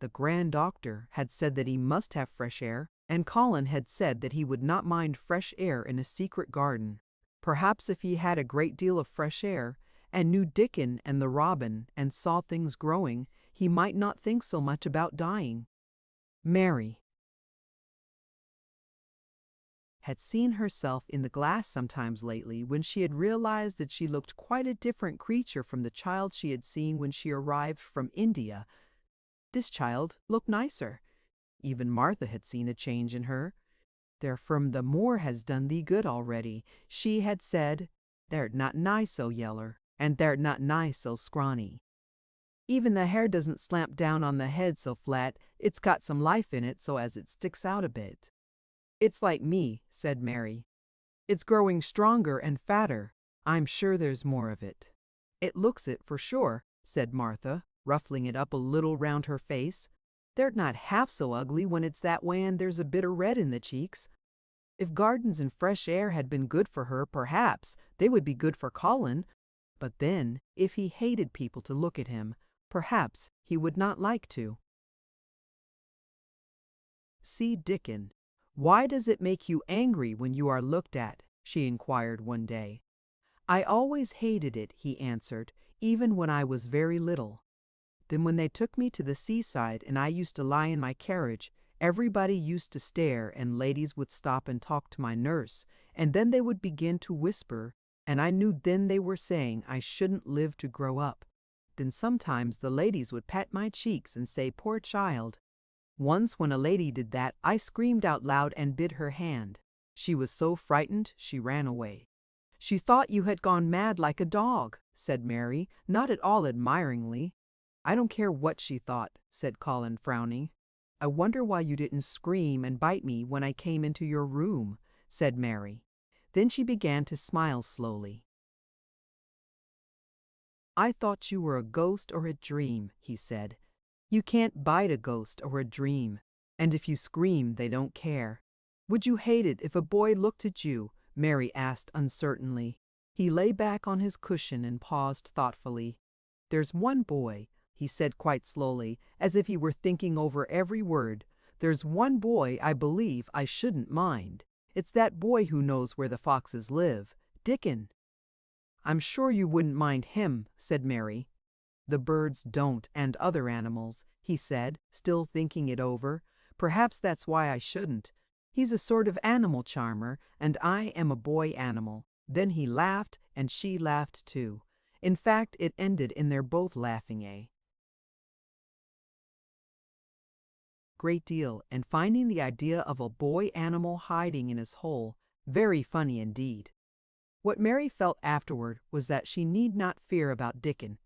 The Grand Doctor had said that he must have fresh air, and Colin had said that he would not mind fresh air in a secret garden. Perhaps if he had a great deal of fresh air, and knew Dickon and the robin, and saw things growing, he might not think so much about dying. Mary had seen herself in the glass sometimes lately, when she had realized that she looked quite a different creature from the child she had seen when she arrived from India. This child looked nicer. Even Martha had seen a change in her. "They're from the moor has done thee good already," she had said. "They're not nigh so yeller, and they're not nigh so scrawny. Even the hair doesn't slamp down on the head so flat, it's got some life in it so as it sticks out a bit." "It's like me," said Mary. "It's growing stronger and fatter. I'm sure there's more of it." "It looks it for sure," said Martha, ruffling it up a little round her face. "They're not half so ugly when it's that way and there's a bit of red in the cheeks. If gardens and fresh air had been good for her, perhaps they would be good for Colin. But then, if he hated people to look at him, perhaps he would not like to." "See Dickon. Why does it make you angry when you are looked at?" she inquired one day. "I always hated it," he answered, "even when I was very little. Then when they took me to the seaside and I used to lie in my carriage, everybody used to stare, and ladies would stop and talk to my nurse, and then they would begin to whisper, and I knew then they were saying I shouldn't live to grow up. Then sometimes the ladies would pat my cheeks and say, 'Poor child.' Once when a lady did that, I screamed out loud and bit her hand. She was so frightened she ran away." "She thought you had gone mad like a dog," said Mary, not at all admiringly. "I don't care what she thought," said Colin, frowning. "I wonder why you didn't scream and bite me when I came into your room," said Mary. Then she began to smile slowly. "I thought you were a ghost or a dream," he said. "You can't bite a ghost or a dream, and if you scream they don't care." "Would you hate it if a boy looked at you?" Mary asked uncertainly. He lay back on his cushion and paused thoughtfully. "There's one boy," he said quite slowly, as if he were thinking over every word. "There's one boy I believe I shouldn't mind." It's that boy who knows where the foxes live, Dickon." "I'm sure you wouldn't mind him," said Mary. "The birds don't, and other animals," he said, still thinking it over. "Perhaps that's why I shouldn't. He's a sort of animal charmer, and I am a boy animal." Then he laughed, and she laughed too. In fact, it ended in their both laughing a great deal, and finding the idea of a boy animal hiding in his hole very funny indeed. What Mary felt afterward was that she need not fear about Dickon.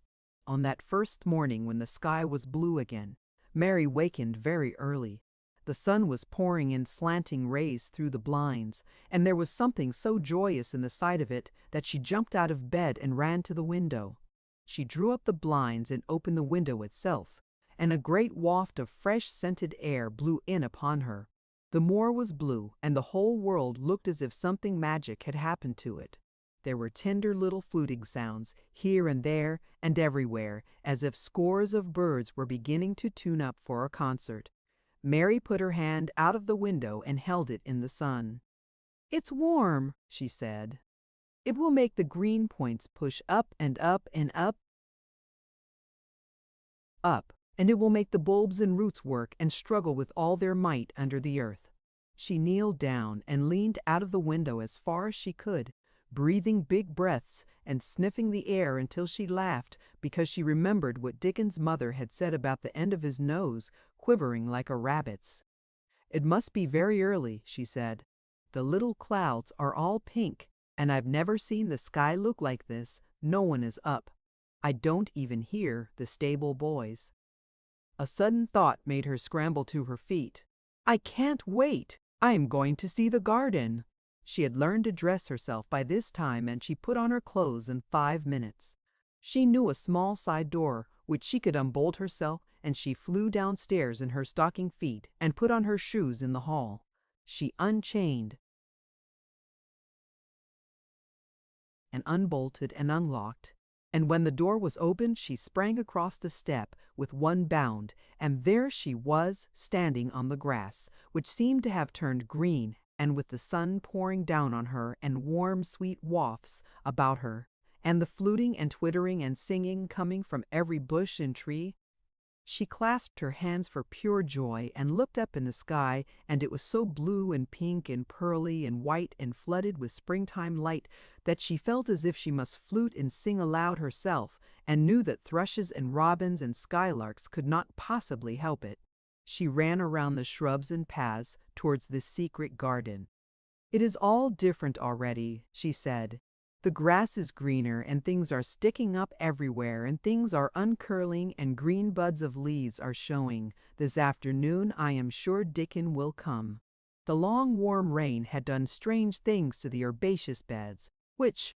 On that first morning when the sky was blue again, Mary wakened very early. The sun was pouring in slanting rays through the blinds, and there was something so joyous in the sight of it that she jumped out of bed and ran to the window. She drew up the blinds and opened the window itself, and a great waft of fresh scented air blew in upon her. The moor was blue, and the whole world looked as if something magic had happened to it. There were tender little fluting sounds, here and there and everywhere, as if scores of birds were beginning to tune up for a concert. Mary put her hand out of the window and held it in the sun. "It's warm," she said. "It will make the green points push up and up and up, and it will make the bulbs and roots work and struggle with all their might under the earth." She kneeled down and leaned out of the window as far as she could, breathing big breaths and sniffing the air until she laughed because she remembered what Dickon's mother had said about the end of his nose quivering like a rabbit's. "It must be very early," she said. "The little clouds are all pink, and I've never seen the sky look like this. No one is up. I don't even hear the stable boys." A sudden thought made her scramble to her feet. "I can't wait. I am going to see the garden." She had learned to dress herself by this time, and she put on her clothes in 5 minutes. She knew a small side door which she could unbolt herself, and she flew downstairs in her stocking feet and put on her shoes in the hall. She unchained and unbolted and unlocked, and when the door was opened she sprang across the step with one bound, and there she was standing on the grass, which seemed to have turned green, and with the sun pouring down on her and warm sweet wafts about her, and the fluting and twittering and singing coming from every bush and tree. She clasped her hands for pure joy and looked up in the sky, and it was so blue and pink and pearly and white and flooded with springtime light that she felt as if she must flute and sing aloud herself, and knew that thrushes and robins and skylarks could not possibly help it. She ran around the shrubs and paths towards this secret garden. "It is all different already," she said. "The grass is greener, and things are sticking up everywhere, and things are uncurling, and green buds of leaves are showing. This afternoon I am sure Dickon will come." The long warm rain had done strange things to the herbaceous beds, which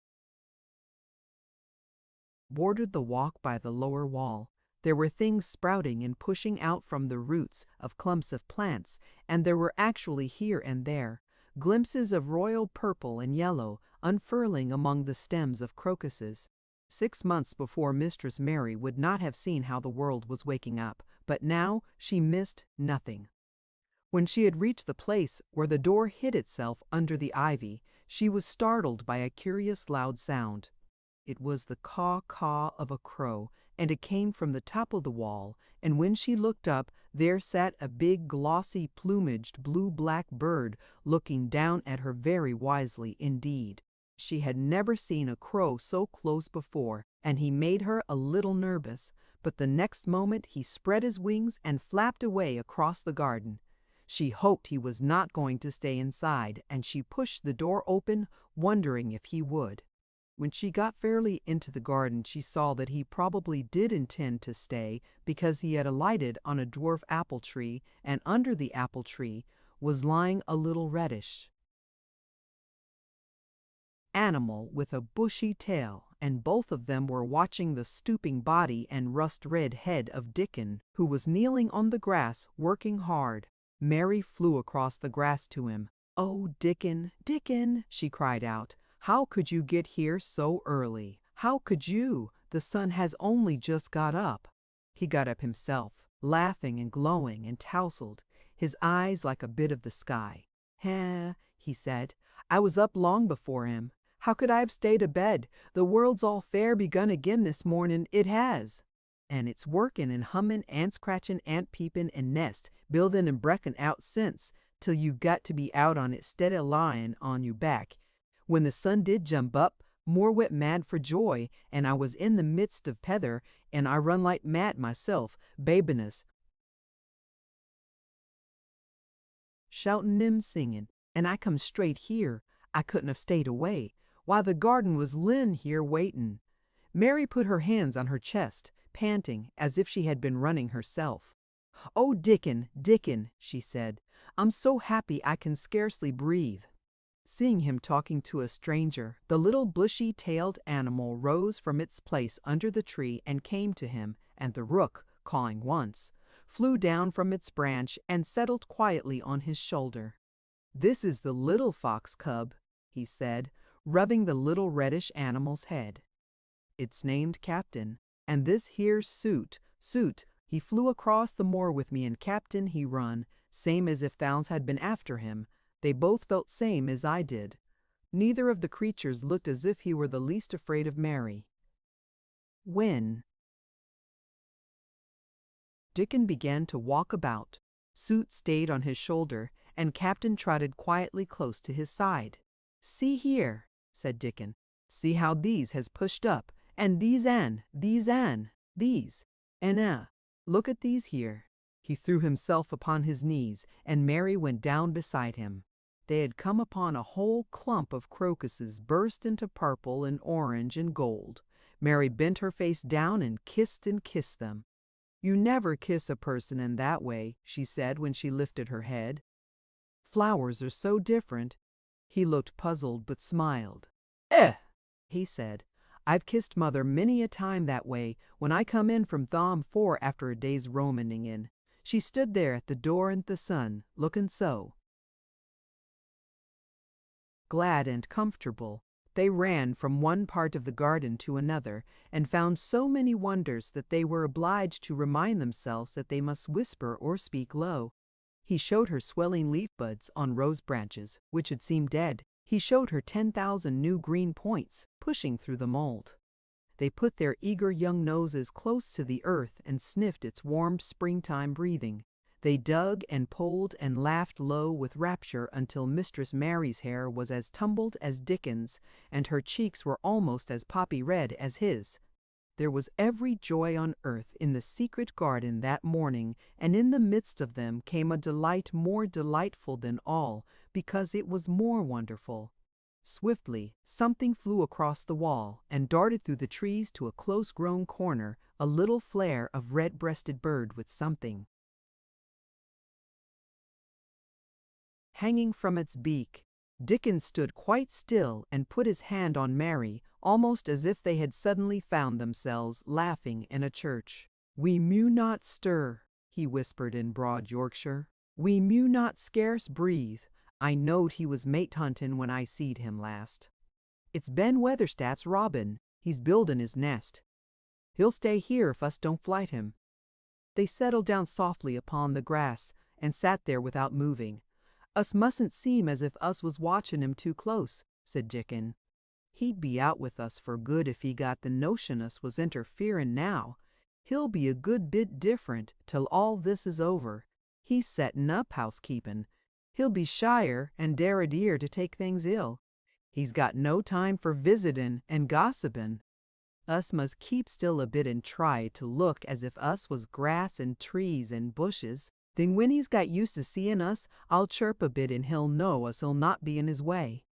bordered the walk by the lower wall. There were things sprouting and pushing out from the roots of clumps of plants, and there were actually here and there glimpses of royal purple and yellow unfurling among the stems of crocuses. 6 months before, Mistress Mary would not have seen how the world was waking up, but now she missed nothing. When she had reached the place where the door hid itself under the ivy, she was startled by a curious loud sound. It was the caw-caw of a crow, and it came from the top of the wall, and when she looked up, there sat a big, glossy, plumaged, blue-black bird looking down at her very wisely indeed. She had never seen a crow so close before, and he made her a little nervous, but the next moment he spread his wings and flapped away across the garden. She hoped he was not going to stay inside, and she pushed the door open, wondering if he would. When she got fairly into the garden, she saw that he probably did intend to stay, because he had alighted on a dwarf apple tree, and under the apple tree was lying a little reddish animal with a bushy tail, and both of them were watching the stooping body and rust-red head of Dickon, who was kneeling on the grass working hard. Mary flew across the grass to him. "Oh, Dickon, Dickon," she cried out. "How could you get here so early? How could you? The sun has only just got up." He got up himself, laughing and glowing and tousled, his eyes like a bit of the sky. he said. I was up long before him. How could I have stayed abed? The world's all fair begun again this morning, it has. And it's workin' and hummin' and scratchin' and peepin' and nest, buildin' and breckin' out since, till you got to be out on it stead o' lyin' on your back. When the sun did jump up, more went mad for joy, and I was in the midst of Pether, and I run like mad myself, babiness, shoutin' and singin', and I come straight here. I couldn't have stayed away. Why, the garden was lyin' here waitin'. Mary put her hands on her chest, panting as if she had been running herself. "Oh, Dickon, Dickon," she said, "I'm so happy I can scarcely breathe." Seeing him talking to a stranger, the little bushy-tailed animal rose from its place under the tree and came to him, and the rook, cawing once, flew down from its branch and settled quietly on his shoulder. "This is the little fox cub," he said, rubbing the little reddish animal's head. "It's named Captain, and this here's Soot. Soot, he flew across the moor with me, and Captain he run, same as if thous had been after him. They both felt same as I did." Neither of the creatures looked as if he were the least afraid of Mary. When Dickon began to walk about, Soot stayed on his shoulder, and Captain trotted quietly close to his side. "See here," said Dickon. "See how these has pushed up, and these, and look at these here." He threw himself upon his knees, and Mary went down beside him. They had come upon a whole clump of crocuses burst into purple and orange and gold. Mary bent her face down and kissed them. "You never kiss a person in that way," she said when she lifted her head. "Flowers are so different." He looked puzzled but smiled. He said, "I've kissed mother many a time that way when I come in from Thom 4 after a day's romaning in. She stood there at the door in the sun, looking so glad and comfortable." They ran from one part of the garden to another, and found so many wonders that they were obliged to remind themselves that they must whisper or speak low. He showed her swelling leaf buds on rose branches, which had seemed dead. He showed her 10,000 new green points, pushing through the mold. They put their eager young noses close to the earth and sniffed its warm springtime breathing. They dug and pulled and laughed low with rapture until Mistress Mary's hair was as tumbled as Dickon's, and her cheeks were almost as poppy red as his. There was every joy on earth in the secret garden that morning, and in the midst of them came a delight more delightful than all, because it was more wonderful. Swiftly, something flew across the wall and darted through the trees to a close-grown corner, a little flare of red-breasted bird with something hanging from its beak. Dickon stood quite still and put his hand on Mary, almost as if they had suddenly found themselves laughing in a church. "We mew not stir," he whispered in broad Yorkshire. "We mew not scarce breathe. I knowed he was mate huntin' when I seed him last. It's Ben Weatherstaff's robin. He's buildin' his nest. He'll stay here if us don't flight him." They settled down softly upon the grass and sat there without moving. "Us mustn't seem as if us was watchin' him too close," said Dickon. "He'd be out with us for good if he got the notion us was interferin' now. He'll be a good bit different till all this is over. He's settin' up housekeepin'. He'll be shyer and derrideer to take things ill. He's got no time for visitin' and gossipin'. Us must keep still a bit and try to look as if us was grass and trees and bushes. Then when he's got used to seein' us, I'll chirp a bit and he'll know us'll not be in his way."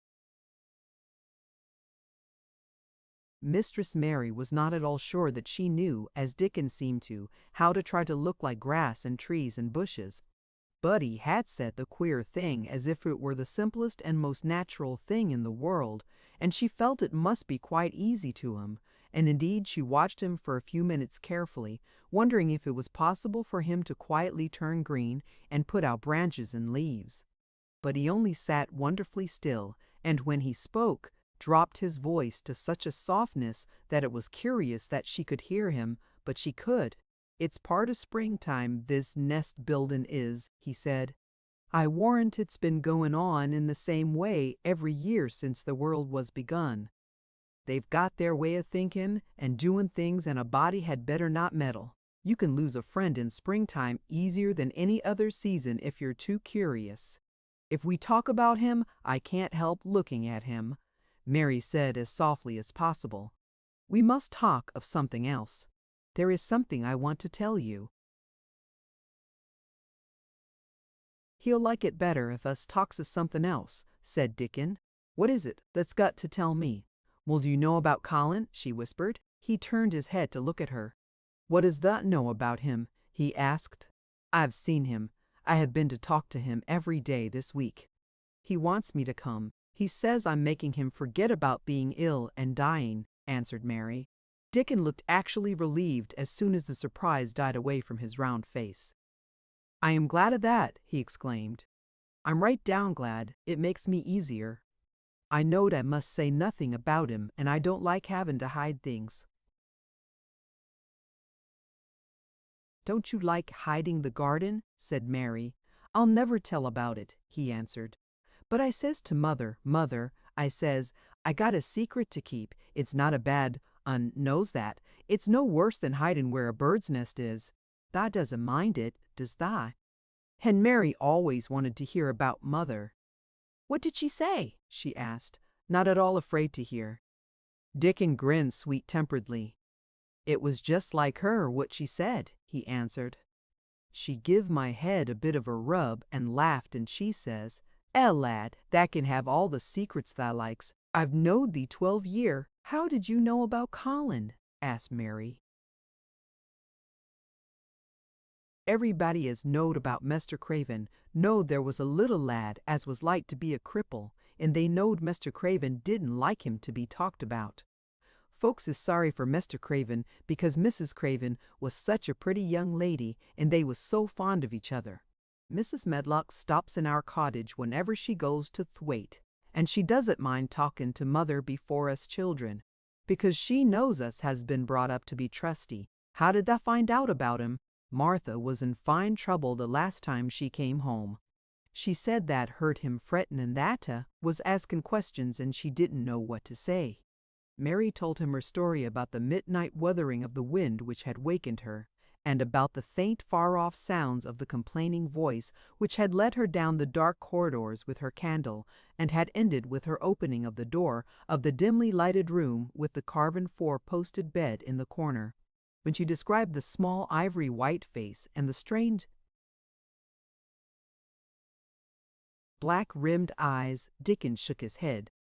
Mistress Mary was not at all sure that she knew, as Dickon seemed to, how to try to look like grass and trees and bushes. But he had said the queer thing as if it were the simplest and most natural thing in the world, and she felt it must be quite easy to him, and indeed she watched him for a few minutes carefully, wondering if it was possible for him to quietly turn green and put out branches and leaves. But he only sat wonderfully still, and when he spoke, dropped his voice to such a softness that it was curious that she could hear him, but she could. "It's part of springtime, this nest buildin' is," he said. I warrant it's been going on in the same way every year since the world was begun. They've got their way of thinking and doing things, and a body had better not meddle. You can lose a friend in springtime easier than any other season if you're too curious. If we talk about him, I can't help looking at him," Mary said as softly as possible. "We must talk of something else. There is something I want to tell you." "He'll like it better if us talks of something else," said Dickon. "What is it that's got to tell me?" "Well, do you know about Colin?" she whispered. He turned his head to look at her. "What does that know about him?" he asked. "I've seen him. I have been to talk to him every day this week. He wants me to come. He says I'm making him forget about being ill and dying," answered Mary. Dickon looked actually relieved as soon as the surprise died away from his round face. "I am glad of that," he exclaimed. "I'm right down glad. It makes me easier. I knowed I must say nothing about him, and I don't like having to hide things." "Don't you like hiding the garden?" said Mary. "I'll never tell about it," he answered. "But I says to mother, 'Mother,' I says, 'I got a secret to keep. It's not a bad un knows that. It's no worse than hiding where a bird's nest is. Tha doesn't mind it, does tha?'" And Mary always wanted to hear about mother. "What did she say?" she asked, not at all afraid to hear. Dickon grinned sweet-temperedly. "It was just like her what she said," he answered. "She give my head a bit of a rub and laughed, and she says, 'Lad, tha can have all the secrets tha likes. I've knowed thee 12 year.'" "How did you know about Colin?" asked Mary. "Everybody as knowed about Mester Craven knowed there was a little lad as was like to be a cripple, and they knowed Mester Craven didn't like him to be talked about. Folks is sorry for Mester Craven because Mrs. Craven was such a pretty young lady, and they was so fond of each other. Mrs. Medlock stops in our cottage whenever she goes to Thwaite, and she doesn't mind talking to mother before us children, because she knows us has been brought up to be trusty. How did tha find out about him? Martha was in fine trouble the last time she came home. She said that hurt him frettin' and that was asking questions and she didn't know what to say." Mary told him her story about the midnight wuthering of the wind which had wakened her, and about the faint far-off sounds of the complaining voice which had led her down the dark corridors with her candle, and had ended with her opening of the door of the dimly lighted room with the carven four-posted bed in the corner. When she described the small ivory white face and the strained black-rimmed eyes, Dickon shook his head.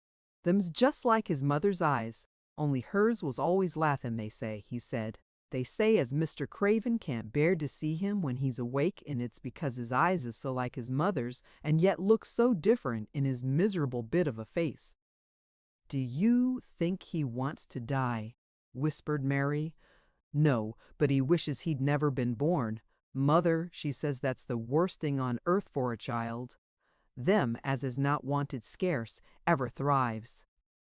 "Them's just like his mother's eyes, only hers was always laughin', they say," he said. "They say as Mr. Craven can't bear to see him when he's awake, and it's because his eyes is so like his mother's, and yet look so different in his miserable bit of a face." "Do you think he wants to die?" whispered Mary. "No, but he wishes he'd never been born. Mother, she says that's the worst thing on earth for a child. Them as is not wanted scarce ever thrives.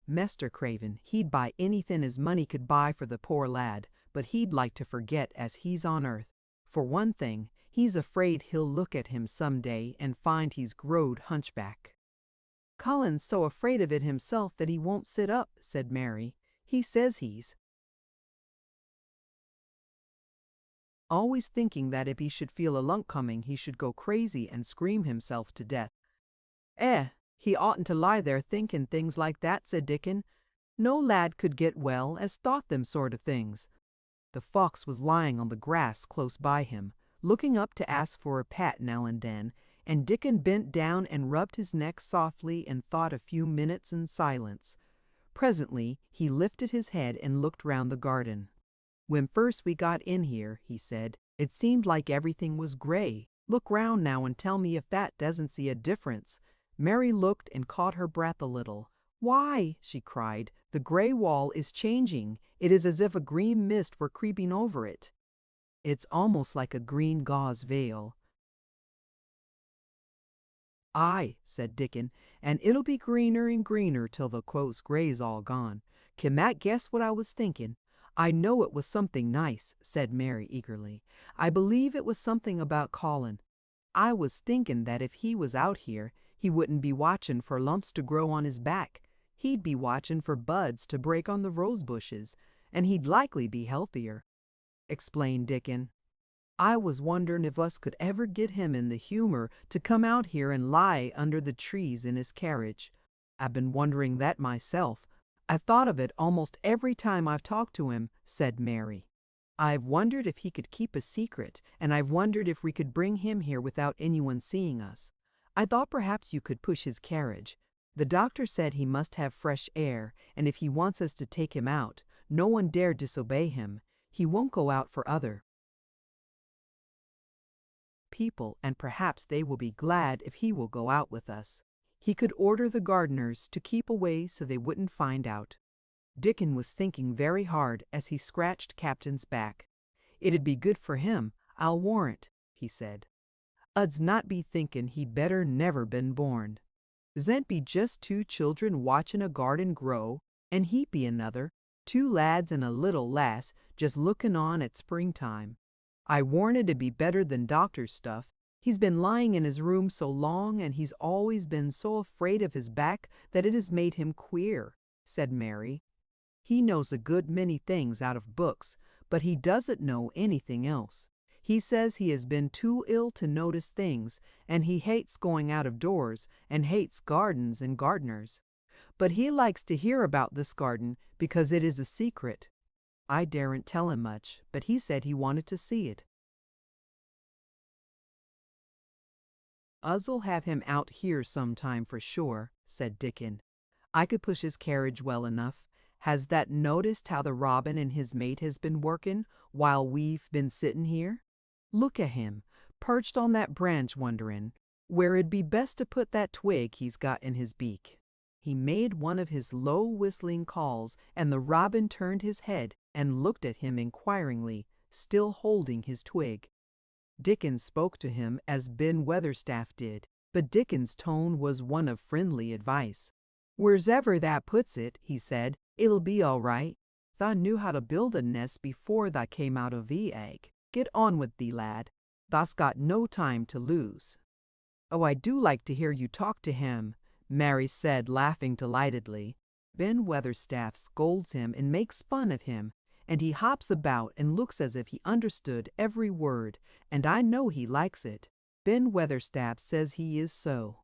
Mester Craven, he'd buy anything his money could buy for the poor lad, but he'd like to forget as he's on earth. For one thing, he's afraid he'll look at him some day and find he's growed hunchback." "Colin's so afraid of it himself that he won't sit up," said Mary. "He says he's always thinking that if he should feel a lump coming he should go crazy and scream himself to death." He oughtn't to lie there thinking things like that," said Dickon. "No lad could get well as thought them sort of things." The fox was lying on the grass close by him, looking up to ask for a pat now and then, and Dickon bent down and rubbed his neck softly and thought a few minutes in silence. Presently he lifted his head and looked round the garden. "When first we got in here," he said, "it seemed like everything was gray. Look round now and tell me if that doesn't see a difference." Mary looked and caught her breath a little. "Why," she cried, "the gray wall is changing. It is as if a green mist were creeping over it. It's almost like a green gauze veil." "Aye," said Dickon, "and it'll be greener and greener till the close gray's all gone. Can Matt guess what I was thinking?" "I know it was something nice," said Mary eagerly. "I believe it was something about Colin." I was thinking that if he was out here, he wouldn't be watching for lumps to grow on his back. He'd be watching for buds to break on the rose bushes, and he'd likely be healthier," explained Dickon. "I was wondering if us could ever get him in the humor to come out here and lie under the trees in his carriage. I've been wondering that myself. I've thought of it almost every time I've talked to him," said Mary. "I've wondered if he could keep a secret, and I've wondered if we could bring him here without anyone seeing us. I thought perhaps you could push his carriage. The doctor said he must have fresh air, and if he wants us to take him out, no one dare disobey him. He won't go out for other people, and perhaps they will be glad if he will go out with us. He could order the gardeners to keep away so they wouldn't find out." Dickon was thinking very hard as he scratched Captain's back. "It'd be good for him, I'll warrant," he said. "Ud's not be thinking he'd better never been born. Zent be just two children watching a garden grow, and he be another, two lads and a little lass just looking on at springtime. I warrant it'd be better than doctor's stuff. He's been lying in his room so long, and he's always been so afraid of his back that it has made him queer," said Mary. "He knows a good many things out of books, but he doesn't know anything else. He says he has been too ill to notice things, and he hates going out of doors, and hates gardens and gardeners. But he likes to hear about this garden because it is a secret. I daren't tell him much, but he said he wanted to see it." "Us'll have him out here sometime for sure," said Dickon. "I could push his carriage well enough. Has that noticed how the robin and his mate has been working while we've been sitting here? Look at him, perched on that branch wondering where it'd be best to put that twig he's got in his beak." He made one of his low whistling calls, and the robin turned his head and looked at him inquiringly, still holding his twig. Dickon spoke to him as Ben Weatherstaff did, but Dickon's tone was one of friendly advice. "Wherever that puts it," he said, "it'll be all right. Tha knew how to build a nest before tha came out of the egg. Get on with thee, lad. Tha's got no time to lose." "Oh, I do like to hear you talk to him," Mary said, laughing delightedly. "Ben Weatherstaff scolds him and makes fun of him, and he hops about and looks as if he understood every word, and I know he likes it. Ben Weatherstaff says he is so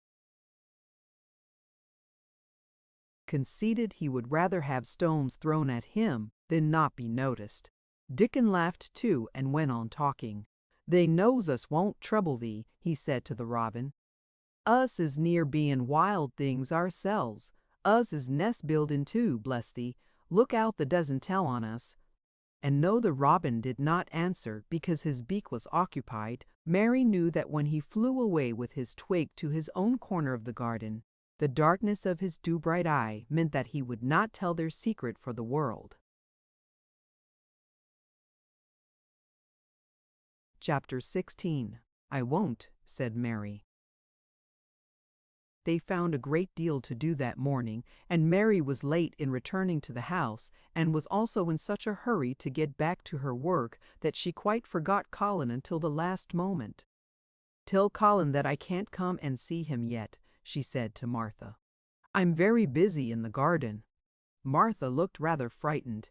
conceited he would rather have stones thrown at him than not be noticed." Dickon laughed too and went on talking. "They knows us won't trouble thee," he said to the robin. "Us is near being wild things ourselves. Us is nest building too, bless thee. Look out the doesn't tell on us." And though the robin did not answer because his beak was occupied, Mary knew that when he flew away with his twig to his own corner of the garden, the darkness of his dew-bright eye meant that he would not tell their secret for the world. Chapter 16. "I won't," said Mary. They found a great deal to do that morning, and Mary was late in returning to the house, and was also in such a hurry to get back to her work that she quite forgot Colin until the last moment. "Tell Colin that I can't come and see him yet," she said to Martha. "I'm very busy in the garden." Martha looked rather frightened.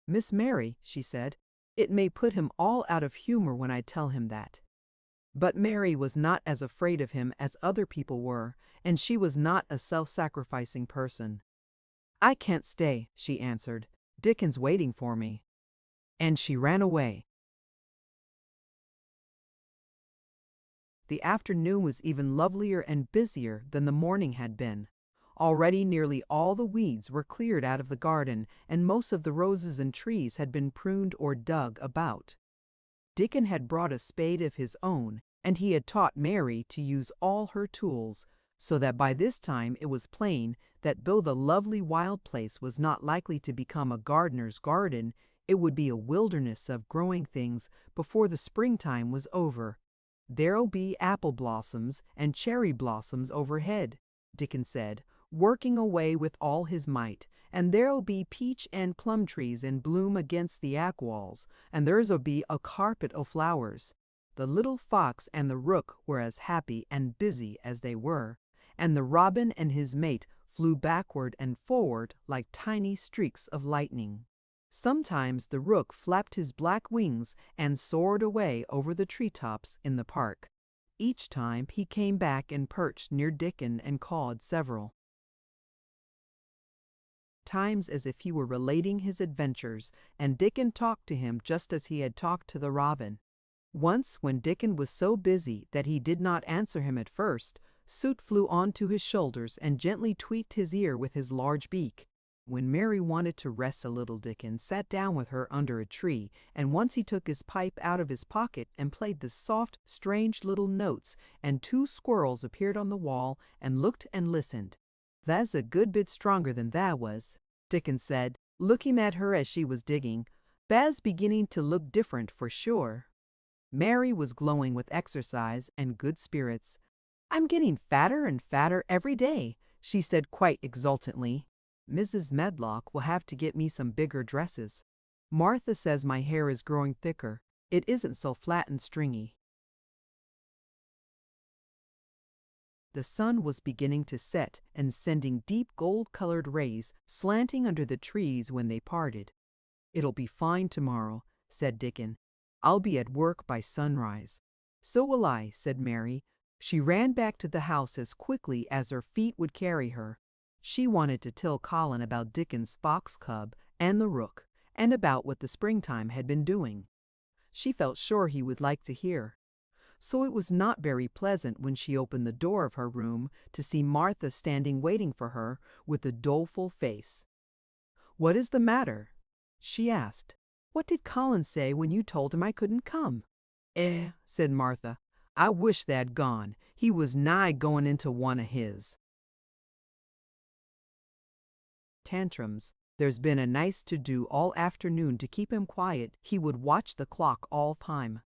Miss Mary," she said, "it may put him all out of humor when I tell him that." But Mary was not as afraid of him as other people were, and she was not a self-sacrificing person. "I can't stay," she answered. "Dickon's waiting for me." And she ran away. The afternoon was even lovelier and busier than the morning had been. Already nearly all the weeds were cleared out of the garden, and most of the roses and trees had been pruned or dug about. Dickon had brought a spade of his own, and he had taught Mary to use all her tools, so that by this time it was plain that though the lovely wild place was not likely to become a gardener's garden, it would be a wilderness of growing things before the springtime was over. "There'll be apple blossoms and cherry blossoms overhead," Dickon said, working away with all his might, "and there'll be peach and plum trees in bloom against the ack walls, and there'll be a carpet o' flowers. The little fox and the rook were as happy and busy as they were, and the robin and his mate flew backward and forward like tiny streaks of lightning. Sometimes the rook flapped his black wings and soared away over the treetops in the park. Each time he came back and perched near Dickon and cawed several times as if he were relating his adventures, and Dickon talked to him just as he had talked to the robin. Once, when Dickon was so busy that he did not answer him at first, Soot flew onto his shoulders and gently tweaked his ear with his large beak. When Mary wanted to rest a little, Dickon sat down with her under a tree, and once he took his pipe out of his pocket and played the soft, strange little notes, and 2 squirrels appeared on the wall and looked and listened. "That's a good bit stronger than that was," Dickon said, looking at her as she was digging. "Ba's beginning to look different for sure." Mary was glowing with exercise and good spirits. "I'm getting fatter and fatter every day," she said quite exultantly. "Mrs. Medlock will have to get me some bigger dresses. Martha says my hair is growing thicker. It isn't so flat and stringy." The sun was beginning to set and sending deep gold-colored rays slanting under the trees when they parted. "It'll be fine tomorrow," said Dickon. "I'll be at work by sunrise." "So will I," said Mary. She ran back to the house as quickly as her feet would carry her. She wanted to tell Colin about Dickon's fox cub and the rook, and about what the springtime had been doing. She felt sure he would like to hear. So it was not very pleasant when she opened the door of her room to see Martha standing waiting for her with a doleful face. "What is the matter?" she asked. "What did Colin say when you told him I couldn't come?" Said Martha. "I wish they'd gone. He was nigh going into one of his tantrums. There's been a nice to-do all afternoon to keep him quiet. He would watch the clock all time."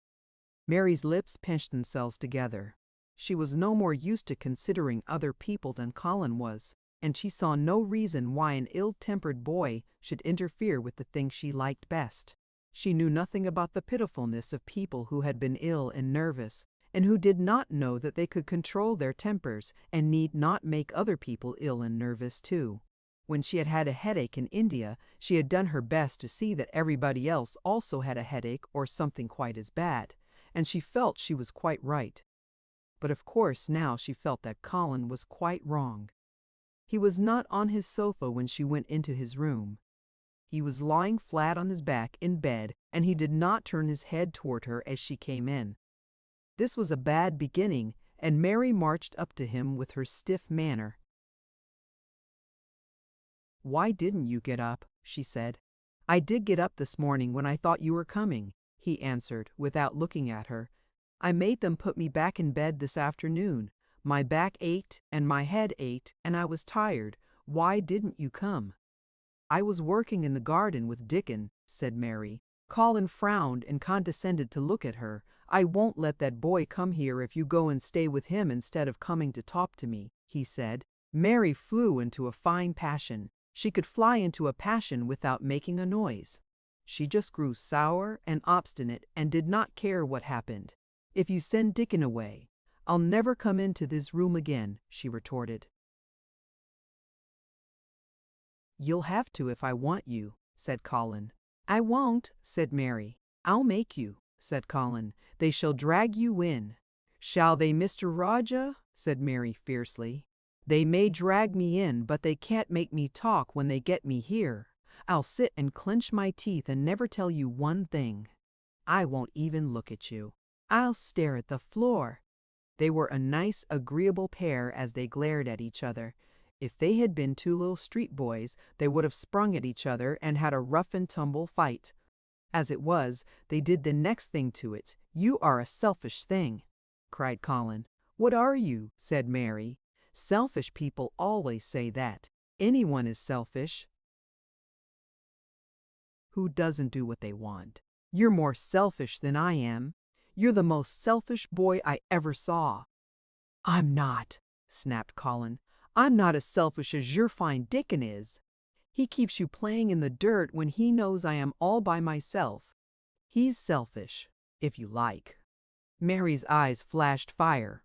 Mary's lips pinched themselves together. She was no more used to considering other people than Colin was, and she saw no reason why an ill-tempered boy should interfere with the thing she liked best. She knew nothing about the pitifulness of people who had been ill and nervous, and who did not know that they could control their tempers and need not make other people ill and nervous too. When she had had a headache in India, she had done her best to see that everybody else also had a headache or something quite as bad, and she felt she was quite right. But of course now she felt that Colin was quite wrong. He was not on his sofa when she went into his room. He was lying flat on his back in bed, and he did not turn his head toward her as she came in. This was a bad beginning, and Mary marched up to him with her stiff manner. "Why didn't you get up?" she said. "I did get up this morning when I thought you were coming," he answered, without looking at her. "I made them put me back in bed this afternoon. My back ached and my head ached, and I was tired. Why didn't you come?" "I was working in the garden with Dickon," said Mary. Colin frowned and condescended to look at her. "I won't let that boy come here if you go and stay with him instead of coming to talk to me," he said. Mary flew into a fine passion. She could fly into a passion without making a noise. She just grew sour and obstinate and did not care what happened. "If you send Dickon away, I'll never come into this room again," she retorted. "You'll have to if I want you," said Colin. "I won't," said Mary. "I'll make you," said Colin. "They shall drag you in." "Shall they, Mr. Rajah?" said Mary fiercely. "They may drag me in, but they can't make me talk when they get me here. I'll sit and clench my teeth and never tell you one thing. I won't even look at you. I'll stare at the floor." They were a nice, agreeable pair as they glared at each other. If they had been 2 little street boys, they would have sprung at each other and had a rough-and-tumble fight. As it was, they did the next thing to it. "You are a selfish thing," cried Colin. "What are you?" said Mary. "Selfish people always say that. Anyone is selfish who doesn't do what they want. You're more selfish than I am. You're the most selfish boy I ever saw." "I'm not," snapped Colin. "I'm not as selfish as your fine Dickon is. He keeps you playing in the dirt when he knows I am all by myself. He's selfish, if you like." Mary's eyes flashed fire.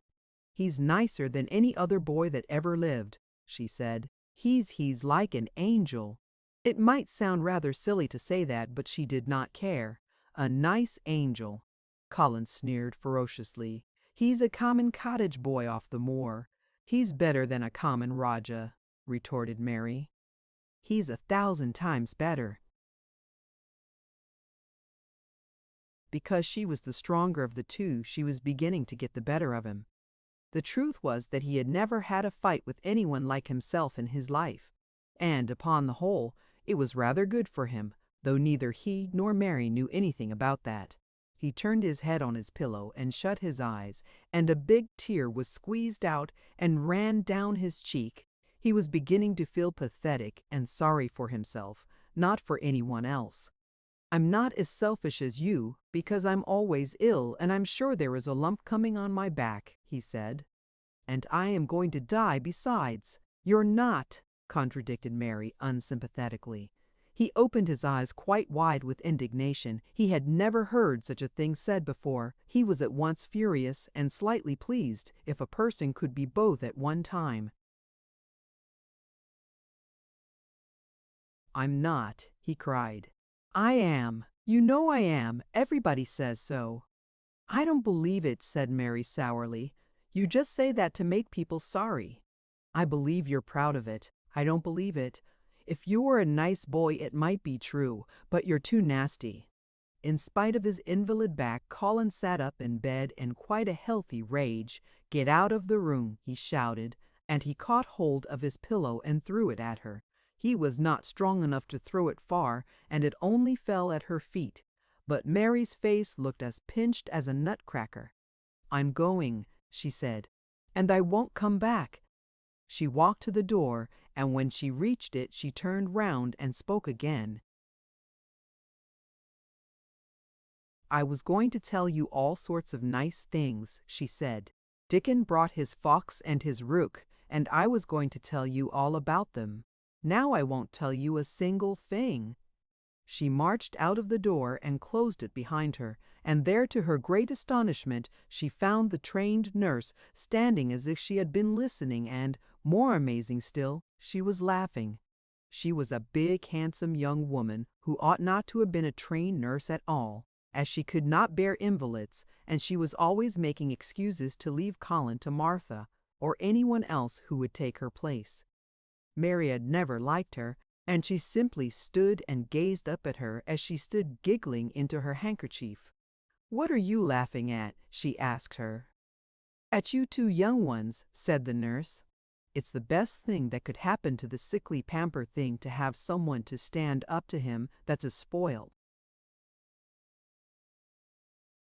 "He's nicer than any other boy that ever lived," she said. He's like an angel." It might sound rather silly to say that, but she did not care. "A nice angel," Colin sneered ferociously. "He's a common cottage boy off the moor." "He's better than a common Rajah," retorted Mary. "He's 1,000 times better." Because she was the stronger of the two, she was beginning to get the better of him. The truth was that he had never had a fight with anyone like himself in his life. And, upon the whole, it was rather good for him, though neither he nor Mary knew anything about that. He turned his head on his pillow and shut his eyes, and a big tear was squeezed out and ran down his cheek. He was beginning to feel pathetic and sorry for himself, not for anyone else. "I'm not as selfish as you, because I'm always ill, and I'm sure there is a lump coming on my back," he said. "And I am going to die besides." "You're not," contradicted Mary unsympathetically. He opened his eyes quite wide with indignation. He had never heard such a thing said before. He was at once furious and slightly pleased, if a person could be both at one time. "I'm not," he cried. "I am. You know I am. Everybody says so." "I don't believe it," said Mary sourly. "You just say that to make people sorry." "I believe you're proud of it. I don't believe it. If you were a nice boy it might be true, but you're too nasty." In spite of his invalid back, Colin sat up in bed in quite a healthy rage. "Get out of the room," he shouted, and he caught hold of his pillow and threw it at her. He was not strong enough to throw it far, and it only fell at her feet. But Mary's face looked as pinched as a nutcracker. "I'm going," she said, "and I won't come back." She walked to the door, and when she reached it she turned round and spoke again. "I was going to tell you all sorts of nice things," she said. "Dickon brought his fox and his rook, and I was going to tell you all about them. Now I won't tell you a single thing." She marched out of the door and closed it behind her, and there to her great astonishment she found the trained nurse standing as if she had been listening, and, more amazing still, she was laughing. She was a big, handsome young woman who ought not to have been a trained nurse at all, as she could not bear invalids, and she was always making excuses to leave Colin to Martha, or anyone else who would take her place. Mary had never liked her, and she simply stood and gazed up at her as she stood giggling into her handkerchief. "What are you laughing at?" she asked her. "At you two young ones," said the nurse. "It's the best thing that could happen to the sickly pamper thing to have someone to stand up to him that's as spoiled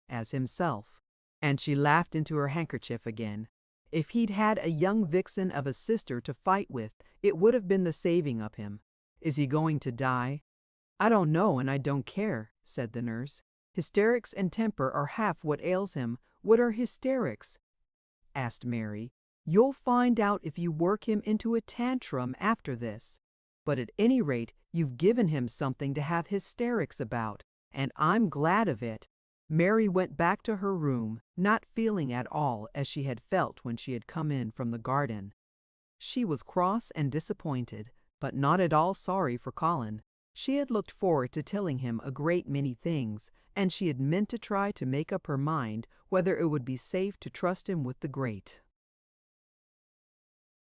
as himself." And she laughed into her handkerchief again. "If he'd had a young vixen of a sister to fight with, it would have been the saving of him. Is he going to die?" "I don't know, and I don't care," said the nurse. "Hysterics and temper are half what ails him." "What are hysterics?" asked Mary. "You'll find out if you work him into a tantrum after this. But at any rate, you've given him something to have hysterics about, and I'm glad of it." Mary went back to her room, not feeling at all as she had felt when she had come in from the garden. She was cross and disappointed, but not at all sorry for Colin. She had looked forward to telling him a great many things, and she had meant to try to make up her mind whether it would be safe to trust him with the great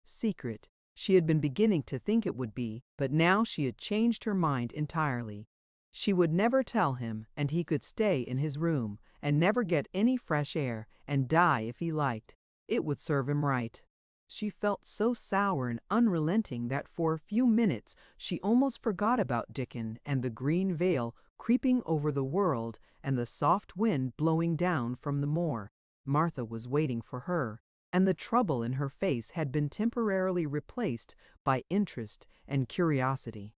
secret. She had been beginning to think it would be, but now she had changed her mind entirely. She would never tell him, and he could stay in his room, and never get any fresh air, and die if he liked. It would serve him right. She felt so sour and unrelenting that for a few minutes she almost forgot about Dickon and the green veil creeping over the world and the soft wind blowing down from the moor. Martha was waiting for her, and the trouble in her face had been temporarily replaced by interest and curiosity.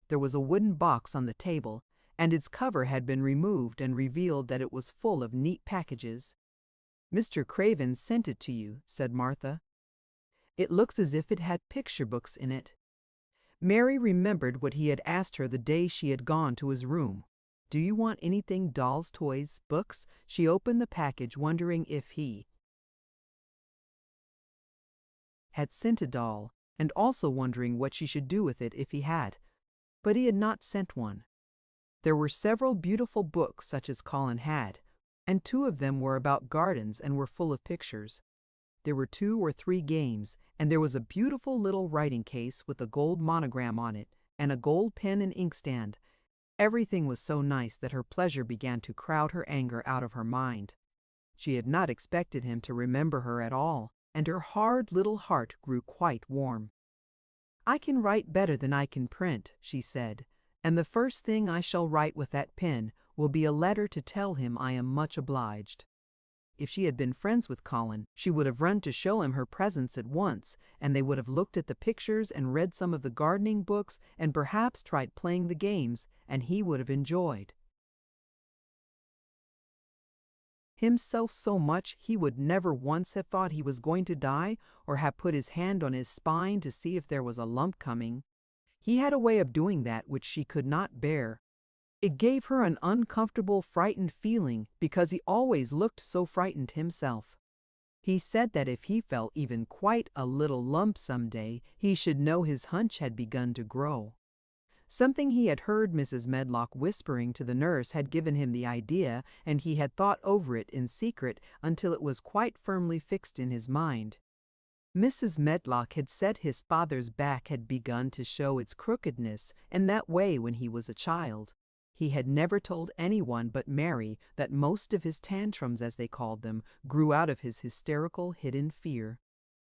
There was a wooden box on the table, and its cover had been removed and revealed that it was full of neat packages. "Mr. Craven sent it to you," said Martha. "It looks as if it had picture books in it." Mary remembered what he had asked her the day she had gone to his room. "Do you want anything, dolls, toys, books?" She opened the package, wondering if he had sent a doll, and also wondering what she should do with it if he had. But he had not sent one. There were several beautiful books such as Colin had, and 2 of them were about gardens and were full of pictures. There were 2 or 3 games, and there was a beautiful little writing case with a gold monogram on it, and a gold pen and inkstand. Everything was so nice that her pleasure began to crowd her anger out of her mind. She had not expected him to remember her at all, and her hard little heart grew quite warm. "I can write better than I can print," she said, "and the first thing I shall write with that pen will be a letter to tell him I am much obliged." If she had been friends with Colin, she would have run to show him her presents at once, and they would have looked at the pictures and read some of the gardening books and perhaps tried playing the games, and he would have enjoyed himself so much he would never once have thought he was going to die or have put his hand on his spine to see if there was a lump coming. He had a way of doing that which she could not bear. It gave her an uncomfortable, frightened feeling because he always looked so frightened himself. He said that if he felt even quite a little lump some day, he should know his hunch had begun to grow. Something he had heard Mrs. Medlock whispering to the nurse had given him the idea, and he had thought over it in secret until it was quite firmly fixed in his mind. Mrs. Medlock had said his father's back had begun to show its crookedness in that way when he was a child. He had never told anyone but Mary that most of his tantrums, as they called them, grew out of his hysterical hidden fear.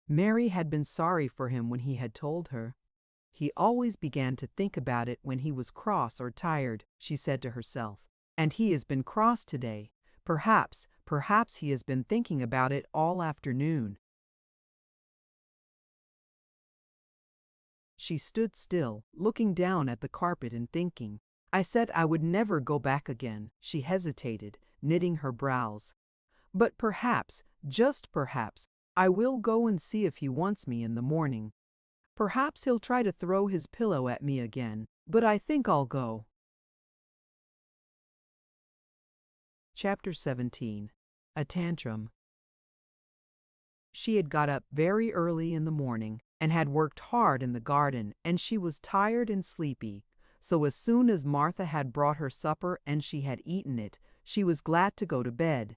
Mary had been sorry for him when he had told her. "He always began to think about it when he was cross or tired," she said to herself. "And he has been cross today. Perhaps he has been thinking about it all afternoon." She stood still, looking down at the carpet and thinking. "I said I would never go back again." She hesitated, knitting her brows. "But perhaps, just perhaps, I will go and see if he wants me in the morning. Perhaps he'll try to throw his pillow at me again, but I think I'll go." Chapter 17. A Tantrum. She had got up very early in the morning and had worked hard in the garden, and she was tired and sleepy. So as soon as Martha had brought her supper and she had eaten it, she was glad to go to bed.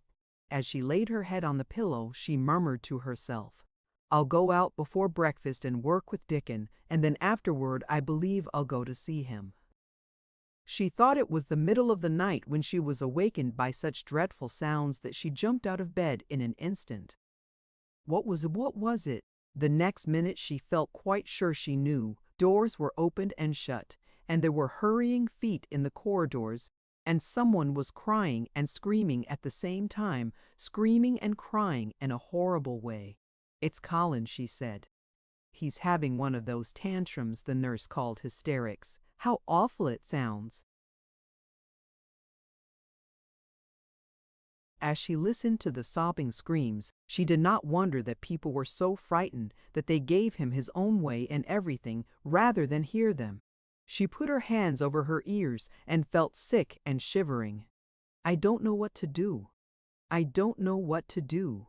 As she laid her head on the pillow, she murmured to herself, "I'll go out before breakfast and work with Dickon, and then afterward I believe I'll go to see him." She thought it was the middle of the night when she was awakened by such dreadful sounds that she jumped out of bed in an instant. What was it? The next minute she felt quite sure she knew. Doors were opened and shut, and there were hurrying feet in the corridors, and someone was crying and screaming at the same time, screaming and crying in a horrible way. "It's Colin," she said. "He's having one of those tantrums the nurse called hysterics. How awful it sounds." As she listened to the sobbing screams, she did not wonder that people were so frightened that they gave him his own way in everything rather than hear them. She put her hands over her ears and felt sick and shivering. "I don't know what to do. I don't know what to do,"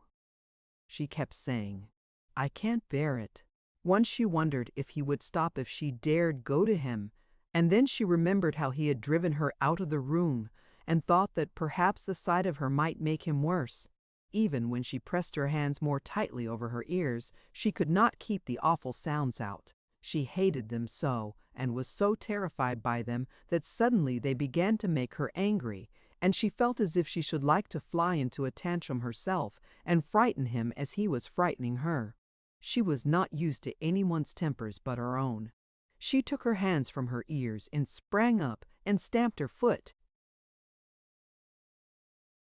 she kept saying. "I can't bear it." Once she wondered if he would stop if she dared go to him, and then she remembered how he had driven her out of the room, and thought that perhaps the sight of her might make him worse. Even when she pressed her hands more tightly over her ears, she could not keep the awful sounds out. She hated them so, and was so terrified by them that suddenly they began to make her angry, and she felt as if she should like to fly into a tantrum herself and frighten him as he was frightening her. She was not used to anyone's tempers but her own. She took her hands from her ears and sprang up and stamped her foot.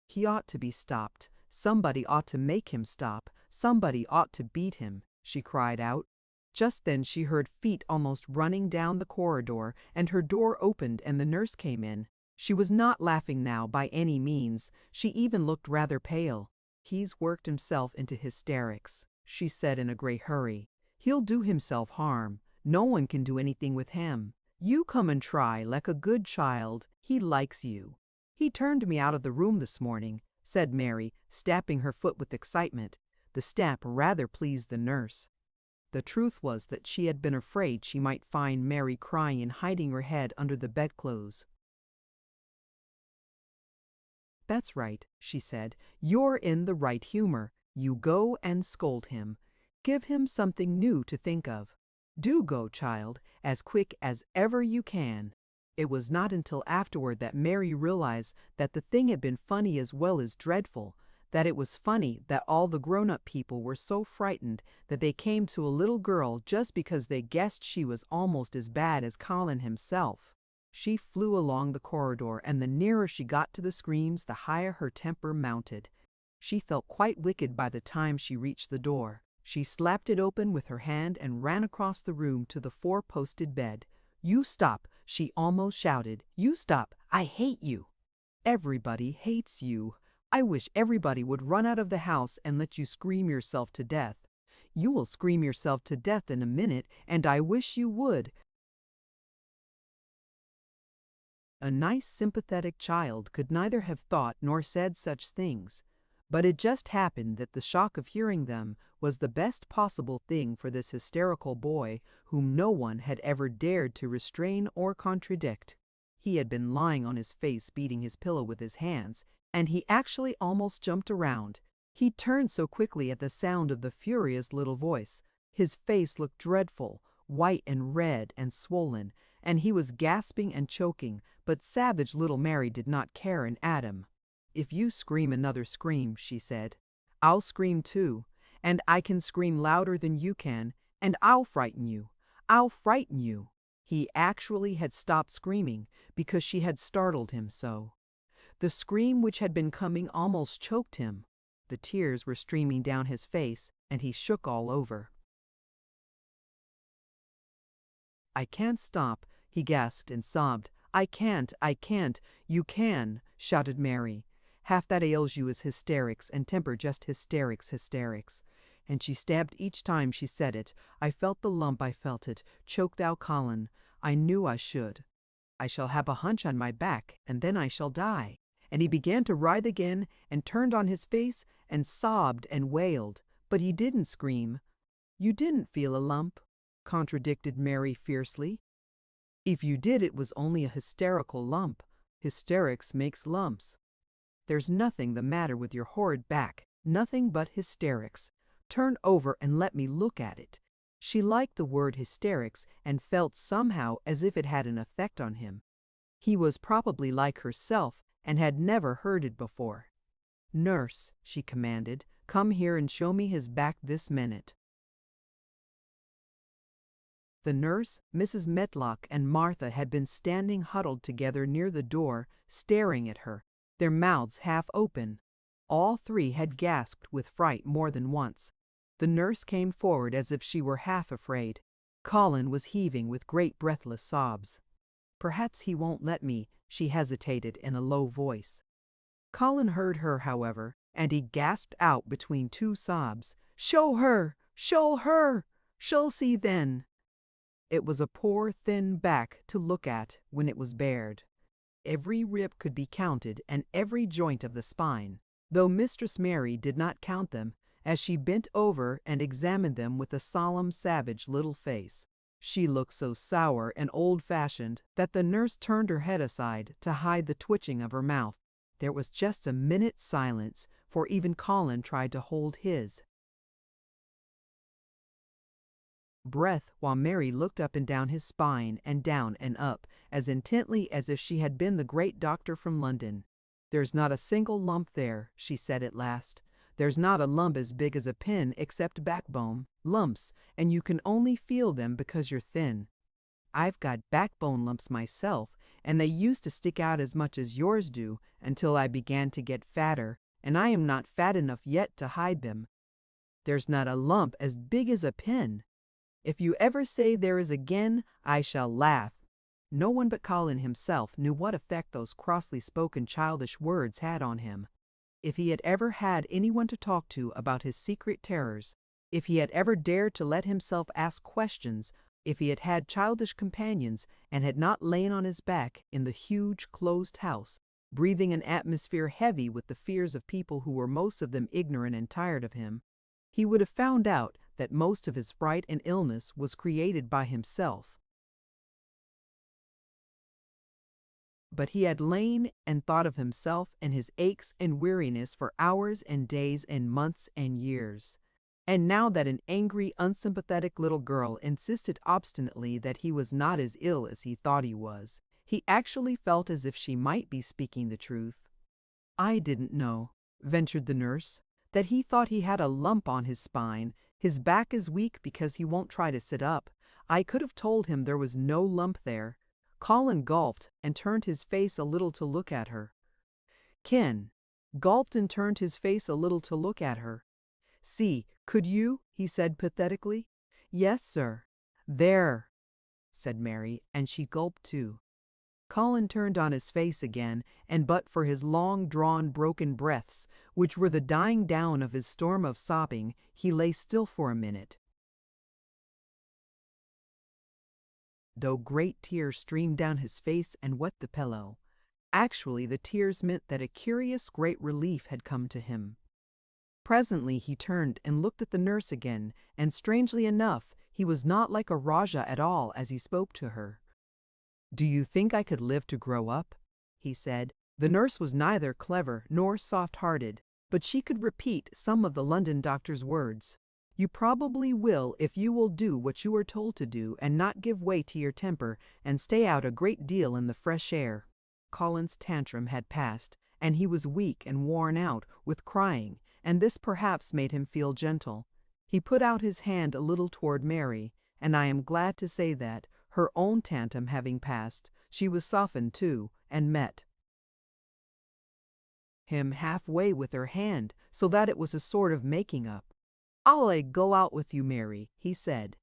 He ought to be stopped. Somebody ought to make him stop. Somebody ought to beat him, she cried out. Just then she heard feet almost running down the corridor, and her door opened and the nurse came in. She was not laughing now by any means. She even looked rather pale. "He's worked himself into hysterics," she said in a great hurry. "He'll do himself harm. No one can do anything with him. You come and try, like a good child, He likes you. He turned me out of the room this morning," said Mary, stamping her foot with excitement. The stamp rather pleased the nurse. The truth was that she had been afraid she might find Mary crying and hiding her head under the bedclothes. "That's right," she said. "You're in the right humor. You go and scold him. Give him something new to think of. Do go, child, as quick as ever you can." It was not until afterward that Mary realized that the thing had been funny as well as dreadful, that it was funny that all the grown-up people were so frightened that they came to a little girl just because they guessed she was almost as bad as Colin himself. She flew along the corridor, and the nearer she got to the screams, the higher her temper mounted. She felt quite wicked by the time she reached the door. She slapped it open with her hand and ran across the room to the four-posted bed. "You stop!" she almost shouted. "You stop! I hate you!" "Everybody hates you. I wish everybody would run out of the house and let you scream yourself to death. You will scream yourself to death in a minute, and I wish you would." A nice, sympathetic child could neither have thought nor said such things, but it just happened that the shock of hearing them was the best possible thing for this hysterical boy whom no one had ever dared to restrain or contradict. He had been lying on his face beating his pillow with his hands, and he actually almost jumped around. He turned so quickly at the sound of the furious little voice. His face looked dreadful, white and red and swollen, and he was gasping and choking, but savage little Mary did not care an atom. "If you scream another scream," she said, "I'll scream too, and I can scream louder than you can, and I'll frighten you. I'll frighten you." He actually had stopped screaming because she had startled him so. The scream which had been coming almost choked him. The tears were streaming down his face, and he shook all over. "I can't stop," he gasped and sobbed. I can't. You can," shouted Mary. "Half that ails you is hysterics, and temper just hysterics. And she stabbed each time she said it. "I felt the lump, I felt it. Choke thou, Colin. I knew I should. I shall have a hunch on my back, and then I shall die." And he began to writhe again, and turned on his face, and sobbed and wailed. But he didn't scream. "You didn't feel a lump," contradicted Mary fiercely. "If you did, it was only a hysterical lump. Hysterics makes lumps. There's nothing the matter with your horrid back, nothing but hysterics. Turn over and let me look at it." She liked the word hysterics and felt somehow as if it had an effect on him. He was probably like herself and had never heard it before. "Nurse," she commanded, "come here and show me his back this minute." The nurse, Mrs. Medlock, and Martha had been standing huddled together near the door, staring at her, their mouths half open. All three had gasped with fright more than once. The nurse came forward as if she were half afraid. Colin was heaving with great breathless sobs. "Perhaps he won't let me," she hesitated in a low voice. Colin heard her, however, and he gasped out between two sobs, "Show her! Show her! She'll see then." It was a poor thin back to look at when it was bared. Every rib could be counted and every joint of the spine, though Mistress Mary did not count them, as she bent over and examined them with a solemn, savage little face. She looked so sour and old-fashioned that the nurse turned her head aside to hide the twitching of her mouth. There was just a minute's silence, for even Colin tried to hold his breath while Mary looked up and down his spine and down and up as intently as if she had been the great doctor from London. "There's not a single lump there," she said at last. "There's not a lump as big as a pin except backbone. Lumps, and you can only feel them because you're thin. I've got backbone lumps myself, and they used to stick out as much as yours do until I began to get fatter, and I am not fat enough yet to hide them. There's not a lump as big as a pin. If you ever say there is again, I shall laugh." No one but Colin himself knew what effect those crossly spoken childish words had on him. If he had ever had anyone to talk to about his secret terrors, if he had ever dared to let himself ask questions, if he had had childish companions and had not lain on his back in the huge closed house, breathing an atmosphere heavy with the fears of people who were most of them ignorant and tired of him, he would have found out that most of his fright and illness was created by himself. But he had lain and thought of himself and his aches and weariness for hours and days and months and years. And now that an angry, unsympathetic little girl insisted obstinately that he was not as ill as he thought he was, he actually felt as if she might be speaking the truth. "I didn't know," ventured the nurse, "that he thought he had a lump on his spine. His back is weak because he won't try to sit up. I could have told him there was no lump there." Colin gulped and turned his face a little to look at her. Ken gulped and turned his face a little to look at her. "See, could you?" he said pathetically. "Yes, sir." "There," said Mary, and she gulped too. Colin turned on his face again, and but for his long-drawn, broken breaths, which were the dying down of his storm of sobbing, he lay still for a minute, though great tears streamed down his face and wet the pillow. Actually, the tears meant that a curious great relief had come to him. Presently he turned and looked at the nurse again, and strangely enough, he was not like a Rajah at all as he spoke to her. "Do you think I could live to grow up?" he said. The nurse was neither clever nor soft-hearted, but she could repeat some of the London doctor's words. "You probably will if you will do what you are told to do and not give way to your temper and stay out a great deal in the fresh air." Colin's tantrum had passed, and he was weak and worn out with crying, and this perhaps made him feel gentle. He put out his hand a little toward Mary, and I am glad to say that, her own tantrum having passed, she was softened too, and met him halfway with her hand, so that it was a sort of making up. "I'll go out with you, Mary," he said.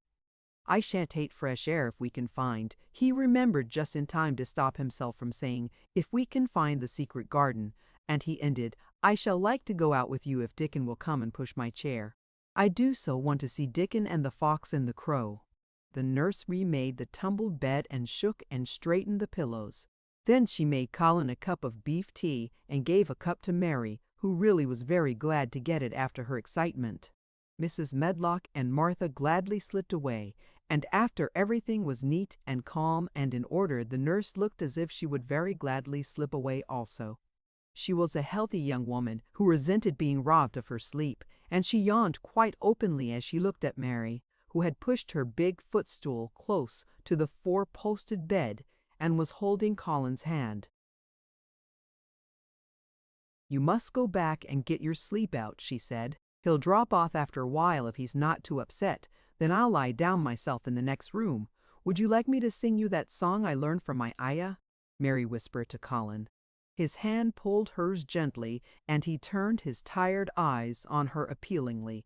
"I shan't hate fresh air if we can find—" He remembered just in time to stop himself from saying, "if we can find the secret garden," and he ended, "I shall like to go out with you if Dickon will come and push my chair. I do so want to see Dickon and the fox and the crow." The nurse remade the tumbled bed and shook and straightened the pillows. Then she made Colin a cup of beef tea and gave a cup to Mary, who really was very glad to get it after her excitement. Mrs. Medlock and Martha gladly slipped away, and after everything was neat and calm and in order, the nurse looked as if she would very gladly slip away also. She was a healthy young woman who resented being robbed of her sleep, and she yawned quite openly as she looked at Mary, who had pushed her big footstool close to the four-posted bed and was holding Colin's hand. "You must go back and get your sleep out," she said. "He'll drop off after a while if he's not too upset. Then I'll lie down myself in the next room. Would you like me to sing you that song I learned from my ayah?" Mary whispered to Colin. His hand pulled hers gently, and he turned his tired eyes on her appealingly.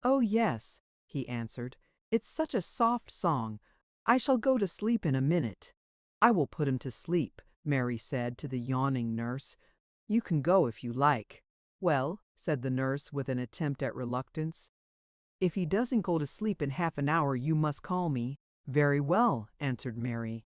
"Oh, yes," he answered. "It's such a soft song. I shall go to sleep in a minute." "I will put him to sleep," Mary said to the yawning nurse. "You can go if you like." "Well," said the nurse with an attempt at reluctance, "if he doesn't go to sleep in half an hour, you must call me." "Very well," answered Mary.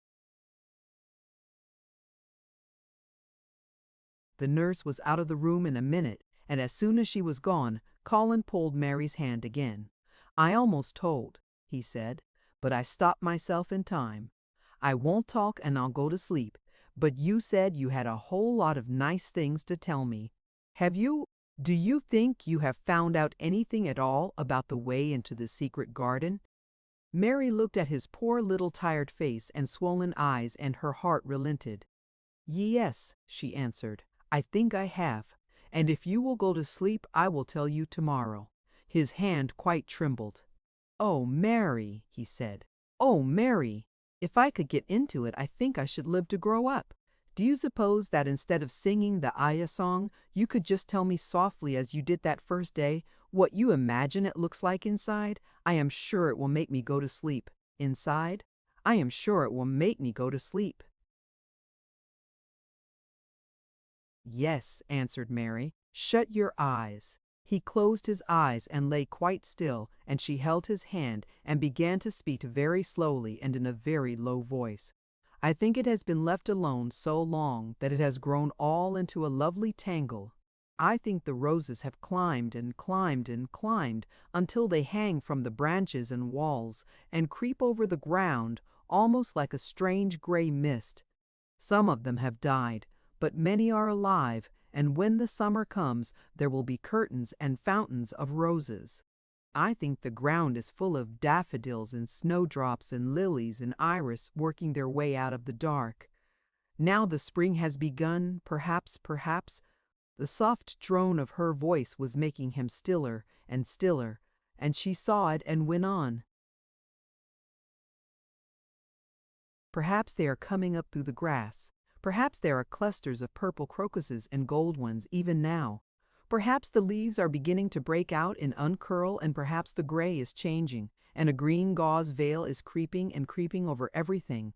The nurse was out of the room in a minute, and as soon as she was gone, Colin pulled Mary's hand again. "I almost told," he said, "but I stopped myself in time. I won't talk and I'll go to sleep, but you said you had a whole lot of nice things to tell me. Have you? Do you think you have found out anything at all about the way into the secret garden?" Mary looked at his poor little tired face and swollen eyes, and her heart relented. "Yes," she answered, "I think I have, and if you will go to sleep I will tell you tomorrow." His hand quite trembled. "Oh, Mary," he said. "Oh, Mary, if I could get into it I think I should live to grow up. Do you suppose that instead of singing the ayah song you could just tell me softly as you did that first day what you imagine it looks like inside? I am sure it will make me go to sleep. Inside? I am sure it will make me go to sleep." "Yes," answered Mary. "Shut your eyes." He closed his eyes and lay quite still, and she held his hand and began to speak very slowly and in a very low voice. I think it has been left alone so long that it has grown all into a lovely tangle. I think the roses have climbed and climbed and climbed until they hang from the branches and walls and creep over the ground almost like a strange gray mist. Some of them have died, but many are alive, and when the summer comes, there will be curtains and fountains of roses. I think the ground is full of daffodils and snowdrops and lilies and iris working their way out of the dark. Now the spring has begun, perhaps. The soft drone of her voice was making him stiller and stiller, and she saw it and went on. Perhaps they are coming up through the grass. Perhaps there are clusters of purple crocuses and gold ones even now. Perhaps the leaves are beginning to break out and uncurl, and perhaps the gray is changing, and a green gauze veil is creeping and creeping over everything,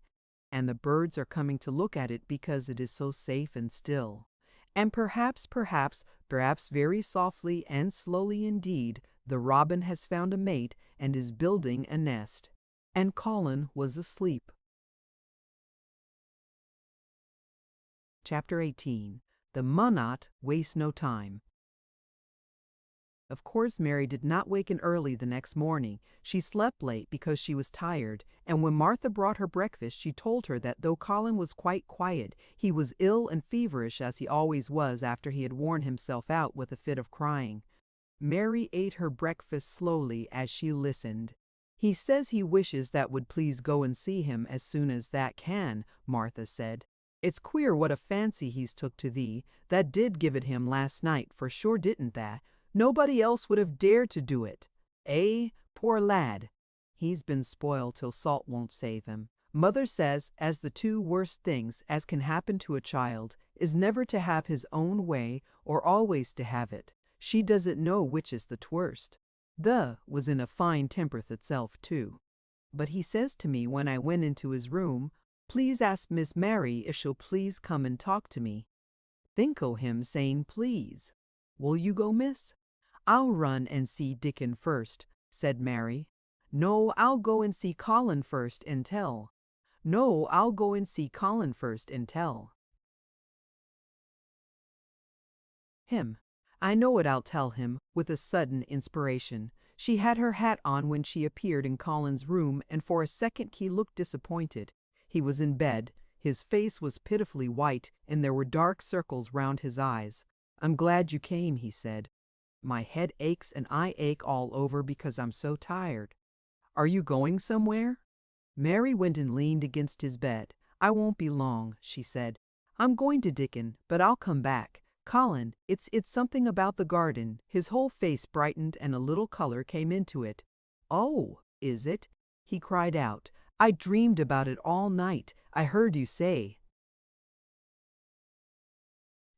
and the birds are coming to look at it because it is so safe and still. And perhaps, very softly and slowly indeed, the robin has found a mate and is building a nest. And Colin was asleep. Chapter 18. The Munot Wastes No Time. Of course, Mary did not waken early the next morning. She slept late because she was tired, and when Martha brought her breakfast, she told her that though Colin was quite quiet, he was ill and feverish as he always was after he had worn himself out with a fit of crying. Mary ate her breakfast slowly as she listened. He says he wishes that would please go and see him as soon as that can, Martha said. It's queer what a fancy he's took to thee. That did give it him last night, for sure didn't that? Nobody else would have dared to do it. Eh, poor lad. He's been spoiled till salt won't save him. Mother says as the two worst things as can happen to a child is never to have his own way or always to have it. She doesn't know which is the tworst. The was in a fine temper itself too. But he says to me when I went into his room, "Please ask Miss Mary if she'll please come and talk to me." Think o' him saying please. Will you go, miss? I'll run and see Dickon first, said Mary. No, I'll go and see Colin first and tell. No, I'll go and see Colin first and tell. Him. I know what I'll tell him, with a sudden inspiration. She had her hat on when she appeared in Colin's room, and for a second he looked disappointed. He was in bed, his face was pitifully white, and there were dark circles round his eyes. I'm glad you came, he said. My head aches and I ache all over because I'm so tired. Are you going somewhere? Mary went and leaned against his bed. I won't be long, she said. I'm going to Dickon, but I'll come back. Colin, it's something about the garden. His whole face brightened and a little color came into it. Oh, is it? He cried out. I dreamed about it all night. I heard you say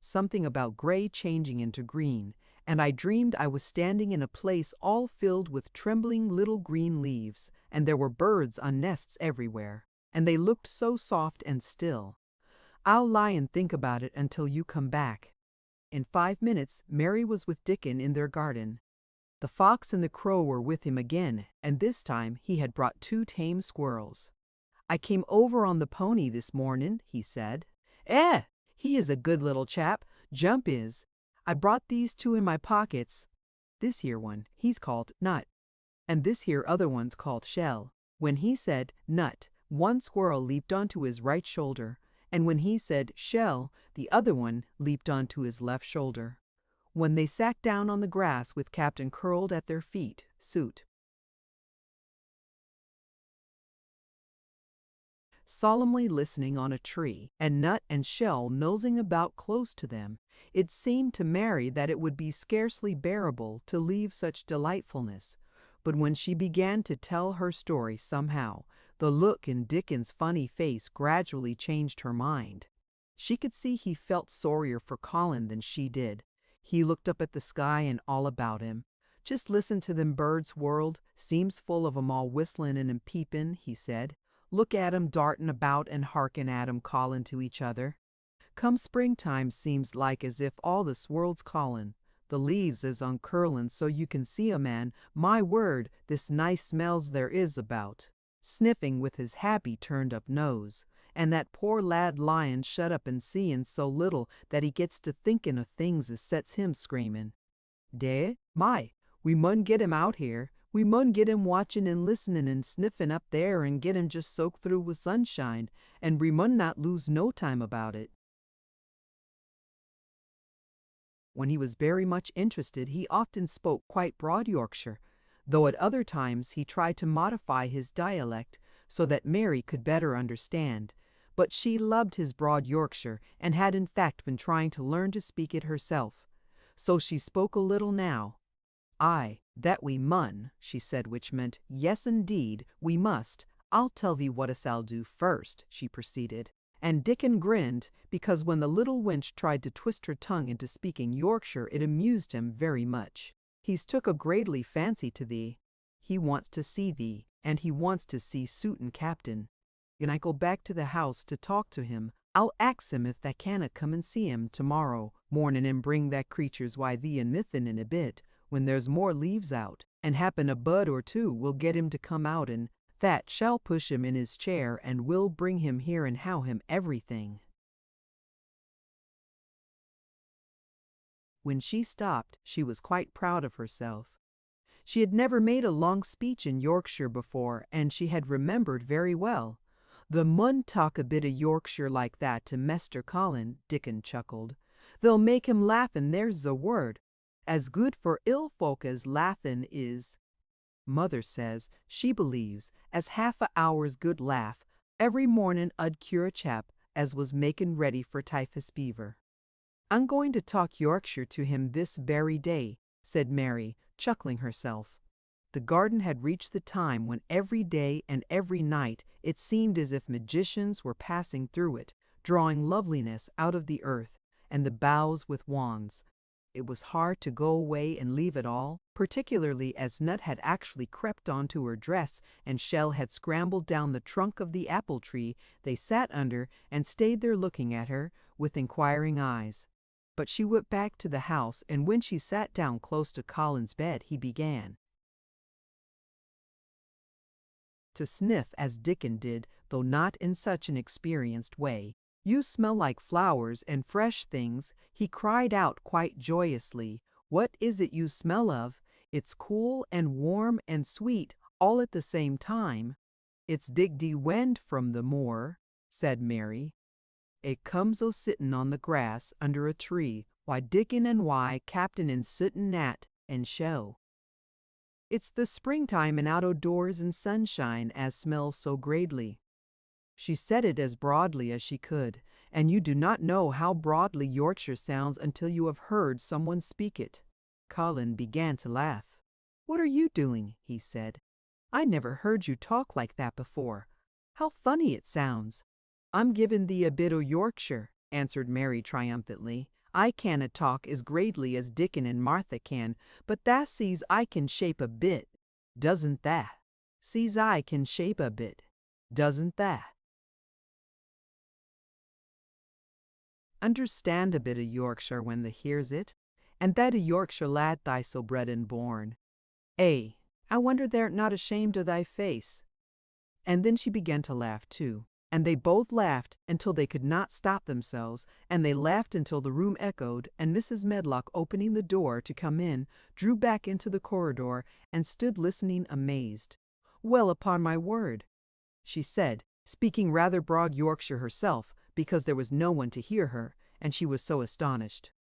something about gray changing into green, and I dreamed I was standing in a place all filled with trembling little green leaves, and there were birds on nests everywhere, and they looked so soft and still. I'll lie and think about it until you come back. In 5 minutes, Mary was with Dickon in their garden. The fox and the crow were with him again, and this time he had brought 2 tame squirrels. I came over on the pony this morning, he said. He is a good little chap, Jump is. I brought these 2 in my pockets. This here one, he's called Nut, and this here other one's called Shell. When he said Nut, one squirrel leaped onto his right shoulder, and when he said Shell, the other one leaped onto his left shoulder. When they sat down on the grass with Captain curled at their feet, Soot solemnly listening on a tree, and Nut and Shell nosing about close to them, it seemed to Mary that it would be scarcely bearable to leave such delightfulness. But when she began to tell her story somehow, the look in Dickon's funny face gradually changed her mind. She could see he felt sorrier for Colin than she did. He looked up at the sky and all about him. Just listen to them birds whirled, seems full of 'em all whistlin' and peepin', he said. Look at 'em dartin' about and harkin' at 'em callin' to each other. Come springtime seems like as if all this world's callin'. The leaves is uncurlin' so you can see 'em, and, my word, this nice smells there is about. Sniffing with his happy turned-up nose, and that poor lad lyin' shut up and seein' so little that he gets to thinkin' o' things as sets him screamin'. My, we mun get him out here. We mun get him watchin' and listenin' and sniffin' up there and get him just soaked through with sunshine, and we mun not lose no time about it. When he was very much interested, he often spoke quite broad Yorkshire, though at other times he tried to modify his dialect so that Mary could better understand. But she loved his broad Yorkshire and had in fact been trying to learn to speak it herself. So she spoke a little now. "Aye, that we mun," she said, which meant, "Yes, indeed, we must. I'll tell thee what us I'll do first," she proceeded. And Dickon grinned, because when the little wench tried to twist her tongue into speaking Yorkshire it amused him very much. "He's took a greatly fancy to thee. He wants to see thee, and he wants to see Suit and Captain. When I go back to the house to talk to him, I'll ax him if tha canna come and see him tomorrow mornin' and bring that creatures why thee and Mithin in a bit, when there's more leaves out, and happen a bud or two will get him to come out, and that shall push him in his chair and will bring him here and how him everything." When she stopped, she was quite proud of herself. She had never made a long speech in Yorkshire before, and she had remembered very well. "The mun talk a bit of Yorkshire like that to Mester Colin," Dickon chuckled. "They'll make him laugh, and there's the word. As good for ill folk as laughin' is. Mother says she believes as half a hour's good laugh every mornin' 'ud cure a chap as was makin' ready for typhus fever." "I'm going to talk Yorkshire to him this very day," said Mary, chuckling herself. The garden had reached the time when every day and every night it seemed as if magicians were passing through it, drawing loveliness out of the earth and the boughs with wands. It was hard to go away and leave it all, particularly as Nut had actually crept onto her dress and Shell had scrambled down the trunk of the apple tree they sat under and stayed there looking at her with inquiring eyes. But she went back to the house, and when she sat down close to Colin's bed, he began to sniff as Dickon did, though not in such an experienced way. "You smell like flowers and fresh things," he cried out quite joyously. "What is it you smell of? It's cool and warm and sweet all at the same time." "It's Dig Wind from the moor," said Mary. "It comes o' sittin' on the grass under a tree, why Dickon and why Captain and sittin' Nat and Shell. It's the springtime and out o' doors and sunshine as smells so greatly." She said it as broadly as she could, and you do not know how broadly Yorkshire sounds until you have heard someone speak it. Colin began to laugh. "What are you doing?" he said. "I never heard you talk like that before. How funny it sounds." "I'm giving thee a bit o' Yorkshire," answered Mary triumphantly. "I canna talk as greatly as Dickon and Martha can, but tha sees I can shape a bit, doesn't tha? Sees I can shape a bit, doesn't tha? Understand a bit of Yorkshire when thee hears it, and that a Yorkshire lad thy so bred and born. I wonder thou'rt not ashamed o' thy face." And then she began to laugh too, and they both laughed until they could not stop themselves, and they laughed until the room echoed, and Mrs. Medlock, opening the door to come in, drew back into the corridor and stood listening amazed. "Well, upon my word," she said, speaking rather broad Yorkshire herself, because there was no one to hear her, and she was so astonished.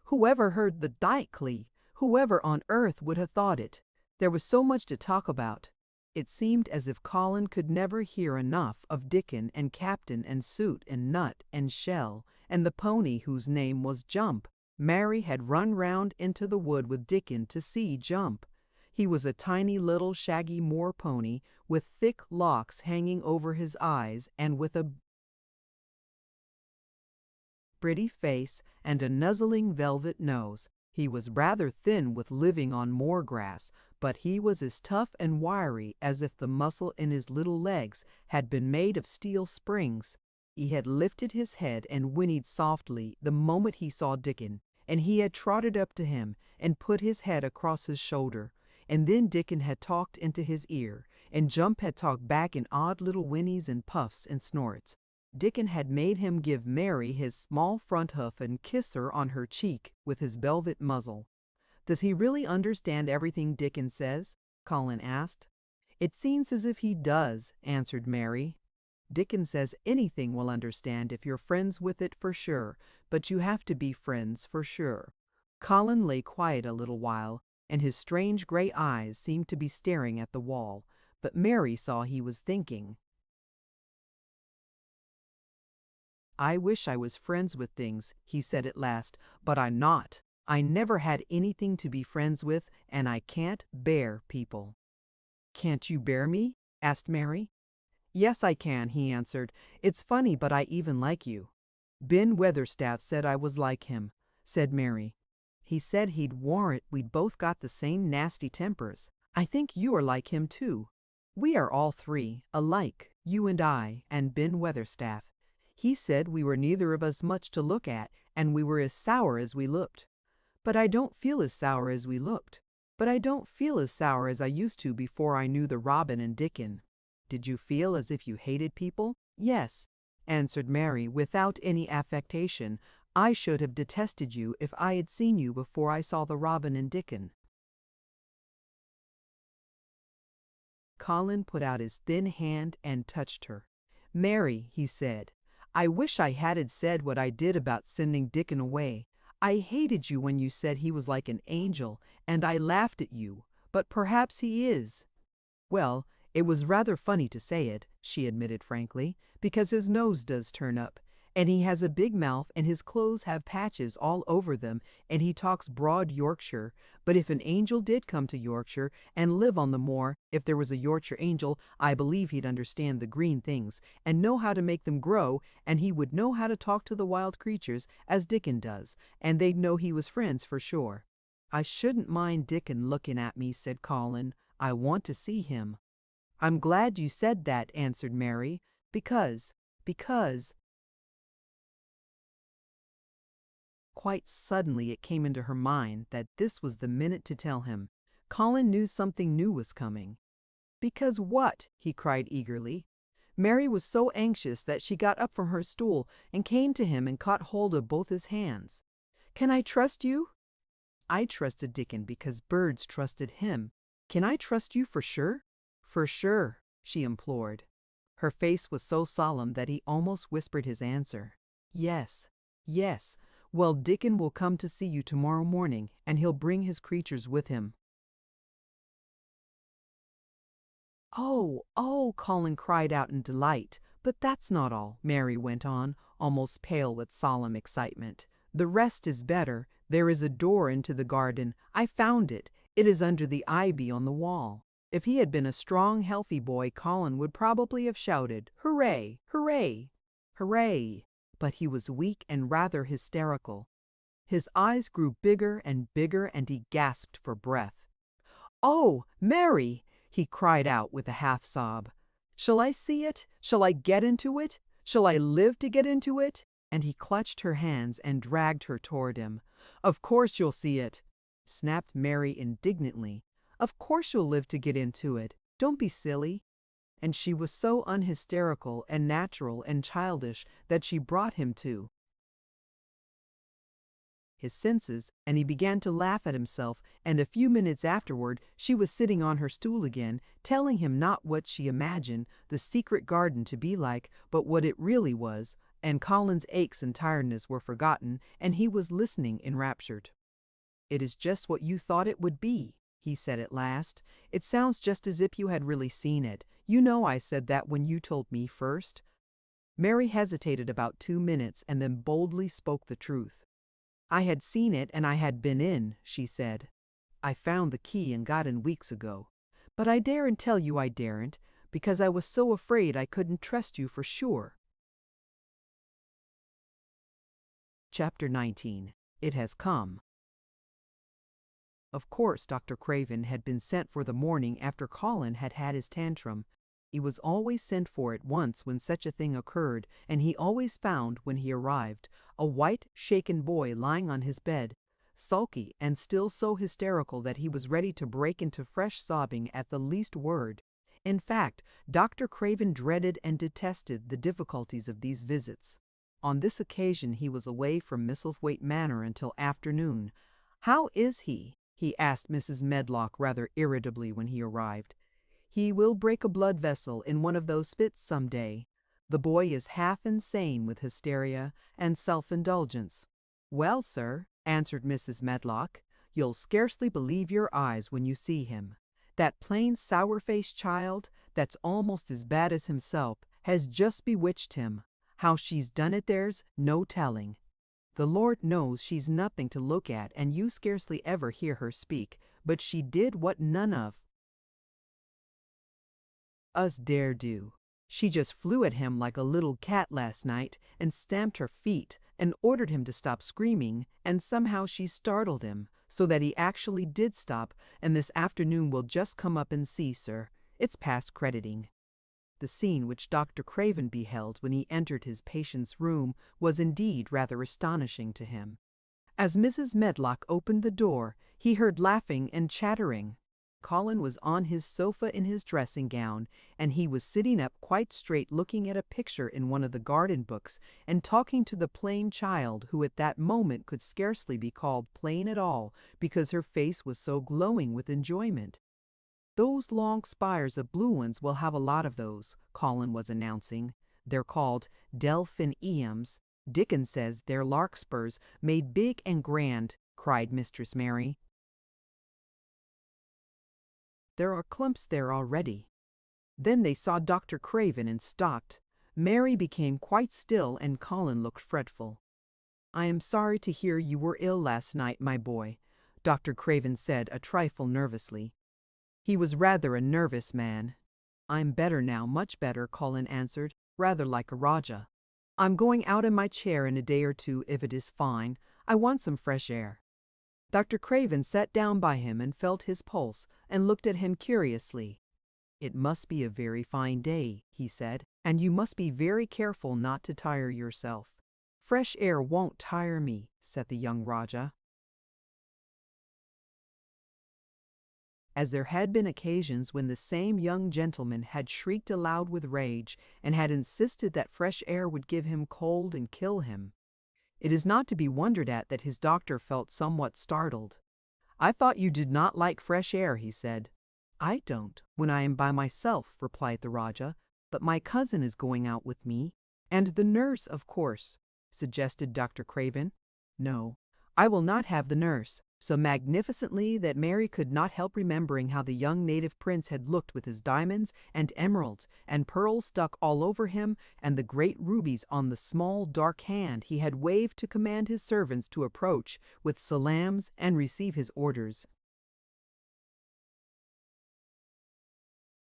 "Whoever heard the Dykely? Whoever on earth would have thought it? There was so much to talk about." It seemed as if Colin could never hear enough of Dickon and Captain and Suit and Nut and Shell and the pony whose name was Jump. Mary had run round into the wood with Dickon to see Jump. He was a tiny little shaggy moor pony with thick locks hanging over his eyes and with a pretty face and a nuzzling velvet nose. He was rather thin with living on moor grass, but he was as tough and wiry as if the muscle in his little legs had been made of steel springs. He had lifted his head and whinnied softly the moment he saw Dickon, and he had trotted up to him and put his head across his shoulder, and then Dickon had talked into his ear, and Jump had talked back in odd little whinnies and puffs and snorts. Dickon had made him give Mary his small front hoof and kiss her on her cheek with his velvet muzzle. "Does he really understand everything Dickon says?" Colin asked. "It seems as if he does," answered Mary. "Dickon says anything will understand if you're friends with it for sure, but you have to be friends for sure." Colin lay quiet a little while, and his strange gray eyes seemed to be staring at the wall, but Mary saw he was thinking. "I wish I was friends with things," he said at last, "but I'm not. I never had anything to be friends with, and I can't bear people." "Can't you bear me?" asked Mary. "Yes, I can," he answered. "It's funny, but I even like you." "Ben Weatherstaff said I was like him," said Mary. "He said he'd warrant we'd both got the same nasty tempers. I think you are like him, too. We are all three alike, you and I, and Ben Weatherstaff. He said we were neither of us much to look at, and we were as sour as we looked. But I don't feel as sour as we looked. But I don't feel as sour as I used to before I knew the Robin and Dickon." "Did you feel as if you hated people?" "Yes," answered Mary without any affectation. "I should have detested you if I had seen you before I saw the Robin and Dickon." Colin put out his thin hand and touched her. "Mary," he said, "I wish I hadn't said what I did about sending Dickon away. I hated you when you said he was like an angel, and I laughed at you, but perhaps he is." "Well, it was rather funny to say it," she admitted frankly, "because his nose does turn up, and he has a big mouth, and his clothes have patches all over them, and he talks broad Yorkshire. But if an angel did come to Yorkshire and live on the moor, if there was a Yorkshire angel, I believe he'd understand the green things, and know how to make them grow, and he would know how to talk to the wild creatures, as Dickon does, and they'd know he was friends for sure." "I shouldn't mind Dickon looking at me," said Colin. "I want to see him." "I'm glad you said that," answered Mary, because quite suddenly it came into her mind that this was the minute to tell him. Colin knew something new was coming. "Because what?" he cried eagerly. Mary was so anxious that she got up from her stool and came to him and caught hold of both his hands. "Can I trust you?" "I trusted Dickon because birds trusted him. Can I trust you for sure?" "For sure," she implored. Her face was so solemn that he almost whispered his answer. "Yes, yes. Well, Dickon will come to see you tomorrow morning, and he'll bring his creatures with him." "Oh, oh!" Colin cried out in delight. "But that's not all," Mary went on, almost pale with solemn excitement. "The rest is better. There is a door into the garden. I found it. It is under the ivy on the wall." If he had been a strong, healthy boy, Colin would probably have shouted, "Hooray! Hooray! Hooray!" But he was weak and rather hysterical. His eyes grew bigger and bigger, and he gasped for breath. "Oh, Mary!" he cried out with a half sob. "Shall I see it? Shall I get into it? Shall I live to get into it?" And he clutched her hands and dragged her toward him. "Of course you'll see it," snapped Mary indignantly. "Of course you'll live to get into it. Don't be silly." And she was so unhysterical and natural and childish that she brought him to his senses, and he began to laugh at himself, and a few minutes afterward she was sitting on her stool again, telling him not what she imagined the secret garden to be like, but what it really was, and Colin's aches and tiredness were forgotten, and he was listening enraptured. "It is just what you thought it would be," he said at last. "It sounds just as if you had really seen it. You know I said that when you told me first." Mary hesitated about 2 minutes and then boldly spoke the truth. "I had seen it and I had been in," she said. "I found the key and got in weeks ago. But I daren't tell you I daren't, because I was so afraid I couldn't trust you for sure." Chapter 19. It Has Come. Of course, Dr. Craven had been sent for the morning after Colin had had his tantrum. He was always sent for at once when such a thing occurred, and he always found, when he arrived, a white, shaken boy lying on his bed, sulky and still so hysterical that he was ready to break into fresh sobbing at the least word. In fact, Dr. Craven dreaded and detested the difficulties of these visits. On this occasion he was away from Misselthwaite Manor until afternoon. "How is he?" he asked Mrs. Medlock rather irritably when he arrived. "He will break a blood vessel in one of those fits some day. The boy is half insane with hysteria and self-indulgence." "Well, sir," answered Mrs. Medlock, "you'll scarcely believe your eyes when you see him. That plain sour-faced child, that's almost as bad as himself, has just bewitched him. How she's done it there's no telling. The Lord knows she's nothing to look at, and you scarcely ever hear her speak, but she did what none of us dare do. She just flew at him like a little cat last night and stamped her feet and ordered him to stop screaming, and somehow she startled him so that he actually did stop, and this afternoon we'll just come up and see, sir. It's past crediting." The scene which Dr. Craven beheld when he entered his patient's room was indeed rather astonishing to him. As Mrs. Medlock opened the door, he heard laughing and chattering. Colin was on his sofa in his dressing gown, and he was sitting up quite straight looking at a picture in one of the garden books and talking to the plain child, who at that moment could scarcely be called plain at all because her face was so glowing with enjoyment. "Those long spires of blue ones will have a lot of those," Colin was announcing. "They're called delphiniums. Dickon says they're larkspurs made big and grand," cried Mistress Mary. "There are clumps there already." Then they saw Dr. Craven and stopped. Mary became quite still and Colin looked fretful. "I am sorry to hear you were ill last night, my boy," Dr. Craven said a trifle nervously. He was rather a nervous man. "I'm better now, much better," Colin answered, rather like a Rajah. "I'm going out in my chair in a day or two if it is fine. I want some fresh air." Dr. Craven sat down by him and felt his pulse and looked at him curiously. "It must be a very fine day," he said, "and you must be very careful not to tire yourself." "Fresh air won't tire me," said the young Rajah. As there had been occasions when the same young gentleman had shrieked aloud with rage and had insisted that fresh air would give him cold and kill him. It is not to be wondered at that his doctor felt somewhat startled. "I thought you did not like fresh air," he said. "I don't, when I am by myself," replied the Rajah, "but my cousin is going out with me." "And the nurse, of course," suggested Dr. Craven. "No, I will not have the nurse," so magnificently that Mary could not help remembering how the young native prince had looked with his diamonds and emeralds and pearls stuck all over him and the great rubies on the small dark hand he had waved to command his servants to approach with salams and receive his orders.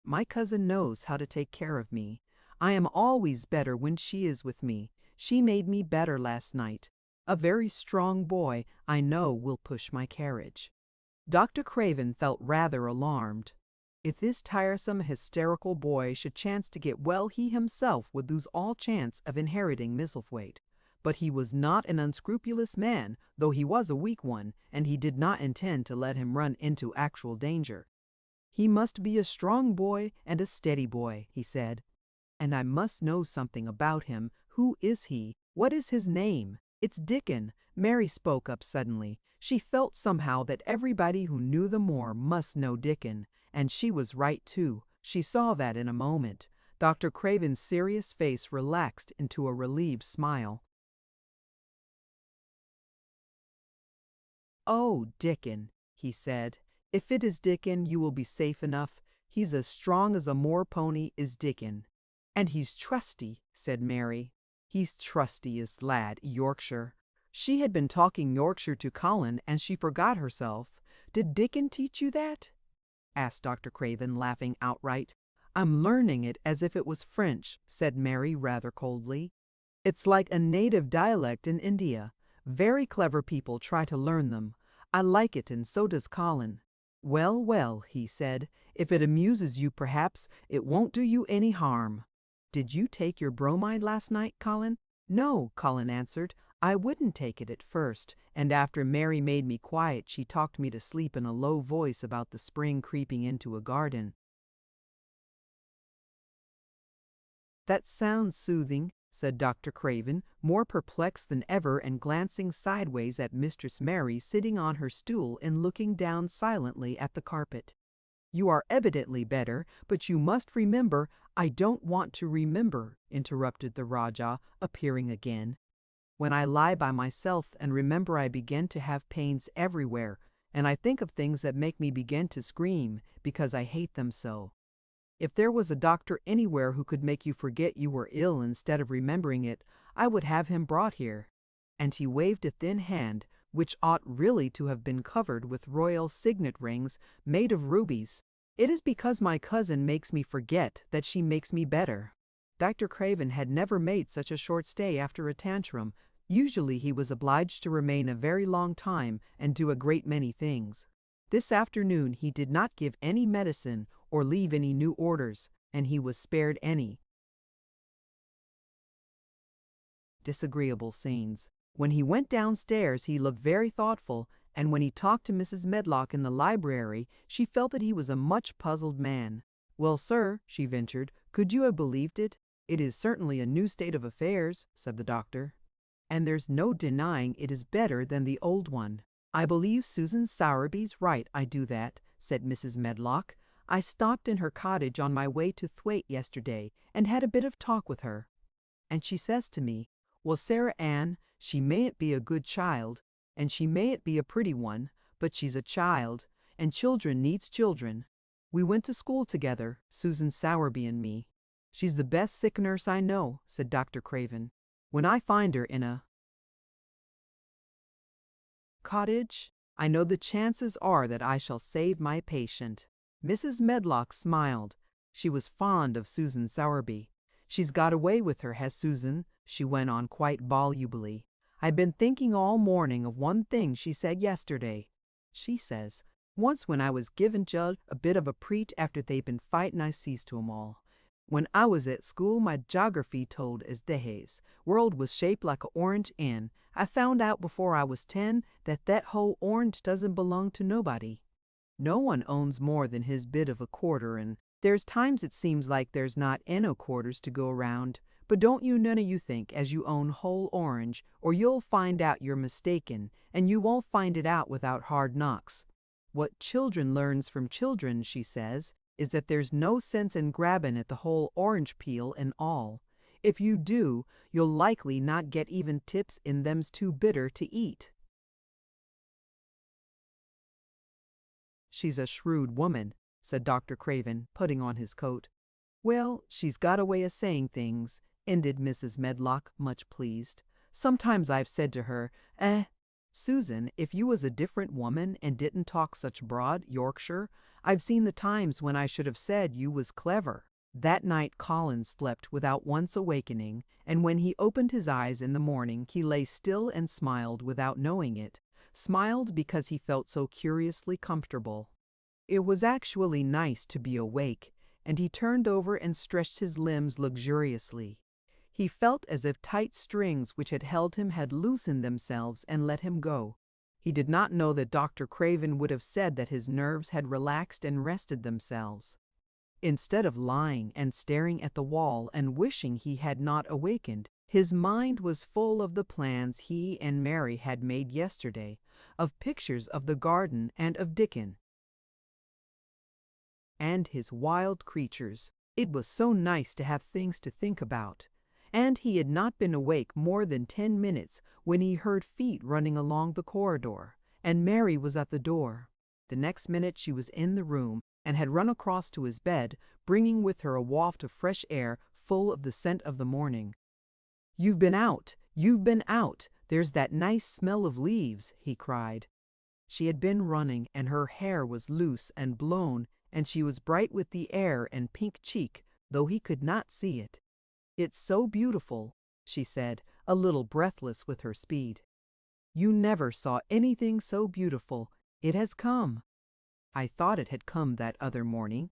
"My cousin knows how to take care of me. I am always better when she is with me. She made me better last night. A very strong boy, I know, will push my carriage." Dr. Craven felt rather alarmed. If this tiresome, hysterical boy should chance to get well, he himself would lose all chance of inheriting Misselthwaite. But he was not an unscrupulous man, though he was a weak one, and he did not intend to let him run into actual danger. "He must be a strong boy and a steady boy," he said. "And I must know something about him. Who is he? What is his name?" "It's Dickon," Mary spoke up suddenly. She felt somehow that everybody who knew the moor must know Dickon, and she was right too. She saw that in a moment. Dr. Craven's serious face relaxed into a relieved smile. "Oh, Dickon," he said. "If it is Dickon, you will be safe enough. He's as strong as a moor pony is Dickon." "And he's trusty," said Mary. "He's trusty as lad, Yorkshire." She had been talking Yorkshire to Colin, and she forgot herself. "Did Dickon teach you that?" asked Dr. Craven, laughing outright. "I'm learning it as if it was French," said Mary rather coldly. "It's like a native dialect in India. Very clever people try to learn them. I like it, and so does Colin." "Well, well," he said, If it amuses you, perhaps it won't do you any harm." "Did you take your bromide last night, Colin?" "No," Colin answered. "I wouldn't take it at first, and after Mary made me quiet, she talked me to sleep in a low voice about the spring creeping into a garden." "That sounds soothing," said Dr. Craven, more perplexed than ever and glancing sideways at Mistress Mary sitting on her stool and looking down silently at the carpet. "You are evidently better, but you must remember—" "I don't want to remember," interrupted the Rajah, appearing again. "When I lie by myself and remember, I begin to have pains everywhere, and I think of things that make me begin to scream because I hate them so. If there was a doctor anywhere who could make you forget you were ill instead of remembering it, I would have him brought here." And he waved a thin hand, which ought really to have been covered with royal signet rings made of rubies. "It is because my cousin makes me forget that she makes me better." Dr. Craven had never made such a short stay after a tantrum. Usually he was obliged to remain a very long time and do a great many things. This afternoon he did not give any medicine or leave any new orders, and he was spared any disagreeable scenes. When he went downstairs he looked very thoughtful, and when he talked to Mrs. Medlock in the library she felt that he was a much puzzled man. "Well, sir," she ventured, "could you have believed it? It is certainly a new state of affairs," said the doctor. "And there's no denying it is better than the old one." "I believe Susan Sowerby's right, I do that," said Mrs. Medlock. "I stopped in her cottage on my way to Thwaite yesterday and had a bit of talk with her. And she says to me, 'Well, Sarah Ann, she mayn't be a good child, and she mayn't be a pretty one, but she's a child, and children needs children. We went to school together, Susan Sowerby and me.'" "She's the best sick nurse I know," said Dr. Craven. "When I find her in a cottage, I know the chances are that I shall save my patient." Mrs. Medlock smiled. She was fond of Susan Sowerby. "She's got away with her, has Susan," she went on quite volubly. "I've been thinking all morning of one thing she said yesterday. She says, 'Once when I was giving Judd a bit of a preach after they'd been fighting, I sees to 'em all. When I was at school my geography told as theys world was shaped like a orange and I found out before I was 10 that that whole orange doesn't belong to nobody. No one owns more than his bit of a quarter, and there's times it seems like there's not eno quarters to go around. But don't you none of you think as you own whole orange, or you'll find out you're mistaken, and you won't find it out without hard knocks. What children learns from children,' she says, 'is that there's no sense in grabbing at the whole orange peel and all. If you do, you'll likely not get even tips in them's too bitter to eat.'" "She's a shrewd woman," said Dr. Craven, putting on his coat. "Well, she's got a way of saying things," ended Mrs. Medlock, much pleased. "Sometimes I've said to her, Susan, if you was a different woman and didn't talk such broad Yorkshire, I've seen the times when I should have said you was clever." That night Colin slept without once awakening, and when he opened his eyes in the morning he lay still and smiled without knowing it. Smiled because he felt so curiously comfortable. It was actually nice to be awake, and he turned over and stretched his limbs luxuriously. He felt as if tight strings which had held him had loosened themselves and let him go. He did not know that Dr. Craven would have said that his nerves had relaxed and rested themselves. Instead of lying and staring at the wall and wishing he had not awakened, his mind was full of the plans he and Mary had made yesterday, of pictures of the garden and of Dickon and his wild creatures. It was so nice to have things to think about. And he had not been awake more than 10 minutes when he heard feet running along the corridor, and Mary was at the door. The next minute she was in the room and had run across to his bed, bringing with her a waft of fresh air full of the scent of the morning. "You've been out! You've been out! There's that nice smell of leaves!" he cried. She had been running, and her hair was loose and blown, and she was bright with the air and pink cheek, though he could not see it. "It's so beautiful," she said, a little breathless with her speed. "You never saw anything so beautiful. It has come." I thought it had come that other morning,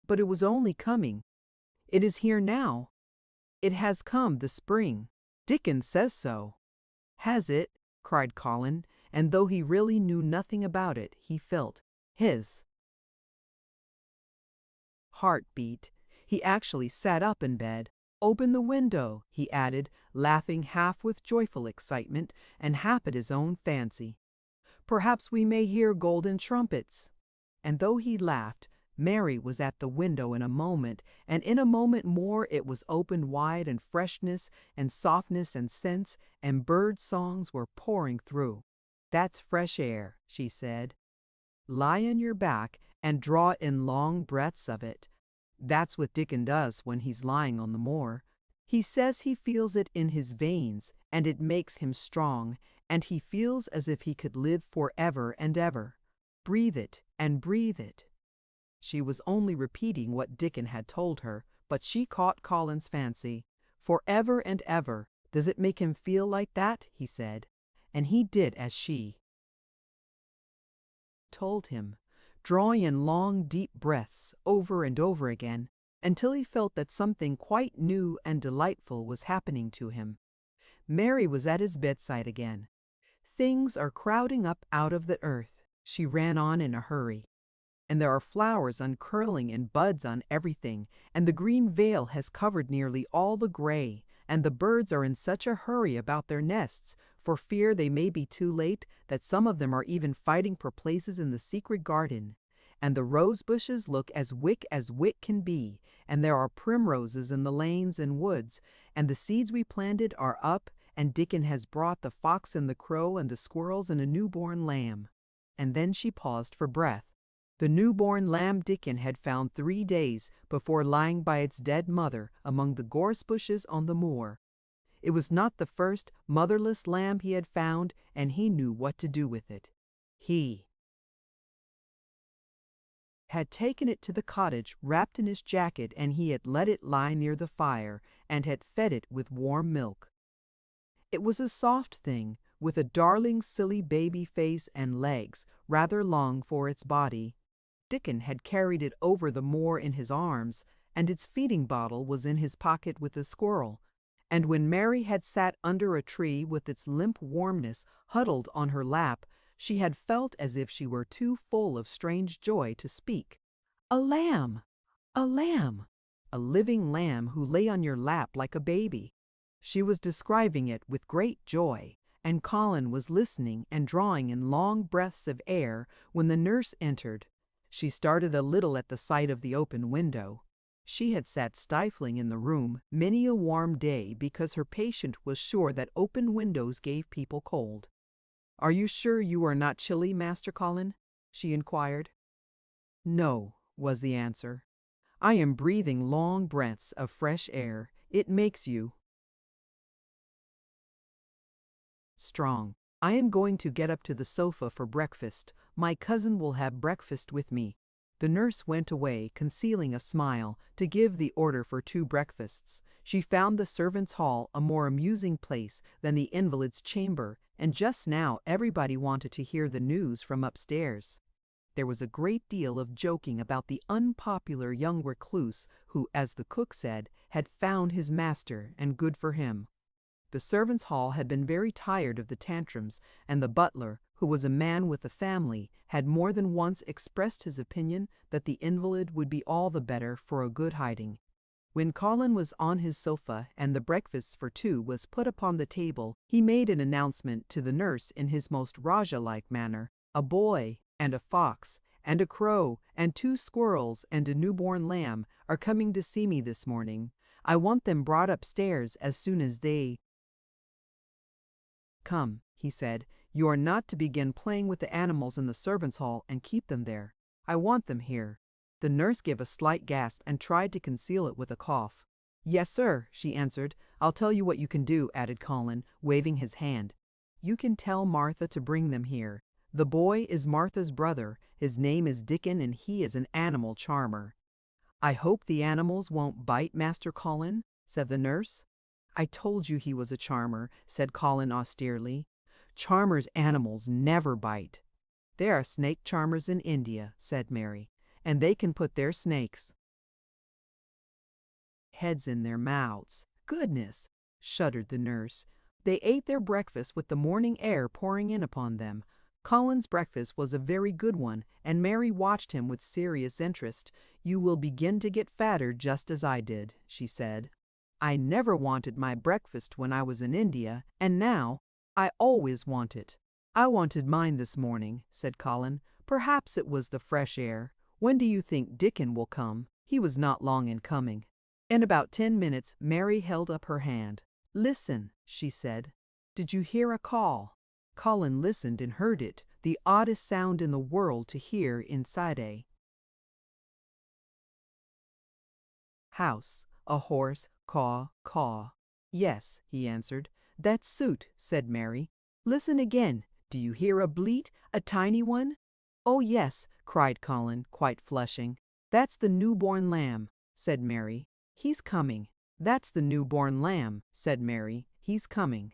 but it was only coming. It is here now. It has come, the spring. Dickon says so." "Has it?" cried Colin, and though he really knew nothing about it, he felt his heart beat. He actually sat up in bed. "Open the window," he added, laughing half with joyful excitement and half at his own fancy. "Perhaps we may hear golden trumpets." And though he laughed, Mary was at the window in a moment, and in a moment more it was opened wide, and freshness and softness and scents and bird songs were pouring through. "That's fresh air," she said. "Lie on your back and draw in long breaths of it." That's what Dickon does when he's lying on the moor. He says he feels it in his veins, and it makes him strong, and he feels as if he could live forever and ever. Breathe it and breathe it. She was only repeating what Dickon had told her, but she caught Colin's fancy. "Forever and ever. Does it make him feel like that?" he said. And he did as she told him, drawing in long, deep breaths over and over again, until he felt that something quite new and delightful was happening to him. Mary was at his bedside again. "Things are crowding up out of the earth," she ran on in a hurry. "And there are flowers uncurling and buds on everything, and the green veil has covered nearly all the gray, and the birds are in such a hurry about their nests, for fear they may be too late, that some of them are even fighting for places in the secret garden. And the rose bushes look as wick can be, and there are primroses in the lanes and woods, and the seeds we planted are up, and Dickon has brought the fox and the crow and the squirrels and a newborn lamb." And then she paused for breath. The newborn lamb Dickon had found 3 days before lying by its dead mother among the gorse bushes on the moor. It was not the first motherless lamb he had found, and he knew what to do with it. He had taken it to the cottage wrapped in his jacket, and he had let it lie near the fire, and had fed it with warm milk. It was a soft thing, with a darling silly baby face and legs, rather long for its body. Dickon had carried it over the moor in his arms, and its feeding bottle was in his pocket with the squirrel. And when Mary had sat under a tree with its limp warmness huddled on her lap, she had felt as if she were too full of strange joy to speak. "A lamb! A lamb! A living lamb who lay on your lap like a baby." She was describing it with great joy, and Colin was listening and drawing in long breaths of air when the nurse entered. She started a little at the sight of the open window. She had sat stifling in the room many a warm day because her patient was sure that open windows gave people cold. "Are you sure you are not chilly, Master Colin?" she inquired. "No," was the answer. "I am breathing long breaths of fresh air. It makes you strong. I am going to get up to the sofa for breakfast. My cousin will have breakfast with me." The nurse went away, concealing a smile, to give the order for 2 breakfasts. She found the servants' hall a more amusing place than the invalid's chamber, and just now everybody wanted to hear the news from upstairs. There was a great deal of joking about the unpopular young recluse who, as the cook said, had found his master, and good for him. The servants' hall had been very tired of the tantrums, and the butler, who was a man with a family, had more than once expressed his opinion that the invalid would be all the better for a good hiding. When Colin was on his sofa and the breakfast for 2 was put upon the table, he made an announcement to the nurse in his most Rajah-like manner. "A boy, and a fox, and a crow, and 2 squirrels, and a newborn lamb are coming to see me this morning. I want them brought upstairs as soon as they come," he said. "You are not to begin playing with the animals in the servants' hall and keep them there. I want them here." The nurse gave a slight gasp and tried to conceal it with a cough. "Yes, sir," she answered. "I'll tell you what you can do," added Colin, waving his hand. "You can tell Martha to bring them here. The boy is Martha's brother. His name is Dickon, and he is an animal charmer." "I hope the animals won't bite, Master Colin," said the nurse. "I told you he was a charmer," said Colin austerely. "Charmers' animals never bite." "There are snake charmers in India," said Mary, "and they can put their snakes' heads in their mouths." "Goodness!" shuddered the nurse. They ate their breakfast with the morning air pouring in upon them. Colin's breakfast was a very good one, and Mary watched him with serious interest. "You will begin to get fatter just as I did," she said. "I never wanted my breakfast when I was in India, and now I always want it." "I wanted mine this morning," said Colin. "Perhaps it was the fresh air. When do you think Dickon will come?" He was not long in coming. In about 10 minutes Mary held up her hand. "Listen," she said. "Did you hear a call?" Colin listened and heard it, the oddest sound in the world to hear inside a house. A horse caw, caw. "Yes," he answered. "That's Soot," said Mary. "Listen again. Do you hear a bleat, a tiny one?" "Oh yes," cried Colin, quite flushing. "That's the newborn lamb," said Mary. "He's coming." "That's the newborn lamb," said Mary. "He's coming."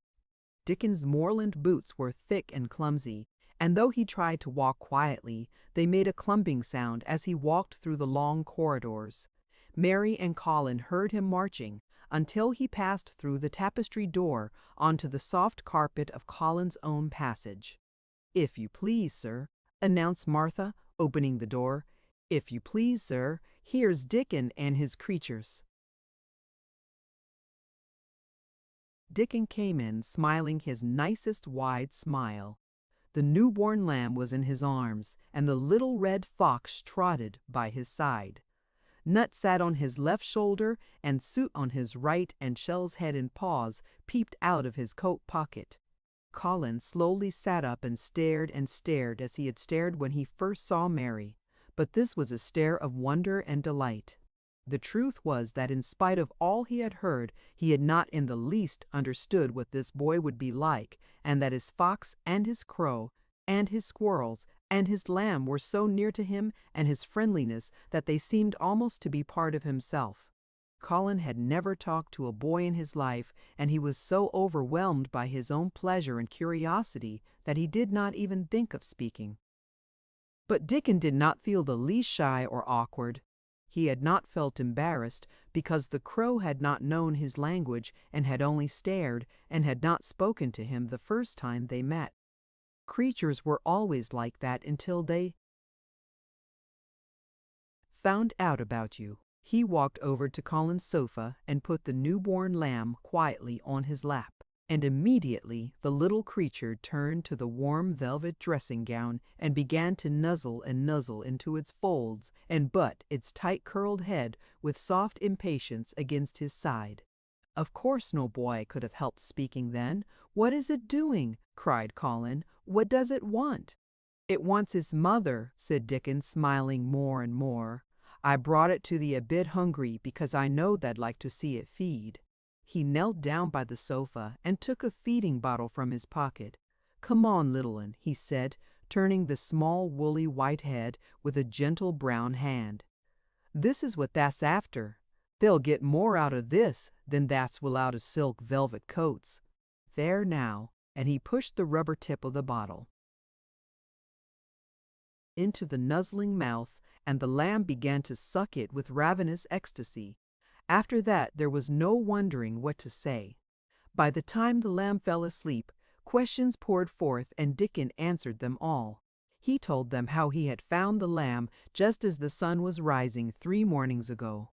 Dickon's moorland boots were thick and clumsy, and though he tried to walk quietly, they made a clumping sound as he walked through the long corridors. Mary and Colin heard him marching until he passed through the tapestry door onto the soft carpet of Colin's own passage. "If you please, sir," announced Martha, opening the door. "If you please, sir, here's Dickon and his creatures." Dickon came in, smiling his nicest wide smile. The newborn lamb was in his arms, and the little red fox trotted by his side. Nut sat on his left shoulder, and Soot on his right, and Shell's head and paws peeped out of his coat pocket. Colin slowly sat up and stared as he had stared when he first saw Mary, but this was a stare of wonder and delight. The truth was that in spite of all he had heard, he had not in the least understood what this boy would be like, and that his fox and his crow and his squirrels and his lamb were so near to him and his friendliness that they seemed almost to be part of himself. Colin had never talked to a boy in his life, and he was so overwhelmed by his own pleasure and curiosity that he did not even think of speaking. But Dickon did not feel the least shy or awkward. He had not felt embarrassed, because the crow had not known his language and had only stared and had not spoken to him the first time they met. Creatures were always like that until they found out about you. He walked over to Colin's sofa and put the newborn lamb quietly on his lap, and immediately the little creature turned to the warm velvet dressing gown and began to nuzzle into its folds and butt its tight curled head with soft impatience against his side. Of course no boy could have helped speaking then. "What is it doing?" cried Colin. "What does it want?" "It wants its mother," said Dickon, smiling more and more. "I brought it to thee a bit hungry because I know thou'd like to see it feed." He knelt down by the sofa and took a feeding bottle from his pocket. "Come on, little un," he said, turning the small woolly white head with a gentle brown hand. "This is what thou's after. They'll get more out of this than thou's will out of silk velvet coats. There now," and he pushed the rubber tip of the bottle into the nuzzling mouth, and the lamb began to suck it with ravenous ecstasy. After that there was no wondering what to say. By the time the lamb fell asleep, questions poured forth and Dickon answered them all. He told them how he had found the lamb just as the sun was rising 3 mornings ago.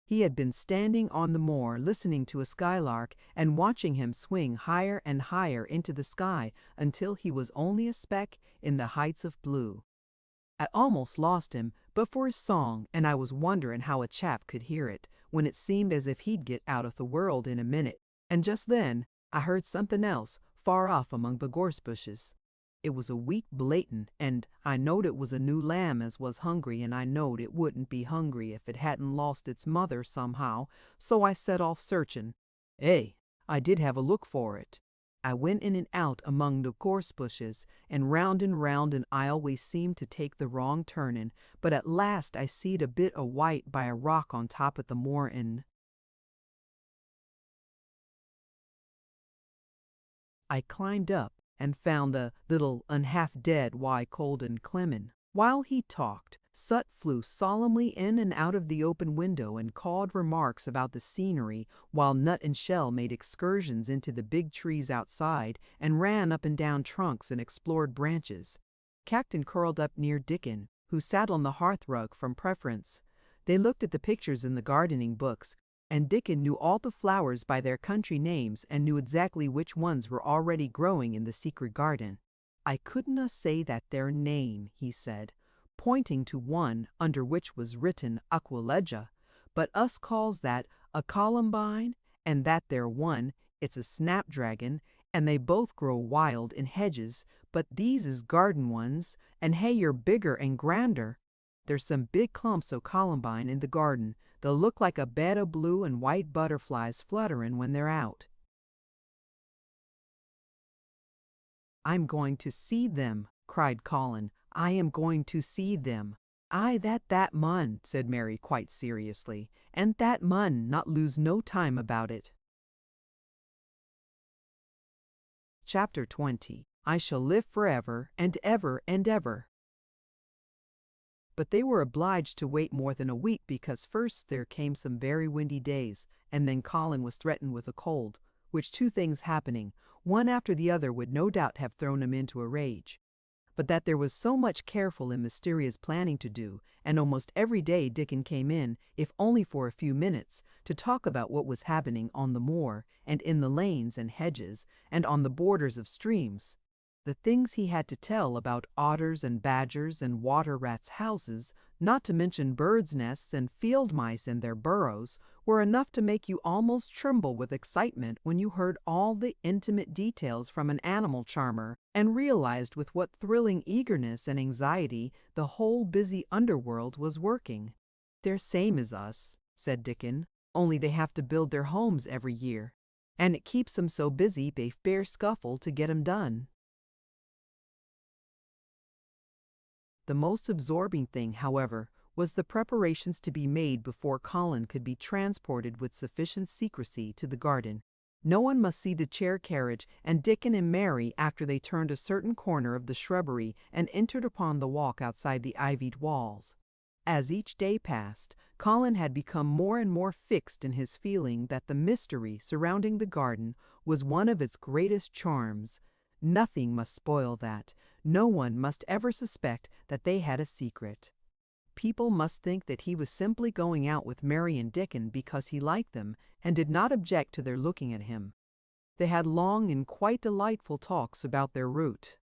He had been standing on the moor listening to a skylark and watching him swing higher and higher into the sky until he was only a speck in the heights of blue. I almost lost him but for his song, and I was wondering how a chap could hear it when it seemed as if he'd get out of the world in a minute. And just then I heard something else far off among the gorse bushes. It was a weak blatant, and I knowed it was a new lamb as was hungry, and I knowed it wouldn't be hungry if it hadn't lost its mother somehow, so I set off searching. I did have a look for it. I went in and out among the gorse bushes, and round, and I always seemed to take the wrong turning, but at last I seed a bit o' white by a rock on top of the moor, and I climbed up and found the little unhalf-dead why cold and clemmin. While he talked, Sut flew solemnly in and out of the open window and cawed remarks about the scenery, while Nut and Shell made excursions into the big trees outside and ran up and down trunks and explored branches. Cactus curled up near Dickon, who sat on the hearthrug from preference. They looked at the pictures in the gardening books, and Dickon knew all the flowers by their country names and knew exactly which ones were already growing in the secret garden. "I couldna say that their name," he said, pointing to one under which was written Aquilegia, "but us calls that a columbine, and that there one, it's a snapdragon, and they both grow wild in hedges, but these is garden ones, and hey, you're bigger and grander. There's some big clumps o' columbine in the garden. They'll look like a bed o' blue and white butterflies flutterin' when they're out." "I'm going to see them," cried Colin. "I am going to see them." "Aye, that mun," said Mary quite seriously, "and that mun not lose no time about it." Chapter 20. I Shall Live Forever and Ever and Ever. But they were obliged to wait more than a week because first there came some very windy days, and then Colin was threatened with a cold, which two things happening, one after the other would no doubt have thrown him into a rage. But that there was so much careful and mysterious planning to do, and almost every day Dickon came in, if only for a few minutes, to talk about what was happening on the moor, and in the lanes and hedges, and on the borders of streams. The things he had to tell about otters and badgers and water rats' houses, not to mention birds' nests and field mice in their burrows, were enough to make you almost tremble with excitement when you heard all the intimate details from an animal charmer and realized with what thrilling eagerness and anxiety the whole busy underworld was working. "They're same as us," said Dickon, "only they have to build their homes every year, and it keeps 'em so busy they fair scuffle to get 'em done." The most absorbing thing, however, was the preparations to be made before Colin could be transported with sufficient secrecy to the garden. No one must see the chair carriage and Dickon and Mary after they turned a certain corner of the shrubbery and entered upon the walk outside the ivied walls. As each day passed, Colin had become more and more fixed in his feeling that the mystery surrounding the garden was one of its greatest charms. Nothing must spoil that. No one must ever suspect that they had a secret. People must think that he was simply going out with Mary and Dickon because he liked them and did not object to their looking at him. They had long and quite delightful talks about their route.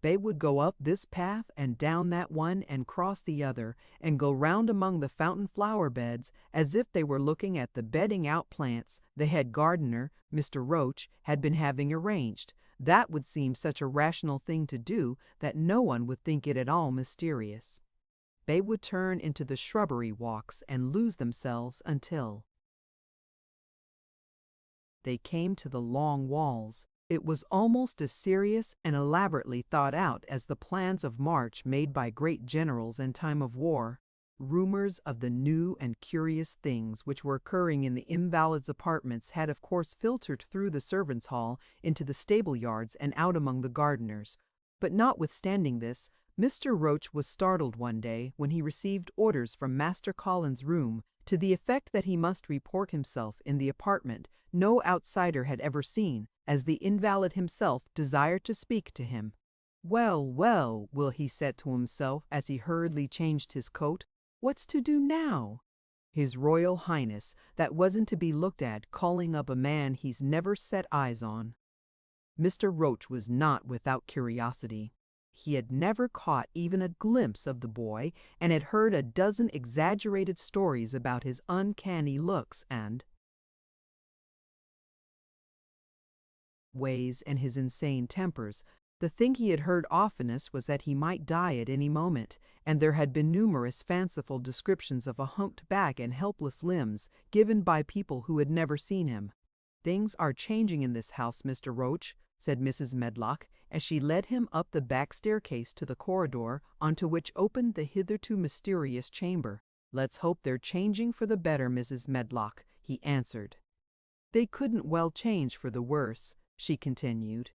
They would go up this path and down that one and cross the other and go round among the fountain flower beds as if they were looking at the bedding out plants the head gardener, Mr. Roach, had been having arranged. That would seem such a rational thing to do that no one would think it at all mysterious. They would turn into the shrubbery walks and lose themselves until they came to the long walls. It was almost as serious and elaborately thought out as the plans of march made by great generals in time of war. Rumors of the new and curious things which were occurring in the invalid's apartments had of course filtered through the servants' hall into the stable yards and out among the gardeners. But notwithstanding this, Mr. Roach was startled one day when he received orders from Master Colin's room to the effect that he must report himself in the apartment no outsider had ever seen, as the invalid himself desired to speak to him. "Well, well," Will he said to himself as he hurriedly changed his coat, "what's to do now? His Royal Highness, that wasn't to be looked at, calling up a man he's never set eyes on." Mr. Roach was not without curiosity. He had never caught even a glimpse of the boy and had heard a dozen exaggerated stories about his uncanny looks and ways and his insane tempers. The thing he had heard oftenest was that he might die at any moment, and there had been numerous fanciful descriptions of a humped back and helpless limbs given by people who had never seen him. "Things are changing in this house, Mr. Roach," said Mrs. Medlock, as she led him up the back staircase to the corridor onto which opened the hitherto mysterious chamber. "Let's hope they're changing for the better, Mrs. Medlock," he answered. "They couldn't well change for the worse," she continued.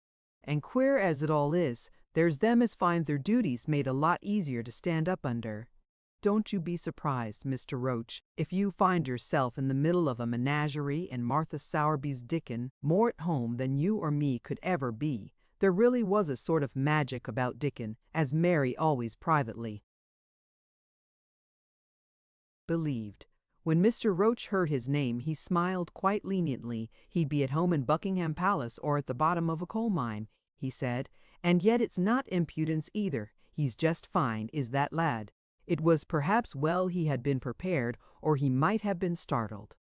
And queer as it all is, there's them as finds their duties made a lot easier to stand up under. Don't you be surprised, Mr. Roach, if you find yourself in the middle of a menagerie and Martha Sowerby's Dickon more at home than you or me could ever be. There really was a sort of magic about Dickon, as Mary always privately believed. When Mr. Roach heard his name, he smiled quite leniently. He'd be at home in Buckingham Palace or at the bottom of a coal mine, he said. And yet it's not impudence either. He's just fine, is that lad. It was perhaps well he had been prepared, or he might have been startled.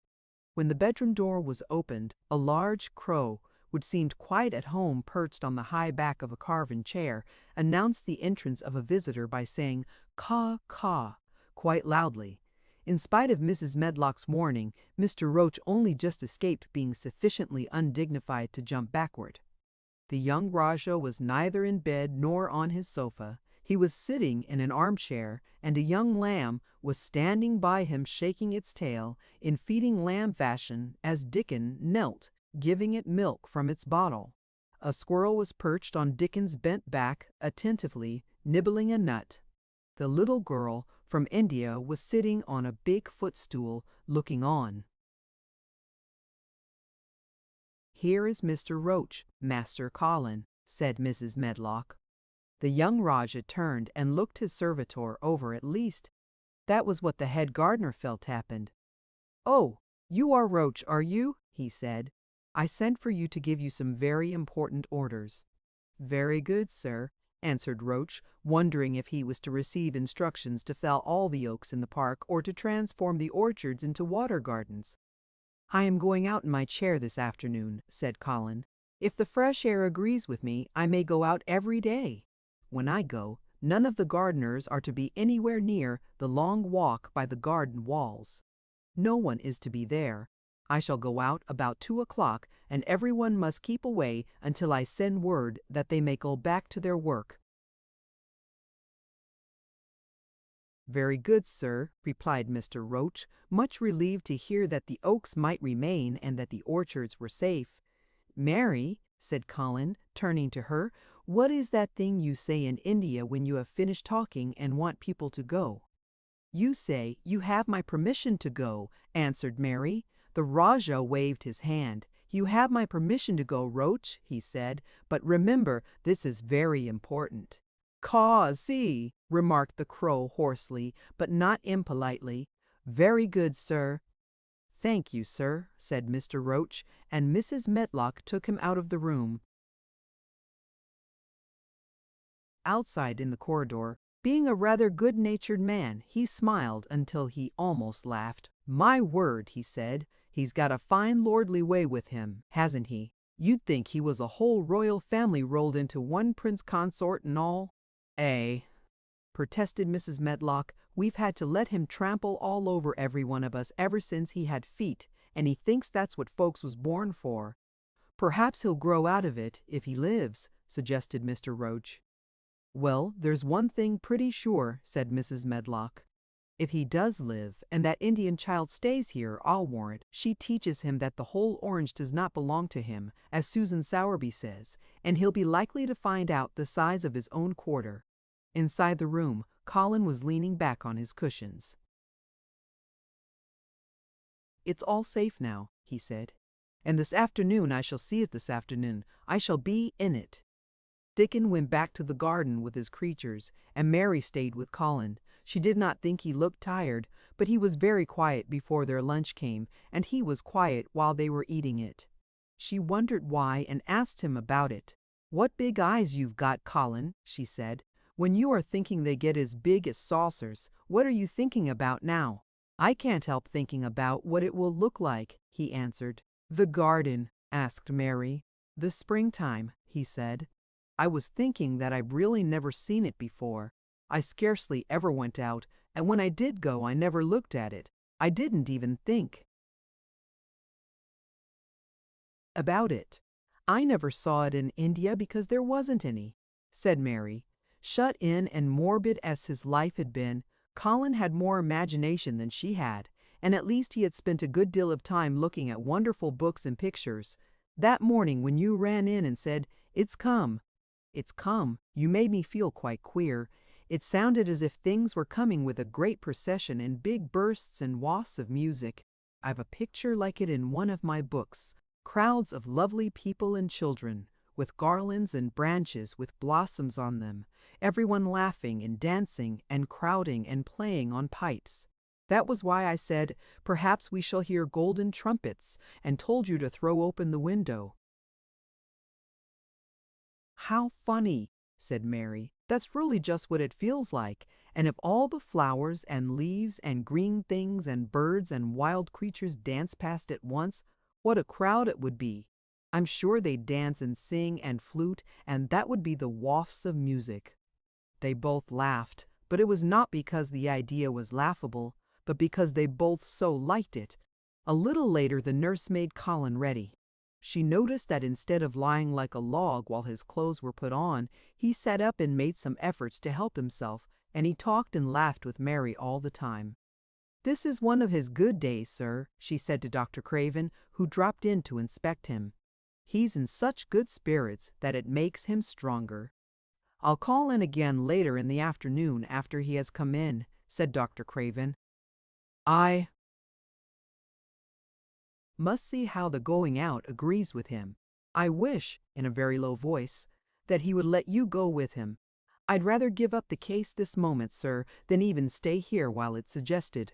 When the bedroom door was opened, a large crow, which seemed quite at home perched on the high back of a carven chair, announced the entrance of a visitor by saying "caw, caw" quite loudly. In spite of Mrs. Medlock's warning, Mr. Roach only just escaped being sufficiently undignified to jump backward. The young Rajah was neither in bed nor on his sofa. He was sitting in an armchair, and a young lamb was standing by him shaking its tail, in feeding lamb fashion, as Dickon knelt, giving it milk from its bottle. A squirrel was perched on Dickon's bent back, attentively nibbling a nut. The little girl from India was sitting on a big footstool, looking on. "Here is Mr. Roach, Master Colin," said Mrs. Medlock. The young Rajah turned and looked his servitor over. At least, that was what the head gardener felt happened. "Oh, you are Roach, are you?" he said. "I sent for you to give you some very important orders." "Very good, sir," answered Roach, wondering if he was to receive instructions to fell all the oaks in the park or to transform the orchards into water gardens. "I am going out in my chair this afternoon," said Colin. "If the fresh air agrees with me, I may go out every day. When I go, none of the gardeners are to be anywhere near the long walk by the garden walls. No one is to be there. I shall go out about 2 o'clock, and everyone must keep away until I send word that they may go back to their work." "Very good, sir," replied Mr. Roach, much relieved to hear that the oaks might remain and that the orchards were safe. "Mary," said Colin, turning to her, "what is that thing you say in India when you have finished talking and want people to go?" "You say, 'You have my permission to go,'" answered Mary. The Rajah waved his hand. "You have my permission to go, Roach," he said, "but remember, this is very important." "Caw, see," remarked the crow hoarsely, but not impolitely. "Very good, sir." "Thank you, sir," said Mr. Roach, and Mrs. Medlock took him out of the room. Outside in the corridor, being a rather good-natured man, he smiled until he almost laughed. "My word," he said, "he's got a fine lordly way with him, hasn't he? You'd think he was a whole royal family rolled into one prince consort and all." "Eh," protested Mrs. Medlock, "we've had to let him trample all over every one of us ever since he had feet, and he thinks that's what folks was born for." "Perhaps he'll grow out of it, if he lives," suggested Mr. Roach. "Well, there's one thing pretty sure," said Mrs. Medlock. "If he does live, and that Indian child stays here, I'll warrant she teaches him that the whole orange does not belong to him, as Susan Sowerby says, and he'll be likely to find out the size of his own quarter." Inside the room, Colin was leaning back on his cushions. "It's all safe now," he said. "And this afternoon I shall see it this afternoon. I shall be in it." Dickon went back to the garden with his creatures, and Mary stayed with Colin. She did not think he looked tired, but he was very quiet before their lunch came, and he was quiet while they were eating it. She wondered why and asked him about it. "What big eyes you've got, Colin," she said. "When you are thinking they get as big as saucers, what are you thinking about now?" "I can't help thinking about what it will look like," he answered. "The garden?" asked Mary. "The springtime," he said. "I was thinking that I've really never seen it before. I scarcely ever went out, and when I did go I never looked at it. I didn't even think about it. I never saw it in India because there wasn't any," said Mary. Shut in and morbid as his life had been, Colin had more imagination than she had, and at least he had spent a good deal of time looking at wonderful books and pictures. That morning when you ran in and said, It's come. It's come. You made me feel quite queer. It sounded as if things were coming with a great procession in big bursts and wafts of music. I've a picture like it in one of my books. Crowds of lovely people and children, with garlands and branches with blossoms on them, everyone laughing and dancing and crowding and playing on pipes. That was why I said, perhaps we shall hear golden trumpets, and told you to throw open the window. How funny, said Mary. That's really just what it feels like. And if all the flowers and leaves and green things and birds and wild creatures dance past at once, what a crowd it would be. I'm sure they'd dance and sing and flute, and that would be the wafts of music. They both laughed, but it was not because the idea was laughable, but because they both so liked it. A little later the nurse made Colin ready. She noticed that instead of lying like a log while his clothes were put on, he sat up and made some efforts to help himself, and he talked and laughed with Mary all the time. "This is one of his good days, sir," she said to Dr. Craven, who dropped in to inspect him. "He's in such good spirits that it makes him stronger." "I'll call in again later in the afternoon after he has come in," said Dr. Craven. "I must see how the going out agrees with him. I wish," in a very low voice, "that he would let you go with him. I'd rather give up the case this moment, sir, than even stay here while it's suggested,"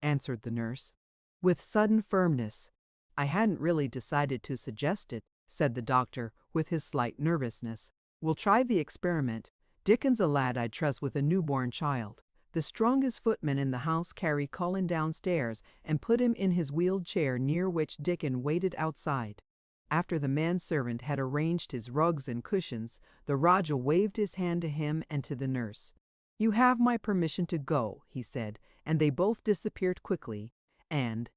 answered the nurse, with sudden firmness. "I hadn't really decided to suggest it," said the doctor, with his slight nervousness. "We'll try the experiment. Dickon's a lad I'd trust with a newborn child. The strongest footman in the house carried Colin downstairs and put him in his wheeled chair near which Dickon waited outside. After the manservant had arranged his rugs and cushions, the Rajah waved his hand to him and to the nurse. "You have my permission to go," he said, and they both disappeared quickly, and,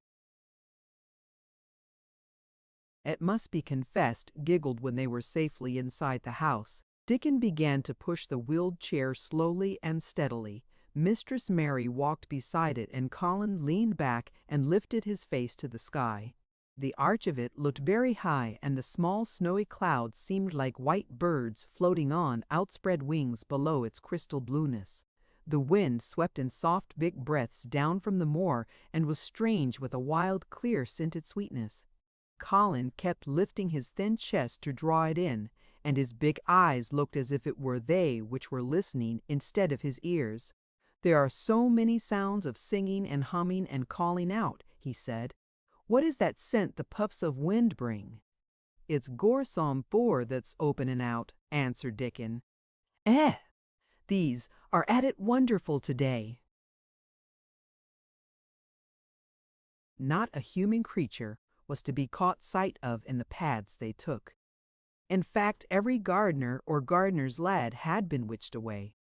it must be confessed, giggled when they were safely inside the house. Dickon began to push the wheeled chair slowly and steadily. Mistress Mary walked beside it, and Colin leaned back and lifted his face to the sky. The arch of it looked very high, and the small snowy clouds seemed like white birds floating on outspread wings below its crystal blueness. The wind swept in soft big breaths down from the moor and was strange with a wild, clear, scented sweetness. Colin kept lifting his thin chest to draw it in, and his big eyes looked as if it were they which were listening instead of his ears. "There are so many sounds of singing and humming and calling out," he said. "What is that scent the puffs of wind bring?" "It's Gorsom Ford that's opening out," answered Dickon. "Eh! These are at it wonderful today." Not a human creature was to be caught sight of in the paths they took. In fact, every gardener or gardener's lad had been witched away.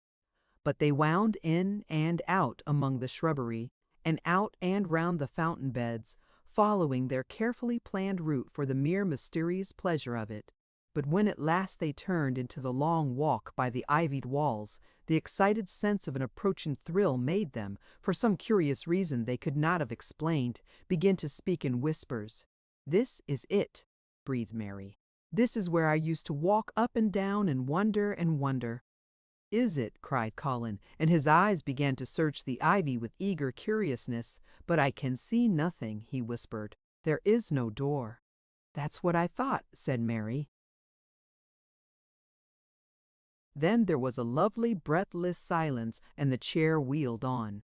But they wound in and out among the shrubbery, and out and round the fountain beds, following their carefully planned route for the mere mysterious pleasure of it. But when at last they turned into the long walk by the ivied walls, the excited sense of an approaching thrill made them, for some curious reason they could not have explained, begin to speak in whispers. "This is it," breathed Mary. "This is where I used to walk up and down and wonder and wonder." "Is it?" cried Colin, and his eyes began to search the ivy with eager curiousness. "But I can see nothing," he whispered. "There is no door." "That's what I thought," said Mary. Then there was a lovely breathless silence, and the chair wheeled on.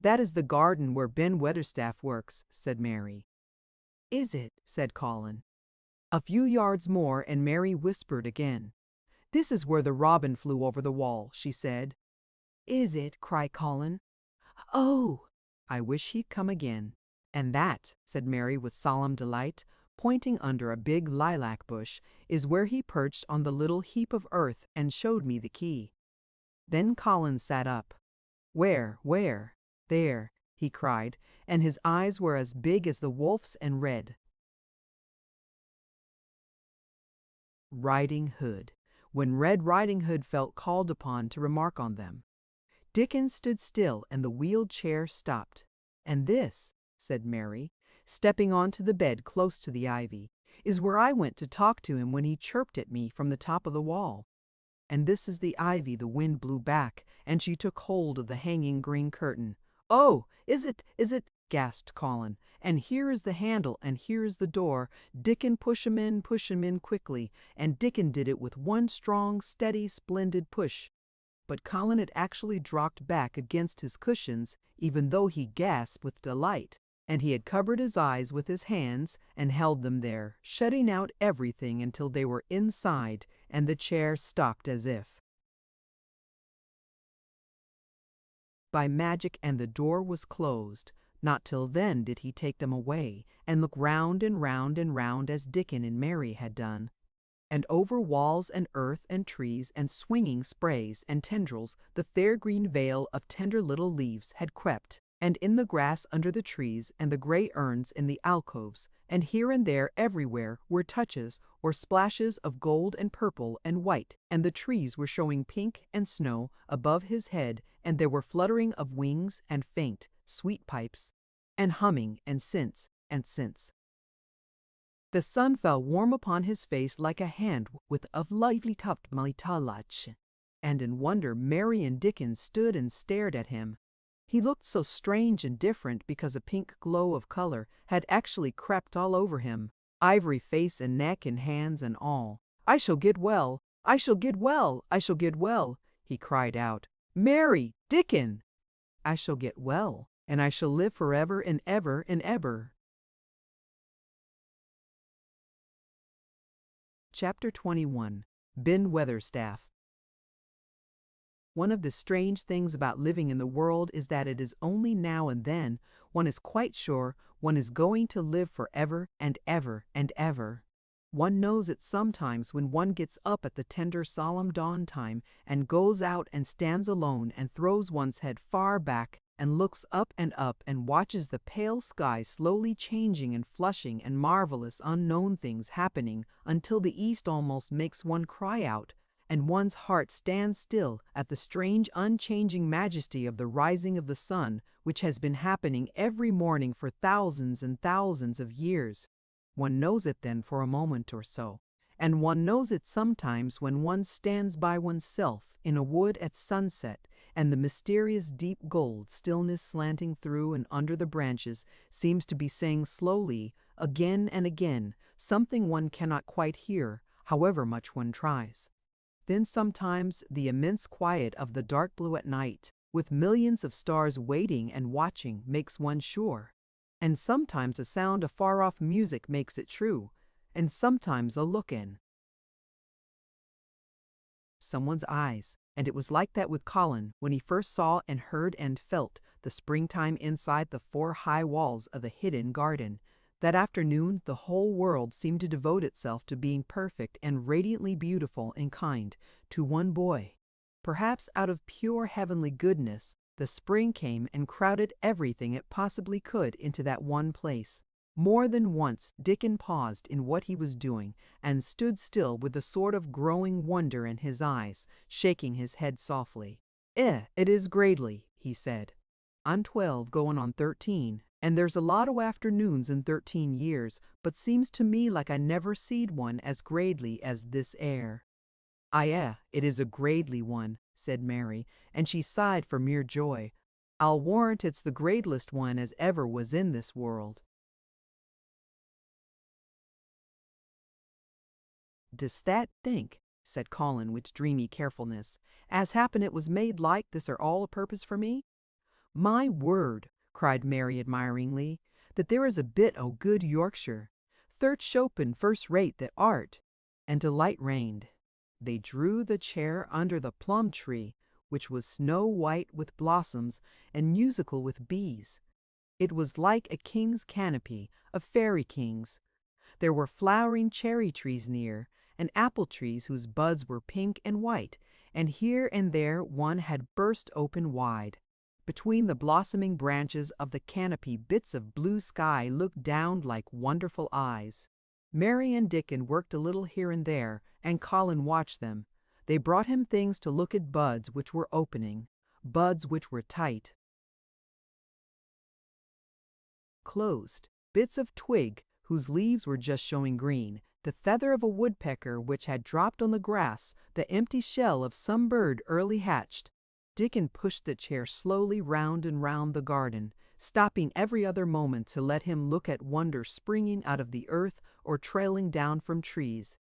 "That is the garden where Ben Weatherstaff works," said Mary. "Is it?" said Colin. A few yards more, and Mary whispered again. "This is where the robin flew over the wall," she said. "Is it?" cried Colin. "Oh! I wish he'd come again." "And that," said Mary with solemn delight, pointing under a big lilac bush, "is where he perched on the little heap of earth and showed me the key." Then Colin sat up. "Where? Where?" "There," he cried, and his eyes were as big as the wolf's and red. Riding Hood, when Red Riding Hood felt called upon to remark on them. Dickon stood still and the wheeled chair stopped. "And this," said Mary, stepping on to the bed close to the ivy, is where I went to talk to him when he chirped at me from the top of the wall. And this is the ivy the wind blew back, and she took hold of the hanging green curtain. Oh, is it, gasped Colin. And here is the handle, and here is the door. Dickon, push 'em in quickly. And Dickon did it with one strong, steady, splendid push. But Colin had actually dropped back against his cushions, even though he gasped with delight. And he had covered his eyes with his hands and held them there, shutting out everything until they were inside, and the chair stopped as if by magic, and the door was closed. Not till then did he take them away, and look round and round and round as Dickon and Mary had done. And over walls and earth and trees and swinging sprays and tendrils the fair green veil of tender little leaves had crept, and in the grass under the trees and the gray urns in the alcoves, and here and there everywhere were touches or splashes of gold and purple and white, and the trees were showing pink and snow above his head, and there were fluttering of wings and faint, sweet pipes, and humming and scents and scents. The sun fell warm upon his face like a hand with of lively cupped malitalach, and in wonder Mary and Dickon stood and stared at him. He looked so strange and different because a pink glow of color had actually crept all over him, ivory face and neck and hands and all. I shall get well, I shall get well, I shall get well, he cried out. Mary, Dickon! I shall get well, and I shall live forever and ever and ever. Chapter 21. Ben Weatherstaff. One of the strange things about living in the world is that it is only now and then one is quite sure one is going to live forever and ever and ever. One knows it sometimes when one gets up at the tender solemn dawn time and goes out and stands alone and throws one's head far back and looks up and watches the pale sky slowly changing and flushing and marvelous unknown things happening until the east almost makes one cry out, and one's heart stands still at the strange unchanging majesty of the rising of the sun, which has been happening every morning for thousands and thousands of years. One knows it then for a moment or so, and one knows it sometimes when one stands by oneself in a wood at sunset, and the mysterious deep gold stillness slanting through and under the branches seems to be saying slowly, again and again, something one cannot quite hear, however much one tries. Then sometimes the immense quiet of the dark blue at night, with millions of stars waiting and watching, makes one sure. And sometimes a sound of far-off music makes it true, and sometimes a look in someone's eyes. And it was like that with Colin when he first saw and heard and felt the springtime inside the 4 high walls of the hidden garden. That afternoon the whole world seemed to devote itself to being perfect and radiantly beautiful and kind to one boy. Perhaps out of pure heavenly goodness, the spring came and crowded everything it possibly could into that one place. More than once Dickon paused in what he was doing and stood still with a sort of growing wonder in his eyes, shaking his head softly. It is gradely," he said. "I'm 12 going on 13, and there's a lot o' afternoons in 13 years, but seems to me like I never seed one as gradely as this air." "Aye, it is a gradely one," said Mary, and she sighed for mere joy. "I'll warrant it's the gradelest one as ever was in this world." "Dost that think," said Colin with dreamy carefulness, "as happen it was made like this are all a purpose for me?" "My word," cried Mary admiringly, "that there is a bit o' good Yorkshire. Third Chopin first rate that art." And delight reigned. They drew the chair under the plum tree, which was snow white with blossoms and musical with bees. It was like a king's canopy, a fairy king's. There were flowering cherry trees near, and apple trees whose buds were pink and white, and here and there one had burst open wide. Between the blossoming branches of the canopy bits of blue sky looked down like wonderful eyes. Mary and Dickon worked a little here and there, and Colin watched them. They brought him things to look at, buds which were opening, buds which were tight, closed, bits of twig, whose leaves were just showing green, the feather of a woodpecker which had dropped on the grass, the empty shell of some bird early hatched. Dickon pushed the chair slowly round and round the garden, stopping every other moment to let him look at wonder springing out of the earth or trailing down from trees.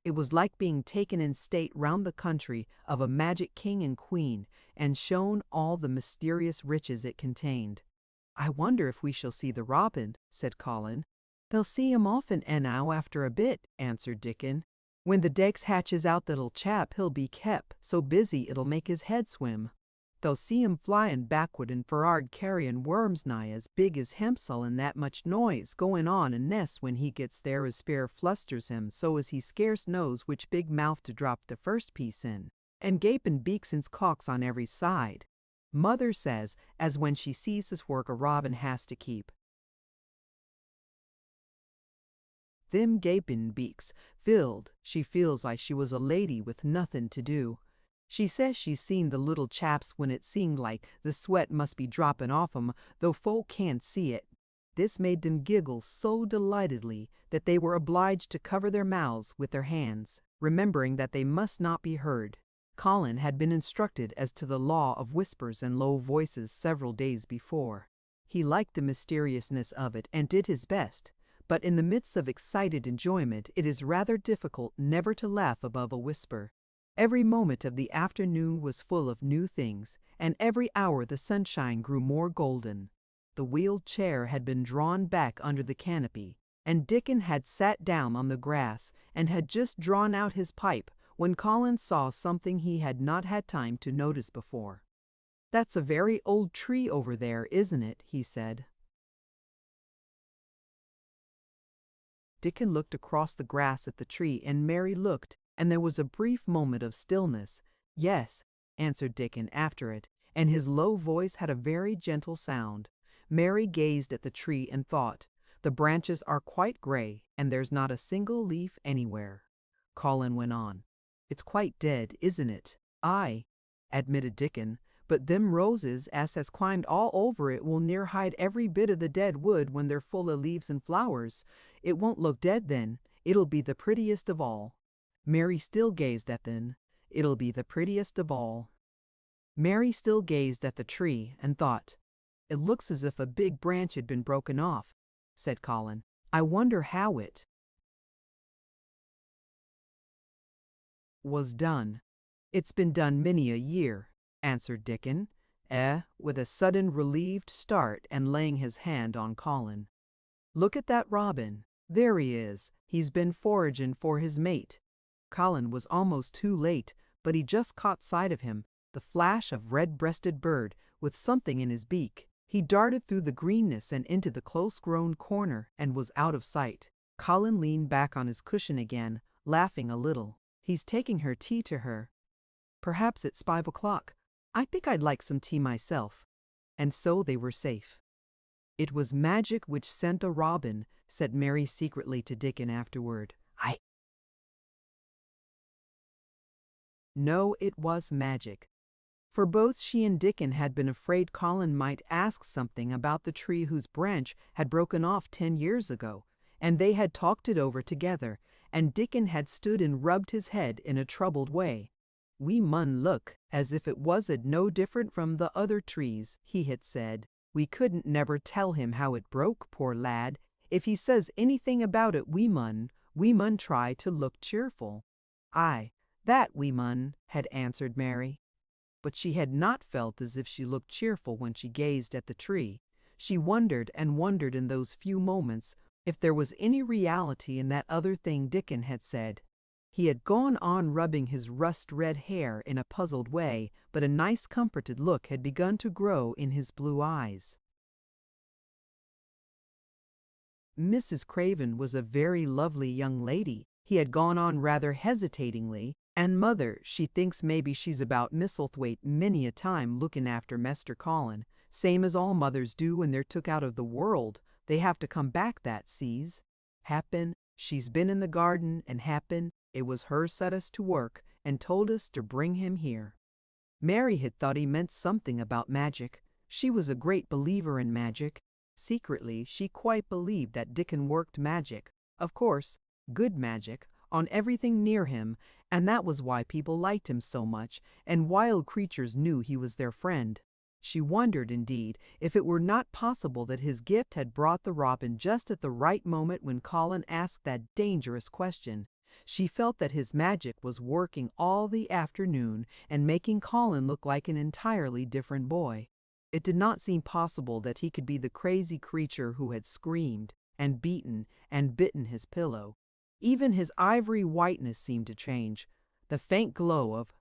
It was like being taken in state round the country of a magic king and queen, and shown all the mysterious riches it contained. "I wonder if we shall see the robin," said Colin. "They'll see him often enow after a bit," answered Dickon. "When the Dex hatches out the little chap, he'll be kep' so busy it'll make his head swim. They'll see him flyin' backward and for'ard carryin' worms nigh as big as hempsel, and that much noise goin' on in nests when he gets there as fair flusters him so as he scarce knows which big mouth to drop the first piece in, and gapin' beaks and cocks on every side. Mother says as when she sees his work a robin has to keep them gapin' beaks filled. She feels like she was a lady with nothin' to do. She says she's seen the little chaps when it seemed like the sweat must be droppin' off 'em, though folk can't see it. This made them giggle so delightedly that they were obliged to cover their mouths with their hands, remembering that they must not be heard. Colin had been instructed as to the law of whispers and low voices several days before. He liked the mysteriousness of it and did his best, but in the midst of excited enjoyment it is rather difficult never to laugh above a whisper. Every moment of the afternoon was full of new things, and every hour the sunshine grew more golden. The wheeled chair had been drawn back under the canopy, and Dickon had sat down on the grass and had just drawn out his pipe when Colin saw something he had not had time to notice before. "That's a very old tree over there, isn't it?" he said. Dickon looked across the grass at the tree, and Mary looked, and there was a brief moment of stillness. "Yes," answered Dickon after it, and his low voice had a very gentle sound. Mary gazed at the tree and thought, "The branches are quite gray, and there's not a single leaf anywhere." Colin went on, "It's quite dead, isn't it?" "Aye," admitted Dickon, "but them roses as has climbed all over it will near hide every bit of the dead wood when they're full of leaves and flowers. It won't look dead then. It'll be the prettiest of all." Mary still gazed at them. "It'll be the prettiest of all." Mary still gazed at the tree and thought, "It looks as if a big branch had been broken off," said Colin. "I wonder how it was done." "It's been done many a year," answered Dickon, with a sudden relieved start and laying his hand on Colin. "Look at that robin. There he is. He's been foragin' for his mate." Colin was almost too late, but he just caught sight of him, the flash of red-breasted bird with something in his beak. He darted through the greenness and into the close-grown corner and was out of sight. Colin leaned back on his cushion again, laughing a little. "He's taking her tea to her. Perhaps it's 5 o'clock. I think I'd like some tea myself." And so they were safe. "It was magic which sent a robin," said Mary secretly to Dickon afterward. No, it was magic. For both she and Dickon had been afraid Colin might ask something about the tree whose branch had broken off 10 years ago, and they had talked it over together, and Dickon had stood and rubbed his head in a troubled way. "We mun look as if it wasn't no different from the other trees," he had said. "We couldn't never tell him how it broke, poor lad. If he says anything about it we mun try to look cheerful." "Aye, that we mun," had answered Mary. But she had not felt as if she looked cheerful when she gazed at the tree. She wondered and wondered in those few moments if there was any reality in that other thing Dickon had said. He had gone on rubbing his rust-red hair in a puzzled way, but a nice comforted look had begun to grow in his blue eyes. Mrs. Craven was a very lovely young lady, he had gone on rather hesitatingly, and mother, she thinks maybe she's about Misselthwaite many a time looking after Mester Colin, same as all mothers do when they're took out of the world. They have to come back that sees. Happen, she's been in the garden, and happen, it was her set us to work and told us to bring him here. Mary had thought he meant something about magic. She was a great believer in magic. Secretly, she quite believed that Dickon worked magic, of course, good magic, on everything near him, and that was why people liked him so much, and wild creatures knew he was their friend. She wondered, indeed, if it were not possible that his gift had brought the robin just at the right moment when Colin asked that dangerous question. She felt that his magic was working all the afternoon and making Colin look like an entirely different boy. It did not seem possible that he could be the crazy creature who had screamed and beaten and bitten his pillow. Even his ivory whiteness seemed to change. The faint glow of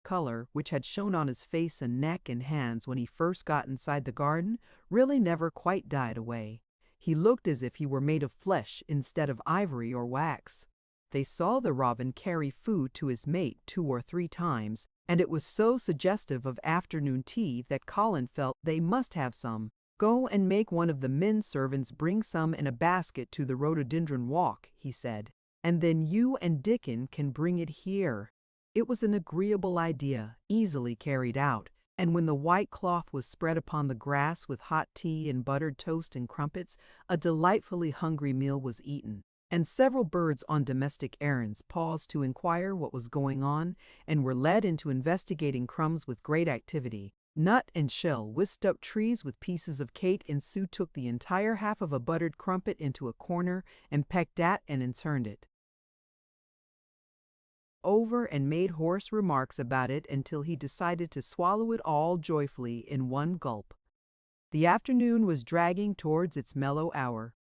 color which had shown on his face and neck and hands when he first got inside the garden really never quite died away. He looked as if he were made of flesh instead of ivory or wax. They saw the robin carry food to his mate 2 or 3 times, and it was so suggestive of afternoon tea that Colin felt they must have some. "Go and make one of the men servants bring some in a basket to the rhododendron walk," he said, "and then you and Dickon can bring it here." It was an agreeable idea, easily carried out, and when the white cloth was spread upon the grass with hot tea and buttered toast and crumpets, a delightfully hungry meal was eaten, and several birds on domestic errands paused to inquire what was going on and were led into investigating crumbs with great activity. Nut and Shell whisked up trees with pieces of cake, and Sue took the entire half of a buttered crumpet into a corner and pecked at and interned it over and made hoarse remarks about it until he decided to swallow it all joyfully in one gulp. The afternoon was dragging towards its mellow hour.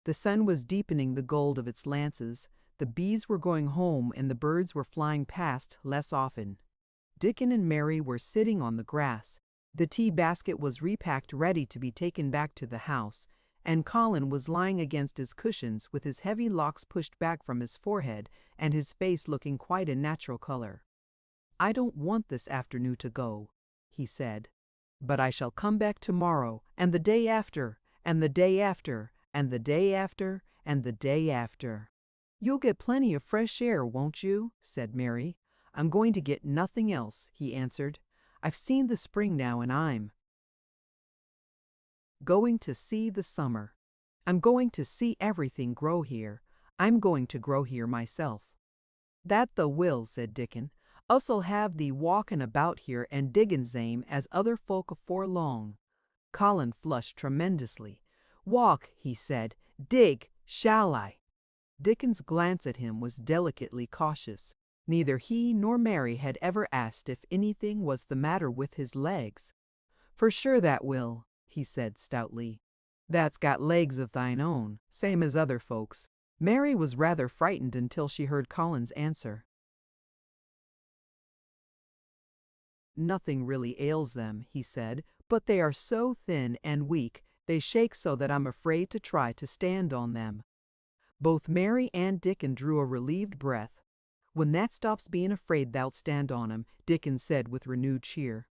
The sun was deepening the gold of its lances, the bees were going home, and the birds were flying past less often. Dickon and Mary were sitting on the grass. The tea basket was repacked ready to be taken back to the house, and Colin was lying against his cushions with his heavy locks pushed back from his forehead and his face looking quite a natural color. "I don't want this afternoon to go," he said, "but I shall come back tomorrow, and the day after, and the day after, and the day after, and the day after." "You'll get plenty of fresh air, won't you?" said Mary. "I'm going to get nothing else," he answered. "I've seen the spring now, and I'm going to see the summer. I'm going to see everything grow here. I'm going to grow here myself." "That the will," said Dickon. "Us'll have thee walkin' about here and diggin' zame as other folk afore long." Colin flushed tremendously. "Walk," he said. "Dig, shall I?" Dickon's glance at him was delicately cautious. Neither he nor Mary had ever asked if anything was the matter with his legs. "For sure that will," he said stoutly. "That's got legs of thine own, same as other folks." Mary was rather frightened until she heard Colin's answer. "Nothing really ails them," he said, "but they are so thin and weak, they shake so that I'm afraid to try to stand on them." Both Mary and Dickon drew a relieved breath. "When that stops being afraid thou'lt stand on 'em," Dickon said with renewed cheer.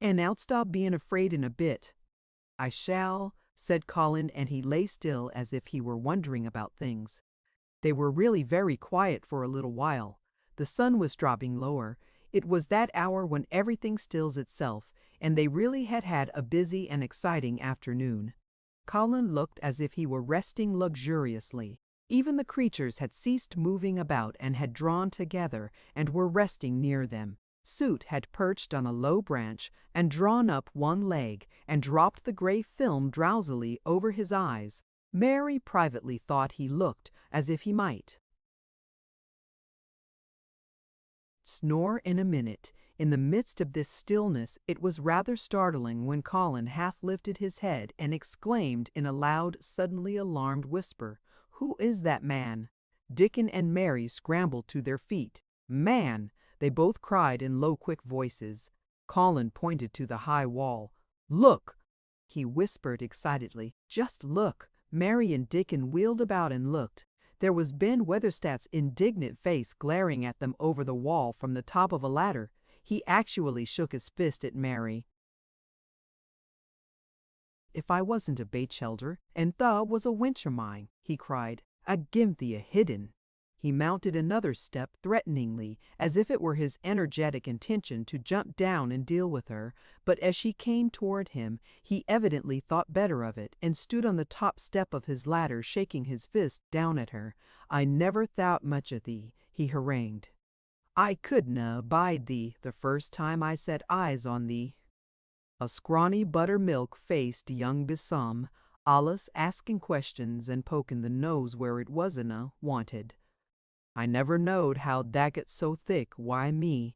"And thou'lt stop being afraid in a bit." "I shall," said Colin, and he lay still as if he were wondering about things. They were really very quiet for a little while. The sun was dropping lower. It was that hour when everything stills itself, and they really had had a busy and exciting afternoon. Colin looked as if he were resting luxuriously. Even the creatures had ceased moving about and had drawn together and were resting near them. Soot had perched on a low branch and drawn up one leg and dropped the gray film drowsily over his eyes. Mary privately thought he looked as if he might snore in a minute. In the midst of this stillness it was rather startling when Colin half lifted his head and exclaimed in a loud, suddenly alarmed whisper, "Who is that man?" Dickon and Mary scrambled to their feet. "Man!" they both cried in low, quick voices. Colin pointed to the high wall. "Look!" he whispered excitedly. "Just look!" Mary and Dickon wheeled about and looked. There was Ben Weatherstaff's indignant face glaring at them over the wall from the top of a ladder. He actually shook his fist at Mary. "If I wasn't a Batchelder, and tha was a wench o' mine," he cried, "I'd give thee a hidden." He mounted another step threateningly, as if it were his energetic intention to jump down and deal with her, but as she came toward him, he evidently thought better of it, and stood on the top step of his ladder shaking his fist down at her. "I never thought much of thee," he harangued. "I couldna abide thee the first time I set eyes on thee." A scrawny buttermilk-faced young besom, allus asking questions and poking the nose where it wasna wanted. "I never knowed how that got so thick, why me,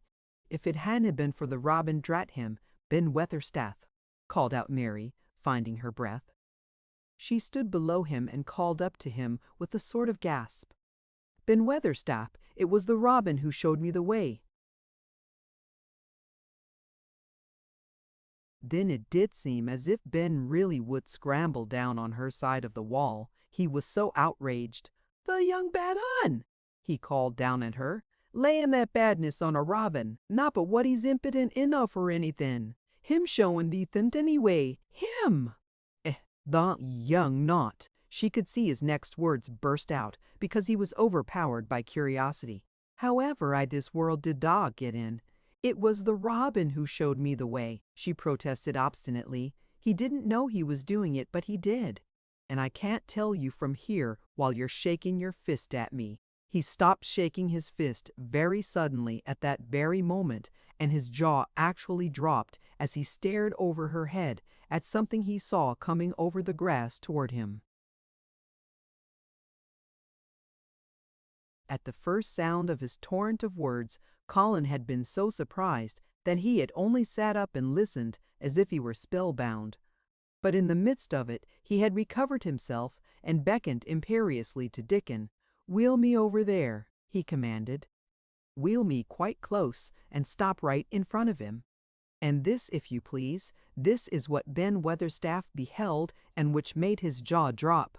if it hadn't been for the robin drat him, Ben Weatherstaff," called out Mary, finding her breath. She stood below him and called up to him with a sort of gasp. "Ben Weatherstaff, it was the robin who showed me the way." Then it did seem as if Ben really would scramble down on her side of the wall, he was so outraged. "The young bad un!" he called down at her, "layin' that badness on a robin, not but what he's impotent enough or anything. Him showin' thee thint anyway, him!" The young not. She could see his next words burst out, because he was overpowered by curiosity. "However I this world did dog get in? It was the robin who showed me the way," she protested obstinately. "He didn't know he was doing it, but he did. And I can't tell you from here while you're shaking your fist at me." He stopped shaking his fist very suddenly at that very moment, and his jaw actually dropped as he stared over her head at something he saw coming over the grass toward him. At the first sound of his torrent of words, Colin had been so surprised that he had only sat up and listened as if he were spellbound. But in the midst of it he had recovered himself and beckoned imperiously to Dickon. "Wheel me over there," he commanded. "Wheel me quite close and stop right in front of him." And this, if you please, this is what Ben Weatherstaff beheld and which made his jaw drop.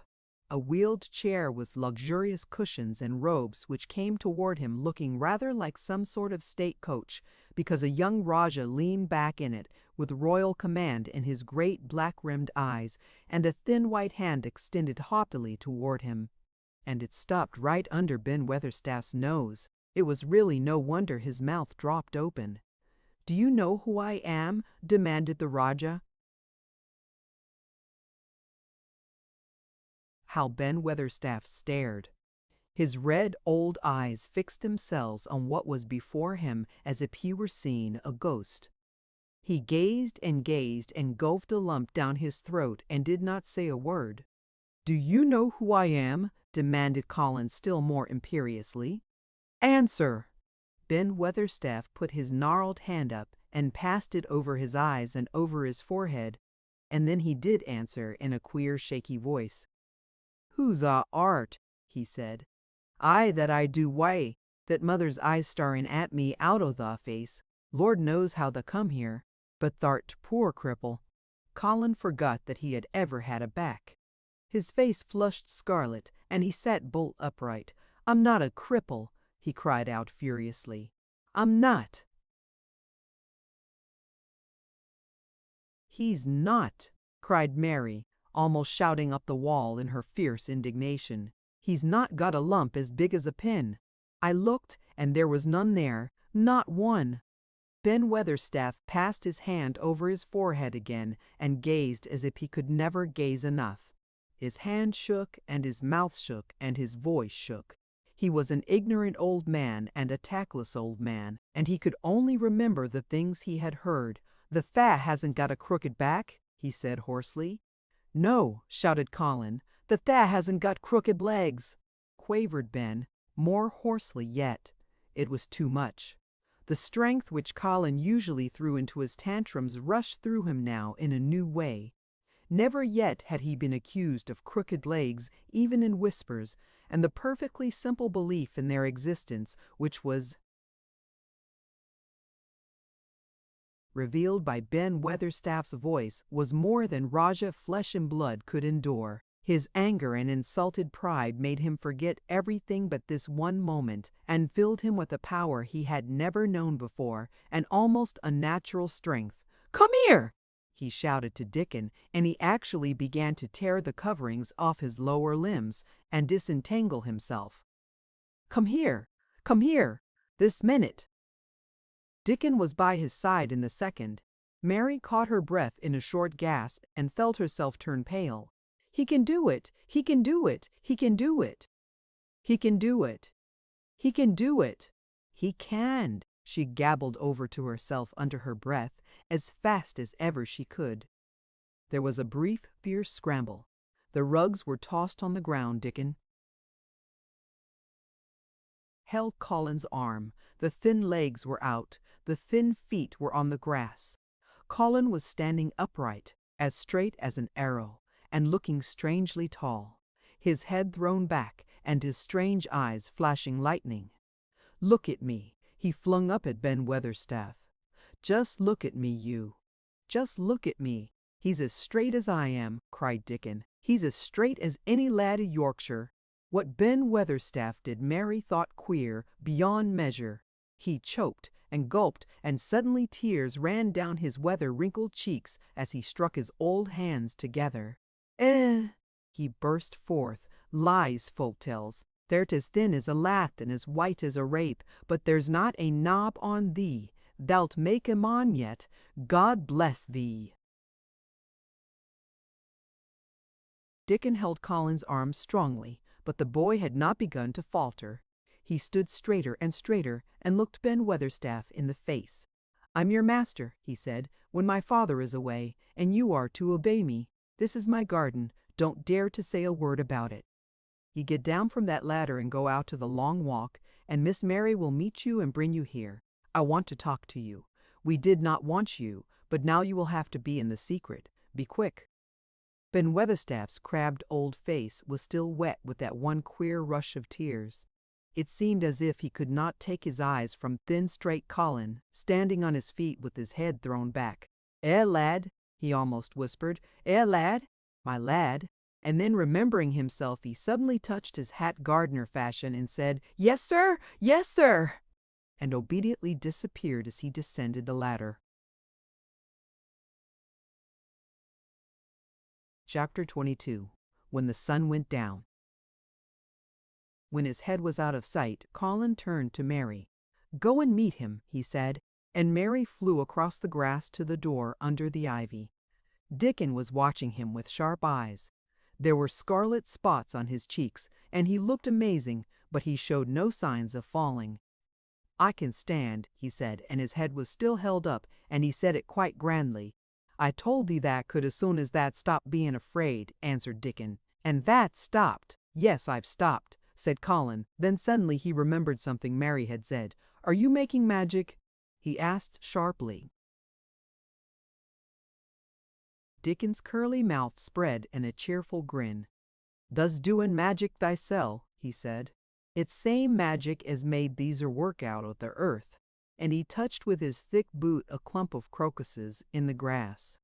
A wheeled chair with luxurious cushions and robes which came toward him looking rather like some sort of state coach, because a young Rajah leaned back in it with royal command in his great black-rimmed eyes, and a thin white hand extended haughtily toward him. And it stopped right under Ben Weatherstaff's nose. It was really no wonder his mouth dropped open. "Do you know who I am?" demanded the Rajah. How Ben Weatherstaff stared. His red old eyes fixed themselves on what was before him as if he were seeing a ghost. He gazed and gulped a lump down his throat and did not say a word. "Do you know who I am?" demanded Colin still more imperiously. "Answer!" Ben Weatherstaff put his gnarled hand up and passed it over his eyes and over his forehead, and then he did answer in a queer shaky voice. "Who thou art," he said. "Aye, that I do why, that mother's eyes staring at me out o' thy face. Lord knows how thou come here, but thou'rt poor cripple." Colin forgot that he had ever had a back. His face flushed scarlet, and he sat bolt upright. "I'm not a cripple," he cried out furiously. "I'm not." "He's not," cried Mary, almost shouting up the wall in her fierce indignation. "He's not got a lump as big as a pin. I looked, and there was none there, not one." Ben Weatherstaff passed his hand over his forehead again and gazed as if he could never gaze enough. His hand shook, and his mouth shook, and his voice shook. He was an ignorant old man and a tactless old man, and he could only remember the things he had heard. "The Thah hasn't got a crooked back," he said hoarsely. "No," shouted Colin, "the Thah hasn't got crooked legs," quavered Ben, more hoarsely yet. It was too much. The strength which Colin usually threw into his tantrums rushed through him now in a new way. Never yet had he been accused of crooked legs, even in whispers, and the perfectly simple belief in their existence, which was revealed by Ben Weatherstaff's voice, was more than Rajah flesh and blood could endure. His anger and insulted pride made him forget everything but this one moment, and filled him with a power he had never known before, an almost unnatural strength. "Come here!" he shouted to Dickon, and he actually began to tear the coverings off his lower limbs and disentangle himself. Come here! Come here! This minute!" Dickon was by his side in the second. Mary caught her breath in a short gasp and felt herself turn pale. "He can do it! He can do it! He can do it! He can do it! He can do it! He can!" she gabbled over to herself under her breath as fast as ever she could. There was a brief, fierce scramble. The rugs were tossed on the ground. Dickon held Colin's arm. The thin legs were out. The thin feet were on the grass. Colin was standing upright, as straight as an arrow, and looking strangely tall, his head thrown back and his strange eyes flashing lightning. "Look at me," he flung up at Ben Weatherstaff. "Just look at me, you. Just look at me." "He's as straight as I am," cried Dickon. "He's as straight as any lad of Yorkshire." What Ben Weatherstaff did Mary thought queer beyond measure. He choked and gulped, and suddenly tears ran down his weather-wrinkled cheeks as he struck his old hands together. He burst forth. "Lies, folk tells. Thou'rt as thin as a lath and as white as a rape, but there's not a knob on thee. Thou'lt make a mon yet. God bless thee." Dickon held Colin's arm strongly, but the boy had not begun to falter. He stood straighter and straighter and looked Ben Weatherstaff in the face. "I'm your master," he said, "when my father is away, and you are to obey me. This is my garden. Don't dare to say a word about it. You get down from that ladder and go out to the long walk, and Miss Mary will meet you and bring you here. I want to talk to you. We did not want you, but now you will have to be in the secret. Be quick." Ben Weatherstaff's crabbed old face was still wet with that one queer rush of tears. It seemed as if he could not take his eyes from thin straight Colin, standing on his feet with his head thrown back. Lad," he almost whispered. Lad, my lad." And then remembering himself, he suddenly touched his hat gardener fashion and said, "Yes, sir! Yes, sir!" and obediently disappeared as he descended the ladder. Chapter 22. When the sun went down. When his head was out of sight, Colin turned to Mary. "Go and meet him," he said, and Mary flew across the grass to the door under the ivy. Dickon was watching him with sharp eyes. There were scarlet spots on his cheeks, and he looked amazing, but he showed no signs of falling. "I can stand," he said, and his head was still held up, and he said it quite grandly. "I told thee that could as soon as that stop being afraid," answered Dickon. "And that stopped." "Yes, I've stopped," said Colin. Then suddenly he remembered something Mary had said. "Are you making magic?" he asked sharply. Dickon's curly mouth spread in a cheerful grin. "Thus doin' magic thysel," he said. "It's same magic as made theser work out o' the earth." And he touched with his thick boot a clump of crocuses in the grass.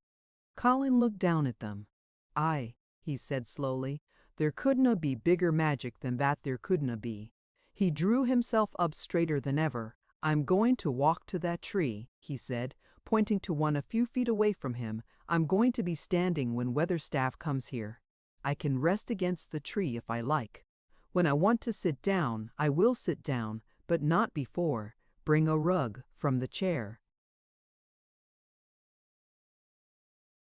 Colin looked down at them. "Aye," he said slowly, "there couldna be bigger magic than that there couldna be." He drew himself up straighter than ever. "I'm going to walk to that tree," he said, pointing to one a few feet away from him. "I'm going to be standing when Weatherstaff comes here. I can rest against the tree if I like. When I want to sit down, I will sit down, but not before. Bring a rug from the chair."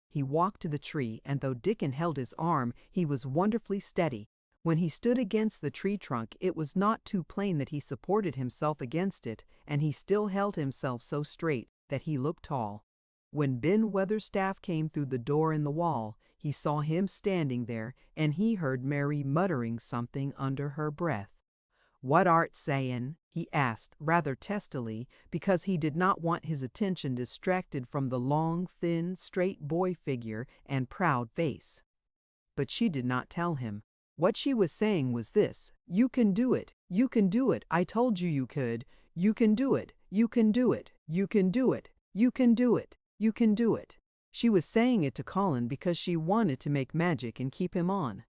He walked to the tree, and though Dickon held his arm, he was wonderfully steady. When he stood against the tree trunk, it was not too plain that he supported himself against it, and he still held himself so straight that he looked tall. When Ben Weatherstaff came through the door in the wall, he saw him standing there, and he heard Mary muttering something under her breath. "What art sayin'?" he asked, rather testily, because he did not want his attention distracted from the long, thin, straight boy figure and proud face. But she did not tell him. What she was saying was this: "You can do it. You can do it. I told you you could. You can do it. You can do it. You can do it. You can do it. You can do it." She was saying it to Colin because she wanted to make magic and keep him on.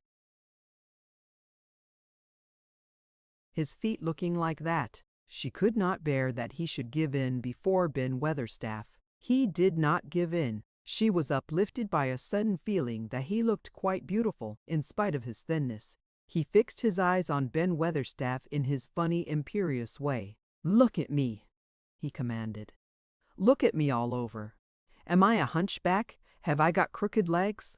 His feet looking like that. She could not bear that he should give in before Ben Weatherstaff. He did not give in. She was uplifted by a sudden feeling that he looked quite beautiful in spite of his thinness. He fixed his eyes on Ben Weatherstaff in his funny, imperious way. "Look at me," he commanded. "Look at me all over. Am I a hunchback? Have I got crooked legs?"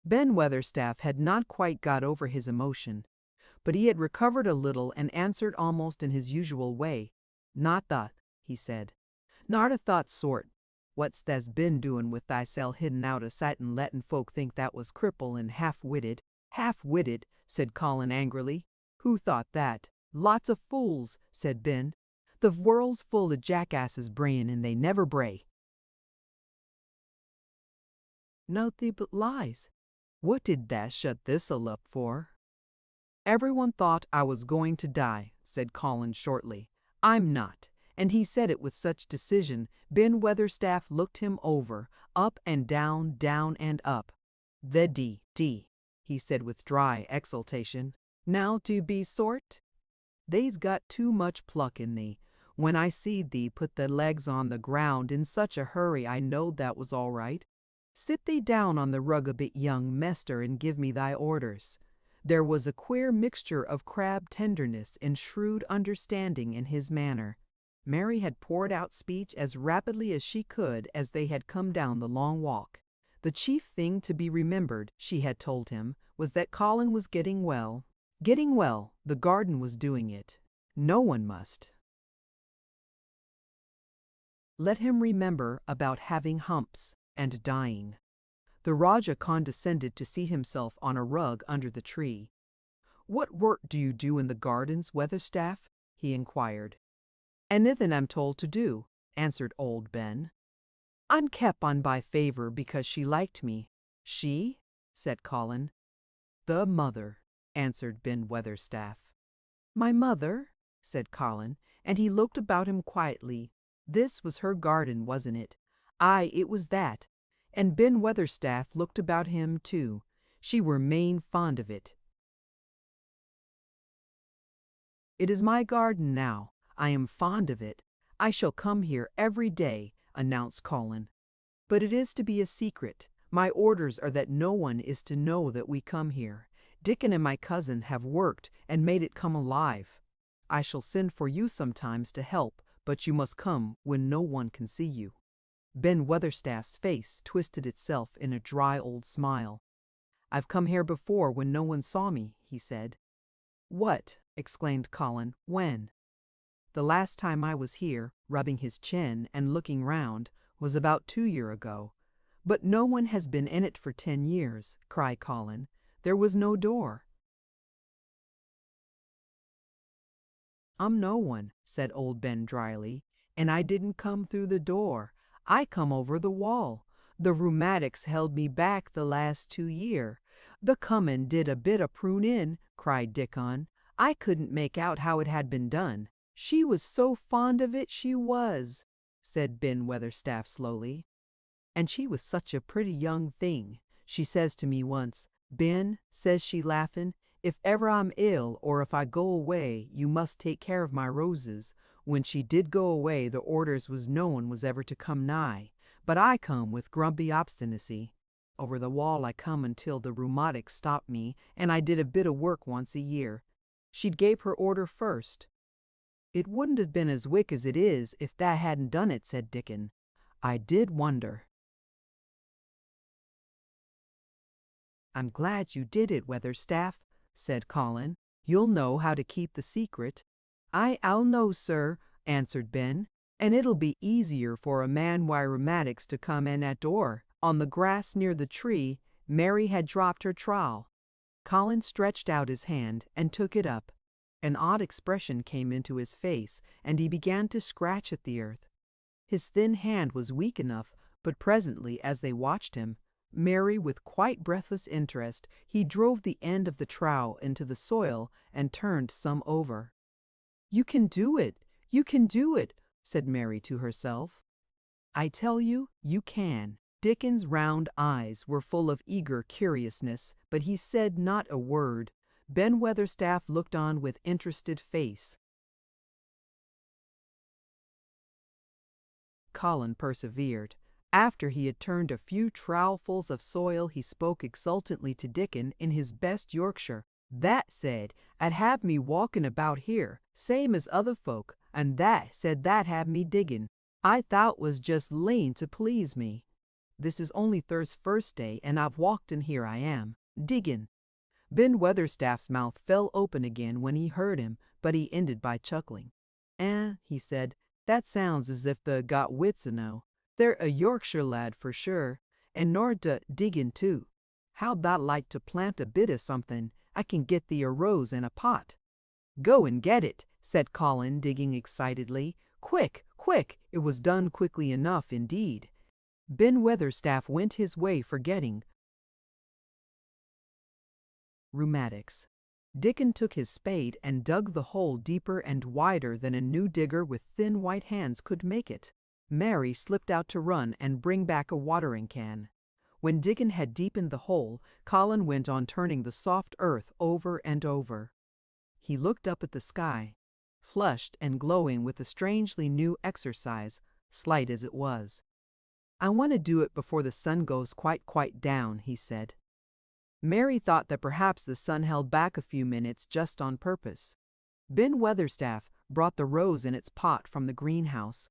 Ben Weatherstaff had not quite got over his emotion, but he had recovered a little and answered almost in his usual way. "Not that," he said. "Not a thought sort. What's tha's been doin' with thyself hidden out o' sight and lettin' folk think that was cripple and half-witted?" "Half-witted," said Colin angrily. "Who thought that?" "Lots of fools," said Ben. "The world's full of jackasses brayin' and they never bray." "Nothing but lies. What did tha shut this'll up for?" "Everyone thought I was going to die," said Colin shortly. "I'm not." And he said it with such decision, Ben Weatherstaff looked him over, up and down, down and up. "The D," he said with dry exultation. "Now to be sort? They's got too much pluck in thee. When I seed thee put the legs on the ground in such a hurry I knowed that was all right. Sit thee down on the rug a bit, young mester, and give me thy orders." There was a queer mixture of crab tenderness and shrewd understanding in his manner. Mary had poured out speech as rapidly as she could as they had come down the long walk. The chief thing to be remembered, she had told him, was that Colin was getting well. Getting well, the garden was doing it. No one must. Let him remember about having humps and dying. The Rajah condescended to seat himself on a rug under the tree. "What work do you do in the gardens, Weatherstaff?" he inquired. "Anything I'm told to do," answered old Ben. "I'm kep' on by favour because she liked me." "She?" said Colin. "The mother," answered Ben Weatherstaff. "My mother?" said Colin, and he looked about him quietly. This was her garden, wasn't it? Aye, it was that. And Ben Weatherstaff looked about him too. She were main fond of it. "It is my garden now. I am fond of it. I shall come here every day," announced Colin. "But it is to be a secret. My orders are that no one is to know that we come here. Dickon and my cousin have worked and made it come alive. I shall send for you sometimes to help, but you must come when no one can see you." Ben Weatherstaff's face twisted itself in a dry old smile. "I've come here before when no one saw me," he said. "What?" exclaimed Colin. "When?" "The last time I was here," rubbing his chin and looking round, "was about 2 years ago." "But no one has been in it for 10 years," cried Colin. "There was no door." "I'm no one," said old Ben dryly, "and I didn't come through the door. I come over the wall. The rheumatics held me back the last 2 year. The comin' did a bit o' prune in," cried Dickon. "I couldn't make out how it had been done." "She was so fond of it, she was," said Ben Weatherstaff slowly. "And she was such a pretty young thing. She says to me once, 'Ben,' says she laughin', 'if ever I'm ill or if I go away, you must take care of my roses.' When she did go away, the orders was no one was ever to come nigh. But I come with grumpy obstinacy. Over the wall I come until the rheumatics stopped me, and I did a bit of work once a year. She'd gave her order first." "It wouldn't have been as wick as it is if tha hadn't done it," said Dickon. "I did wonder." "I'm glad you did it, Weatherstaff," said Colin. "You'll know how to keep the secret." "I'll know, sir," answered Ben, "and it'll be easier for a man wi' rheumatics to come in at door." On the grass near the tree, Mary had dropped her trowel. Colin stretched out his hand and took it up. An odd expression came into his face, and he began to scratch at the earth. His thin hand was weak enough, but presently, as they watched him, Mary with quite breathless interest, he drove the end of the trowel into the soil and turned some over. "You can do it! You can do it!" said Mary to herself. "I tell you, you can." Dickon's round eyes were full of eager curiousness, but he said not a word. Ben Weatherstaff looked on with interested face. Colin persevered. After he had turned a few trowelfuls of soil, he spoke exultantly to Dickon in his best Yorkshire. That said, I'd have me walking about here, same as other folk, and that said that had me digging. I thought was just lain to please me. This is only Thur's first day, and I've walked and here I am, digging. Ben Weatherstaff's mouth fell open again when he heard him, but he ended by chuckling. He said, that sounds as if the got wits enow. They're a Yorkshire lad for sure, and nor digging too. How'd thou like to plant a bit of something? I can get thee a rose and a pot. Go and get it, said Colin, digging excitedly. Quick, quick! It was done quickly enough indeed. Ben Weatherstaff went his way forgetting rheumatics. Dickon took his spade and dug the hole deeper and wider than a new digger with thin white hands could make it. Mary slipped out to run and bring back a watering can. When Dickon had deepened the hole, Colin went on turning the soft earth over and over. He looked up at the sky, flushed and glowing with a strangely new exercise, slight as it was. I want to do it before the sun goes quite down, he said. Mary thought that perhaps the sun held back a few minutes just on purpose. Ben Weatherstaff brought the rose in its pot from the greenhouse.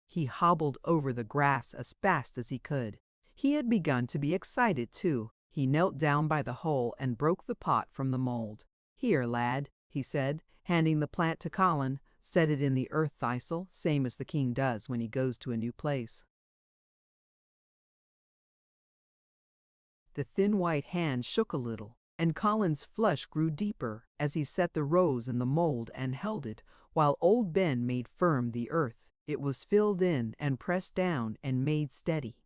He hobbled over the grass as fast as he could. He had begun to be excited too. He knelt down by the hole and broke the pot from the mold. Here, lad, he said, handing the plant to Colin. Set it in the earth thistle, same as the king does when he goes to a new place. The thin white hand shook a little, and Colin's flush grew deeper as he set the rose in the mold and held it, while old Ben made firm the earth. It was filled in and pressed down and made steady.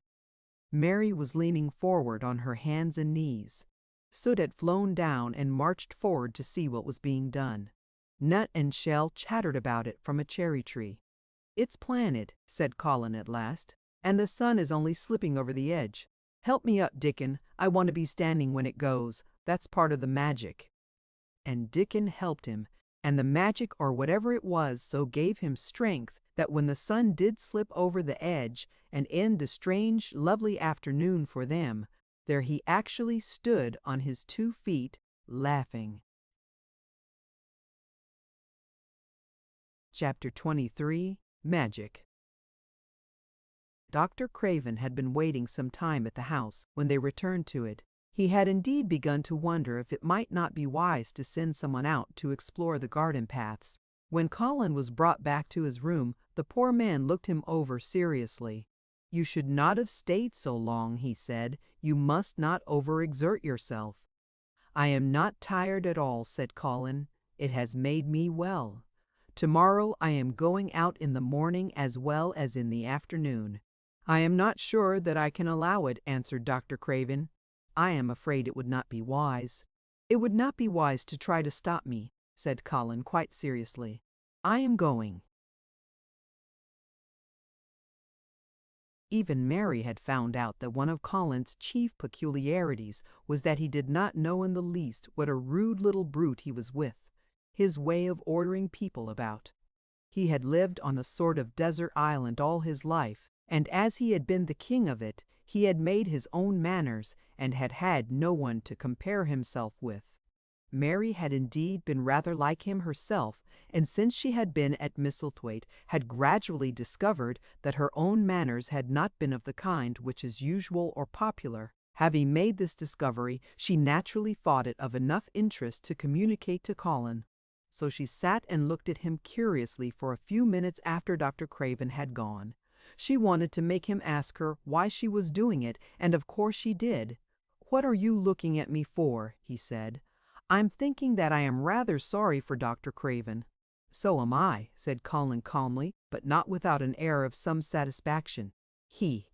Mary was leaning forward on her hands and knees. Soot had flown down and marched forward to see what was being done. Nut and Shell chattered about it from a cherry tree. It's planted, said Colin at last, and the sun is only slipping over the edge. Help me up, Dickon. I want to be standing when it goes. That's part of the magic. And Dickon helped him, and the magic or whatever it was so gave him strength that when the sun did slip over the edge and end the strange, lovely afternoon for them, there he actually stood on his 2 feet, laughing. Chapter 23, Magic. Dr. Craven had been waiting some time at the house when they returned to it. He had indeed begun to wonder if it might not be wise to send someone out to explore the garden paths. When Colin was brought back to his room, the poor man looked him over seriously. You should not have stayed so long, he said. You must not overexert yourself. I am not tired at all, said Colin. It has made me well. Tomorrow I am going out in the morning as well as in the afternoon. I am not sure that I can allow it, answered Dr. Craven. I am afraid it would not be wise. It would not be wise to try to stop me, said Colin quite seriously. I am going. Even Mary had found out that one of Colin's chief peculiarities was that he did not know in the least what a rude little brute he was with, his way of ordering people about. He had lived on a sort of desert island all his life, and as he had been the king of it, he had made his own manners and had had no one to compare himself with. Mary had indeed been rather like him herself, and since she had been at Misselthwaite had gradually discovered that her own manners had not been of the kind which is usual or popular. Having made this discovery, she naturally thought it of enough interest to communicate to Colin. So she sat and looked at him curiously for a few minutes after Dr. Craven had gone. She wanted to make him ask her why she was doing it, and of course she did. "What are you looking at me for?" he said. "I'm thinking that I am rather sorry for Dr. Craven." "So am I," said Colin calmly, but not without an air of some satisfaction. He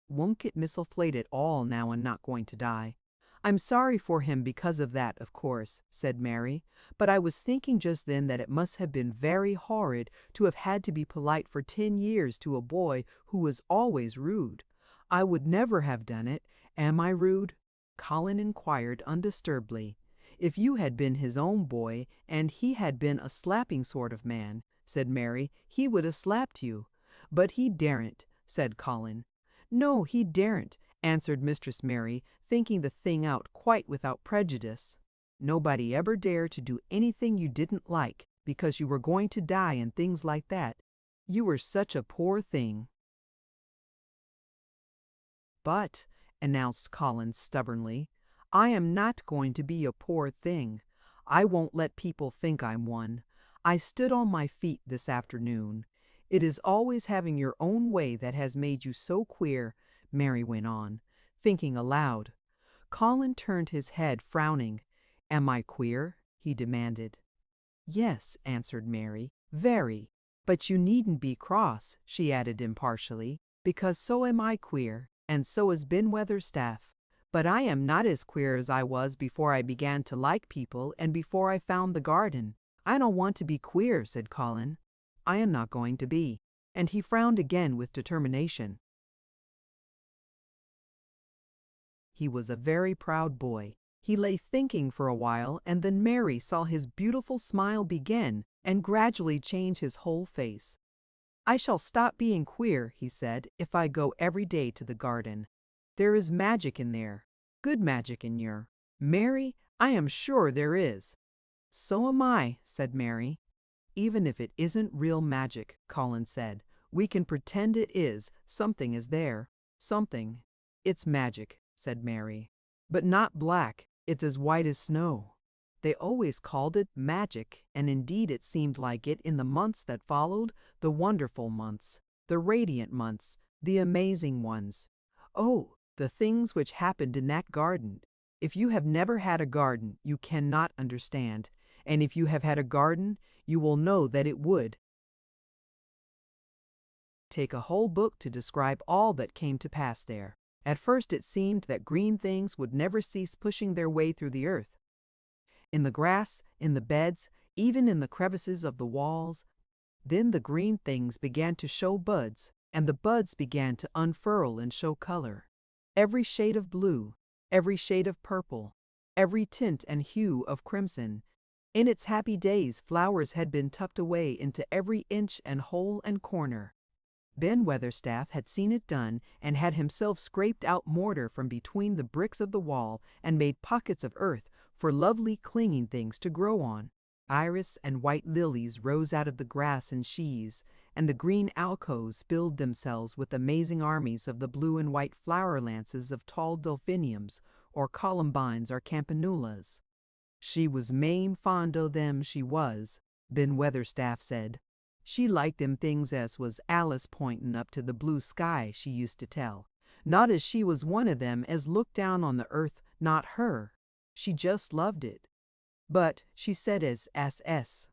won't get Misselthwaite at all now and not going to die. "I'm sorry for him because of that, of course," said Mary, "but I was thinking just then that it must have been very horrid to have had to be polite for 10 years to a boy who was always rude. I would never have done it. Am I rude?" Colin inquired undisturbedly. "If you had been his own boy, and he had been a slapping sort of man," said Mary, "he would have slapped you." "But he daren't," said Colin. "No, he daren't, answered Mistress Mary, thinking the thing out quite without prejudice. Nobody ever dared to do anything you didn't like, because you were going to die and things like that. You were such a poor thing. But, announced Colin stubbornly, I am not going to be a poor thing. I won't let people think I'm one. I stood on my feet this afternoon. It is always having your own way that has made you so queer, Mary went on, thinking aloud. Colin turned his head, frowning. Am I queer? He demanded. Yes, answered Mary, very. But you needn't be cross, she added impartially, because so am I queer, and so is Ben Weatherstaff. But I am not as queer as I was before I began to like people and before I found the garden. I don't want to be queer, said Colin. I am not going to be. And he frowned again with determination. He was a very proud boy. He lay thinking for a while, and then Mary saw his beautiful smile begin and gradually change his whole face. I shall stop being queer, he said, if I go every day to the garden. There is magic in there. Good magic in your. Mary, I am sure there is. So am I, said Mary. Even if it isn't real magic, Colin said, we can pretend it is. Something is there. Something. It's magic, said Mary. But not black. It's as white as snow. They always called it magic, and indeed it seemed like it in the months that followed, the wonderful months, the radiant months, the amazing ones. Oh, the things which happened in that garden. If you have never had a garden, you cannot understand, and if you have had a garden, you will know that it would take a whole book to describe all that came to pass there. At first it seemed that green things would never cease pushing their way through the earth. In the grass, in the beds, even in the crevices of the walls. Then the green things began to show buds, and the buds began to unfurl and show color. Every shade of blue, every shade of purple, every tint and hue of crimson. In its happy days flowers had been tucked away into every inch and hole and corner. Ben Weatherstaff had seen it done and had himself scraped out mortar from between the bricks of the wall and made pockets of earth for lovely clinging things to grow on. Iris and white lilies rose out of the grass in sheaves, and the green alcoves filled themselves with amazing armies of the blue and white flower lances of tall delphiniums, or columbines or campanulas. She was main fond o' them, she was, Ben Weatherstaff said. She liked them things as was Alice pointin' up to the blue sky, she used to tell. Not as she was one of them as looked down on the earth, not her. She just loved it. But she said as S.S.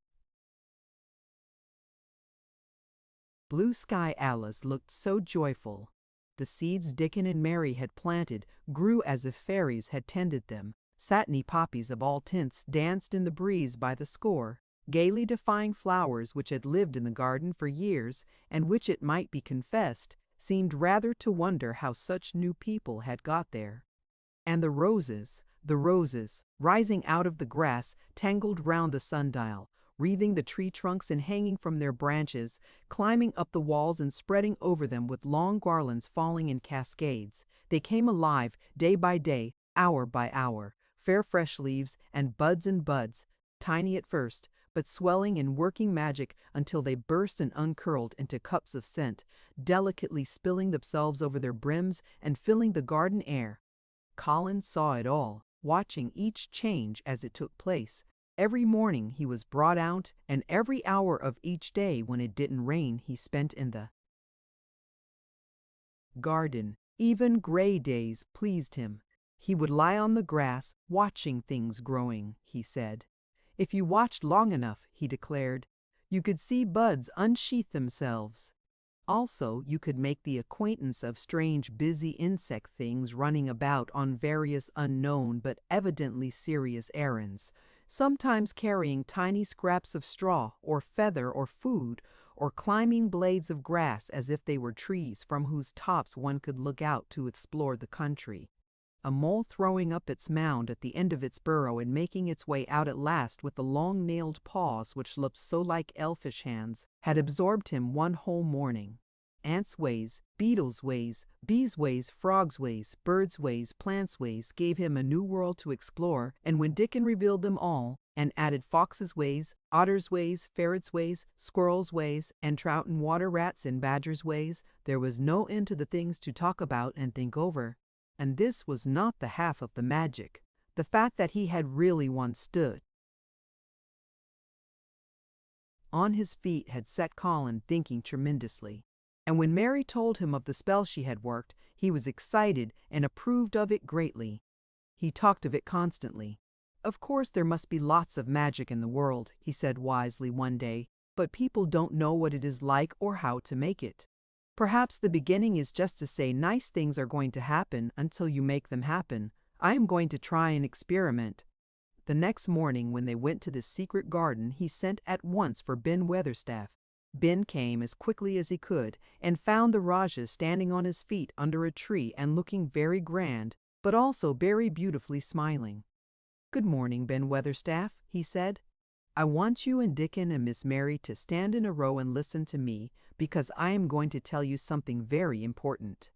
Blue Sky Alice looked so joyful. The seeds Dickon and Mary had planted grew as if fairies had tended them. Satiny poppies of all tints danced in the breeze by the score, gaily defying flowers which had lived in the garden for years, and which, it might be confessed, seemed rather to wonder how such new people had got there. And the roses, rising out of the grass, tangled round the sundial, wreathing the tree trunks and hanging from their branches, climbing up the walls and spreading over them with long garlands falling in cascades. They came alive day by day, hour by hour, fair fresh leaves and buds, tiny at first, but swelling and working magic until they burst and uncurled into cups of scent, delicately spilling themselves over their brims and filling the garden air. Colin saw it all, watching each change as it took place. Every morning he was brought out, and every hour of each day when it didn't rain he spent in the garden. Even gray days pleased him. He would lie on the grass, watching things growing, he said. If you watched long enough, he declared, you could see buds unsheath themselves. Also, you could make the acquaintance of strange busy insect things running about on various unknown but evidently serious errands, sometimes carrying tiny scraps of straw or feather or food, or climbing blades of grass as if they were trees from whose tops one could look out to explore the country. A mole throwing up its mound at the end of its burrow and making its way out at last with the long-nailed paws which looked so like elfish hands, had absorbed him one whole morning. ants' ways, beetles' ways, bees' ways, frogs' ways, birds' ways, plants' ways gave him a new world to explore, and when Dickon revealed them all, and added foxes' ways, otters' ways, ferrets' ways, squirrels' ways, and trout and water rats and badgers' ways, there was no end to the things to talk about and think over. And this was not the half of the magic, the fact that he had really once stood on his feet had set Colin thinking tremendously. And when Mary told him of the spell she had worked, he was excited and approved of it greatly. He talked of it constantly. "Of course there must be lots of magic in the world," he said wisely one day, "but people don't know what it is like or how to make it. Perhaps the beginning is just to say nice things are going to happen until you make them happen. I am going to try an experiment." The next morning when they went to the secret garden he sent at once for Ben Weatherstaff. Ben came as quickly as he could and found the Rajah standing on his feet under a tree and looking very grand, but also very beautifully smiling. "Good morning, Ben Weatherstaff," he said. "I want you and Dickon and Miss Mary to stand in a row and listen to me, because I am going to tell you something very important."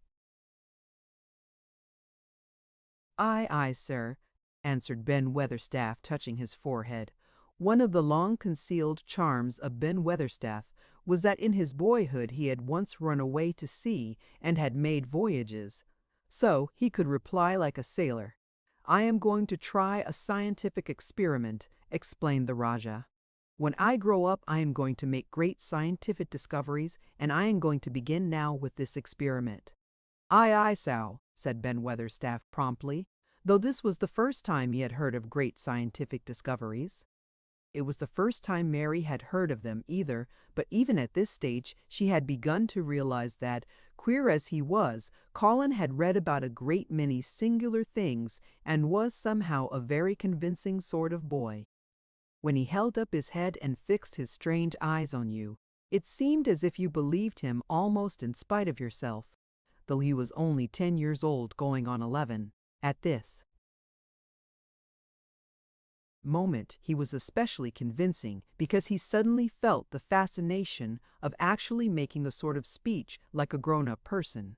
"Aye, aye, sir," answered Ben Weatherstaff, touching his forehead. One of the long-concealed charms of Ben Weatherstaff was that in his boyhood he had once run away to sea and had made voyages. So he could reply like a sailor. "I am going to try a scientific experiment," explained the Rajah. "When I grow up I am going to make great scientific discoveries, and I am going to begin now with this experiment." "Aye, aye, sow," said Ben Weatherstaff promptly, though this was the first time he had heard of great scientific discoveries. It was the first time Mary had heard of them either, but even at this stage she had begun to realize that, queer as he was, Colin had read about a great many singular things and was somehow a very convincing sort of boy. When he held up his head and fixed his strange eyes on you, it seemed as if you believed him almost in spite of yourself, though he was only 10 years old going on 11. At this moment he was especially convincing because he suddenly felt the fascination of actually making the sort of speech like a grown-up person.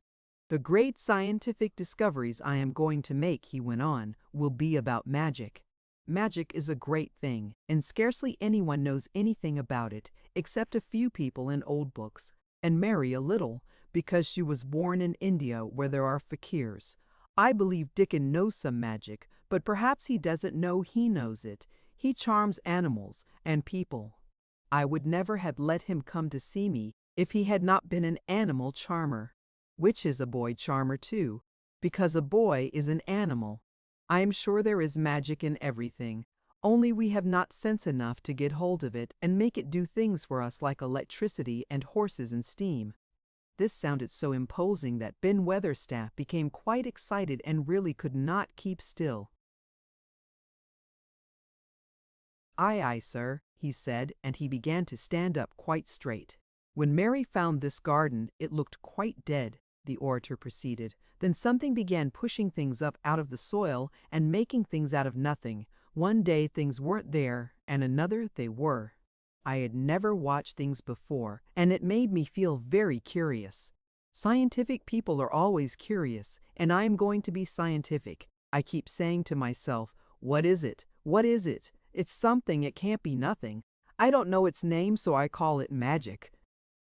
"The great scientific discoveries I am going to make," he went on, "will be about magic. Magic is a great thing, and scarcely anyone knows anything about it except a few people in old books, and Mary a little, because she was born in India where there are fakirs. I believe Dickon knows some magic, but perhaps he doesn't know he knows it. He charms animals and people. I would never have let him come to see me if he had not been an animal charmer, which is a boy charmer too, because a boy is an animal. I am sure there is magic in everything, only we have not sense enough to get hold of it and make it do things for us like electricity and horses and steam." This sounded so imposing that Ben Weatherstaff became quite excited and really could not keep still. "Aye, aye, sir," he said, and he began to stand up quite straight. "When Mary found this garden, it looked quite dead," the orator proceeded. "Then something began pushing things up out of the soil and making things out of nothing. One day things weren't there, and another they were. I had never watched things before, and it made me feel very curious. Scientific people are always curious, and I am going to be scientific. I keep saying to myself, 'What is it? What is it? It's something, it can't be nothing.' I don't know its name, so I call it magic.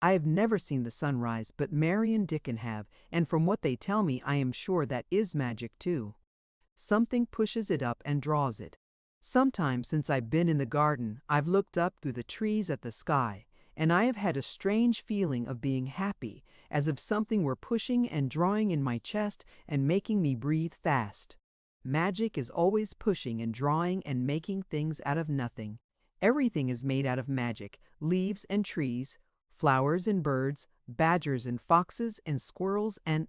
I have never seen the sun rise, but Mary and Dickon have, and from what they tell me I am sure that is magic too. Something pushes it up and draws it. Sometimes since I've been in the garden, I've looked up through the trees at the sky, and I have had a strange feeling of being happy, as if something were pushing and drawing in my chest and making me breathe fast. Magic is always pushing and drawing and making things out of nothing. Everything is made out of magic, leaves and trees, flowers and birds, badgers and foxes and squirrels and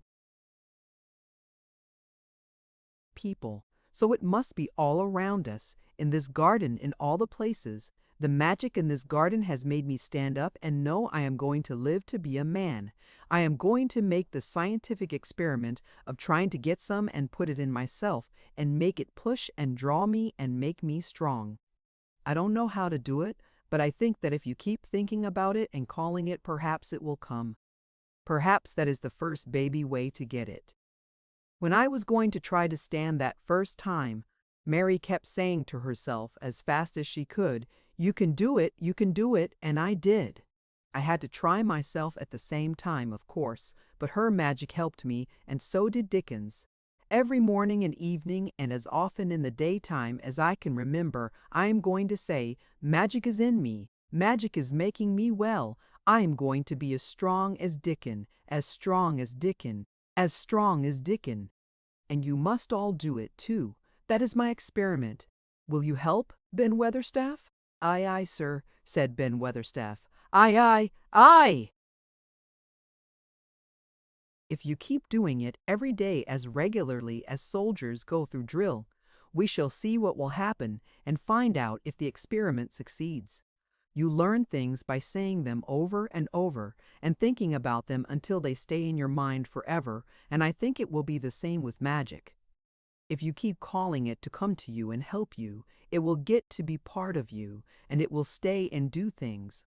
people. So it must be all around us, in this garden, in all the places. The magic in this garden has made me stand up and know I am going to live to be a man. I am going to make the scientific experiment of trying to get some and put it in myself and make it push and draw me and make me strong. I don't know how to do it, but I think that if you keep thinking about it and calling it, perhaps it will come." Perhaps that is the first baby way to get it. When I was going to try to stand that first time, Mary kept saying to herself as fast as she could, you can do it, and I did. I had to try myself at the same time, of course, but her magic helped me, and so did Dickon's. Every morning and evening, and as often in the daytime as I can remember, I am going to say, magic is in me, magic is making me well, I am going to be as strong as Dickon, as strong as Dickon, as strong as Dickon. And you must all do it, too. That is my experiment. Will you help, Ben Weatherstaff? Aye, aye, sir, said Ben Weatherstaff. Aye, aye, aye! If you keep doing it every day as regularly as soldiers go through drill, we shall see what will happen and find out if the experiment succeeds. You learn things by saying them over and over and thinking about them until they stay in your mind forever, and I think it will be the same with magic. If you keep calling it to come to you and help you, it will get to be part of you, and it will stay and do things.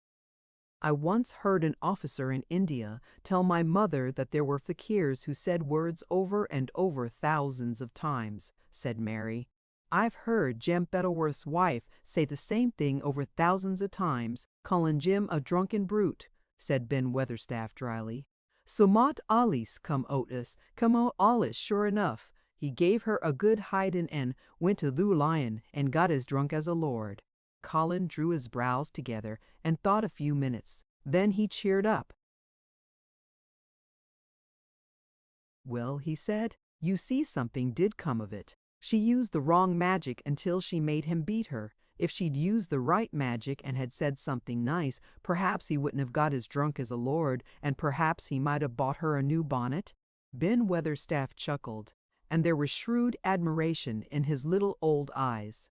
I once heard an officer in India tell my mother that there were fakirs who said words over and over thousands of times, said Mary. I've heard Jem Bettleworth's wife say the same thing over thousands of times, calling Jim a drunken brute, said Ben Weatherstaff dryly. Sumat Alice come Otis, come out Alice sure enough. He gave her a good hidin' and went to Loo Lion and got as drunk as a lord. Colin drew his brows together and thought a few minutes. Then he cheered up. Well, he said, you see something did come of it. She used the wrong magic until she made him beat her. If she'd used the right magic and had said something nice, perhaps he wouldn't have got as drunk as a lord, and perhaps he might have bought her a new bonnet. Ben Weatherstaff chuckled, and there was shrewd admiration in his little old eyes.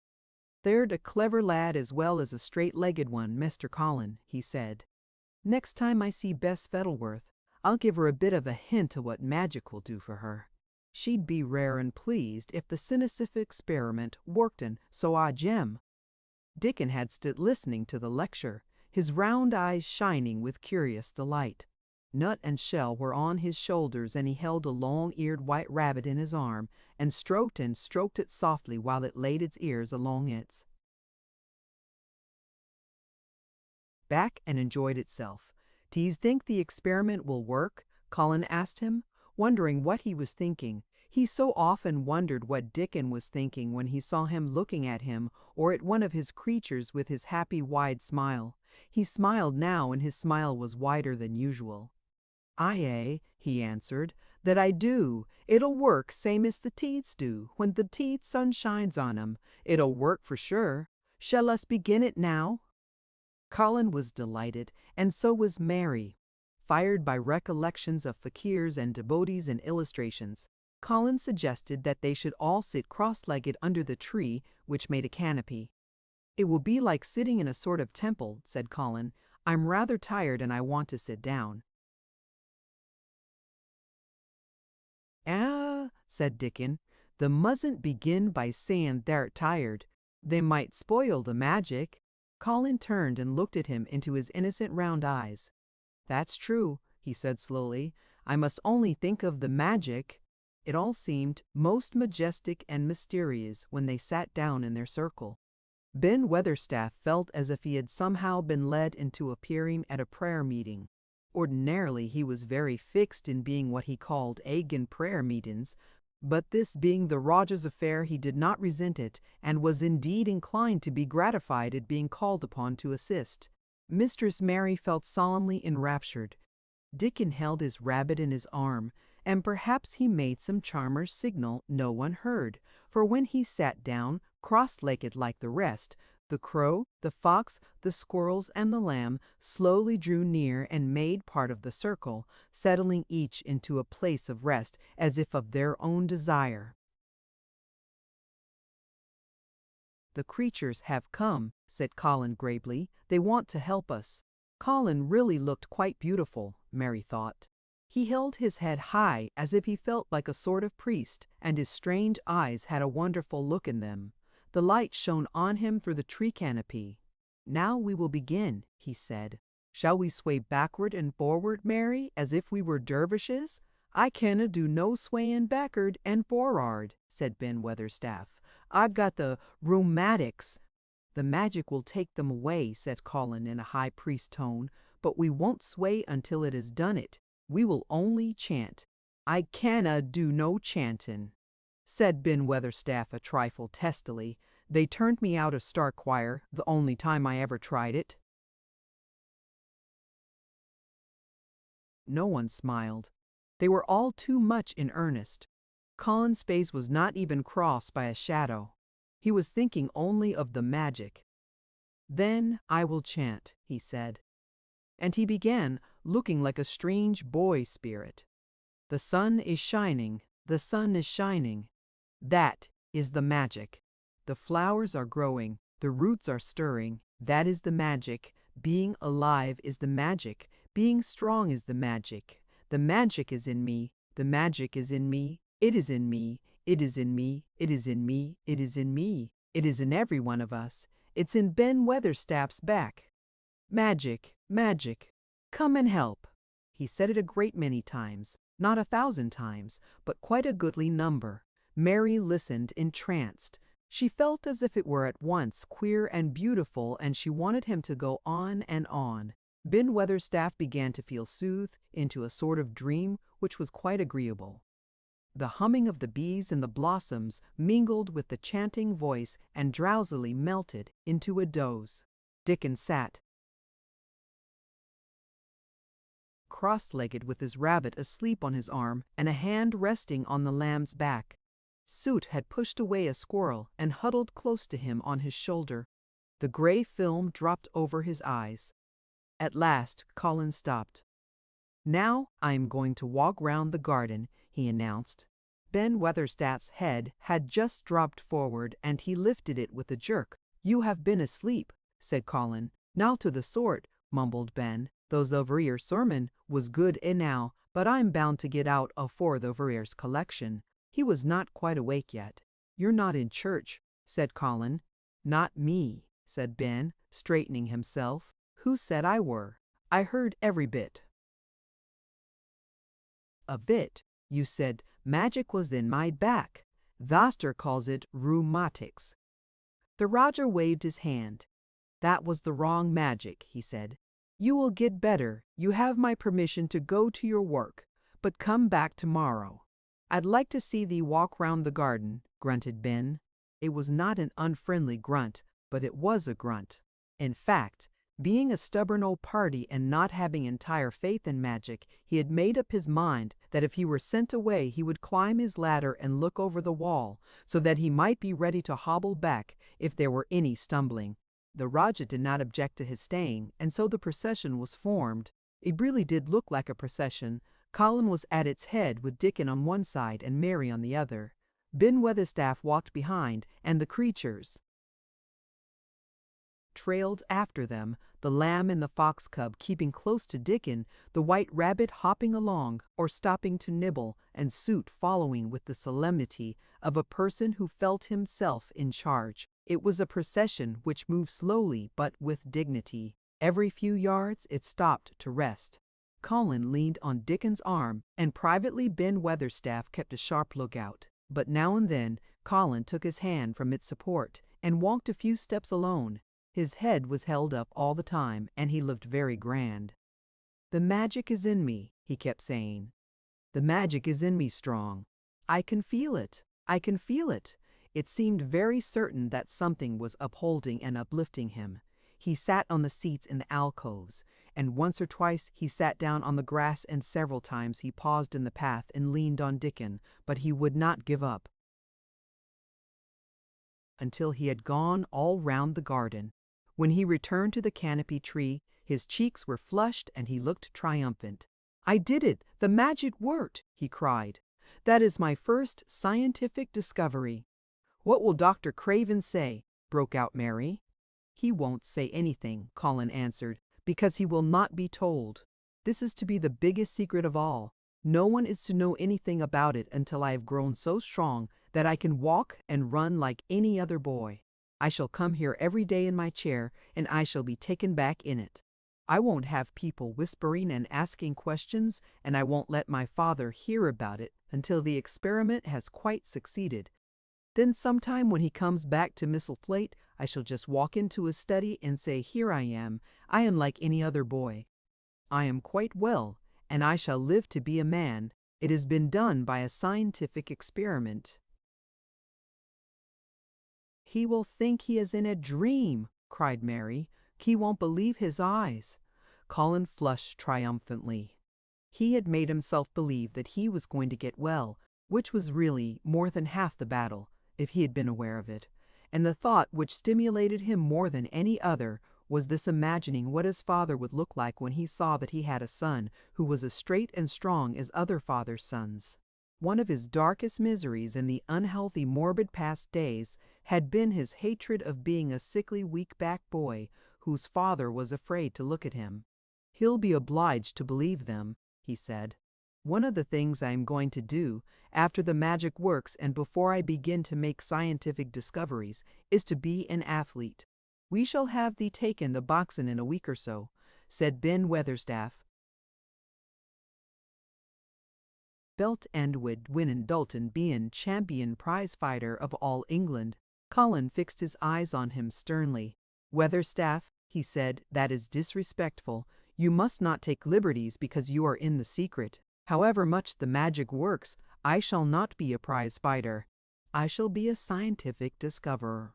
"They're a clever lad as well as a straight-legged one, Mr. Colin," he said. "Next time I see Bess Fettleworth, I'll give her a bit of a hint of what magic will do for her. She'd be rare and pleased if the scientific experiment worked, and so I Jem." Dickon had stood listening to the lecture, his round eyes shining with curious delight. Nut and Shell were on his shoulders, and he held a long-eared white rabbit in his arm, and stroked it softly while it laid its ears along its back and enjoyed itself. "Do you think the experiment will work?" Colin asked him, wondering what he was thinking. He so often wondered what Dickon was thinking when he saw him looking at him or at one of his creatures with his happy wide smile. He smiled now, and his smile was wider than usual. "Aye, he answered, "that I do. It'll work same as the teats do, when the teat sun shines on 'em. It'll work for sure. Shall us begin it now?" Colin was delighted, and so was Mary. Fired by recollections of fakirs and devotees and illustrations, Colin suggested that they should all sit cross-legged under the tree, which made a canopy. "It will be like sitting in a sort of temple," said Colin. "I'm rather tired and I want to sit down." "Ah," said Dickon, "the mustn't begin by saying they're tired. They might spoil the magic." Colin turned and looked at him into his innocent round eyes. "That's true," he said slowly. "I must only think of the magic." It all seemed most majestic and mysterious when they sat down in their circle. Ben Weatherstaff felt as if he had somehow been led into appearing at a prayer meeting. Ordinarily he was very fixed in being what he called "Agan prayer meetings," but this being the Rogers affair, he did not resent it, and was indeed inclined to be gratified at being called upon to assist. Mistress Mary felt solemnly enraptured. Dickon held his rabbit in his arm, and perhaps he made some charmer's signal no one heard, for when he sat down, cross-legged like the rest, the crow, the fox, the squirrels, and the lamb slowly drew near and made part of the circle, settling each into a place of rest as if of their own desire. "The creatures have come," said Colin gravely. "They want to help us." Colin really looked quite beautiful, Mary thought. He held his head high as if he felt like a sort of priest, and his strange eyes had a wonderful look in them. The light shone on him through the tree canopy. "Now we will begin," he said. Shall we sway backward and forward, Mary, as if we were dervishes? I canna do no swayin' back'ard and for'ard, said Ben Weatherstaff. I've got the rheumatics. The magic will take them away, said Colin in a high priest tone, but we won't sway until it has done it. We will only chant. I canna do no chantin', said Ben Weatherstaff a trifle testily. They turned me out of Star Choir the only time I ever tried it. No one smiled. They were all too much in earnest. Colin's face was not even crossed by a shadow. He was thinking only of the magic. Then I will chant, he said. And he began, looking like a strange boy spirit. The sun is shining, the sun is shining. That is the magic. The flowers are growing, the roots are stirring. That is the magic. Being alive is the magic. Being strong is the magic. The magic is in me. The magic is in me. It is in me. It is in me. It is in me. It is in me. It is in every one of us. It's in Ben Weatherstaff's back. Magic, magic. Come and help. He said it a great many times, not 1,000 times, but quite a goodly number. Mary listened entranced. She felt as if it were at once queer and beautiful, and she wanted him to go on and on. Ben Weatherstaff began to feel soothed into a sort of dream which was quite agreeable. The humming of the bees in the blossoms mingled with the chanting voice and drowsily melted into a doze. Dickon sat cross-legged with his rabbit asleep on his arm and a hand resting on the lamb's back. Soot had pushed away a squirrel and huddled close to him on his shoulder. The gray film dropped over his eyes. At last, Colin stopped. Now I am going to walk round the garden, he announced. Ben Weatherstaff's head had just dropped forward and he lifted it with a jerk. You have been asleep, said Colin. Now to the sword, mumbled Ben. Those over-ear sermon was good enow, but I'm bound to get out a fourth over-ear's collection. He was not quite awake yet. You're not in church, said Colin. Not me, said Ben, straightening himself. Who said I were? I heard every bit. A bit? You said magic was in my back. Vaster calls it rheumatics. The Roger waved his hand. That was the wrong magic, he said. You will get better. You have my permission to go to your work, but come back tomorrow. I'd like to see thee walk round the garden, grunted Ben. It was not an unfriendly grunt, but it was a grunt. In fact, being a stubborn old party and not having entire faith in magic, he had made up his mind that if he were sent away he would climb his ladder and look over the wall, so that he might be ready to hobble back if there were any stumbling. The Rajah did not object to his staying, and so the procession was formed. It really did look like a procession. Colin was at its head with Dickon on one side and Mary on the other. Ben Weatherstaff walked behind, and the creatures trailed after them, the lamb and the fox cub keeping close to Dickon, the white rabbit hopping along or stopping to nibble, and Soot following with the solemnity of a person who felt himself in charge. It was a procession which moved slowly but with dignity. Every few yards it stopped to rest. Colin leaned on Dickon's arm, and privately Ben Weatherstaff kept a sharp lookout. But now and then Colin took his hand from its support and walked a few steps alone. His head was held up all the time, and he looked very grand. The magic is in me, he kept saying. The magic is in me strong. I can feel it. I can feel it. It seemed very certain that something was upholding and uplifting him. He sat on the seats in the alcoves, and once or twice he sat down on the grass, and several times he paused in the path and leaned on Dickon, but he would not give up until he had gone all round the garden. When he returned to the canopy tree, his cheeks were flushed and he looked triumphant. I did it! The magic worked! He cried. That is my first scientific discovery. What will Dr. Craven say? Broke out Mary. He won't say anything, Colin answered, because he will not be told. This is to be the biggest secret of all. No one is to know anything about it until I have grown so strong that I can walk and run like any other boy. I shall come here every day in my chair, and I shall be taken back in it. I won't have people whispering and asking questions, and I won't let my father hear about it until the experiment has quite succeeded. Then sometime when he comes back to Misselthwaite, I shall just walk into his study and say, 'Here I am like any other boy. I am quite well, and I shall live to be a man. It has been done by a scientific experiment.'" "He will think he is in a dream," cried Mary. "He won't believe his eyes." Colin flushed triumphantly. He had made himself believe that he was going to get well, which was really more than half the battle, if he had been aware of it. And the thought which stimulated him more than any other was this imagining what his father would look like when he saw that he had a son who was as straight and strong as other fathers' sons. One of his darkest miseries in the unhealthy, morbid past days had been his hatred of being a sickly, weak-backed boy whose father was afraid to look at him. "He'll be obliged to believe them," he said. "One of the things I am going to do, after the magic works and before I begin to make scientific discoveries, is to be an athlete." "We shall have thee taken the boxing in a week or so," said Ben Weatherstaff. "Belt end wid winning Dalton being champion prize fighter of all England." Colin fixed his eyes on him sternly. "Weatherstaff," he said, "that is disrespectful. You must not take liberties because you are in the secret. However much the magic works, I shall not be a prize fighter. I shall be a scientific discoverer."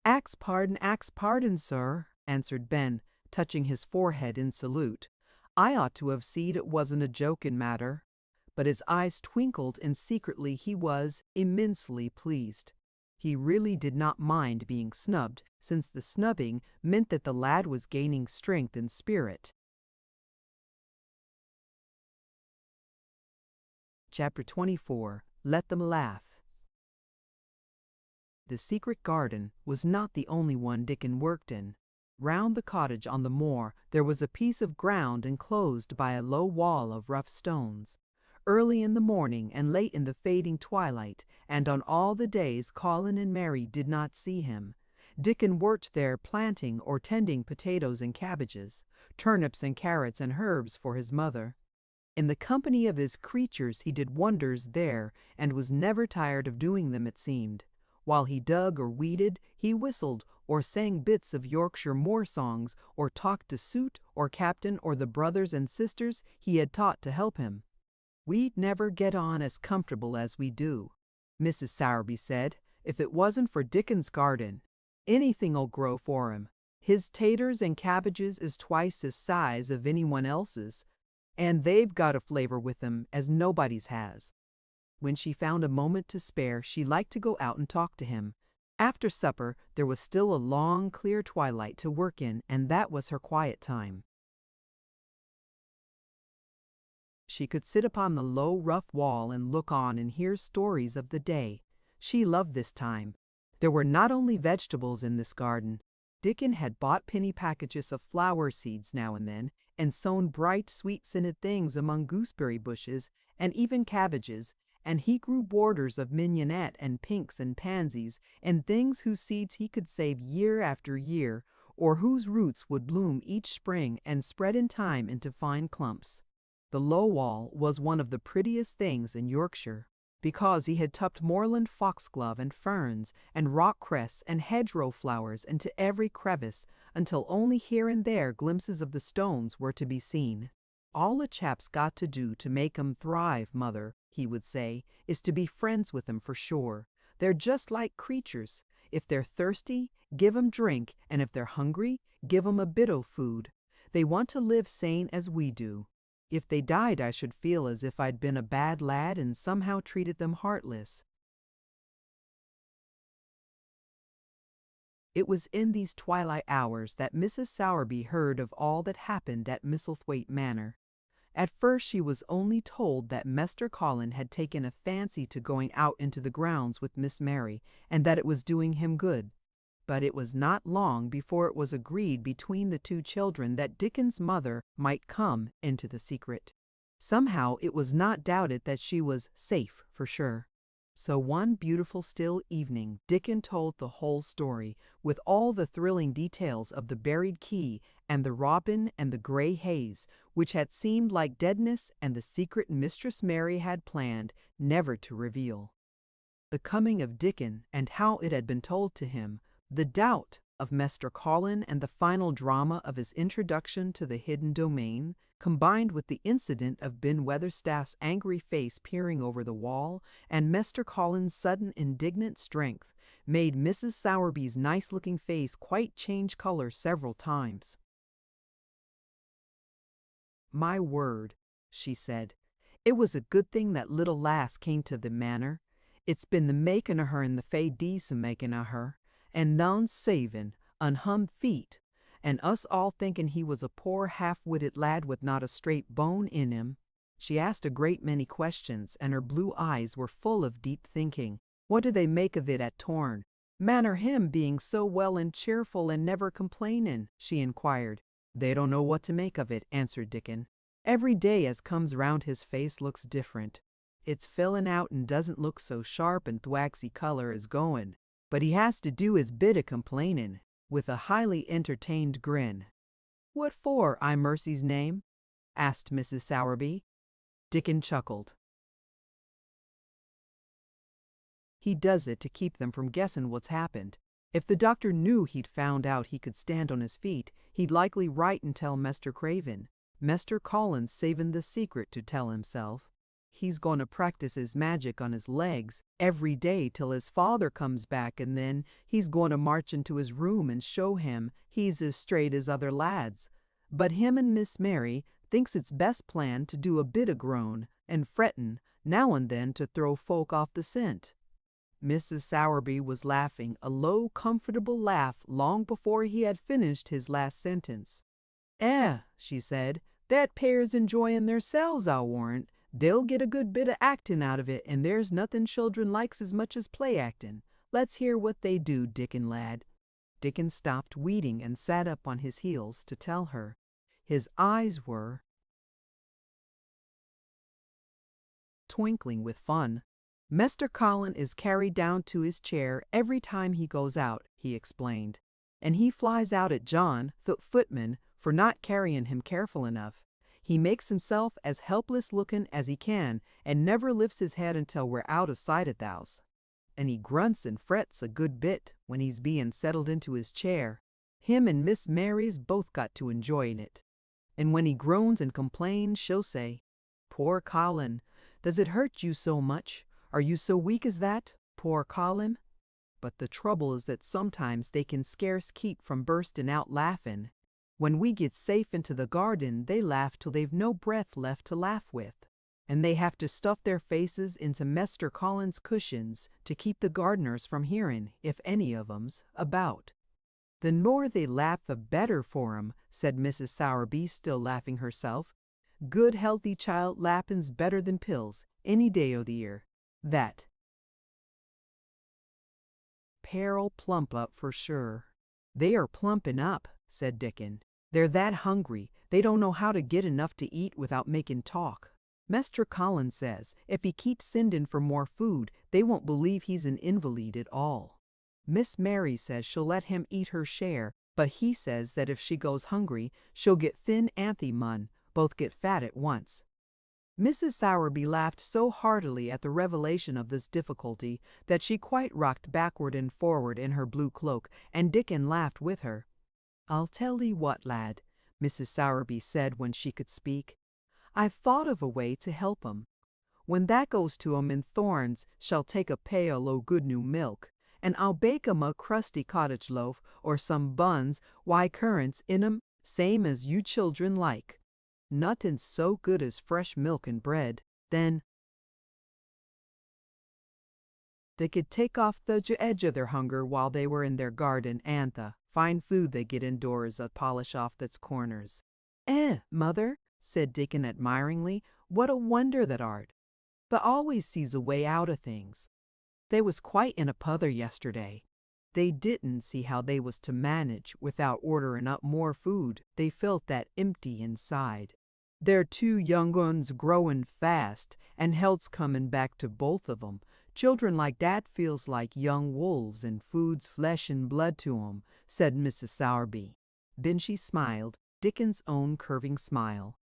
Ax pardon, sir," answered Ben, touching his forehead in salute. "I ought to have seed it wasn't a joking matter." But his eyes twinkled, and secretly he was immensely pleased. He really did not mind being snubbed, since the snubbing meant that the lad was gaining strength and spirit. Chapter 24. Let Them Laugh. The secret garden was not the only one Dickon worked in. Round the cottage on the moor there was a piece of ground enclosed by a low wall of rough stones. Early in the morning and late in the fading twilight, and on all the days Colin and Mary did not see him, Dickon worked there planting or tending potatoes and cabbages, turnips and carrots and herbs for his mother. In the company of his creatures he did wonders there, and was never tired of doing them, it seemed. While he dug or weeded, he whistled or sang bits of Yorkshire Moor songs, or talked to Suit or Captain or the brothers and sisters he had taught to help him. "We'd never get on as comfortable as we do," Mrs. Sowerby said, "if it wasn't for Dickon's garden. Anything'll grow for him. His taters and cabbages is twice the size of anyone else's, and they've got a flavor with them as nobody's has." When she found a moment to spare, she liked to go out and talk to him. After supper, there was still a long, clear twilight to work in, and that was her quiet time. She could sit upon the low, rough wall and look on and hear stories of the day. She loved this time. There were not only vegetables in this garden. Dickon had bought penny packages of flower seeds now and then, and sown bright, sweet-scented things among gooseberry bushes and even cabbages, and he grew borders of mignonette and pinks and pansies, and things whose seeds he could save year after year, or whose roots would bloom each spring and spread in time into fine clumps. The low wall was one of the prettiest things in Yorkshire, because he had tucked moorland foxglove and ferns and rock cress and hedgerow flowers into every crevice, until only here and there glimpses of the stones were to be seen. "All a chap's got to do to make 'em thrive, mother," he would say, "is to be friends with 'em for sure. They're just like creatures. If they're thirsty, give 'em drink, and if they're hungry, give 'em a bit o' food. They want to live same as we do. If they died, I should feel as if I'd been a bad lad and somehow treated them heartless." It was in these twilight hours that Mrs. Sowerby heard of all that happened at Misselthwaite Manor. At first she was only told that Master Colin had taken a fancy to going out into the grounds with Miss Mary, and that it was doing him good. But it was not long before it was agreed between the two children that Dickon's mother might come into the secret. Somehow it was not doubted that she was safe for sure. So one beautiful still evening Dickon told the whole story, with all the thrilling details of the buried key and the robin and the gray haze, which had seemed like deadness and the secret Mistress Mary had planned never to reveal. The coming of Dickon and how it had been told to him, the doubt of Mr. Colin and the final drama of his introduction to the hidden domain, combined with the incident of Ben Weatherstaff's angry face peering over the wall and Mr. Colin's sudden indignant strength, made Mrs. Sowerby's nice-looking face quite change color several times. "My word," she said, "it was a good thing that little lass came to the manor. It's been the making of her and the fey decent making of her, and none saving, unhum feet, and us all thinking he was a poor half-witted lad with not a straight bone in him." She asked a great many questions, and her blue eyes were full of deep thinking. What did they make of it at Torn? Manor him being so well and cheerful and never complaining, she inquired. "They don't know what to make of it," answered Dickon. "Every day as comes round his face looks different. It's filling out and doesn't look so sharp and thwaxy color as going, but he has to do his bit of complaining," with a highly entertained grin. "What for, I mercy's name?" asked Mrs. Sowerby. Dickon chuckled. "He does it to keep them from guessing what's happened. If the doctor knew he'd found out he could stand on his feet, he'd likely write and tell Mr. Craven. Mr. Colin's saving the secret to tell himself. He's going to practice his magic on his legs every day till his father comes back, and then he's going to march into his room and show him he's as straight as other lads. But him and Miss Mary thinks it's best plan to do a bit of groan and frettin' now and then to throw folk off the scent." Mrs. Sowerby was laughing a low, comfortable laugh long before he had finished his last sentence. She said, "that pair's enjoying theirselves, I'll warrant. They'll get a good bit of acting out of it, and there's nothing children likes as much as play acting. Let's hear what they do, Dickon lad." Dickon stopped weeding and sat up on his heels to tell her. His eyes were twinkling with fun. "Mr. Colin is carried down to his chair every time he goes out," he explained, "and he flies out at John, the footman, for not carrying him careful enough. He makes himself as helpless looking as he can, and never lifts his head until we're out of sight of the house. And he grunts and frets a good bit when he's being settled into his chair. Him and Miss Mary's both got to enjoying it. And when he groans and complains, she'll say, 'Poor Colin, does it hurt you so much? Are you so weak as that, poor Colin?' But the trouble is that sometimes they can scarce keep from bursting out laughing. When we get safe into the garden, they laugh till they've no breath left to laugh with, and they have to stuff their faces into Mr. Colin's cushions to keep the gardeners from hearing, if any of 'em's about." "The more they laugh, the better for 'em," said Mrs. Sowerby, still laughing herself. "Good healthy child lappin's better than pills, any day o' the year. That pair'll plump up for sure." "They are plumping up," said Dickon. "They're that hungry, they don't know how to get enough to eat without making talk. Mr. Colin says if he keeps sending for more food, they won't believe he's an invalid at all. Miss Mary says she'll let him eat her share, but he says that if she goes hungry, she'll get thin Anthy mun, both get fat at once." Mrs. Sowerby laughed so heartily at the revelation of this difficulty that she quite rocked backward and forward in her blue cloak, and Dickon laughed with her. "I'll tell 'ee what, lad," Mrs. Sowerby said when she could speak. "I've thought of a way to help 'em. When that goes to 'em in Thorns shall take a pail o' good new milk, and I'll bake 'em a crusty cottage loaf or some buns wi' currants in 'em, same as you children like. Nothing's so good as fresh milk and bread. Then they could take off the edge of their hunger while they were in their garden, and the fine food they get indoors polish off its corners." Mother," said Dickon admiringly, "what a wonder that art. But always sees a way out of things. They was quite in a pother yesterday. They didn't see how they was to manage without ordering up more food. They felt that empty inside. Their 2 young uns growing fast, and health's coming back to both of 'em. Children like that feels like young wolves, and food's flesh and blood to 'em," said Mrs. Sowerby. Then she smiled, Dickon's own curving smile.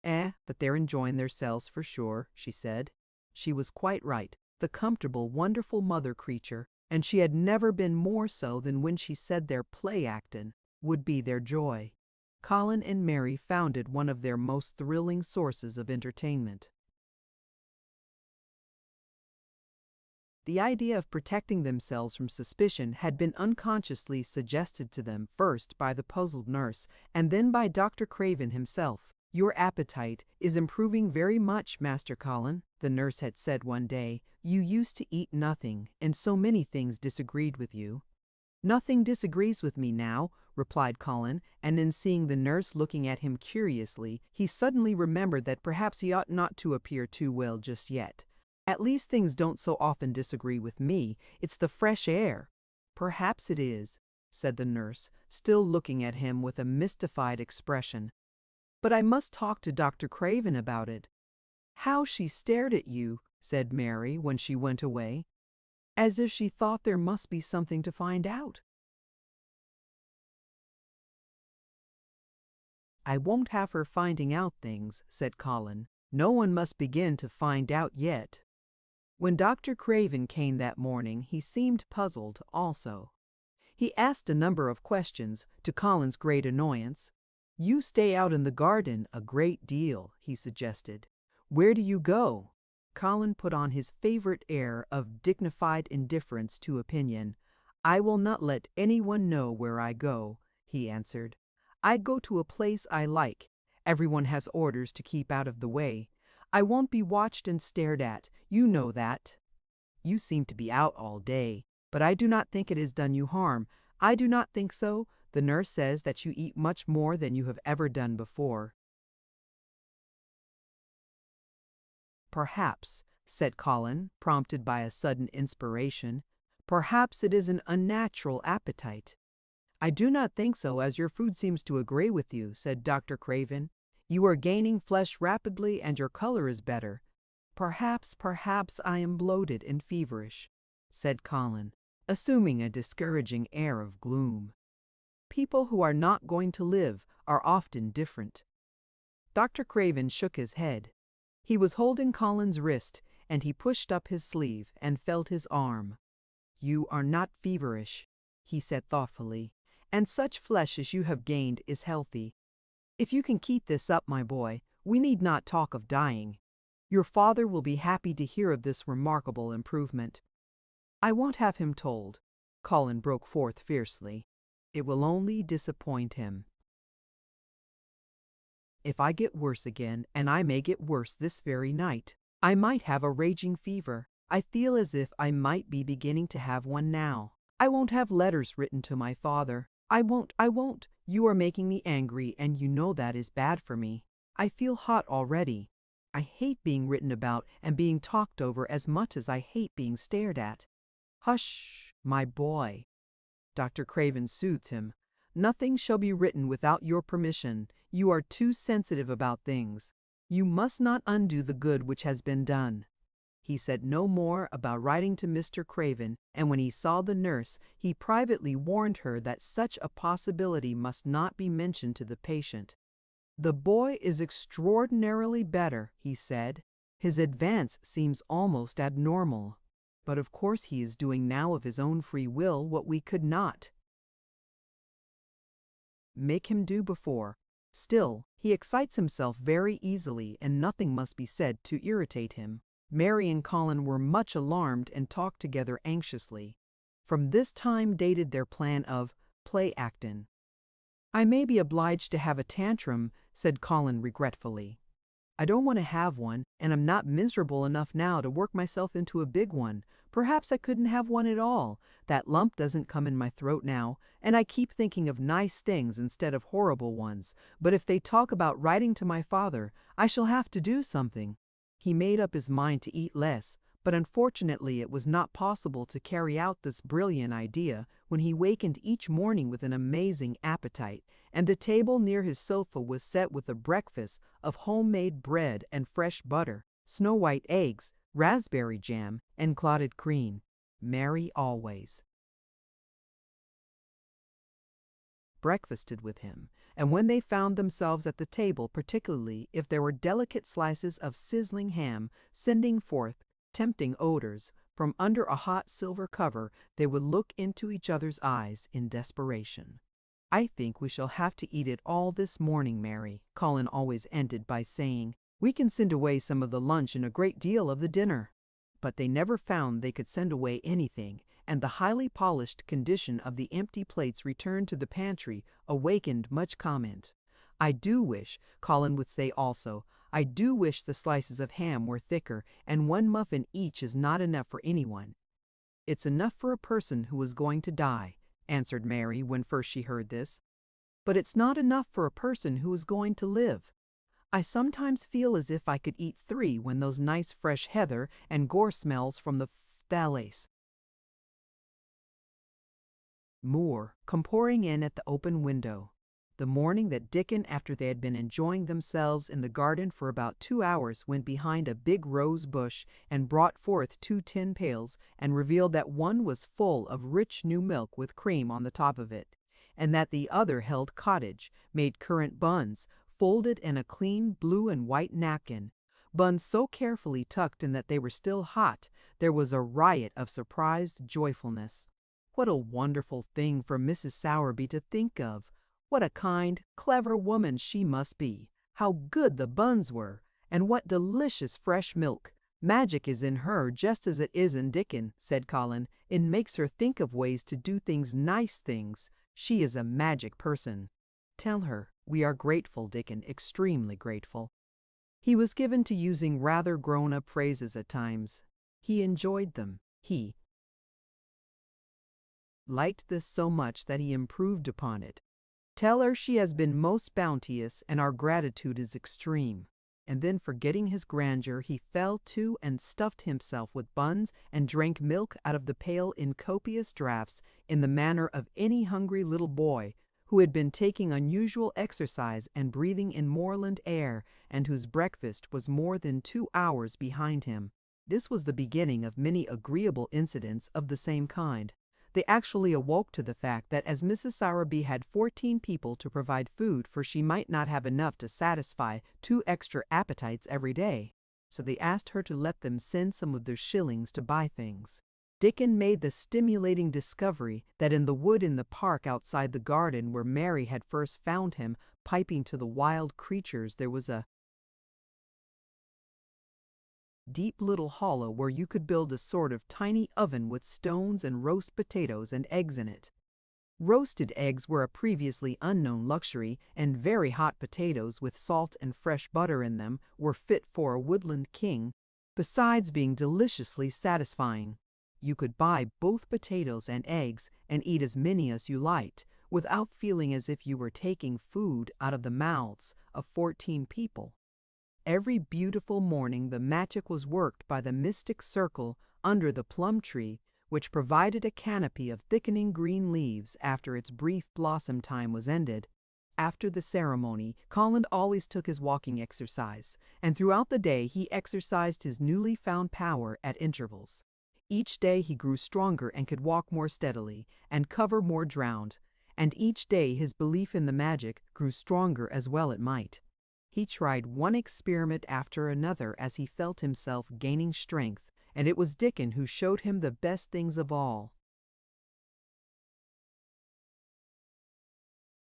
But they're enjoying themselves for sure, she said. She was quite right, the comfortable, wonderful mother creature, and she had never been more so than when she said their play-actin' would be their joy. Colin and Mary found it one of their most thrilling sources of entertainment. The idea of protecting themselves from suspicion had been unconsciously suggested to them first by the puzzled nurse and then by Dr. Craven himself. "Your appetite is improving very much, Master Colin," the nurse had said one day. "You used to eat nothing, and so many things disagreed with you." "Nothing disagrees with me now," replied Colin, and in seeing the nurse looking at him curiously, he suddenly remembered that perhaps he ought not to appear too well just yet. "At least things don't so often disagree with me. It's the fresh air." "Perhaps it is," said the nurse, still looking at him with a mystified expression. "But I must talk to Dr. Craven about it." "How she stared at you," said Mary when she went away, "as if she thought there must be something to find out." "I won't have her finding out things," said Colin. "No one must begin to find out yet." When Dr. Craven came that morning, he seemed puzzled also. He asked a number of questions, to Colin's great annoyance. "You stay out in the garden a great deal," he suggested. "Where do you go?" Colin put on his favorite air of dignified indifference to opinion. "I will not let anyone know where I go," he answered. "I go to a place I like. Everyone has orders to keep out of the way. I won't be watched and stared at, you know that." "You seem to be out all day, but I do not think it has done you harm." "I do not think so. The nurse says that you eat much more than you have ever done before." "Perhaps," said Colin, prompted by a sudden inspiration, "perhaps it is an unnatural appetite." "I do not think so, as your food seems to agree with you," said Dr. Craven. "You are gaining flesh rapidly and your color is better." Perhaps I am bloated and feverish," said Colin, assuming a discouraging air of gloom. "People who are not going to live are often different." Dr. Craven shook his head. He was holding Colin's wrist, and he pushed up his sleeve and felt his arm. "You are not feverish," he said thoughtfully, "and such flesh as you have gained is healthy. If you can keep this up, my boy, we need not talk of dying. Your father will be happy to hear of this remarkable improvement." "I won't have him told," Colin broke forth fiercely. "It will only disappoint him. If I get worse again, and I may get worse this very night, I might have a raging fever. I feel as if I might be beginning to have one now. I won't have letters written to my father. I won't. You are making me angry, and you know that is bad for me. I feel hot already. I hate being written about and being talked over as much as I hate being stared at." "Hush, my boy," Dr. Craven soothed him. "Nothing shall be written without your permission. You are too sensitive about things. You must not undo the good which has been done." He said no more about writing to Mr. Craven, and when he saw the nurse, he privately warned her that such a possibility must not be mentioned to the patient. "The boy is extraordinarily better," he said. "His advance seems almost abnormal. But of course he is doing now of his own free will what we could not make him do before. Still, he excites himself very easily, and nothing must be said to irritate him." Mary and Colin were much alarmed and talked together anxiously. From this time dated their plan of play-actin'. "I may be obliged to have a tantrum," said Colin regretfully. "I don't want to have one, and I'm not miserable enough now to work myself into a big one. Perhaps I couldn't have one at all. That lump doesn't come in my throat now, and I keep thinking of nice things instead of horrible ones. But if they talk about writing to my father, I shall have to do something." He made up his mind to eat less, but unfortunately it was not possible to carry out this brilliant idea when he wakened each morning with an amazing appetite, and the table near his sofa was set with a breakfast of homemade bread and fresh butter, snow-white eggs, raspberry jam, and clotted cream. Mary always breakfasted with him, and when they found themselves at the table, particularly if there were delicate slices of sizzling ham sending forth tempting odors from under a hot silver cover, they would look into each other's eyes in desperation. "I think we shall have to eat it all this morning, Mary," Colin always ended by saying. "We can send away some of the lunch and a great deal of the dinner." But they never found they could send away anything, and the highly polished condition of the empty plates returned to the pantry awakened much comment. "I do wish," Colin would say also, "I do wish the slices of ham were thicker, and one muffin each is not enough for anyone." "It's enough for a person who is going to die," answered Mary when first she heard this. "But it's not enough for a person who is going to live. I sometimes feel as if I could eat 3 when those nice fresh heather and gore smells from the phthalates." Moor come pouring in at the open window. The morning that Dickon, after they had been enjoying themselves in the garden for about 2 hours, went behind a big rose bush and brought forth 2 tin pails and revealed that one was full of rich new milk with cream on the top of it, and that the other held cottage, made currant buns, folded in a clean blue and white napkin, buns so carefully tucked in that they were still hot, there was a riot of surprised joyfulness. What a wonderful thing for Mrs. Sowerby to think of! What a kind, clever woman she must be! How good the buns were! And what delicious fresh milk! "Magic is in her just as it is in Dickon," said Colin. "It makes her think of ways to do nice things. She is a magic person. Tell her we are grateful, Dickon, extremely grateful." He was given to using rather grown-up phrases at times. He enjoyed them. He liked this so much that he improved upon it. "Tell her she has been most bounteous, and our gratitude is extreme." And then, forgetting his grandeur, he fell to and stuffed himself with buns and drank milk out of the pail in copious draughts, in the manner of any hungry little boy who had been taking unusual exercise and breathing in moorland air, and whose breakfast was more than 2 hours behind him. This was the beginning of many agreeable incidents of the same kind. They actually awoke to the fact that as Mrs. Sowerby had 14 people to provide food for, she might not have enough to satisfy 2 extra appetites every day, so they asked her to let them send some of their shillings to buy things. Dickon made the stimulating discovery that in the wood in the park outside the garden where Mary had first found him piping to the wild creatures, there was a deep little hollow where you could build a sort of tiny oven with stones and roast potatoes and eggs in it. Roasted eggs were a previously unknown luxury, and very hot potatoes with salt and fresh butter in them were fit for a woodland king, besides being deliciously satisfying. You could buy both potatoes and eggs and eat as many as you liked, without feeling as if you were taking food out of the mouths of 14 people. Every beautiful morning the magic was worked by the mystic circle under the plum tree, which provided a canopy of thickening green leaves after its brief blossom time was ended. After the ceremony, Colin always took his walking exercise, and throughout the day he exercised his newly found power at intervals. Each day he grew stronger and could walk more steadily, and cover more ground, and each day his belief in the magic grew stronger as well it might. He tried one experiment after another as he felt himself gaining strength, and it was Dickon who showed him the best things of all.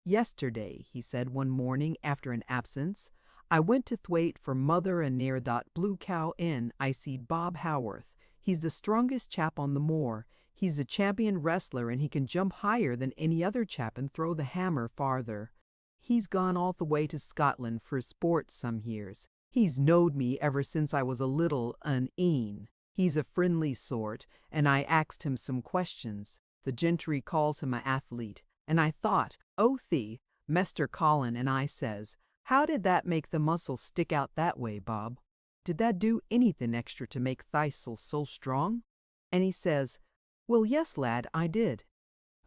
"Yesterday," he said one morning after an absence, "I went to Thwaite for mother, and near that Blue Cow Inn I seed Bob Haworth. He's the strongest chap on the moor. He's a champion wrestler, and he can jump higher than any other chap and throw the hammer farther. He's gone all the way to Scotland for sport some years. He's knowed me ever since I was a little een. He's a friendly sort, and I axed him some questions. The gentry calls him a athlete, and I thought, oh thee, Mester Colin, and I says, how did that make the muscles stick out that way, Bob? Did that do anything extra to make thyself so strong? And he says, well, yes, lad, I did.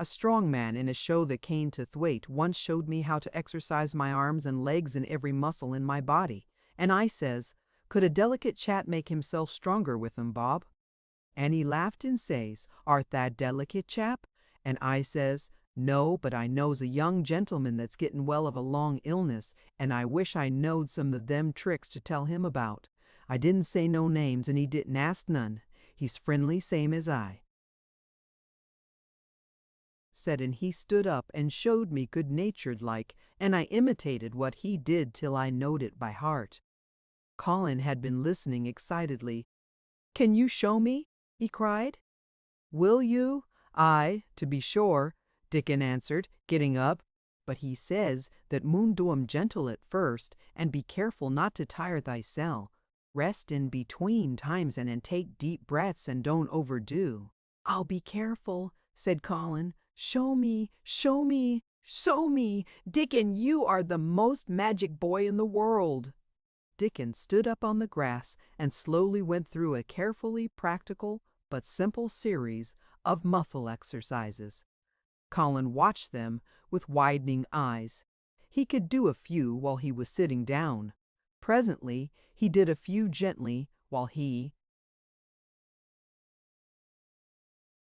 A strong man in a show that came to Thwaite once showed me how to exercise my arms and legs and every muscle in my body, and I says, could a delicate chap make himself stronger with them, Bob? And he laughed and says, art thou delicate chap? And I says, No, but I knows a young gentleman that's gettin' well of a long illness, and I wish I knowed some of them tricks to tell him about. I didn't say no names, and he didn't ask none. He's friendly same as I," said, and he stood up and showed me good-natured like, and I imitated what he did till I knowed it by heart. Colin had been listening excitedly. "Can you show me?" he cried. "Will you? Aye, to be sure," Dickon answered, getting up. "But he says that moon do 'em gentle at first, and be careful not to tire thysel. Rest in between times and take deep breaths and don't overdo." "I'll be careful," said Colin. "Show me, show me, show me! Dickon, you are the most magic boy in the world." Dickon stood up on the grass and slowly went through a carefully practical but simple series of muscle exercises. Colin watched them with widening eyes. He could do a few while he was sitting down. Presently he did a few gently while he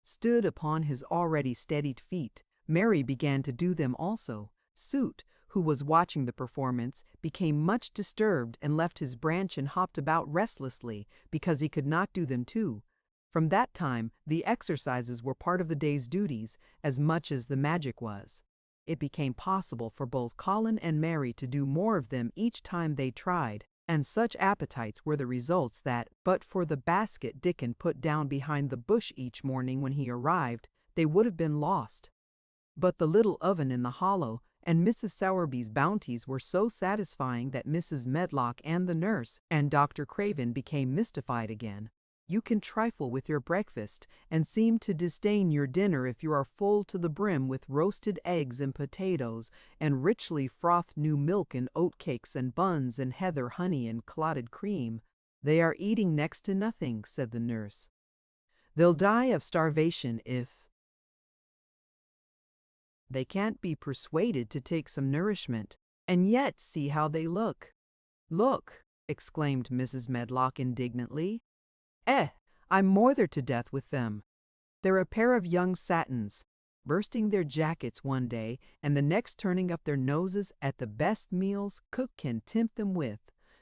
stood upon his already steadied feet. Mary began to do them also. Soot, who was watching the performance, became much disturbed and left his branch and hopped about restlessly because he could not do them too. From that time, the exercises were part of the day's duties as much as the magic was. It became possible for both Colin and Mary to do more of them each time they tried, and such appetites were the results that, but for the basket Dickon put down behind the bush each morning when he arrived, they would have been lost. But the little oven in the hollow and Mrs. Sowerby's bounties were so satisfying that Mrs. Medlock and the nurse and Dr. Craven became mystified again. You can trifle with your breakfast and seem to disdain your dinner if you are full to the brim with roasted eggs and potatoes and richly frothed new milk and oatcakes and buns and heather honey and clotted cream. "They are eating next to nothing," said the nurse. "They'll die of starvation if they can't be persuaded to take some nourishment. And yet see how they look." "Look!" exclaimed Mrs. Medlock indignantly. I'm moithered to death with them. They're a pair of young satins, bursting their jackets one day and the next turning up their noses at the best meals cook can tempt them with.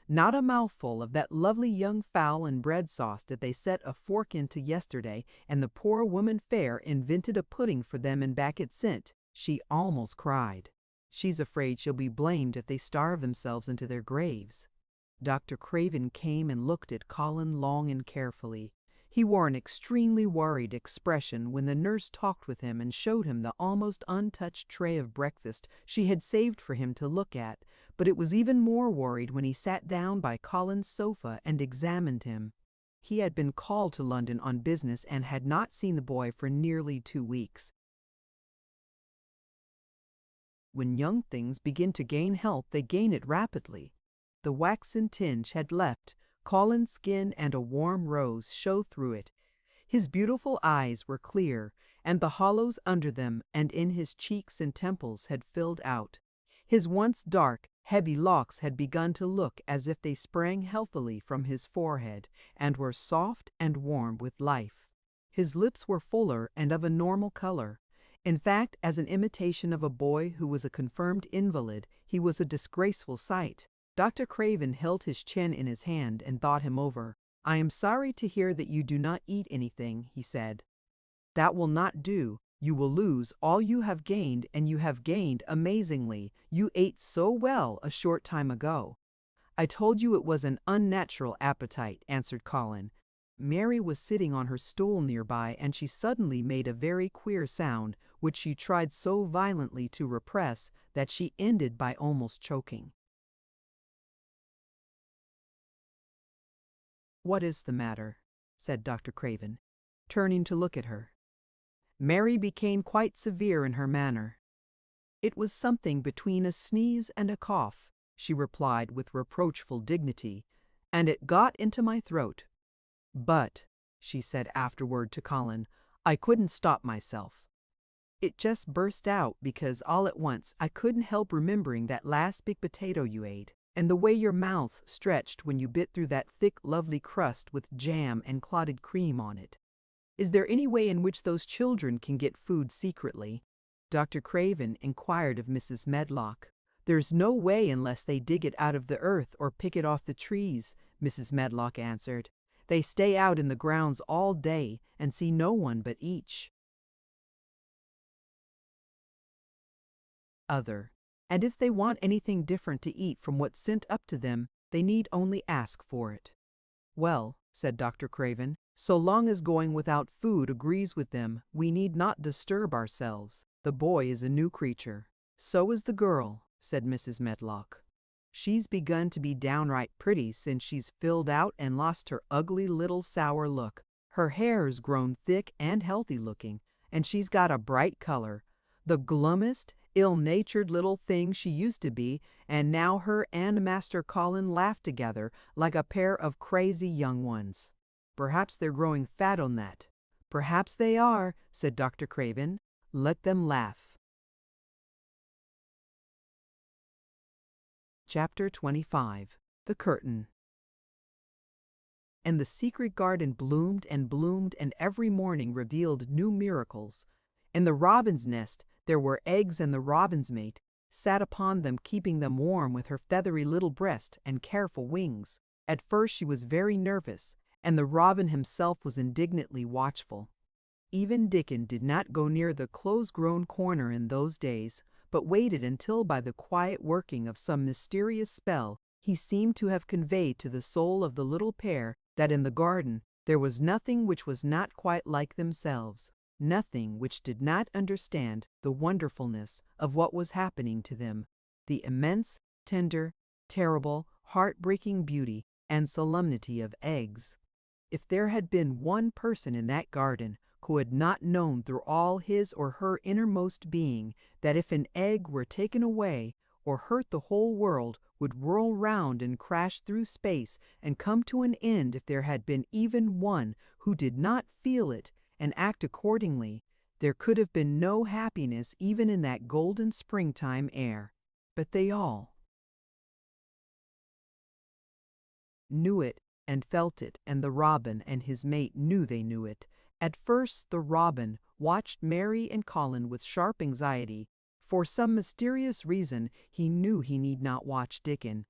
Not a mouthful of that lovely young fowl and bread sauce that they set a fork into yesterday, and the poor woman fair invented a pudding for them and back it sent. She almost cried. She's afraid she'll be blamed if they starve themselves into their graves. Dr. Craven came and looked at Colin long and carefully. He wore an extremely worried expression when the nurse talked with him and showed him the almost untouched tray of breakfast she had saved for him to look at, but it was even more worried when he sat down by Colin's sofa and examined him. He had been called to London on business and had not seen the boy for nearly 2 weeks. When young things begin to gain health, they gain it rapidly. The waxen tinge had left Colin's skin, and a warm rose showed through it. His beautiful eyes were clear, and the hollows under them and in his cheeks and temples had filled out. His once dark, heavy locks had begun to look as if they sprang healthily from his forehead and were soft and warm with life. His lips were fuller and of a normal color. In fact, as an imitation of a boy who was a confirmed invalid, he was a disgraceful sight. Dr. Craven held his chin in his hand and thought him over. "I am sorry to hear that you do not eat anything," he said. "That will not do. You will lose all you have gained, and you have gained amazingly. You ate so well a short time ago." "I told you it was an unnatural appetite," answered Colin. Mary was sitting on her stool nearby, and she suddenly made a very queer sound, which she tried so violently to repress that she ended by almost choking. "What is the matter?" said Dr. Craven, turning to look at her. Mary became quite severe in her manner. "It was something between a sneeze and a cough," she replied with reproachful dignity, "and it got into my throat. But," she said afterward to Colin, "I couldn't stop myself. It just burst out because all at once I couldn't help remembering that last big potato you ate, and the way your mouth stretched when you bit through that thick, lovely crust with jam and clotted cream on it. Is there any way in which those children can get food secretly?" Dr. Craven inquired of Mrs. Medlock. "There's no way unless they dig it out of the earth or pick it off the trees," Mrs. Medlock answered. "They stay out in the grounds all day and see no one but each other. And if they want anything different to eat from what's sent up to them, they need only ask for it." "Well," said Dr. Craven, "so long as going without food agrees with them, we need not disturb ourselves. The boy is a new creature." "So is the girl," said Mrs. Medlock. "She's begun to be downright pretty since she's filled out and lost her ugly little sour look. Her hair's grown thick and healthy looking, and she's got a bright color. The glummest, ill-natured little thing she used to be, and now her and Master Colin laugh together like a pair of crazy young ones." "Perhaps they're growing fat on that." "Perhaps they are," said Dr. Craven. "Let them laugh." Chapter 25. The Curtain. And the secret garden bloomed and bloomed, and every morning revealed new miracles. In the robin's nest there were eggs, and the robin's mate sat upon them, keeping them warm with her feathery little breast and careful wings. At first she was very nervous, and the robin himself was indignantly watchful. Even Dickon did not go near the close-grown corner in those days, but waited until by the quiet working of some mysterious spell he seemed to have conveyed to the soul of the little pair that in the garden there was nothing which was not quite like themselves, nothing which did not understand the wonderfulness of what was happening to them, the immense, tender, terrible, heart-breaking beauty and solemnity of eggs. If there had been one person in that garden who had not known through all his or her innermost being that if an egg were taken away or hurt the whole world would whirl round and crash through space and come to an end, if there had been even one who did not feel it and act accordingly, there could have been no happiness even in that golden springtime air. But they all knew it and felt it, and the robin and his mate knew they knew it. At first the robin watched Mary and Colin with sharp anxiety. For some mysterious reason he knew he need not watch Dickon.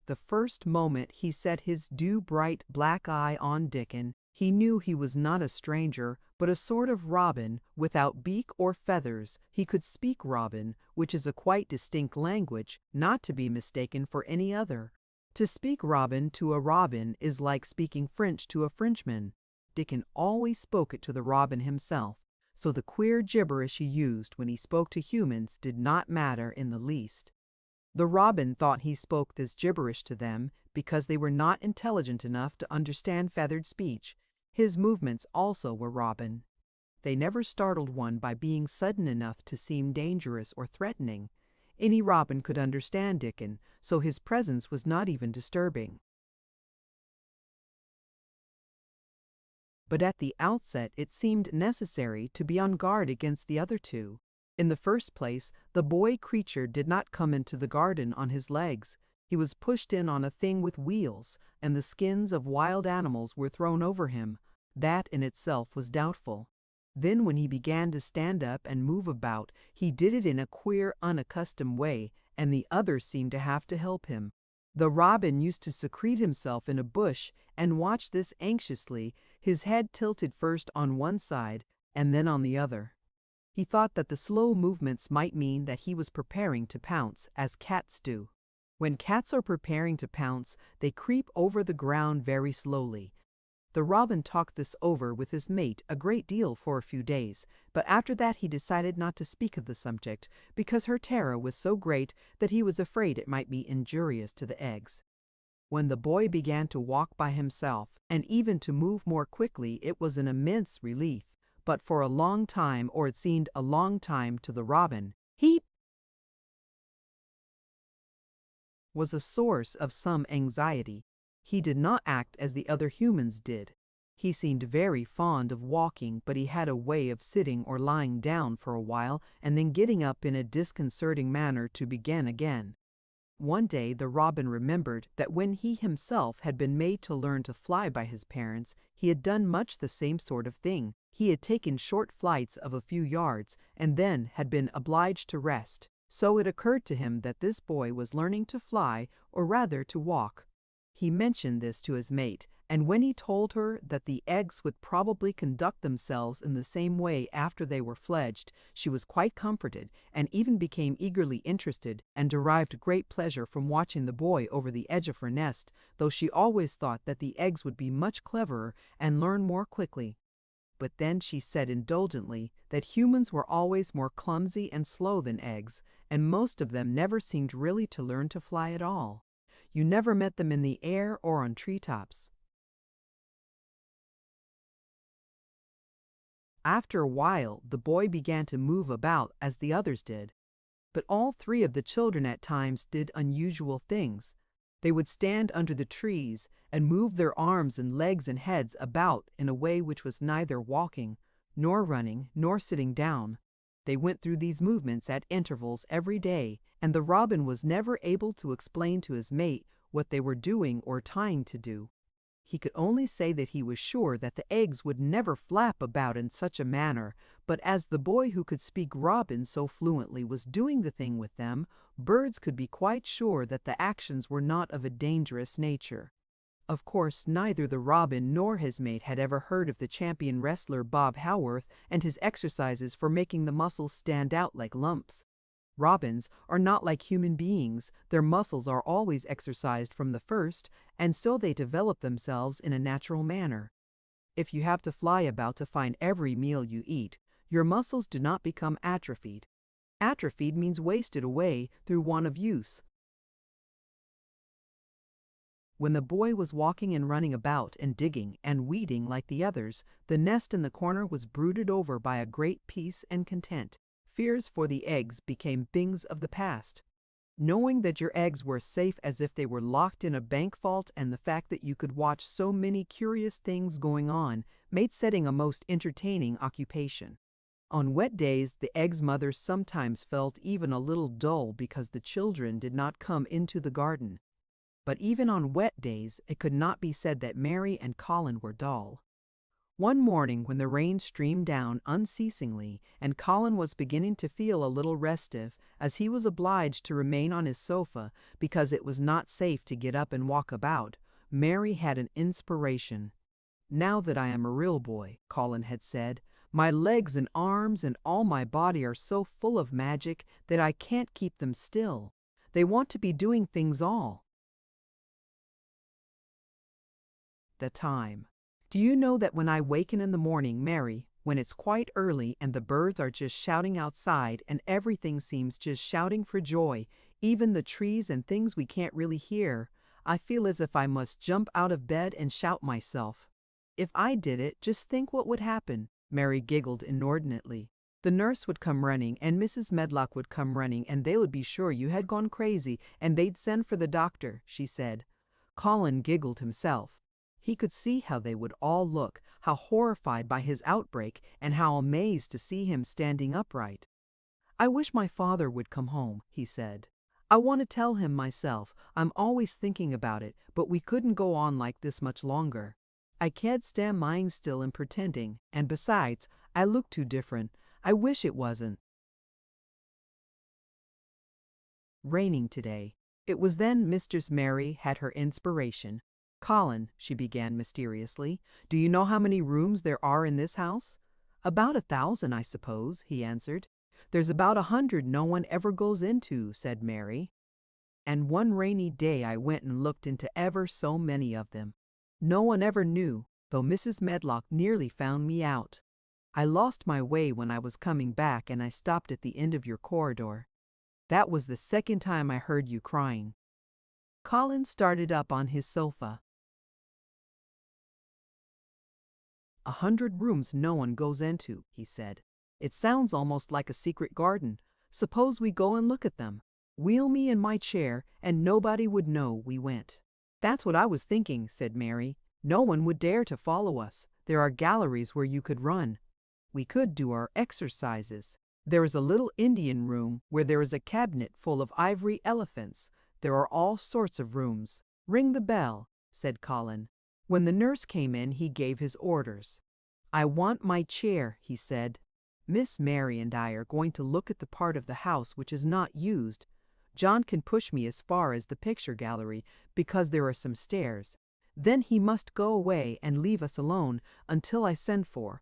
The first moment he set his dew-bright black eye on Dickon, he knew he was not a stranger, but a sort of robin without beak or feathers. He could speak robin, which is a quite distinct language, not to be mistaken for any other. To speak robin to a robin is like speaking French to a Frenchman. Dickon always spoke it to the robin himself, so the queer gibberish he used when he spoke to humans did not matter in the least. The robin thought he spoke this gibberish to them because they were not intelligent enough to understand feathered speech. His movements also were robin. They never startled one by being sudden enough to seem dangerous or threatening. Any robin could understand Dickon, so his presence was not even disturbing. But at the outset it seemed necessary to be on guard against the other two. In the first place, the boy creature did not come into the garden on his legs. He was pushed in on a thing with wheels, and the skins of wild animals were thrown over him. That in itself was doubtful. Then when he began to stand up and move about, he did it in a queer, unaccustomed way, and the others seemed to have to help him. The robin used to secrete himself in a bush and watch this anxiously, his head tilted first on one side and then on the other. He thought that the slow movements might mean that he was preparing to pounce, as cats do. When cats are preparing to pounce, they creep over the ground very slowly. The robin talked this over with his mate a great deal for a few days, but after that he decided not to speak of the subject, because her terror was so great that he was afraid it might be injurious to the eggs. When the boy began to walk by himself, and even to move more quickly, it was an immense relief, but for a long time, or it seemed a long time to the robin, he was a source of some anxiety. He did not act as the other humans did. He seemed very fond of walking, but he had a way of sitting or lying down for a while and then getting up in a disconcerting manner to begin again. One day the robin remembered that when he himself had been made to learn to fly by his parents, he had done much the same sort of thing, He had taken short flights of a few yards and then had been obliged to rest. So it occurred to him that this boy was learning to fly, or rather to walk. He mentioned this to his mate, and when he told her that the eggs would probably conduct themselves in the same way after they were fledged, she was quite comforted, and even became eagerly interested, and derived great pleasure from watching the boy over the edge of her nest, though she always thought that the eggs would be much cleverer and learn more quickly. But then she said indulgently that humans were always more clumsy and slow than eggs, and most of them never seemed really to learn to fly at all. You never met them in the air or on treetops. After a while, the boy began to move about as the others did. But all three of the children at times did unusual things. They would stand under the trees and move their arms and legs and heads about in a way which was neither walking, nor running, nor sitting down. They went through these movements at intervals every day, and the robin was never able to explain to his mate what they were doing or trying to do. He could only say that he was sure that the eggs would never flap about in such a manner, but as the boy who could speak robin so fluently was doing the thing with them, birds could be quite sure that the actions were not of a dangerous nature. Of course, neither the robin nor his mate had ever heard of the champion wrestler Bob Howarth and his exercises for making the muscles stand out like lumps. Robins are not like human beings. Their muscles are always exercised from the first, and so they develop themselves in a natural manner. If you have to fly about to find every meal you eat, your muscles do not become atrophied. Atrophied means wasted away through want of use. When the boy was walking and running about and digging and weeding like the others, the nest in the corner was brooded over by a great peace and content. Fears for the eggs became things of the past. Knowing that your eggs were safe as if they were locked in a bank vault, and the fact that you could watch so many curious things going on, made setting a most entertaining occupation. On wet days, the eggs' mothers sometimes felt even a little dull because the children did not come into the garden. But even on wet days, it could not be said that Mary and Colin were dull. One morning when the rain streamed down unceasingly and Colin was beginning to feel a little restive, as he was obliged to remain on his sofa because it was not safe to get up and walk about, Mary had an inspiration. "Now that I am a real boy," Colin had said, "my legs and arms and all my body are so full of magic that I can't keep them still. They want to be doing things all the time. Do you know that when I waken in the morning, Mary, when it's quite early and the birds are just shouting outside and everything seems just shouting for joy, even the trees and things we can't really hear, I feel as if I must jump out of bed and shout myself. If I did it, just think what would happen." Mary giggled inordinately. "The nurse would come running and Mrs. Medlock would come running and they would be sure you had gone crazy and they'd send for the doctor," she said. Colin giggled himself. He could see how they would all look, how horrified by his outbreak and how amazed to see him standing upright. "I wish my father would come home," he said. "I want to tell him myself. I'm always thinking about it, but we couldn't go on like this much longer. I can't stand lying still and pretending, and besides, I look too different. I wish it wasn't raining today." It was then Mistress Mary had her inspiration. "Colin," she began mysteriously, "do you know how many rooms there are in this house?" "About 1,000, I suppose," he answered. "There's about 100 no one ever goes into," said Mary. "And one rainy day I went and looked into ever so many of them. No one ever knew, though Mrs. Medlock nearly found me out. I lost my way when I was coming back and I stopped at the end of your corridor. That was the second time I heard you crying." Colin started up on his sofa. 100 rooms no one goes into," he said. "It sounds almost like a secret garden. Suppose we go and look at them. Wheel me in my chair, and nobody would know we went." "That's what I was thinking," said Mary. "No one would dare to follow us. There are galleries where you could run. We could do our exercises. There is a little Indian room where there is a cabinet full of ivory elephants. There are all sorts of rooms." "Ring the bell," said Colin. When the nurse came in, he gave his orders. "I want my chair," he said. "Miss Mary and I are going to look at the part of the house which is not used. John can push me as far as the picture gallery because there are some stairs. Then he must go away and leave us alone until I send for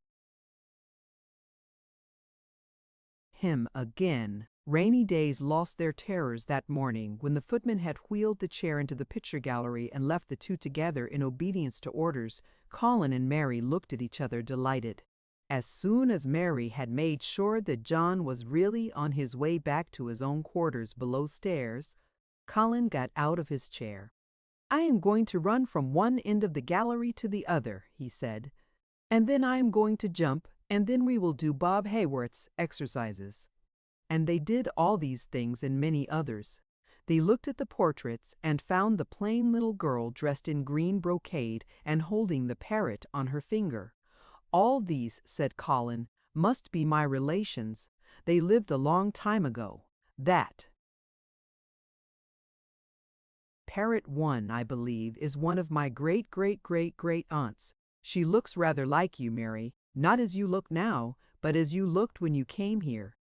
him again." Rainy days lost their terrors that morning when the footman had wheeled the chair into the picture gallery and left the two together in obedience to orders. Colin and Mary looked at each other delighted. As soon as Mary had made sure that John was really on his way back to his own quarters below stairs, Colin got out of his chair. "I am going to run from one end of the gallery to the other," he said, "and then I am going to jump, and then we will do Bob Hayworth's exercises." And they did all these things and many others. They looked at the portraits and found the plain little girl dressed in green brocade and holding the parrot on her finger. "All these," said Colin, "must be my relations. They lived a long time ago. That parrot one, I believe, is one of my great-great-great-great-aunts. She looks rather like you, Mary, not as you look now, but as you looked when you came here.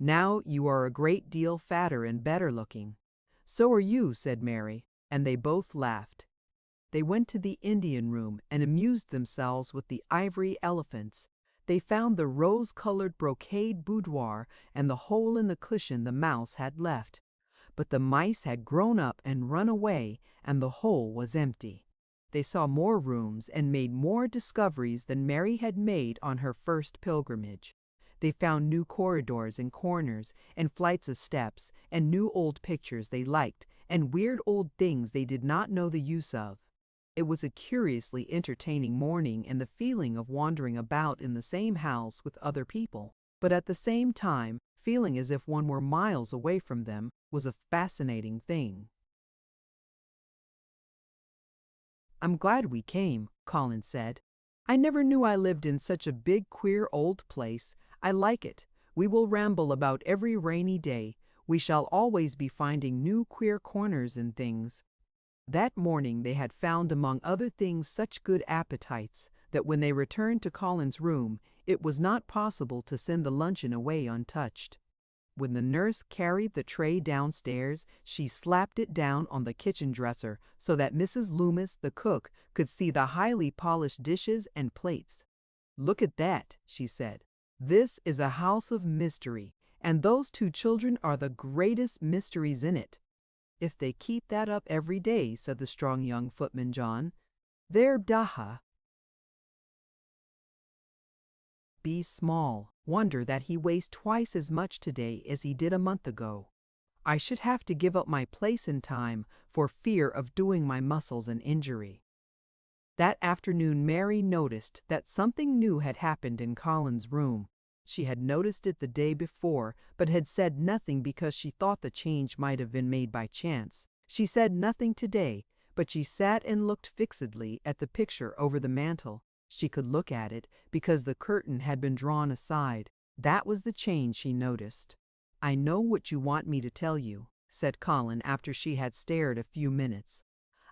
Now you are a great deal fatter and better looking." "So are you," said Mary, and they both laughed. They went to the Indian room and amused themselves with the ivory elephants. They found the rose-colored brocade boudoir and the hole in the cushion the mouse had left. But the mice had grown up and run away, and the hole was empty. They saw more rooms and made more discoveries than Mary had made on her first pilgrimage. They found new corridors and corners, and flights of steps, and new old pictures they liked, and weird old things they did not know the use of. It was a curiously entertaining morning, and the feeling of wandering about in the same house with other people, but at the same time feeling as if one were miles away from them, was a fascinating thing. "I'm glad we came," Colin said. "I never knew I lived in such a big, queer old place. I like it. We will ramble about every rainy day. We shall always be finding new queer corners and things." That morning they had found among other things such good appetites that when they returned to Colin's room, it was not possible to send the luncheon away untouched. When the nurse carried the tray downstairs, she slapped it down on the kitchen dresser so that Mrs. Loomis, the cook, could see the highly polished dishes and plates. "Look at that," she said. "This is a house of mystery, and those two children are the greatest mysteries in it." "If they keep that up every day," said the strong young footman John, "their daha be small. Wonder that he weighs twice as much today as he did a month ago. I should have to give up my place in time for fear of doing my muscles an injury." That afternoon Mary noticed that something new had happened in Colin's room. She had noticed it the day before, but had said nothing because she thought the change might have been made by chance. She said nothing today, but she sat and looked fixedly at the picture over the mantel. She could look at it because the curtain had been drawn aside. That was the change she noticed. "I know what you want me to tell you," said Colin after she had stared a few minutes.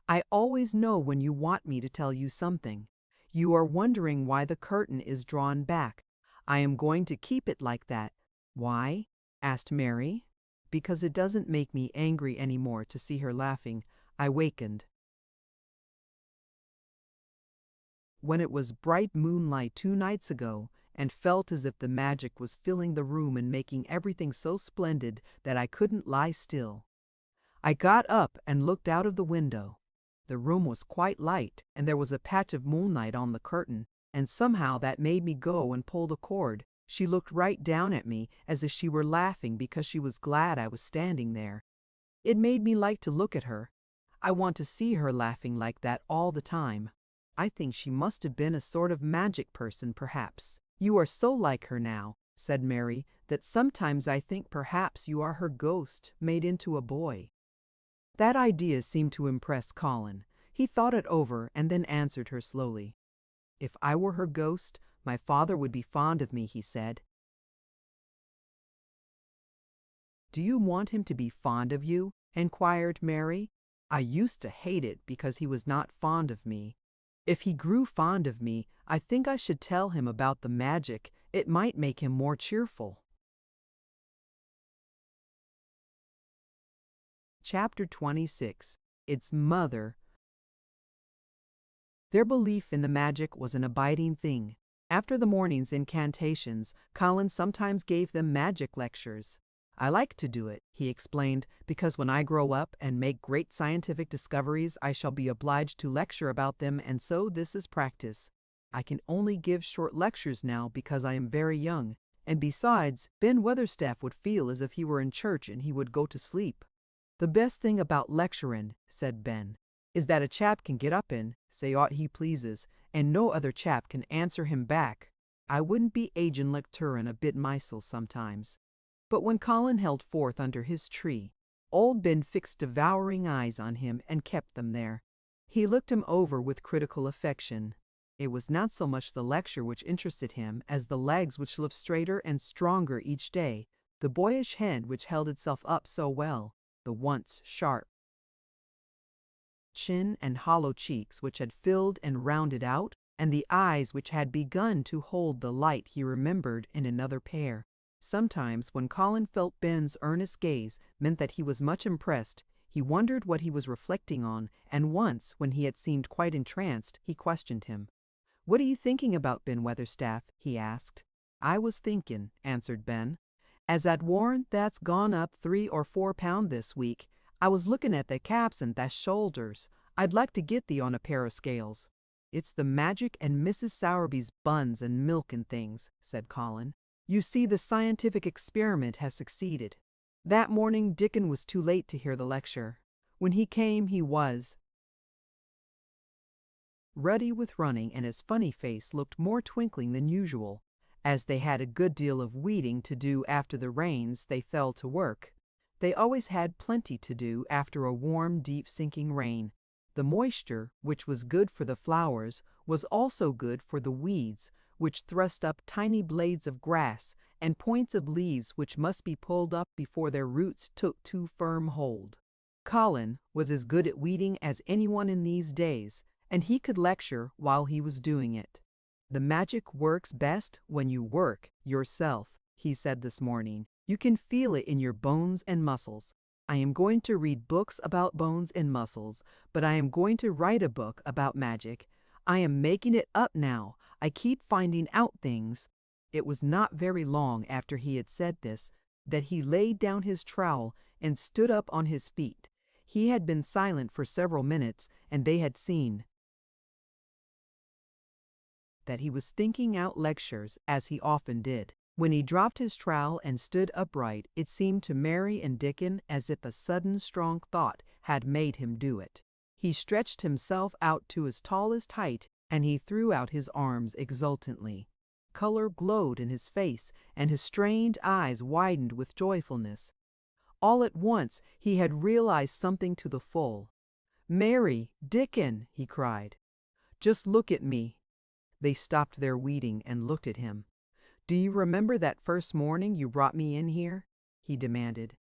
"I always know when you want me to tell you something. You are wondering why the curtain is drawn back. I am going to keep it like that." "Why?" asked Mary. "Because it doesn't make me angry anymore to see her laughing. I wakened when it was bright moonlight 2 nights ago, and felt as if the magic was filling the room and making everything so splendid that I couldn't lie still. I got up and looked out of the window. The room was quite light, and there was a patch of moonlight on the curtain, and somehow that made me go and pull the cord. She looked right down at me as if she were laughing because she was glad I was standing there. It made me like to look at her. I want to see her laughing like that all the time. I think she must have been a sort of magic person, perhaps." "You are so like her now," said Mary, "that sometimes I think perhaps you are her ghost made into a boy." That idea seemed to impress Colin. He thought it over and then answered her slowly. "If I were her ghost, my father would be fond of me," he said. "Do you want him to be fond of you?" inquired Mary. "I used to hate it because he was not fond of me. If he grew fond of me, I think I should tell him about the magic. It might make him more cheerful. Chapter 26. Its Mother. Their belief in the magic was an abiding thing. After the morning's incantations, Colin sometimes gave them magic lectures. I like to do it, he explained, because when I grow up and make great scientific discoveries, I shall be obliged to lecture about them, and so this is practice. I can only give short lectures now because I am very young, and besides, Ben Weatherstaff would feel as if he were in church and he would go to sleep. The best thing about lecturing, said Ben, is that a chap can get up and say aught he pleases, and no other chap can answer him back. I wouldn't be agin lecturin' a bit mysel sometimes. But when Colin held forth under his tree, old Ben fixed devouring eyes on him and kept them there. He looked him over with critical affection. It was not so much the lecture which interested him as the legs which looked straighter and stronger each day, the boyish head which held itself up so well, the once sharp chin and hollow cheeks which had filled and rounded out, and the eyes which had begun to hold the light he remembered in another pair. Sometimes, when Colin felt Ben's earnest gaze meant that he was much impressed, he wondered what he was reflecting on, and once, when he had seemed quite entranced, he questioned him. "What are you thinking about, Ben Weatherstaff?" he asked. "I was thinking," answered Ben, "as that warrant that's gone up 3 or 4 pound this week. I was looking at the caps and the shoulders. I'd like to get thee on a pair of scales." "It's the magic and Mrs. Sowerby's buns and milk and things," said Colin. "You see, the scientific experiment has succeeded." That morning Dickon was too late to hear the lecture. When he came he was ruddy with running, and his funny face looked more twinkling than usual. As they had a good deal of weeding to do after the rains, they fell to work. They always had plenty to do after a warm, deep-sinking rain. The moisture, which was good for the flowers, was also good for the weeds, which thrust up tiny blades of grass and points of leaves which must be pulled up before their roots took too firm hold. Colin was as good at weeding as anyone in these days, and he could lecture while he was doing it. "The magic works best when you work yourself," he said this morning. "You can feel it in your bones and muscles. I am going to read books about bones and muscles, but I am going to write a book about magic. I am making it up now. I keep finding out things." It was not very long after he had said this that he laid down his trowel and stood up on his feet. He had been silent for several minutes, and they had seen that he was thinking out lectures, as he often did. When he dropped his trowel and stood upright, it seemed to Mary and Dickon as if a sudden strong thought had made him do it. He stretched himself out to his tallest height, and he threw out his arms exultantly. Color glowed in his face, and his strained eyes widened with joyfulness. All at once he had realized something to the full. "Mary, Dickon," he cried, "just look at me." They stopped their weeding and looked at him. "Do you remember that first morning you brought me in here?" he demanded.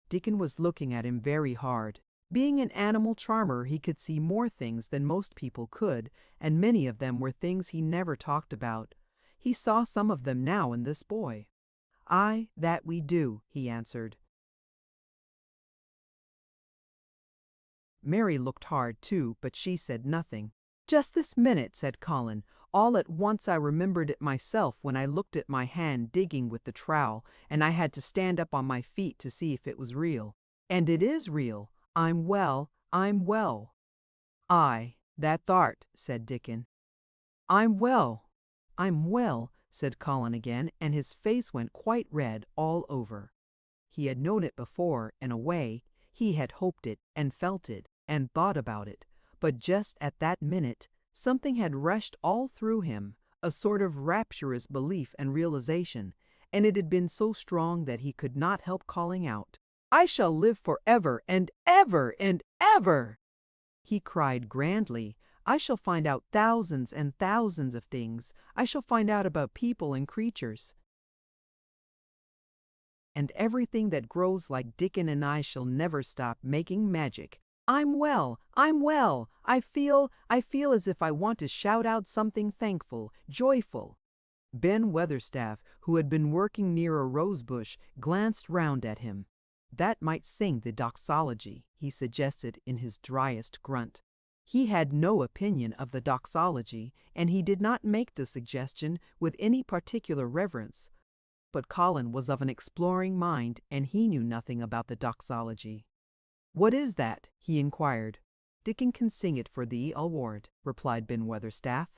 Dickon was looking at him very hard. Being an animal charmer, he could see more things than most people could, and many of them were things he never talked about. He saw some of them now in this boy. "Aye, that we do," he answered. Mary looked hard too, but she said nothing. "Just this minute," said Colin. "All at once I remembered it myself when I looked at my hand digging with the trowel, and I had to stand up on my feet to see if it was real. And it is real. I'm well, I'm well." "Aye, that thart," said Dickon. "I'm well, said Colin again, and his face went quite red all over. He had known it before, in a way. He had hoped it, and felt it, and thought about it. But just at that minute, something had rushed all through him, a sort of rapturous belief and realization, and it had been so strong that he could not help calling out, "I shall live forever and ever and ever!" He cried grandly, "I shall find out thousands and thousands of things. I shall find out about people and creatures. And everything that grows like Dickon and I shall never stop making magic. I'm well, I'm well. I feel as if I want to shout out something thankful, joyful. Ben Weatherstaff, who had been working near a rosebush, glanced round at him. That might sing the doxology, he suggested in his driest grunt. He had no opinion of the doxology, and he did not make the suggestion with any particular reverence. But Colin was of an exploring mind, and he knew nothing about the doxology. "What is that?" he inquired. "Dickon can sing it for thee, I'll ward," replied Ben Weatherstaff.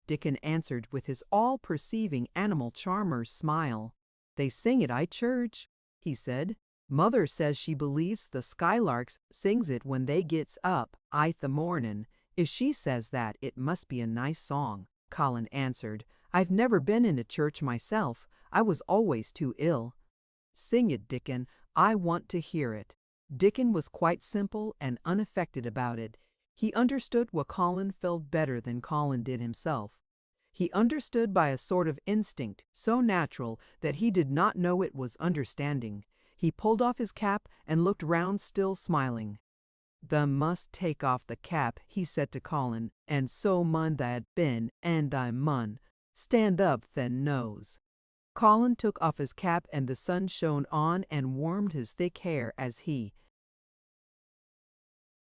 Dickon answered with his all-perceiving animal charmer's smile. "They sing it, I church," he said. "Mother says she believes the skylarks sings it when they gets up, the mornin'. If she says that, it must be a nice song," Colin answered. "I've never been in a church myself. I was always too ill." "Sing it, Dickon. I want to hear it." Dickon was quite simple and unaffected about it. He understood what Colin felt better than Colin did himself. He understood by a sort of instinct so natural that he did not know it was understanding. He pulled off his cap and looked round, still smiling. "Thou must take off the cap," he said to Colin, "and so mun tha Ben, and I mun. Stand up, then nose." Colin took off his cap, and the sun shone on and warmed his thick hair as he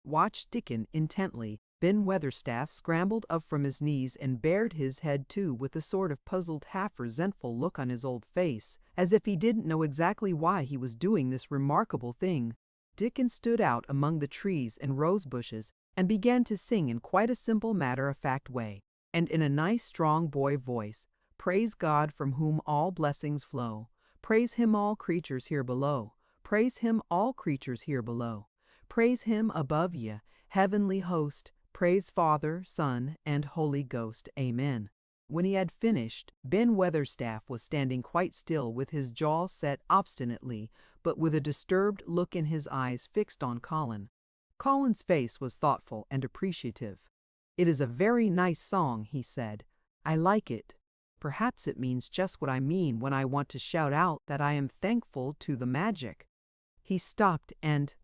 watched Dickon intently. Ben Weatherstaff scrambled up from his knees and bared his head too, with a sort of puzzled, half-resentful look on his old face, as if he didn't know exactly why he was doing this remarkable thing. Dickon stood out among the trees and rose bushes and began to sing in quite a simple, matter-of-fact way, and in a nice, strong boy voice. "Praise God from whom all blessings flow. Praise him all creatures here below. Praise him all creatures here below. Praise him above ye, heavenly host. Praise Father, Son, and Holy Ghost. Amen." When he had finished, Ben Weatherstaff was standing quite still, with his jaw set obstinately, but with a disturbed look in his eyes fixed on Colin. Colin's face was thoughtful and appreciative. "It is a very nice song," he said. "I like it. Perhaps it means just what I mean when I want to shout out that I am thankful to the magic." He stopped and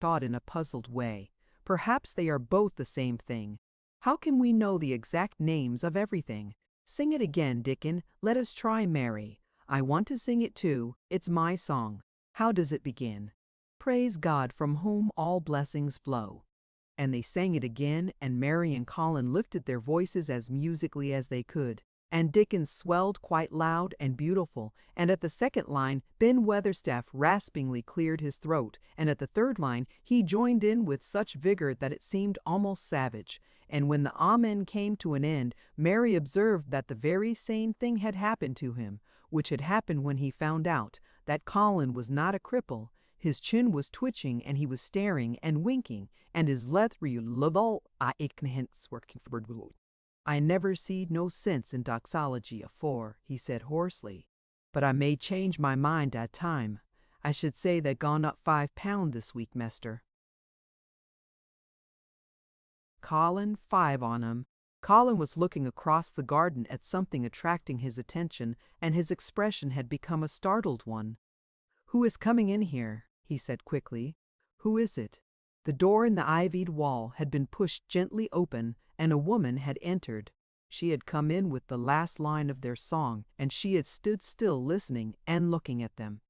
thought in a puzzled way. "Perhaps they are both the same thing. How can we know the exact names of everything? Sing it again, Dickon. Let us try, Mary. I want to sing it too. It's my song. How does it begin?" "Praise God from whom all blessings flow." And they sang it again, and Mary and Colin lifted their voices as musically as they could, and Dickon swelled quite loud and beautiful, and at the second line Ben Weatherstaff raspingly cleared his throat, and at the third line he joined in with such vigor that it seemed almost savage. And when the amen came to an end, Mary observed that the very same thing had happened to him, which had happened when he found out that Colin was not a cripple. His chin was twitching, and he was staring and winking, and his leathery lubble "I never seed no sense in doxology afore," he said hoarsely, "but I may change my mind at time. I should say they'd gone up £5 this week, Mester." "Colin, 5 on 'em." Colin was looking across the garden at something attracting his attention, and his expression had become a startled one. "Who is coming in here?" he said quickly. "Who is it?" The door in the ivied wall had been pushed gently open, and a woman had entered. She had come in with the last line of their song, and she had stood still listening and looking at them,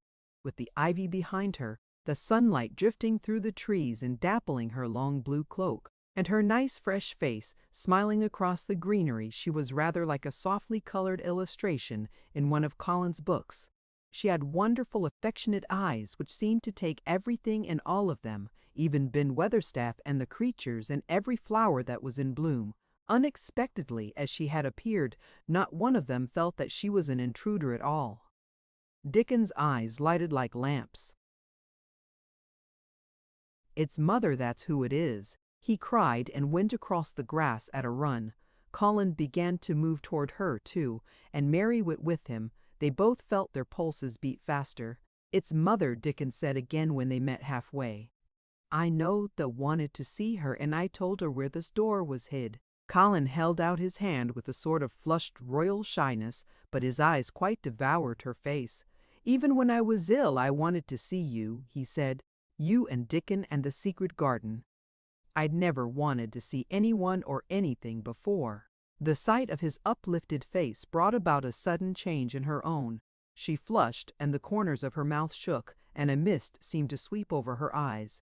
with the ivy behind her, the sunlight drifting through the trees and dappling her long blue cloak, and her nice fresh face smiling across the greenery. She was rather like a softly colored illustration in one of Colin's books. She had wonderful, affectionate eyes which seemed to take everything and all of them, even Ben Weatherstaff and the creatures and every flower that was in bloom. Unexpectedly as she had appeared, not one of them felt that she was an intruder at all. Dickon's eyes lighted like lamps. "It's Mother, that's who it is," he cried, and went across the grass at a run. Colin began to move toward her too, and Mary went with him. They both felt their pulses beat faster. "It's Mother," Dickon said again when they met halfway. "I know thou wanted to see her, and I told her where this door was hid." Colin held out his hand with a sort of flushed royal shyness, but his eyes quite devoured her face. Even when I was ill, I wanted to see you, he said. You and Dickon and the secret garden. I'd never wanted to see anyone or anything before. The sight of his uplifted face brought about a sudden change in her own. She flushed, and the corners of her mouth shook, and a mist seemed to sweep over her eyes.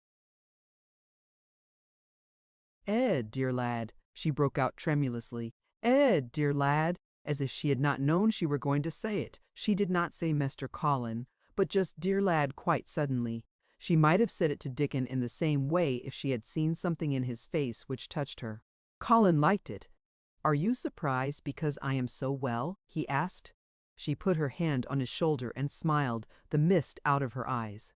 Ed, dear lad, she broke out tremulously. Ed, dear lad, as if she had not known she were going to say it. She did not say Mr. Colin, but just dear lad quite suddenly. She might have said it to Dickon in the same way if she had seen something in his face which touched her. Colin liked it. Are you surprised because I am so well? He asked. She put her hand on his shoulder and smiled, the mist out of her eyes.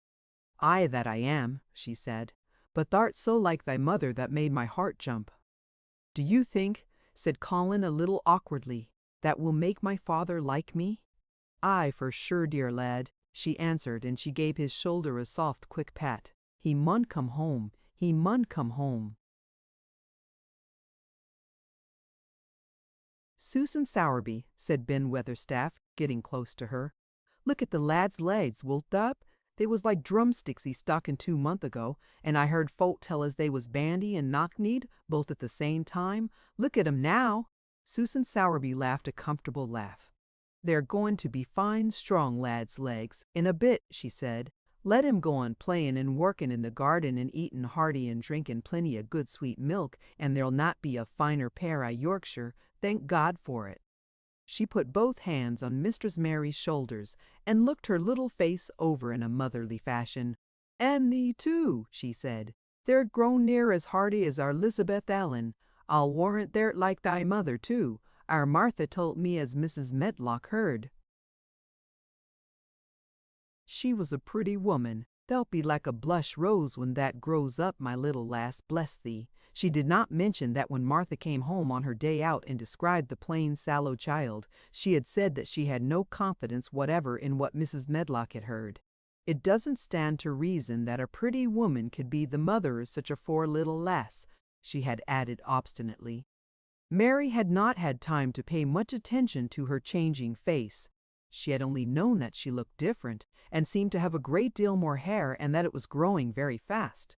Ay, that I am, she said. But thou'rt so like thy mother that made my heart jump. Do you think, said Colin a little awkwardly, that will make my father like me? Ay, for sure, dear lad, she answered, and she gave his shoulder a soft, quick pat. He mun come home, he mun come home. Susan Sowerby, said Ben Weatherstaff, getting close to her. Look at the lad's legs, wilt up? They was like drumsticks he stuck in 2 months ago, and I heard folk tell as they was bandy and knock-kneed, both at the same time. Look at 'em now. Susan Sowerby laughed a comfortable laugh. They're going to be fine, strong lad's legs, in a bit, she said. Let him go on playin' and workin' in the garden and eatin' hearty and drinkin' plenty of good sweet milk, and there'll not be a finer pair I Yorkshire, thank God for it. She put both hands on Mistress Mary's shoulders and looked her little face over in a motherly fashion. And thee too, she said. They'rt grown near as hearty as our Lisbeth Ellen. I'll warrant they'rt like thy mother too. Our Martha told me as Mrs. Medlock heard. She was a pretty woman. Thou'lt be like a blush rose when that grows up, my little lass, bless thee. She did not mention that when Martha came home on her day out and described the plain, sallow child, she had said that she had no confidence whatever in what Mrs. Medlock had heard. It doesn't stand to reason that a pretty woman could be the mother of such a poor little lass, she had added obstinately. Mary had not had time to pay much attention to her changing face. She had only known that she looked different and seemed to have a great deal more hair and that it was growing very fast.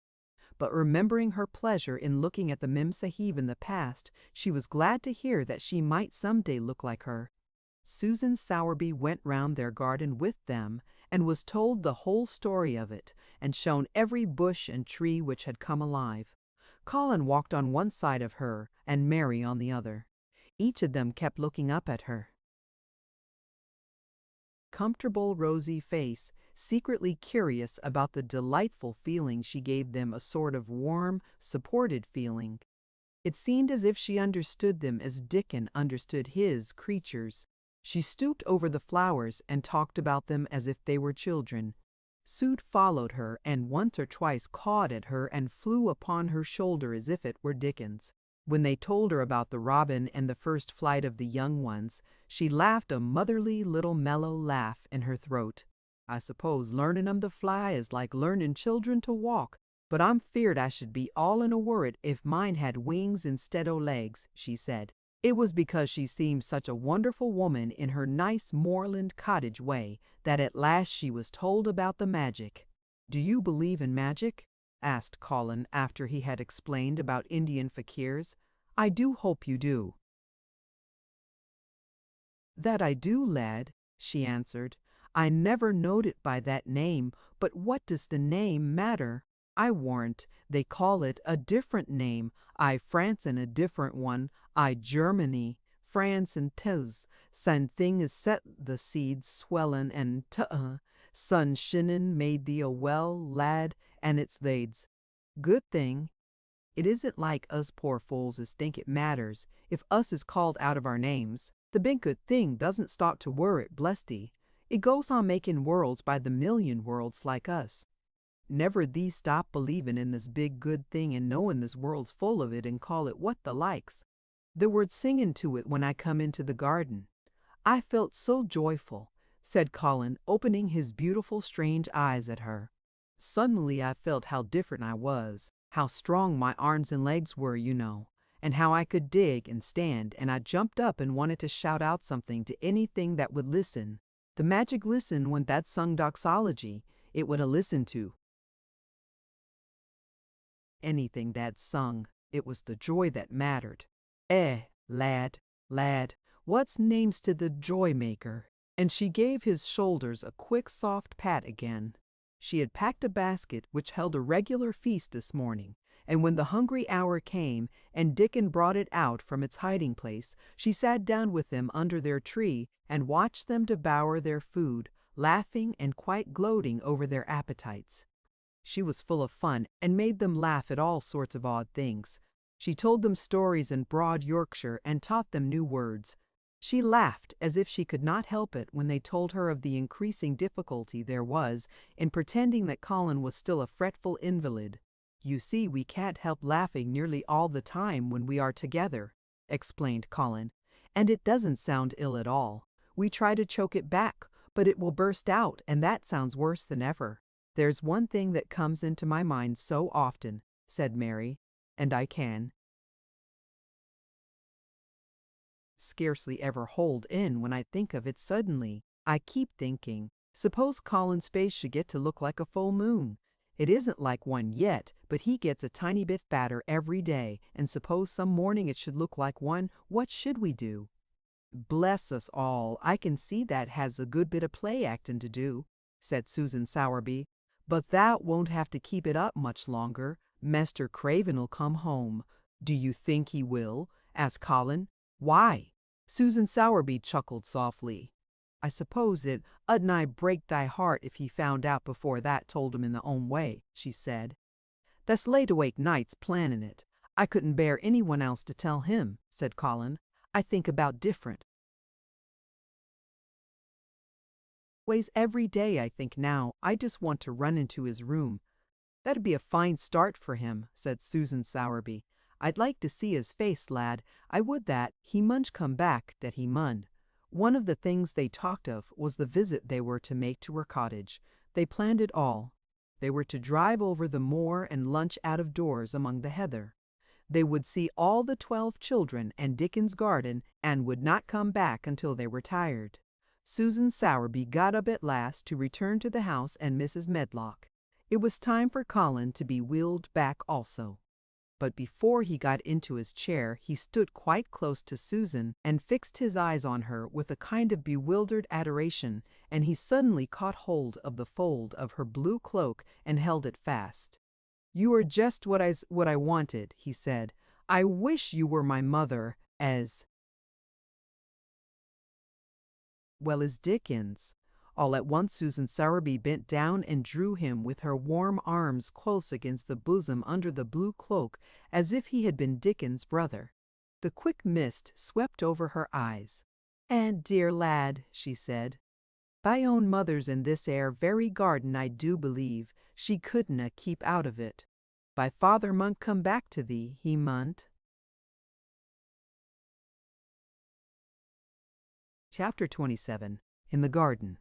But remembering her pleasure in looking at the Memsahib in the past, she was glad to hear that she might some day look like her. Susan Sowerby went round their garden with them and was told the whole story of it and shown every bush and tree which had come alive. Colin walked on one side of her and Mary on the other. Each of them kept looking up at her. Comfortable, rosy face, secretly curious about the delightful feeling she gave them, a sort of warm, supported feeling. It seemed as if she understood them as Dickon understood his creatures. She stooped over the flowers and talked about them as if they were children. Sude followed her and once or twice cawed at her and flew upon her shoulder as if it were Dickon's. When they told her about the robin and the first flight of the young ones, she laughed a motherly little mellow laugh in her throat. I suppose learnin' 'em to fly is like learnin' children to walk, but I'm feared I should be all in a worrit if mine had wings instead o' legs, she said. It was because she seemed such a wonderful woman in her nice moorland cottage way that at last she was told about the magic. Do you believe in magic? Asked Colin after he had explained about Indian fakirs. I do hope you do. That I do, lad, she answered. I never knowed it by that name, but what does the name matter? I warrant they call it a different name. I France and a different one. I Germany, France and 'tis. Same thing as set the seeds swellin' and sun shinin' made thee a well, lad, and it's they's. Good thing. It isn't like us poor fools as think it matters if us is called out of our names. The big good thing doesn't stop to worrit, bless thee. It goes on making worlds by the million worlds like us. Never thee stop believin' in this big good thing and knowin' this world's full of it and call it what the likes. The word singin' to it when I come into the garden. I felt so joyful, said Colin, opening his beautiful strange eyes at her. Suddenly I felt how different I was, how strong my arms and legs were, you know, and how I could dig and stand, and I jumped up and wanted to shout out something to anything that would listen. The magic listened when that sung doxology. It would a listened to anything that sung. It was the joy that mattered. Lad, lad, what's name's to the joy maker? And she gave his shoulders a quick soft pat again. She had packed a basket which held a regular feast this morning, and when the hungry hour came and Dickon brought it out from its hiding place, she sat down with them under their tree and watched them devour their food, laughing and quite gloating over their appetites. She was full of fun and made them laugh at all sorts of odd things. She told them stories in broad Yorkshire and taught them new words. She laughed as if she could not help it when they told her of the increasing difficulty there was in pretending that Colin was still a fretful invalid. "You see, we can't help laughing nearly all the time when we are together," explained Colin, "and it doesn't sound ill at all. We try to choke it back, but it will burst out, and that sounds worse than ever." "There's one thing that comes into my mind so often," said Mary, "and I can scarcely ever hold in when I think of it suddenly. I keep thinking, suppose Colin's face should get to look like a full moon. It isn't like one yet, but he gets a tiny bit fatter every day, and suppose some morning it should look like one, what should we do?" "Bless us all, I can see that has a good bit of play acting to do," said Susan Sowerby. "But that won't have to keep it up much longer. Master Craven'll come home." "Do you think he will?" asked Colin. "Why?" Susan Sowerby chuckled softly. "I suppose it 'ud nigh break thy heart if he found out before that told him in the own way," she said. "Th's laid awake nights planning it. I couldn't bear anyone else to tell him," said Colin. "I think about different ways every day. I think now I just want to run into his room." "That'd be a fine start for him," said Susan Sowerby. "I'd like to see his face, lad. I would that he munch come back, that he mun." One of the things they talked of was the visit they were to make to her cottage. They planned it all. They were to drive over the moor and lunch out of doors among the heather. They would see all the 12 children and Dickon's garden and would not come back until they were tired. Susan Sowerby got up at last to return to the house and Mrs. Medlock. It was time for Colin to be wheeled back also. But before he got into his chair he stood quite close to Susan and fixed his eyes on her with a kind of bewildered adoration, and he suddenly caught hold of the fold of her blue cloak and held it fast. "You are just what I wanted," he said. "I wish you were my mother, as well as Dickens." All at once Susan Sowerby bent down and drew him with her warm arms close against the bosom under the blue cloak, as if he had been Dickens's brother. The quick mist swept over her eyes. "And dear lad," she said, "thy own mother's in this air very garden, I do believe. She couldna keep out of it. Thy father munt come back to thee, he munt." Chapter 27. In the Garden.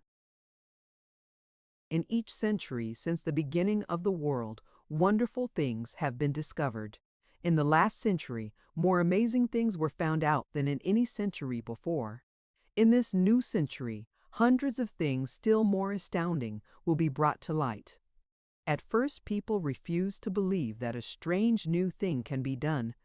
In each century since the beginning of the world, wonderful things have been discovered. In the last century, more amazing things were found out than in any century before. In this new century, hundreds of things still more astounding will be brought to light. At first, people refuse to believe that a strange new thing can be done.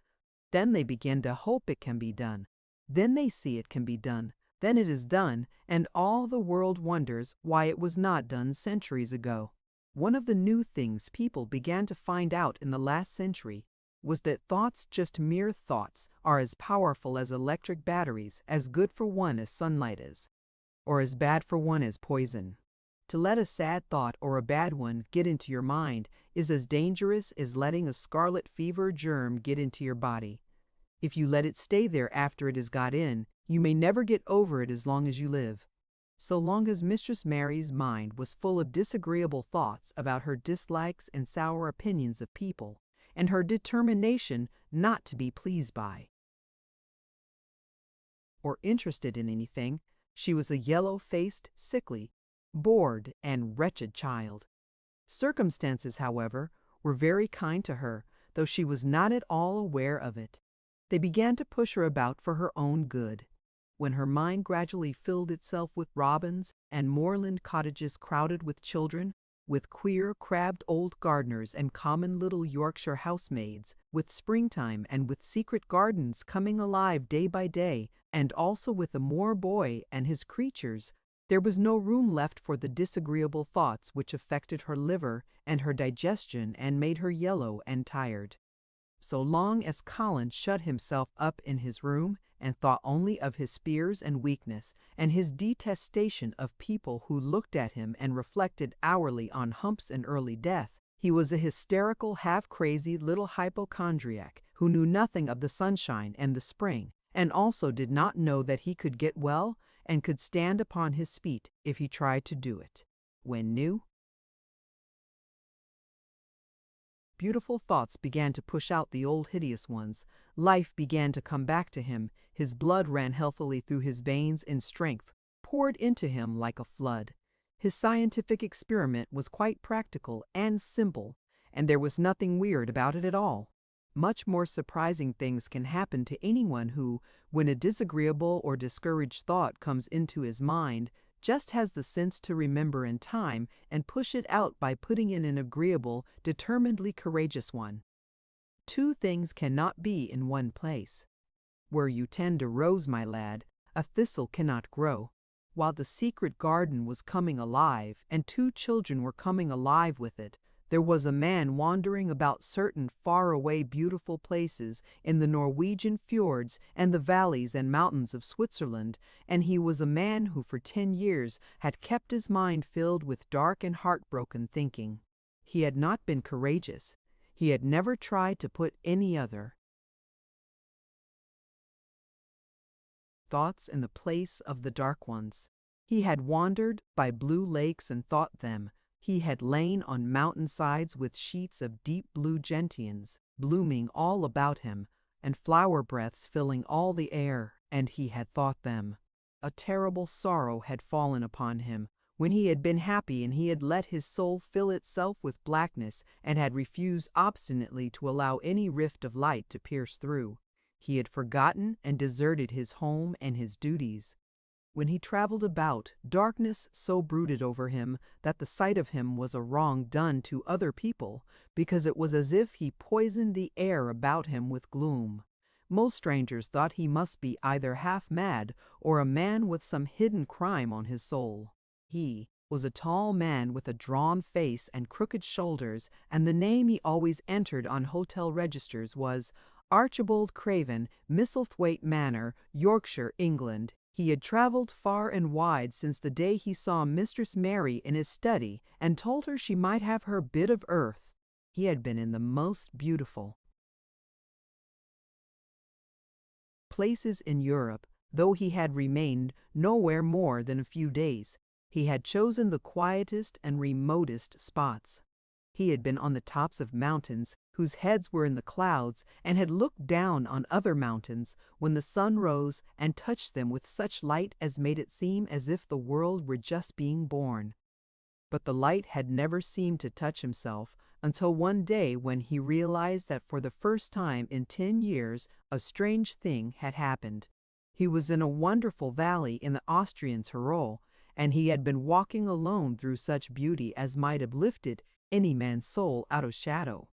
Then they begin to hope it can be done. Then they see it can be done. Then it is done, and all the world wonders why it was not done centuries ago. One of the new things people began to find out in the last century was that thoughts, just mere thoughts, are as powerful as electric batteries, as good for one as sunlight is, or as bad for one as poison. To let a sad thought or a bad one get into your mind is as dangerous as letting a scarlet fever germ get into your body. If you let it stay there after it has got in, you may never get over it as long as you live. So long as Mistress Mary's mind was full of disagreeable thoughts about her dislikes and sour opinions of people, and her determination not to be pleased by or interested in anything, she was a yellow-faced, sickly, bored, and wretched child. Circumstances, however, were very kind to her, though she was not at all aware of it. They began to push her about for her own good. when her mind gradually filled itself with robins and moorland cottages crowded with children, with queer, crabbed old gardeners and common little Yorkshire housemaids, with springtime and with secret gardens coming alive day by day, and also with the moor boy and his creatures, there was no room left for the disagreeable thoughts which affected her liver and her digestion and made her yellow and tired. So long as Colin shut himself up in his room and thought only of his fears and weakness, and his detestation of people who looked at him and reflected hourly on humps and early death, he was a hysterical, half-crazy little hypochondriac who knew nothing of the sunshine and the spring, and also did not know that he could get well and could stand upon his feet if he tried to do it. When new, beautiful thoughts began to push out the old hideous ones. Life began to come back to him. His blood ran healthily through his veins and strength poured into him like a flood. His scientific experiment was quite practical and simple, and there was nothing weird about it at all. Much more surprising things can happen to anyone who, when a disagreeable or discouraged thought comes into his mind, just has the sense to remember in time and push it out by putting in an agreeable, determinedly courageous one. Two things cannot be in one place. Where you tend a rose, my lad, a thistle cannot grow. While the secret garden was coming alive, and two children were coming alive with it, there was a man wandering about certain far-away beautiful places in the Norwegian fjords and the valleys and mountains of Switzerland, and he was a man who for 10 years had kept his mind filled with dark and heartbroken thinking. He had not been courageous. He had never tried to put any other thoughts in the place of the dark ones. He had wandered by blue lakes and thought them. He had lain on mountain-sides with sheets of deep blue gentians blooming all about him, and flower breaths filling all the air, and he had thought them. A terrible sorrow had fallen upon him, when he had been happy and he had let his soul fill itself with blackness and had refused obstinately to allow any rift of light to pierce through. He had forgotten and deserted his home and his duties. When he traveled about, darkness so brooded over him that the sight of him was a wrong done to other people, because it was as if he poisoned the air about him with gloom. Most strangers thought he must be either half mad or a man with some hidden crime on his soul. He was a tall man with a drawn face and crooked shoulders, and the name he always entered on hotel registers was Archibald Craven, Misselthwaite Manor, Yorkshire, England. He had travelled far and wide since the day he saw Mistress Mary in his study and told her she might have her bit of earth. He had been in the most beautiful places in Europe, though he had remained nowhere more than a few days. He had chosen the quietest and remotest spots. He had been on the tops of mountains whose heads were in the clouds, and had looked down on other mountains when the sun rose and touched them with such light as made it seem as if the world were just being born. But the light had never seemed to touch himself until one day when he realized that for the first time in 10 years a strange thing had happened. He was in a wonderful valley in the Austrian Tyrol, and he had been walking alone through such beauty as might have lifted any man's soul out of shadow.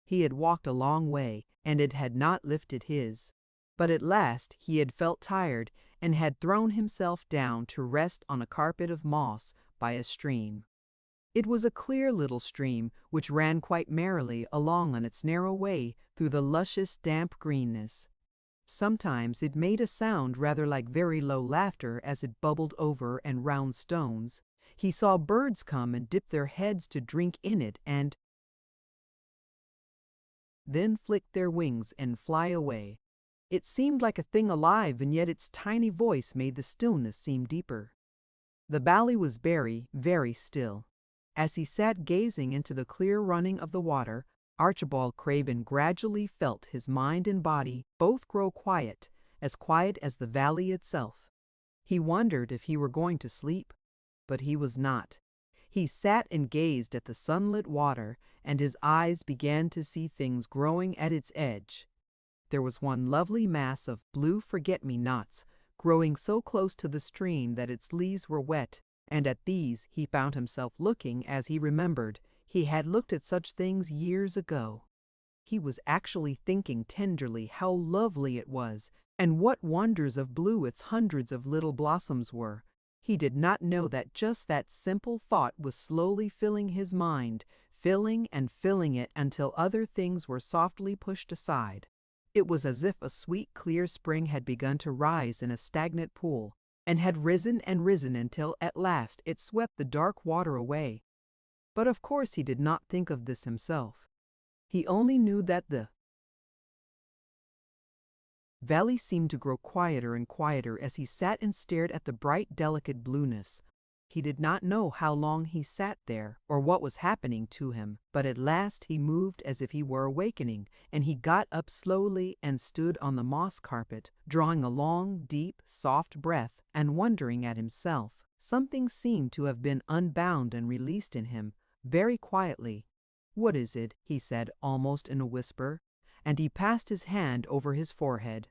He had walked a long way, and it had not lifted his. But at last he had felt tired and had thrown himself down to rest on a carpet of moss by a stream. It was a clear little stream which ran quite merrily along on its narrow way through the luscious damp greenness. Sometimes it made a sound rather like very low laughter as it bubbled over and round stones. He saw birds come and dip their heads to drink in it and then flick their wings and fly away. It seemed like a thing alive, and yet its tiny voice made the stillness seem deeper. The valley was very, very still. As he sat gazing into the clear running of the water, Archibald Craven gradually felt his mind and body both grow quiet as the valley itself. He wondered if he were going to sleep, but he was not. He sat and gazed at the sunlit water, and his eyes began to see things growing at its edge. There was one lovely mass of blue forget-me-nots growing so close to the stream that its leaves were wet, and at these he found himself looking as he remembered he had looked at such things years ago. He was actually thinking tenderly how lovely it was, and what wonders of blue its hundreds of little blossoms were. He did not know that just that simple thought was slowly filling his mind, filling and filling it until other things were softly pushed aside. It was as if a sweet, clear spring had begun to rise in a stagnant pool, and had risen and risen until at last it swept the dark water away. But of course he did not think of this himself. He only knew that the valley seemed to grow quieter and quieter as he sat and stared at the bright, delicate blueness. He did not know how long he sat there or what was happening to him, but at last he moved as if he were awakening, and he got up slowly and stood on the moss carpet, drawing a long, deep, soft breath and wondering at himself. Something seemed to have been unbound and released in him, very quietly. "What is it?" he said almost in a whisper, and he passed his hand over his forehead.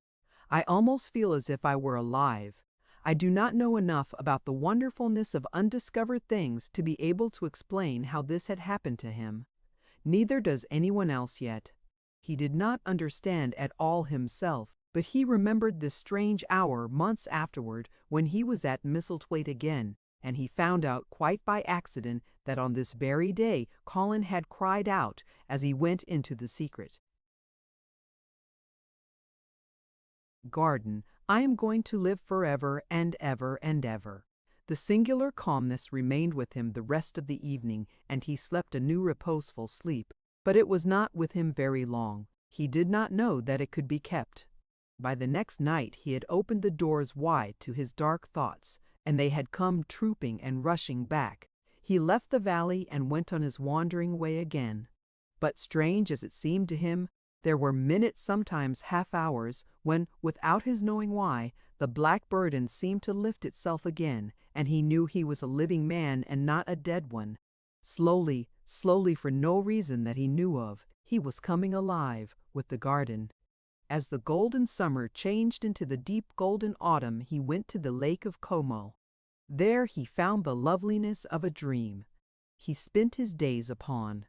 "I almost feel as if I were alive. I do not know enough about the wonderfulness of undiscovered things to be able to explain how this had happened to him. Neither does anyone else yet." He did not understand at all himself, but he remembered this strange hour months afterward when he was at Misselthwaite again, and he found out quite by accident that on this very day Colin had cried out as he went into the secret garden, "I am going to live forever and ever and ever." The singular calmness remained with him the rest of the evening, and he slept a new reposeful sleep. But it was not with him very long. He did not know that it could be kept. By the next night he had opened the doors wide to his dark thoughts, and they had come trooping and rushing back. He left the valley and went on his wandering way again. But strange as it seemed to him, there were minutes, sometimes half hours, when, without his knowing why, the black burden seemed to lift itself again, and he knew he was a living man and not a dead one. Slowly, slowly, for no reason that he knew of, he was coming alive with the garden. As the golden summer changed into the deep golden autumn, he went to the Lake of Como. There he found the loveliness of a dream. He spent his days upon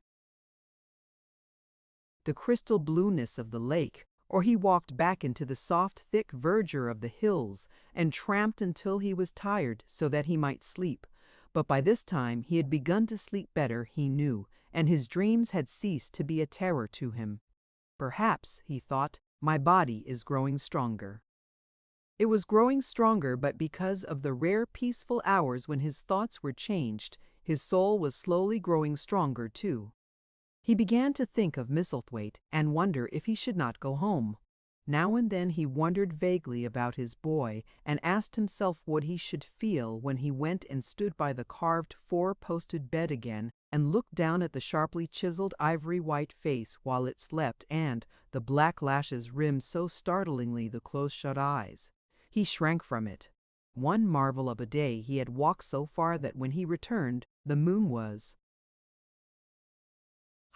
the crystal blueness of the lake, or he walked back into the soft, thick verdure of the hills and tramped until he was tired so that he might sleep. But by this time he had begun to sleep better, he knew, and his dreams had ceased to be a terror to him. Perhaps, he thought, my body is growing stronger. It was growing stronger, but because of the rare peaceful hours when his thoughts were changed, his soul was slowly growing stronger too. He began to think of Misselthwaite and wonder if he should not go home. Now and then he wondered vaguely about his boy and asked himself what he should feel when he went and stood by the carved four-posted bed again and looked down at the sharply chiseled ivory-white face while it slept and the black lashes rimmed so startlingly the close-shut eyes. He shrank from it. One marvel of a day he had walked so far that when he returned, the moon was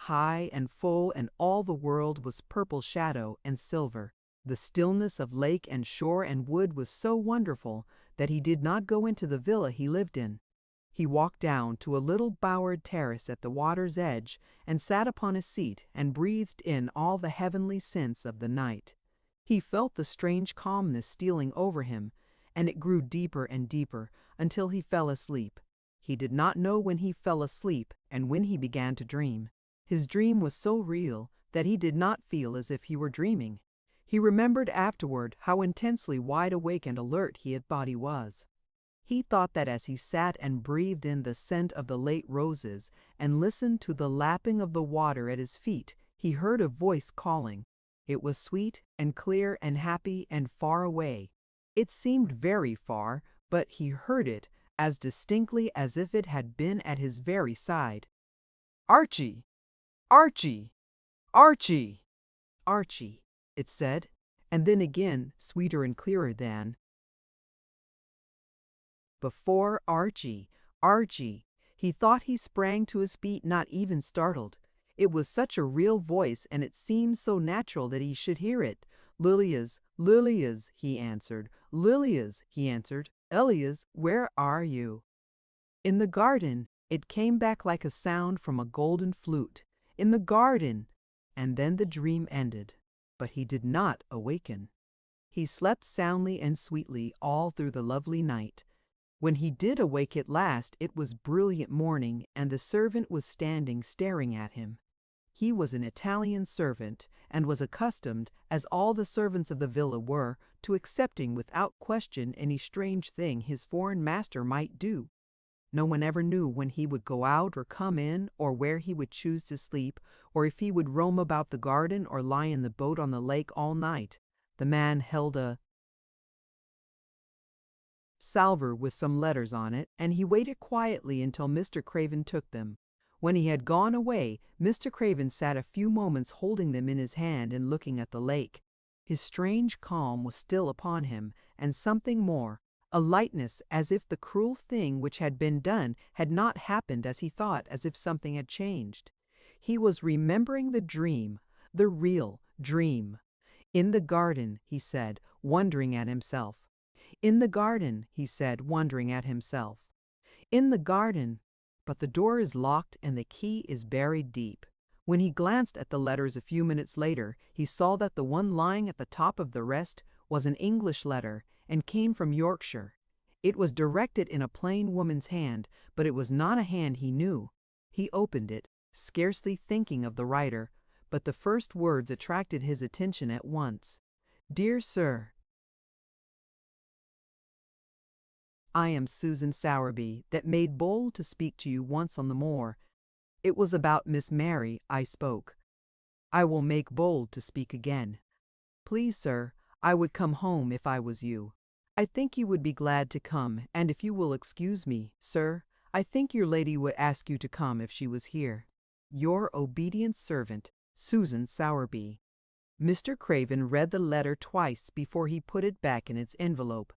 high and full, and all the world was purple shadow and silver. The stillness of lake and shore and wood was so wonderful that he did not go into the villa he lived in. He walked down to a little bowered terrace at the water's edge and sat upon a seat and breathed in all the heavenly scents of the night. He felt the strange calmness stealing over him, and it grew deeper and deeper until he fell asleep. He did not know when he fell asleep and when he began to dream. His dream was so real that he did not feel as if he were dreaming. He remembered afterward how intensely wide awake and alert he had thought he was. He thought that as he sat and breathed in the scent of the late roses and listened to the lapping of the water at his feet, he heard a voice calling. It was sweet and clear and happy and far away. It seemed very far, but he heard it as distinctly as if it had been at his very side. "Archie! Archie! Archie! Archie!" it said, and then again, sweeter and clearer than before. "Archie! Archie!" He thought he sprang to his feet, not even startled. It was such a real voice, and it seemed so natural that he should hear it. Lilia's Lilias, he answered. Lilias, he answered. Elias, where are you? In the garden. It came back like a sound from a golden flute. In the garden. And then the dream ended. But he did not awaken. He slept soundly and sweetly all through the lovely night. When he did awake at last, it was brilliant morning, and the servant was standing staring at him. He was an Italian servant, and was accustomed, as all the servants of the villa were, to accepting without question any strange thing his foreign master might do. No one ever knew when he would go out or come in, or where he would choose to sleep, or if he would roam about the garden or lie in the boat on the lake all night. The man held a salver with some letters on it, and he waited quietly until Mr. Craven took them. When he had gone away, Mr. Craven sat a few moments holding them in his hand and looking at the lake. His strange calm was still upon him, and something more, a lightness as if the cruel thing which had been done had not happened as he thought, as if something had changed. He was remembering the dream, the real dream. In the garden, he said, wondering at himself. In the garden, he said, wondering at himself. In the garden. But the door is locked and the key is buried deep. When he glanced at the letters a few minutes later, he saw that the one lying at the top of the rest was an English letter, and came from Yorkshire. It was directed in a plain woman's hand, but it was not a hand he knew. He opened it, scarcely thinking of the writer, but the first words attracted his attention at once. Dear Sir, I am Susan Sowerby, that made bold to speak to you once on the moor. It was about Miss Mary I spoke. I will make bold to speak again. Please, sir, I would come home if I was you. I think you would be glad to come, and if you will excuse me, sir, I think your lady would ask you to come if she was here. Your obedient servant, Susan Sowerby. Mr. Craven read the letter twice before he put it back in its envelope.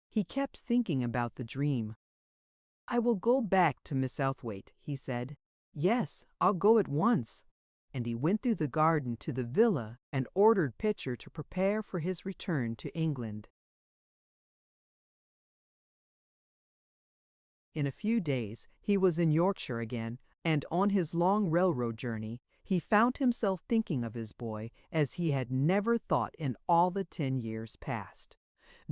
He kept thinking about the dream. I will go back to Miss Southwaite, he said. Yes, I'll go at once. And he went through the garden to the villa and ordered Pitcher to prepare for his return to England. In a few days he was in Yorkshire again, and on his long railroad journey he found himself thinking of his boy as he had never thought in all the 10 years past.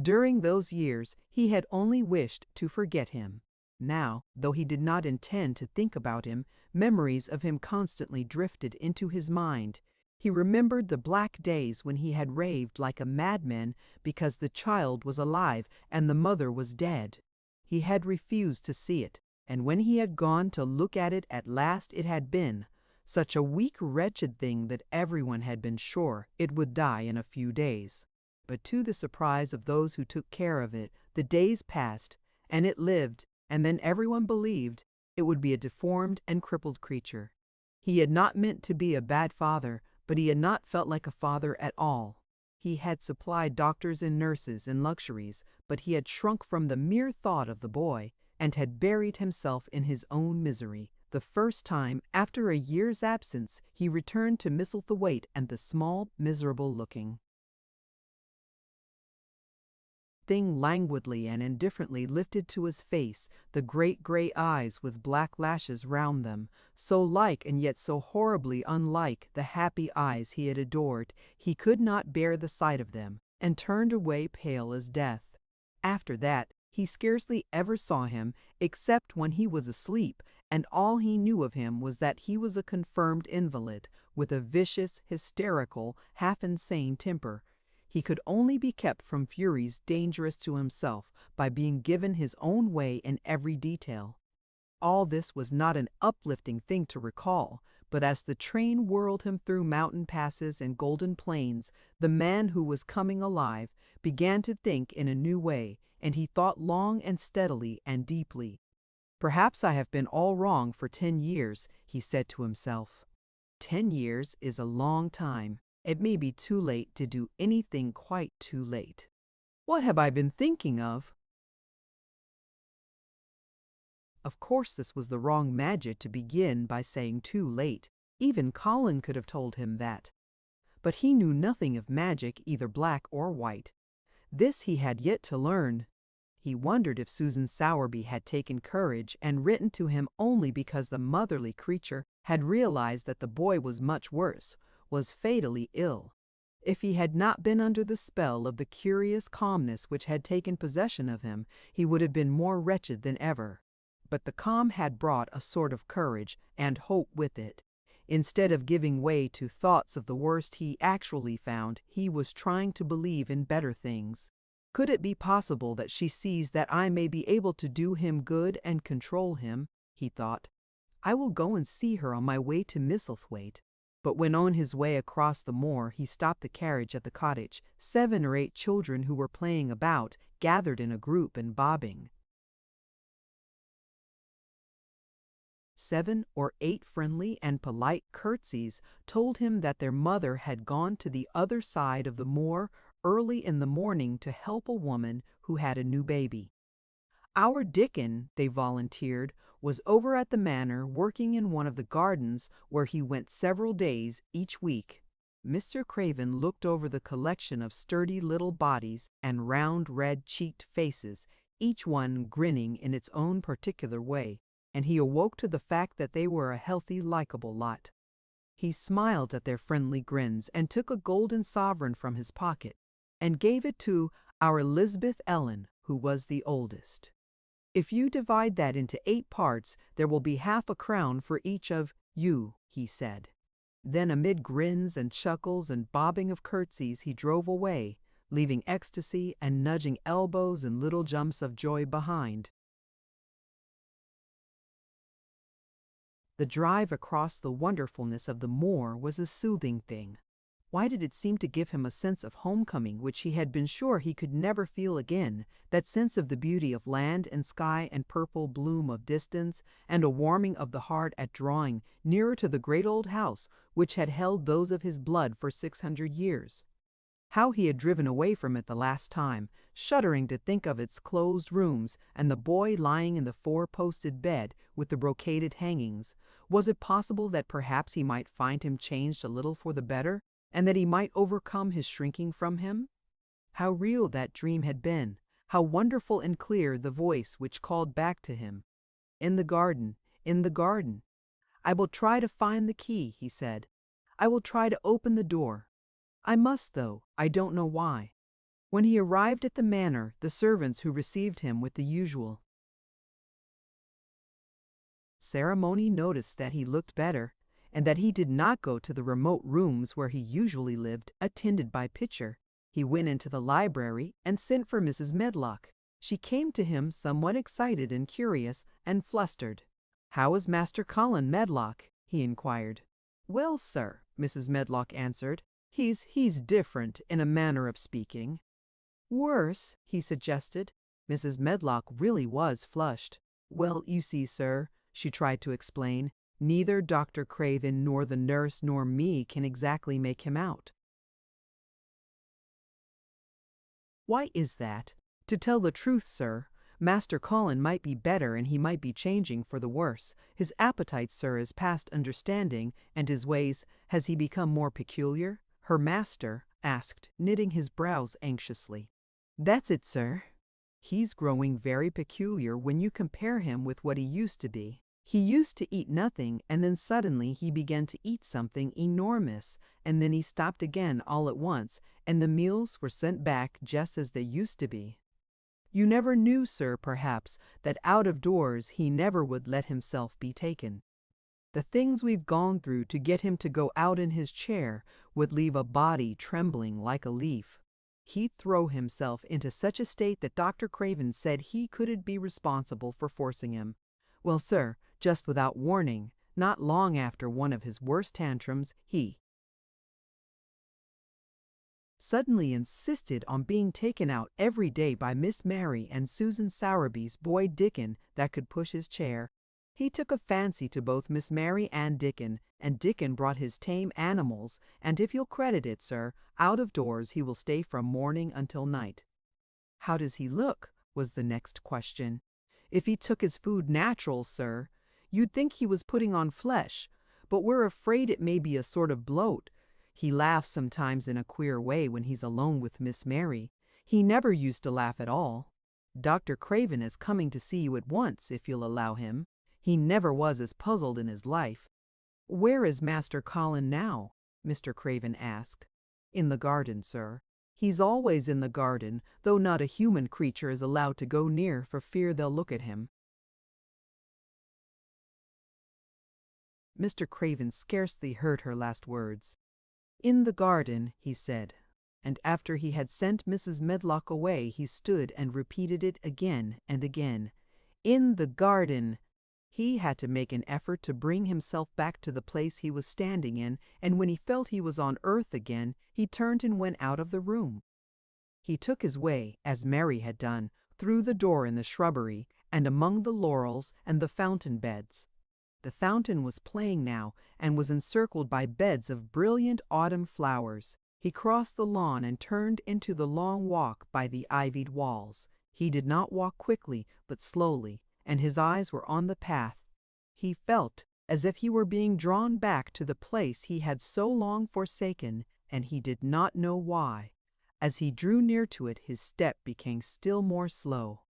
During those years he had only wished to forget him. Now, though he did not intend to think about him, memories of him constantly drifted into his mind. He remembered the black days when he had raved like a madman because the child was alive and the mother was dead. He had refused to see it, and when he had gone to look at it at last it had been such a weak, wretched thing that everyone had been sure it would die in a few days. But to the surprise of those who took care of it, the days passed, and it lived, and then everyone believed it would be a deformed and crippled creature. He had not meant to be a bad father, but he had not felt like a father at all. He had supplied doctors and nurses and luxuries, but he had shrunk from the mere thought of the boy, and had buried himself in his own misery. The first time, after a year's absence, he returned to Misselthwaite, and the small, miserable-looking thing languidly and indifferently lifted to his face the great gray eyes with black lashes round them, so like and yet so horribly unlike the happy eyes he had adored. He could not bear the sight of them, and turned away pale as death. After that, he scarcely ever saw him, except when he was asleep, and all he knew of him was that he was a confirmed invalid, with a vicious, hysterical, half-insane temper. He could only be kept from furies dangerous to himself by being given his own way in every detail. All this was not an uplifting thing to recall, but as the train whirled him through mountain passes and golden plains, the man who was coming alive began to think in a new way, and he thought long and steadily and deeply. Perhaps I have been all wrong for 10 years, he said to himself. 10 years is a long time. It may be too late to do anything quite too late. What have I been thinking of? Of course this was the wrong magic to begin by saying too late. Even Colin could have told him that. but he knew nothing of magic, either black or white. This he had yet to learn. He wondered if Susan Sowerby had taken courage and written to him only because the motherly creature had realized that the boy was much worse, was fatally ill. If he had not been under the spell of the curious calmness which had taken possession of him, he would have been more wretched than ever. But the calm had brought a sort of courage and hope with it. Instead of giving way to thoughts of the worst he actually found, he was trying to believe in better things. Could it be possible that she sees that I may be able to do him good and control him? He thought. I will go and see her on my way to Misselthwaite. But when on his way across the moor he stopped the carriage at the cottage, 7 or 8 children who were playing about gathered in a group and bobbing. 7 or 8 friendly and polite curtsies told him that their mother had gone to the other side of the moor early in the morning to help a woman who had a new baby. Our Dickon, they volunteered, was over at the manor working in one of the gardens where he went several days each week. Mr. Craven looked over the collection of sturdy little bodies and round red-cheeked faces, each one grinning in its own particular way, and he awoke to the fact that they were a healthy, likable lot. He smiled at their friendly grins and took a golden sovereign from his pocket and gave it to our Elizabeth Ellen, who was the oldest. If you divide that into 8 parts, there will be half a crown for each of you, he said. Then amid grins and chuckles and bobbing of curtsies he drove away, leaving ecstasy and nudging elbows and little jumps of joy behind. The drive across the wonderfulness of the moor was a soothing thing. Why did it seem to give him a sense of homecoming which he had been sure he could never feel again, that sense of the beauty of land and sky and purple bloom of distance, and a warming of the heart at drawing nearer to the great old house which had held those of his blood for 600 years? How he had driven away from it the last time, shuddering to think of its closed rooms and the boy lying in the 4-posted bed with the brocaded hangings. Was it possible that perhaps he might find him changed a little for the better, and that he might overcome his shrinking from him? How real that dream had been, how wonderful and clear the voice which called back to him. In the garden, in the garden. I will try to find the key, he said. I will try to open the door. I must, though, I don't know why. When he arrived at the manor, the servants who received him with the usual ceremony noticed that he looked better, and that he did not go to the remote rooms where he usually lived, attended by Pitcher. He went into the library and sent for Mrs. Medlock. She came to him somewhat excited and curious and flustered. "How is Master Colin, Medlock?" he inquired. "Well, sir," Mrs. Medlock answered, he's different, in a manner of speaking." "Worse?" he suggested. Mrs. Medlock really was flushed. "Well, you see, sir," she tried to explain, "neither Dr. Craven nor the nurse nor me can exactly make him out." "Why is that?" "To tell the truth, sir, Master Colin might be better and he might be changing for the worse. His appetite, sir, is past understanding, and his ways, has he become more peculiar?" her master asked, knitting his brows anxiously. "That's it, sir. He's growing very peculiar when you compare him with what he used to be. He used to eat nothing, and then suddenly he began to eat something enormous, and then he stopped again all at once, and the meals were sent back just as they used to be. You never knew, sir, perhaps, that out of doors he never would let himself be taken. The things we've gone through to get him to go out in his chair would leave a body trembling like a leaf. He'd throw himself into such a state that Dr. Craven said he couldn't be responsible for forcing him. Well, sir, just without warning, not long after one of his worst tantrums, he suddenly insisted on being taken out every day by Miss Mary and Susan Sowerby's boy Dickon that could push his chair. He took a fancy to both Miss Mary and Dickon brought his tame animals, and if you'll credit it, sir, out of doors he will stay from morning until night." "How does he look?" was the next question. "If he took his food natural, sir, you'd think he was putting on flesh, but we're afraid it may be a sort of bloat. He laughs sometimes in a queer way when he's alone with Miss Mary. He never used to laugh at all. Dr. Craven is coming to see you at once, if you'll allow him. He never was as puzzled in his life." "Where is Master Colin now?" Mr. Craven asked. "In the garden, sir. He's always in the garden, though not a human creature is allowed to go near for fear they'll look at him." Mr. Craven scarcely heard her last words. "In the garden," he said, and after he had sent Mrs. Medlock away he stood and repeated it again and again. "In the garden." He had to make an effort to bring himself back to the place he was standing in, and when he felt he was on earth again, he turned and went out of the room. He took his way, as Mary had done, through the door in the shrubbery, and among the laurels and the fountain beds. The fountain was playing now, and was encircled by beds of brilliant autumn flowers. He crossed the lawn and turned into the long walk by the ivied walls. He did not walk quickly, but slowly, and his eyes were on the path. He felt as if he were being drawn back to the place he had so long forsaken, and he did not know why. As he drew near to it, his step became still more slow.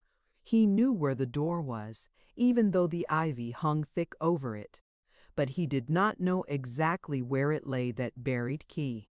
He knew where the door was, even though the ivy hung thick over it, but he did not know exactly where it lay, that buried key.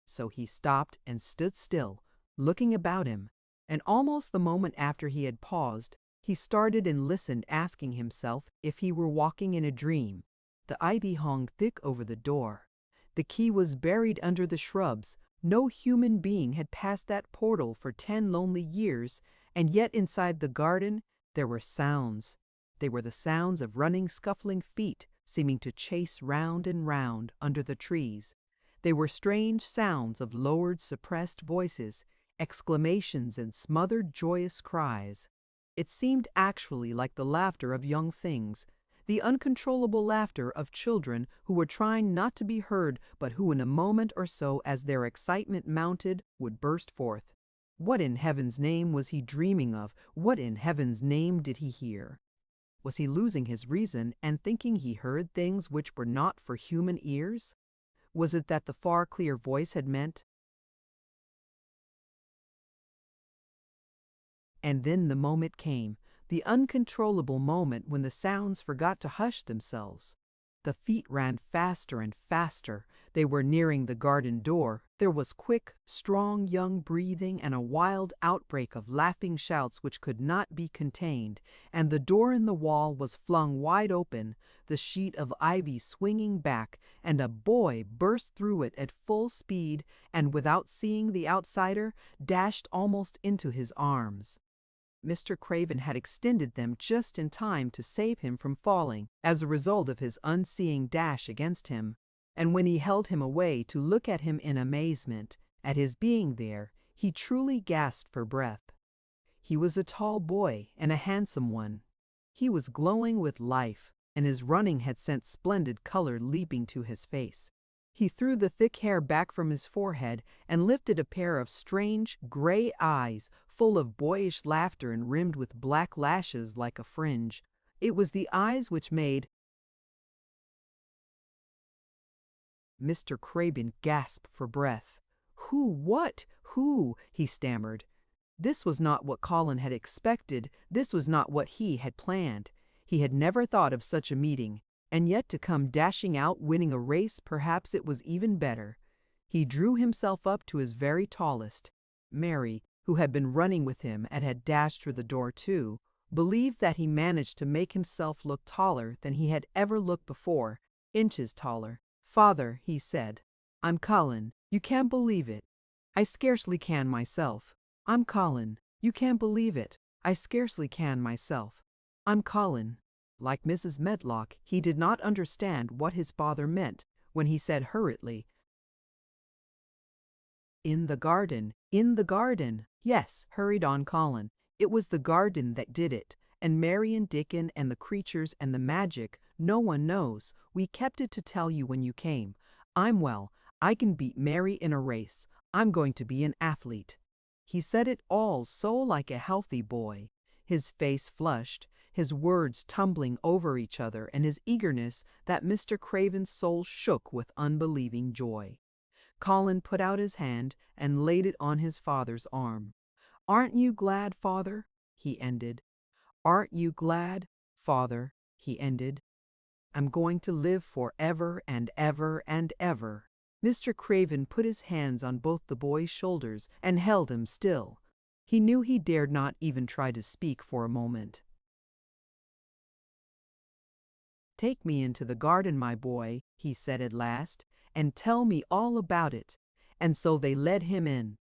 So he stopped and stood still, looking about him, and almost the moment after he had paused, he started and listened, asking himself if he were walking in a dream. The ivy hung thick over the door. The key was buried under the shrubs. No human being had passed that portal for 10 lonely years, and yet inside the garden there were sounds. They were the sounds of running, scuffling feet, seeming to chase round and round under the trees. They were strange sounds of lowered, suppressed voices, exclamations and smothered, joyous cries. It seemed actually like the laughter of young things, the uncontrollable laughter of children who were trying not to be heard, but who in a moment or so, as their excitement mounted, would burst forth. What in heaven's name was he dreaming of? What in heaven's name did he hear? Was he losing his reason and thinking he heard things which were not for human ears? Was it that the far clear voice had meant? And then the moment came, the uncontrollable moment when the sounds forgot to hush themselves. The feet ran faster and faster. They were nearing the garden door. There was quick, strong young breathing and a wild outbreak of laughing shouts which could not be contained, and the door in the wall was flung wide open, the sheet of ivy swinging back, and a boy burst through it at full speed and, without seeing the outsider, dashed almost into his arms. Mr. Craven had extended them just in time to save him from falling as a result of his unseeing dash against him, and when he held him away to look at him in amazement at his being there, he truly gasped for breath. He was a tall boy and a handsome one. He was glowing with life, and his running had sent splendid color leaping to his face. He threw the thick hair back from his forehead and lifted a pair of strange, gray eyes, full of boyish laughter and rimmed with black lashes like a fringe. It was the eyes which made Mr. Craven gasp for breath. Who? He stammered. This was not what Colin had expected. This was not what he had planned. He had never thought of such a meeting. And yet to come dashing out, winning a race, perhaps it was even better. He drew himself up to his very tallest. Mary, who had been running with him and had dashed through the door too, believed that he managed to make himself look taller than he had ever looked before, inches taller. "Father," he said, "I'm Colin. You can't believe it. I scarcely can myself. I'm Colin. You can't believe it. I scarcely can myself. I'm Colin." Like Mrs. Medlock, he did not understand what his father meant when he said hurriedly, "In the garden, in the garden." "Yes," hurried on Colin, "it was the garden that did it, and Mary and Dickon and the creatures and the magic, no one knows. We kept it to tell you when you came. I'm well. I can beat Mary in a race. I'm going to be an athlete." He said it all so like a healthy boy. His face flushed. his words tumbling over each other and his eagerness that Mr. Craven's soul shook with unbelieving joy. Colin put out his hand and laid it on his father's arm. "Aren't you glad, father?" he ended. "Aren't you glad, father?" he ended. "I'm going to live forever and ever and ever." Mr. Craven put his hands on both the boy's shoulders and held him still. He knew he dared not even try to speak for a moment. "Take me into the garden, my boy," he said at last, "and tell me all about it." And so they led him in.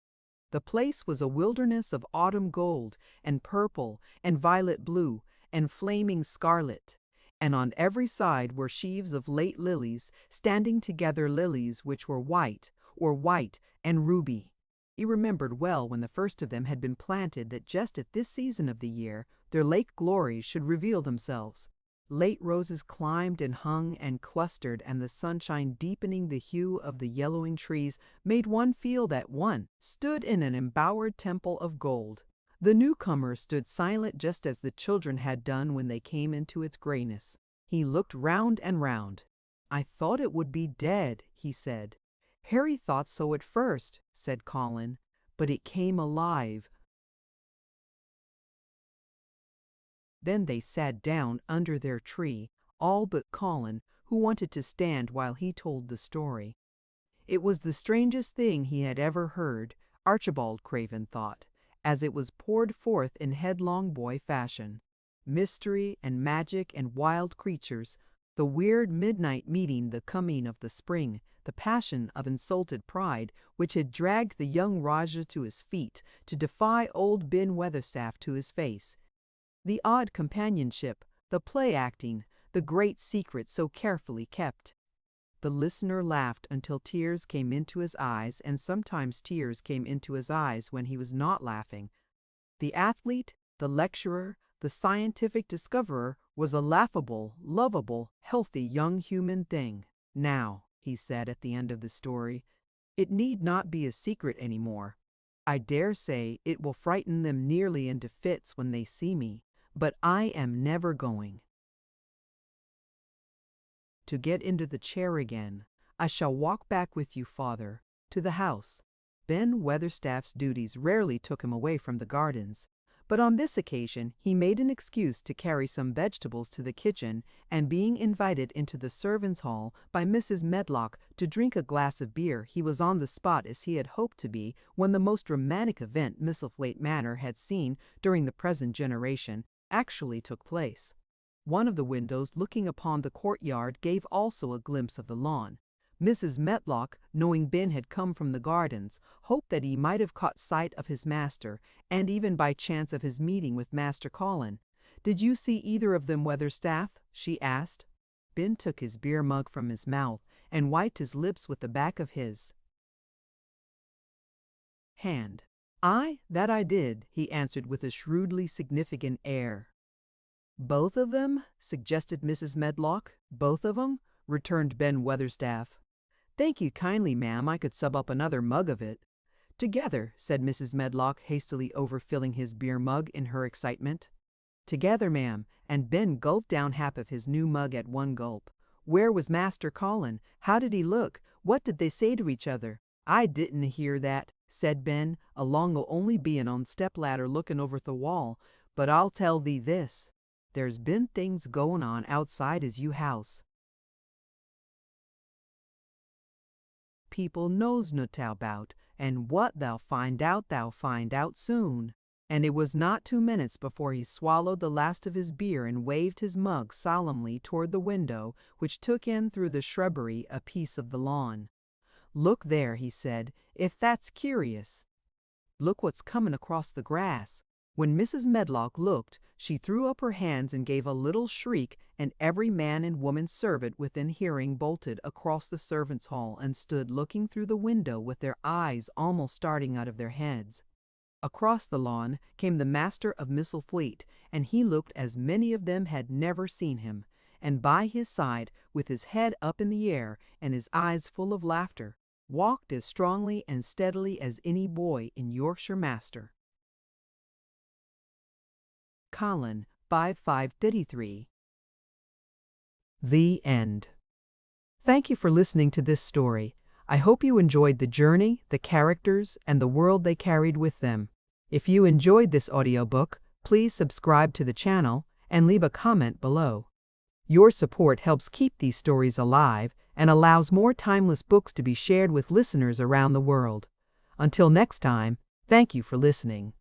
The place was a wilderness of autumn gold and purple and violet blue and flaming scarlet, and on every side were sheaves of late lilies, standing together lilies which were white and ruby. He remembered well when the first of them had been planted that just at this season of the year their late glories should reveal themselves. Late roses climbed and hung and clustered, and the sunshine deepening the hue of the yellowing trees made one feel that one stood in an embowered temple of gold. The newcomer stood silent just as the children had done when they came into its grayness. He looked round and round. "I thought it would be dead," he said. "Harry thought so at first," said Colin, "but it came alive." Then they sat down under their tree, all but Colin, who wanted to stand while he told the story. It was the strangest thing he had ever heard, Archibald Craven thought, as it was poured forth in headlong boy fashion. Mystery and magic and wild creatures, the weird midnight meeting, the coming of the spring, the passion of insulted pride which had dragged the young Rajah to his feet to defy old Ben Weatherstaff to his face. The odd companionship, the play-acting, the great secret so carefully kept. The listener laughed until tears came into his eyes, and sometimes tears came into his eyes when he was not laughing. The athlete, the lecturer, the scientific discoverer was a laughable, lovable, healthy young human thing. "Now," he said at the end of the story, "it need not be a secret any more. I dare say it will frighten them nearly into fits when they see me. But I am never going to get into the chair again. I shall walk back with you, father, to the house." Ben Weatherstaff's duties rarely took him away from the gardens, but on this occasion he made an excuse to carry some vegetables to the kitchen, and being invited into the servants' hall by Mrs. Medlock to drink a glass of beer, he was on the spot as he had hoped to be when the most dramatic event Misselthwaite Manor had seen during the present generation actually took place. One of the windows looking upon the courtyard gave also a glimpse of the lawn. Mrs. Medlock, knowing Ben had come from the gardens, hoped that he might have caught sight of his master, and even by chance of his meeting with Master Colin. "Did you see either of them, Weatherstaff?" she asked. Ben took his beer mug from his mouth and wiped his lips with the back of his hand. "Aye, that I did," he answered with a shrewdly significant air. "Both of them?" suggested Mrs. Medlock. "Both of 'em?" returned Ben Weatherstaff. "Thank you kindly, ma'am, I could sub up another mug of it." "Together," said Mrs. Medlock, hastily overfilling his beer mug in her excitement. "Together, ma'am," and Ben gulped down half of his new mug at one gulp. "Where was Master Colin? How did he look? What did they say to each other?" "I didn't hear that," said Ben, "along o' only bein' on step-ladder looking over the wall. But I'll tell thee this. There's been things goin' on outside his you house. People knows no tell 'bout, and what thou find out soon." And it was not 2 minutes before he swallowed the last of his beer and waved his mug solemnly toward the window, which took in through the shrubbery a piece of the lawn. "Look there," he said, "if that's curious. Look what's comin' across the grass." When Mrs. Medlock looked, she threw up her hands and gave a little shriek, and every man and woman servant within hearing bolted across the servants' hall and stood looking through the window with their eyes almost starting out of their heads. Across the lawn came the master of Misselthwaite, and he looked as many of them had never seen him, and by his side, with his head up in the air and his eyes full of laughter, walked as strongly and steadily as any boy in Yorkshire Master. Colin, 5533. The end. Thank you for listening to this story. I hope you enjoyed the journey, the characters, and the world they carried with them. If you enjoyed this audiobook, please subscribe to the channel and leave a comment below. Your support helps keep these stories alive and allows more timeless books to be shared with listeners around the world. Until next time, thank you for listening.